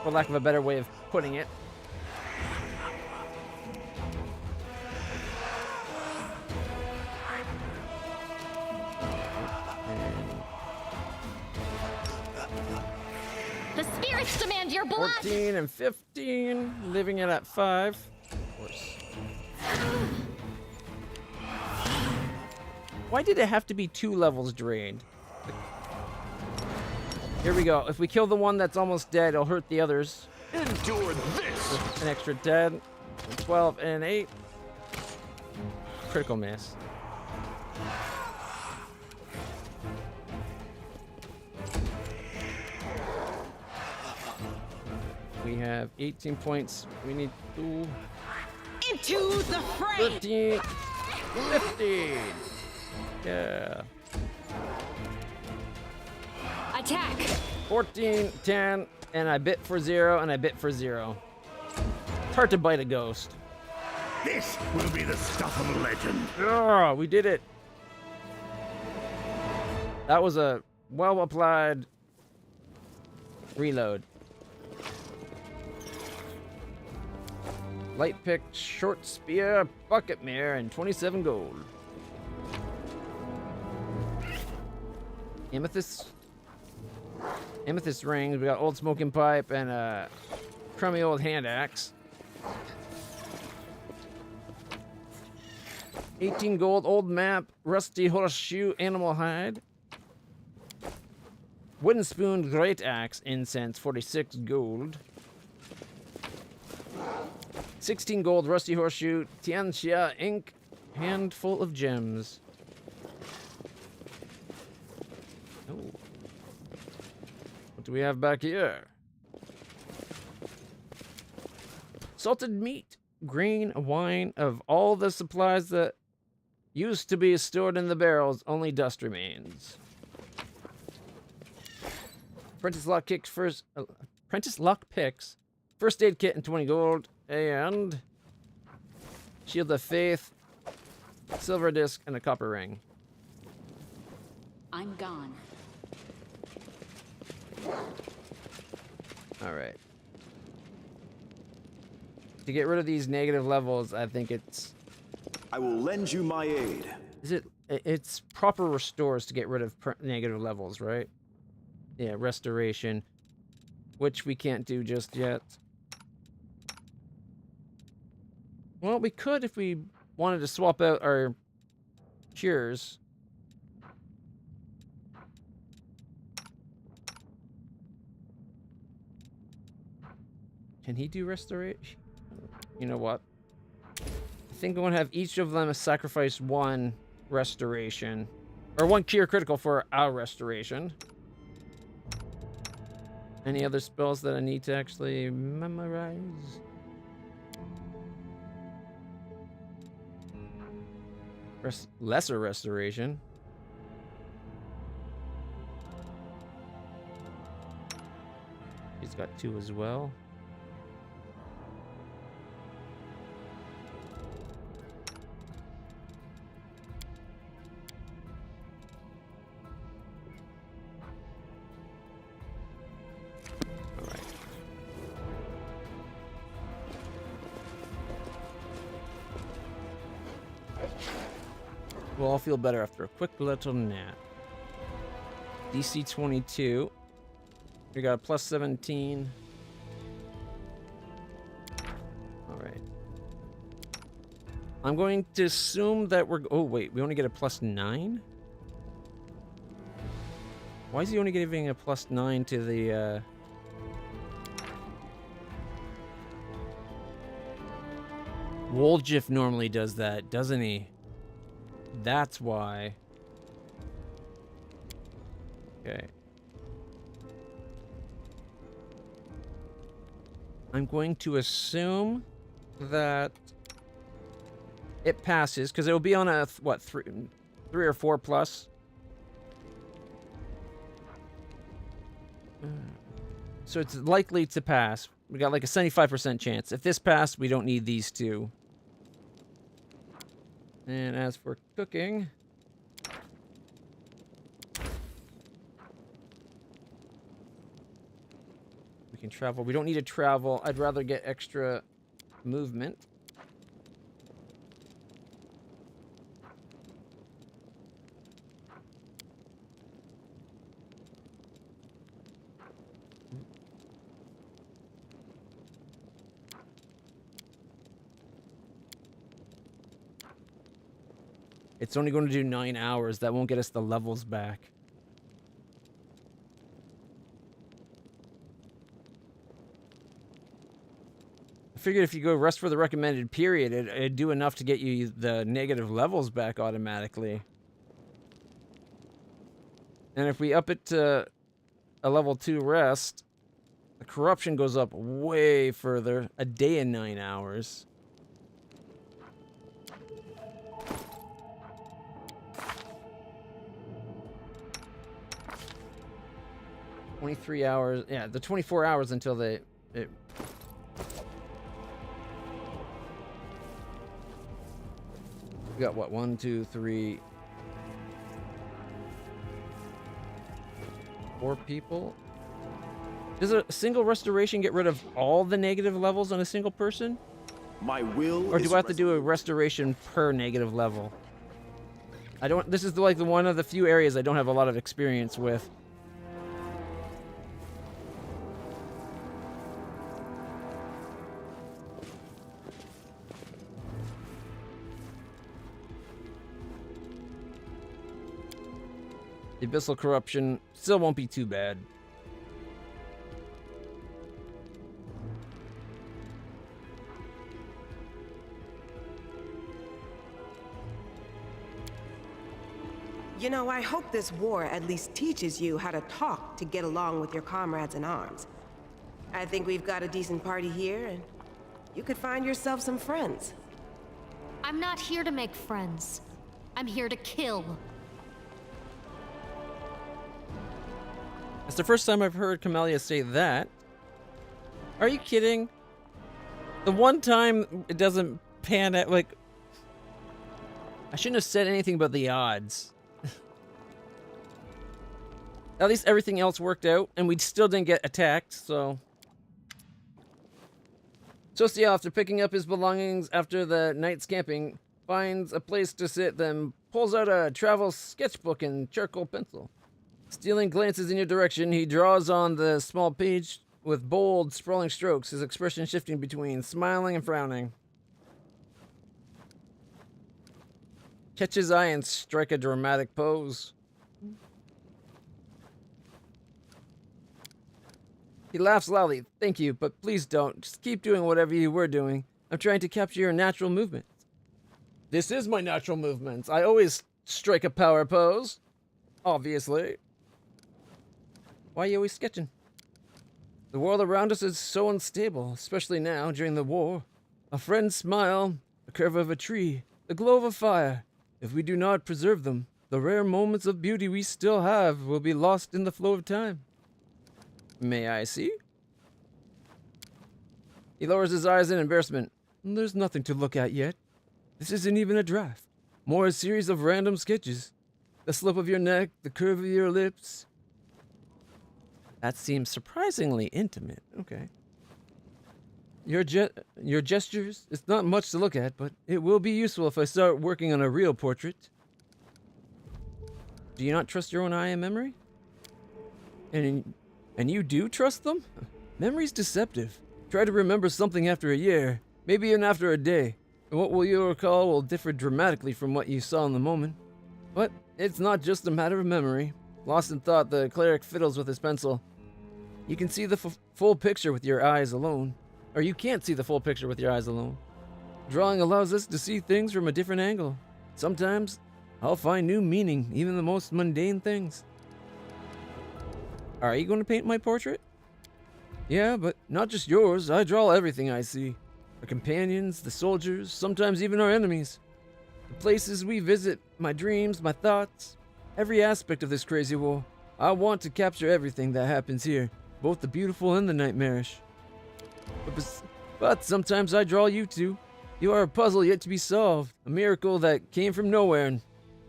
for lack of a better way of putting it. The spirits demand your blood! 14 and 15, living it at 5. Of course. Why did it have to be 2 levels drained? Here we go. If we kill the one that's almost dead, it'll hurt the others. Endure this! With an extra 10, 12, and 8. Critical miss. We have 18 points. We need 2. Into the fray! 13, 15. Yeah. Attack! 14, 10, and I bit for 0, and I bit for 0. It's hard to bite a ghost. This will be the stuff of legend. Oh, we did it. That was a well-applied reload. Light pick, short spear, bucket mirror, and 27 gold. Amethyst rings. We got old smoking pipe and a crummy old hand axe. 18 gold, old map, rusty horseshoe, animal hide. Wooden spoon, great axe, incense, 46 gold. 16 gold, rusty horseshoe, tianxia, ink, handful of gems. Oh. What do we have back here? Salted meat, grain, wine, of all the supplies that used to be stored in the barrels, only dust remains. Apprentice lock picks, first aid kit and 20 gold, and shield of faith, silver disc, and a copper ring. I'm gone. All right. To get rid of these negative levels, I think it's... I will lend you my aid. It's proper restores to get rid of negative levels, right? Yeah, restoration, which we can't do just yet. Well, we could if we wanted to swap out our cures. Can he do restoration? You know what? I think I'm going to have each of them sacrifice 1 restoration. Or 1 cure critical for our restoration. Any other spells that I need to actually memorize? Lesser restoration. He's got 2 as well. We'll all feel better after a quick little nap. DC 22. We got a plus 17. All right. I'm going to assume that we're... Oh, wait. We only get a plus 9? Why is he only giving a plus 9 to the... Woljif normally does that, doesn't he? That's why. Okay. I'm going to assume that it passes, because it'll be on a, what, 3 or 4 plus? So it's likely to pass. We got like a 75% chance. If this passed, we don't need these two. And as for cooking... we can travel. We don't need to travel. I'd rather get extra movement. It's only going to do 9 hours. That won't get us the levels back. I figured if you go rest for the recommended period, it'd do enough to get you the negative levels back automatically. And if we up it to a level 2 rest, the corruption goes up way further. A day and 9 hours. $23 hours. Yeah, the 24 hours until it... We got what? 1, 2, 3, 4 people. Does a single restoration get rid of all the negative levels on a single person? My will. Or do I have to do a restoration per negative level? I don't. This is like one of the few areas I don't have a lot of experience with. The abyssal corruption still won't be too bad. You know, I hope this war at least teaches you how to talk to get along with your comrades in arms. I think we've got a decent party here, and you could find yourself some friends. I'm not here to make friends. I'm here to kill. It's the first time I've heard Camellia say that. Are you kidding? The one time it doesn't pan out, like... I shouldn't have said anything about the odds. At least everything else worked out, and we still didn't get attacked, so... Social, after picking up his belongings after the night's camping, finds a place to sit, then pulls out a travel sketchbook and charcoal pencil. Stealing glances in your direction, he draws on the small page with bold, sprawling strokes, his expression shifting between smiling and frowning. Catch his eye and strike a dramatic pose. He laughs loudly. Thank you, but please don't. Just keep doing whatever you were doing. I'm trying to capture your natural movements. This is my natural movements. I always strike a power pose. Obviously. Why are you always sketching? The world around us is so unstable, especially now, during the war. A friend's smile, the curve of a tree, the glow of a fire. If we do not preserve them, the rare moments of beauty we still have will be lost in the flow of time. May I see? He lowers his eyes in embarrassment. There's nothing to look at yet. This isn't even a draft. More a series of random sketches. The slope of your neck, the curve of your lips. That seems surprisingly intimate. Okay. Your gestures, it's not much to look at, but it will be useful if I start working on a real portrait. Do you not trust your own eye and memory? And you do trust them? Memory's deceptive. Try to remember something after a year, maybe even after a day, and what will you recall will differ dramatically from what you saw in the moment. But it's not just a matter of memory. Lost in thought, the cleric fiddles with his pencil. You can see the full picture with your eyes alone. Or you can't see the full picture with your eyes alone. Drawing allows us to see things from a different angle. Sometimes, I'll find new meaning, even in the most mundane things. Are you going to paint my portrait? Yeah, but not just yours. I draw everything I see. Our companions, the soldiers, sometimes even our enemies. The places we visit, my dreams, my thoughts. Every aspect of this crazy war. I want to capture everything that happens here, both the beautiful and the nightmarish. But sometimes I draw you too. You are a puzzle yet to be solved, a miracle that came from nowhere and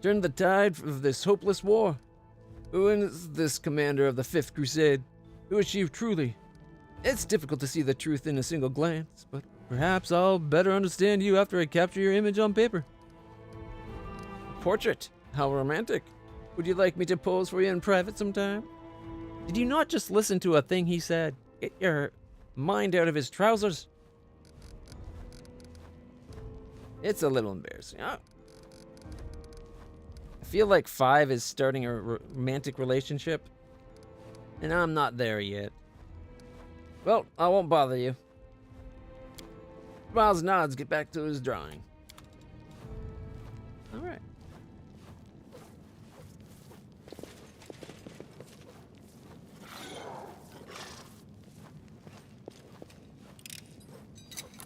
turned the tide of this hopeless war. Who is this commander of the 5th Crusade? Who is she truly? It's difficult to see the truth in a single glance, but perhaps I'll better understand you after I capture your image on paper. Portrait? How romantic. Would you like me to pose for you in private sometime? Did you not just listen to a thing he said? Get your mind out of his trousers. It's a little embarrassing. I feel like 5 is starting a romantic relationship, and I'm not there yet. Well, I won't bother you. Smiles and nods, get back to his drawing. All right.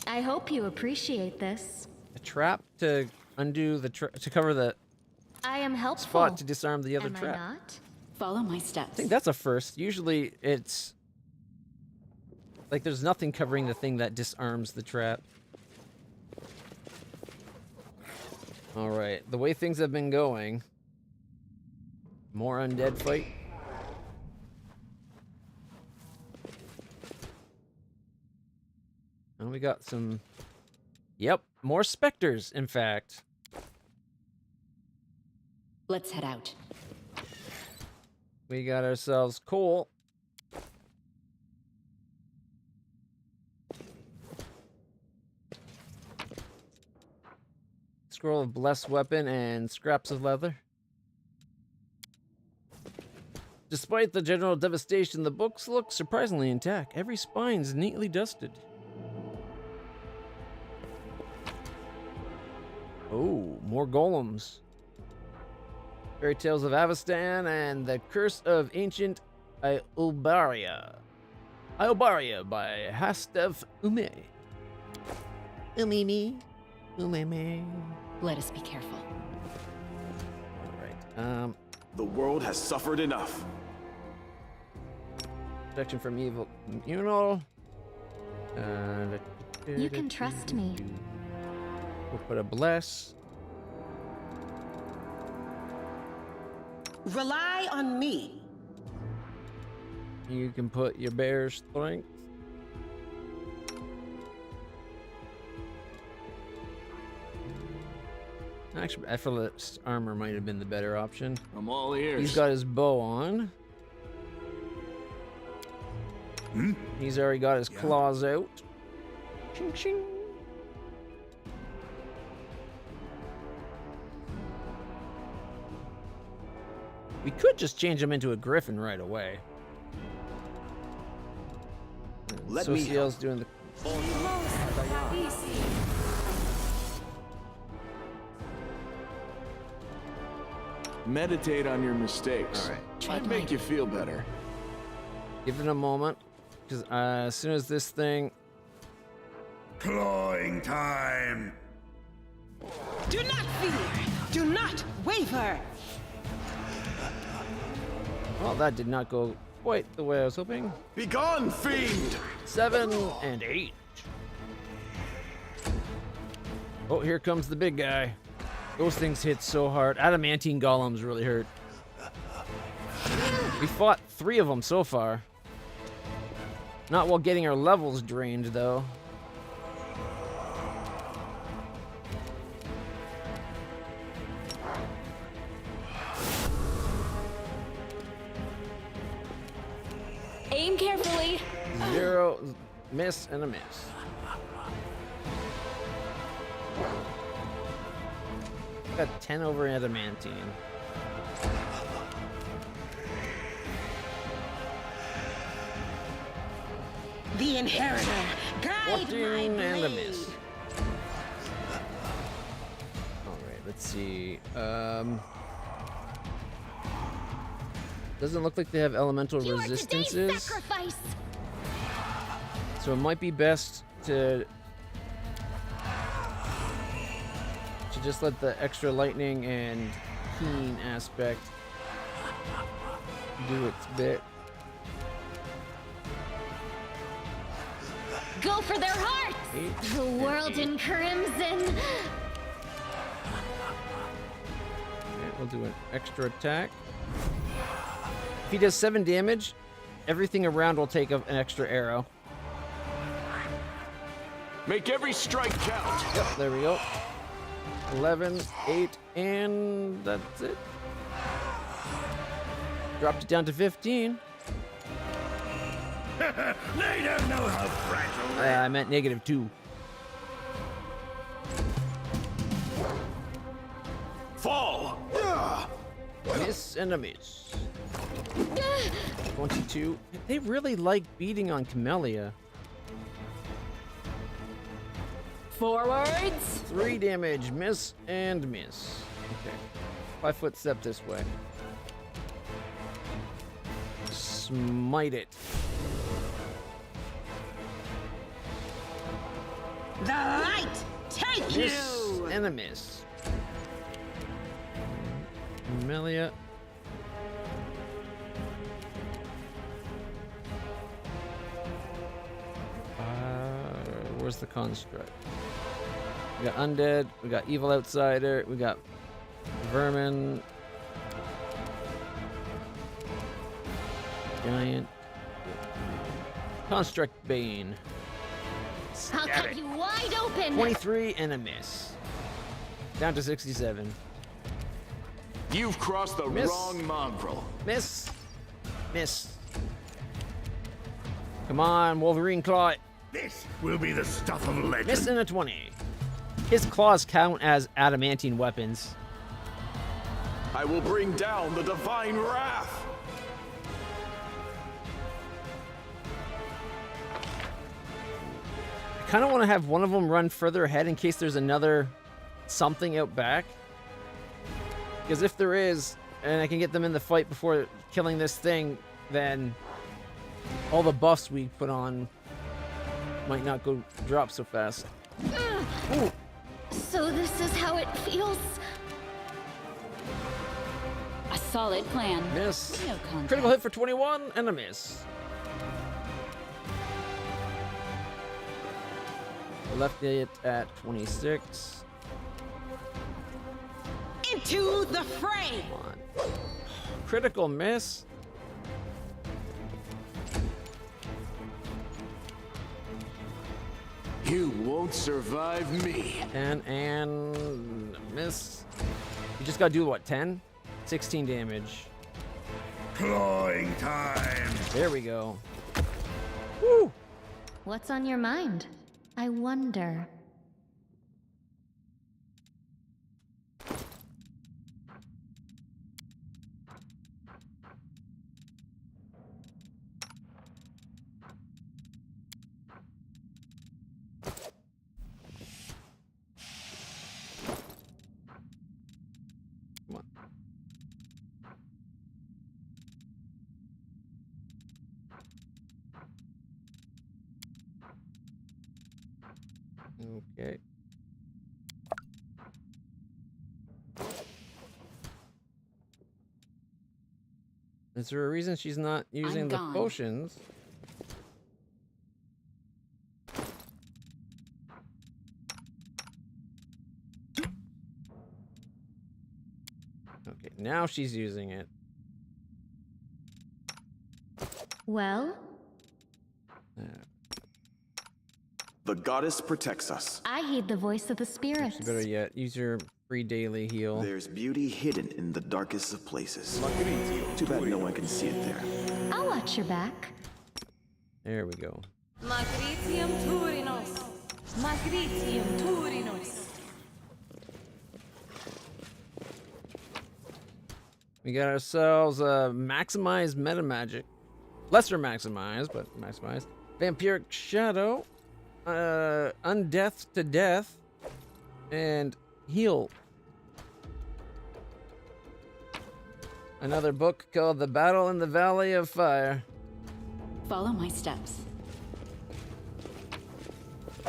I hope you appreciate this. A trap to undo the to cover the I am helpful. spot to disarm the other Am trap. I not? Follow my steps. I think that's a first. Usually it's like there's nothing covering the thing that disarms the trap. All right, the way things have been going, more undead fight. And we got some, yep, more specters, in fact. Let's head out. We got ourselves coal. Scroll of blessed weapon and scraps of leather. Despite the general devastation, the books look surprisingly intact. Every spine's neatly dusted. Oh, more golems. Fairy Tales of Avestan and the Curse of Ancient Iobaria. Iobaria by Hastev Ume. Umimi. Umeme. Let us be careful. Alright, The world has suffered enough. protection from evil. You know. You can trust me. We'll put a bless. Rely on me. You can put your bear strength. Actually, effortless armor might have been the better option. I'm all ears. He's got his bow on. He's already got his claws out. Ching, ching. We could just change him into a griffin right away. Let me Sociel's doing the... Meditate on your mistakes. All right. Might make you feel better. Give it a moment, because as soon as this thing... Clawing time! Do not fear. Do not waver. Well, that did not go quite the way I was hoping. Begone, fiend! 7 and 8. Oh, here comes the big guy. Those things hit so hard. Adamantine golems really hurt. We fought 3 of them so far. Not while getting our levels drained, though. carefully. 0, miss, and a miss. Got 10 over adamantine. The Inheritor, guide 14 my and a blade. miss. Alright, let's see. Doesn't look like they have elemental resistances. Sacrifice. So it might be best to just let the extra lightning and keen aspect do its bit. Go for their hearts. 8 The and world 8. in crimson. Okay, we'll do an extra attack. If he does 7 damage, everything around will take an extra arrow. Make every strike count. Yep, there we go. 11, 8, and that's it. Dropped it down to 15. They don't know how fragile they I meant -2. Fall! Miss and a miss. 22. They really like beating on Camellia. Forwards. 3 damage, miss and miss. Okay. 5-foot step this way. Smite it. The light, take Miss you! and a miss. Camellia. Where's the construct? We got undead, we got evil outsider, we got vermin, giant, construct bane. I'll cut you wide open. 23 and a miss. Down to 67. You've crossed the Miss. wrong mongrel. Miss. Miss. Come on, Wolverine claw. This will be the stuff of legend. Miss and a 20. His claws count as adamantine weapons. I will bring down the divine wrath. I kind of want to have one of them run further ahead in case there's another something out back. Because if there is, and I can get them in the fight before killing this thing, then all the buffs we put on might not go drop so fast. Ooh. So this is how it feels. A solid plan. Miss. No contest. Critical hit for 21 and a miss. Left it at 26. Into the fray! Come on. Critical miss. You won't survive me. And miss. You just gotta do what, 10? 16 damage. Clawing time. There we go. Woo! What's on your mind? I wonder. Come on. Okay. Is there a reason she's not using the gone. potions? Okay, now she's using it. Well, The goddess protects us. I heed the voice of the spirits. Better yet, use your free daily heal. There's beauty hidden in the darkest of places. Too bad no one can see it there. I'll watch your back. There we go. Magritium Turinos. Magritium Turinos. We got ourselves a maximized meta magic. Lesser maximized, but maximized. Vampiric Shadow. Undeath to Death. And Heal. Another book called The Battle in the Valley of Fire. Follow my steps.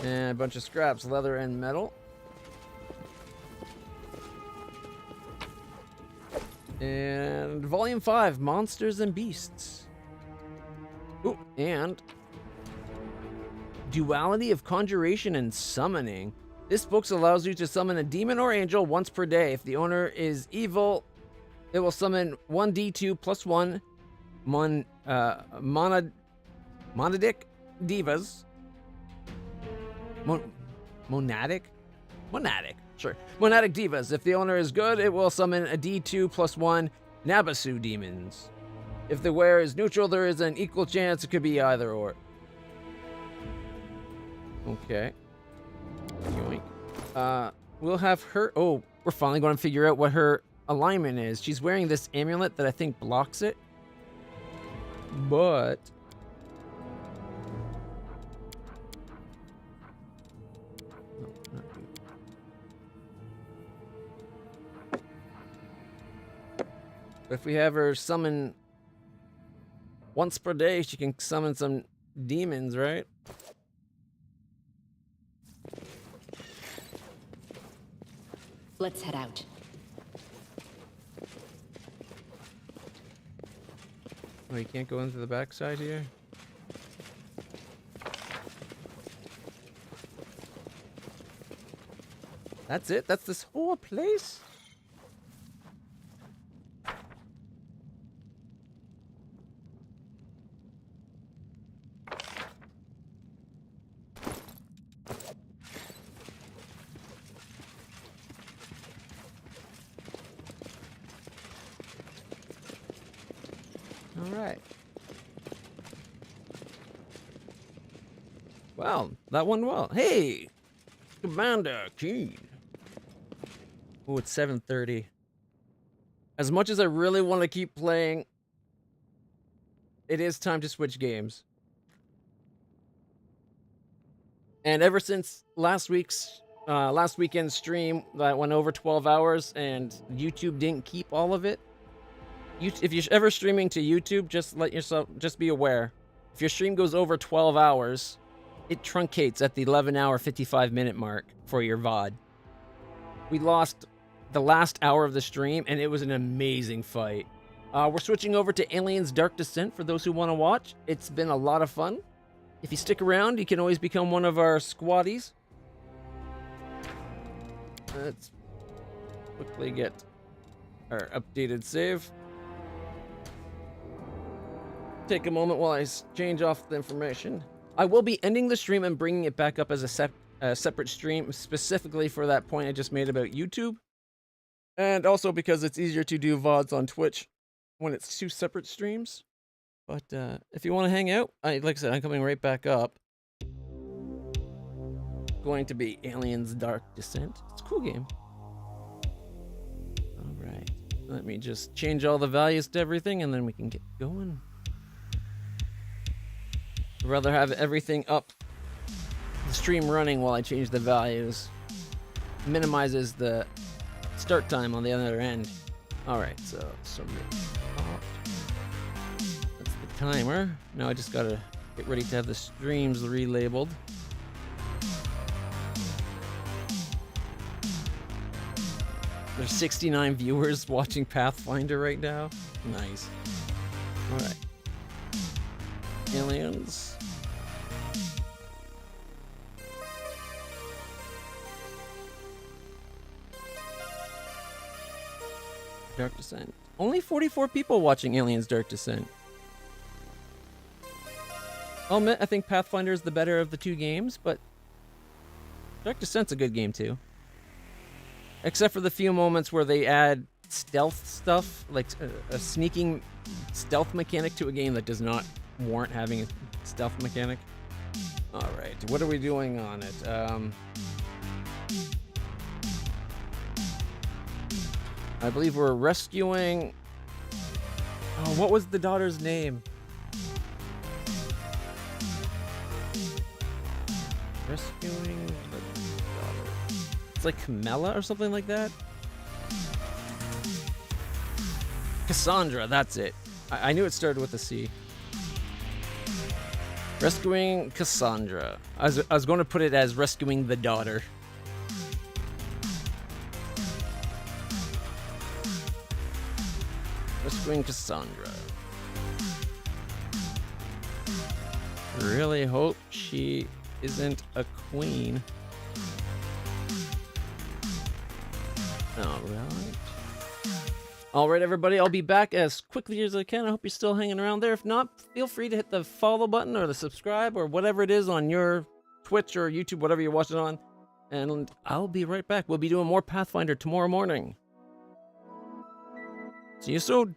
And a bunch of scraps, leather and metal. And Volume 5, Monsters and Beasts. Ooh, and Duality of Conjuration and Summoning. This book allows you to summon a demon or angel once per day. If the owner is evil, it will summon 1d2 plus 1 monadic divas. Monadic? Monadic, sure. Monadic divas. If the owner is good, it will summon a d2 plus 1 Nabasu demons. If the wearer is neutral, there is an equal chance it could be either or. Okay. Yoink. We'll have her... Oh, we're finally going to figure out what her alignment is. She's wearing this amulet that I think blocks it. But... No, not you. But if we have her summon once per day, she can summon some demons, right? Let's head out. Oh, you can't go into the backside here? That's it? That's this whole place? Alright. Well, that went well. Hey! Commander Keen. Oh, it's 7:30. As much as I really want to keep playing, it is time to switch games. And ever since last weekend's stream that went over 12 hours and YouTube didn't keep all of it, if you're ever streaming to YouTube, just be aware. If your stream goes over 12 hours, it truncates at the 11-hour, 55-minute mark for your VOD. We lost the last hour of the stream, and it was an amazing fight. We're switching over to Aliens Dark Descent for those who want to watch. It's been a lot of fun. If you stick around, you can always become one of our squaddies. Let's quickly get our updated save. Take a moment while I change off the information. I will be ending the stream and bringing it back up as a separate stream specifically for that point I just made about YouTube. And also because it's easier to do VODs on Twitch when it's two separate streams. But if you want to hang out, like I said, I'm coming right back up. Going to be Aliens Dark Descent. It's a cool game. Alright. Let me just change all the values to everything and then we can get going. I'd rather have everything up, the stream running while I change the values. Minimizes the start time on the other end. Alright, so that's the timer. Now I just gotta get ready to have the streams relabeled. There's 69 viewers watching Pathfinder right now. Nice. Alright. Aliens. Dark Descent. Only 44 people watching Aliens Dark Descent. I'll admit, I think Pathfinder is the better of the two games, but Dark Descent's a good game too. Except for the few moments where they add stealth stuff, like a sneaking stealth mechanic to a game that does not warrant having a stealth mechanic. All right, what are we doing on it? I believe we're rescuing... Oh, what was the daughter's name? Rescuing the daughter. It's like Camilla or something like that? Cassandra, that's it. I knew it started with a C. Rescuing Cassandra. I was going to put it as rescuing the daughter. Rescuing Cassandra. Really hope she isn't a queen. Alright, everybody, I'll be back as quickly as I can. I hope you're still hanging around there. If not, feel free to hit the follow button or the subscribe or whatever it is on your Twitch or YouTube, whatever you're watching on. And I'll be right back. We'll be doing more Pathfinder tomorrow morning. See you soon.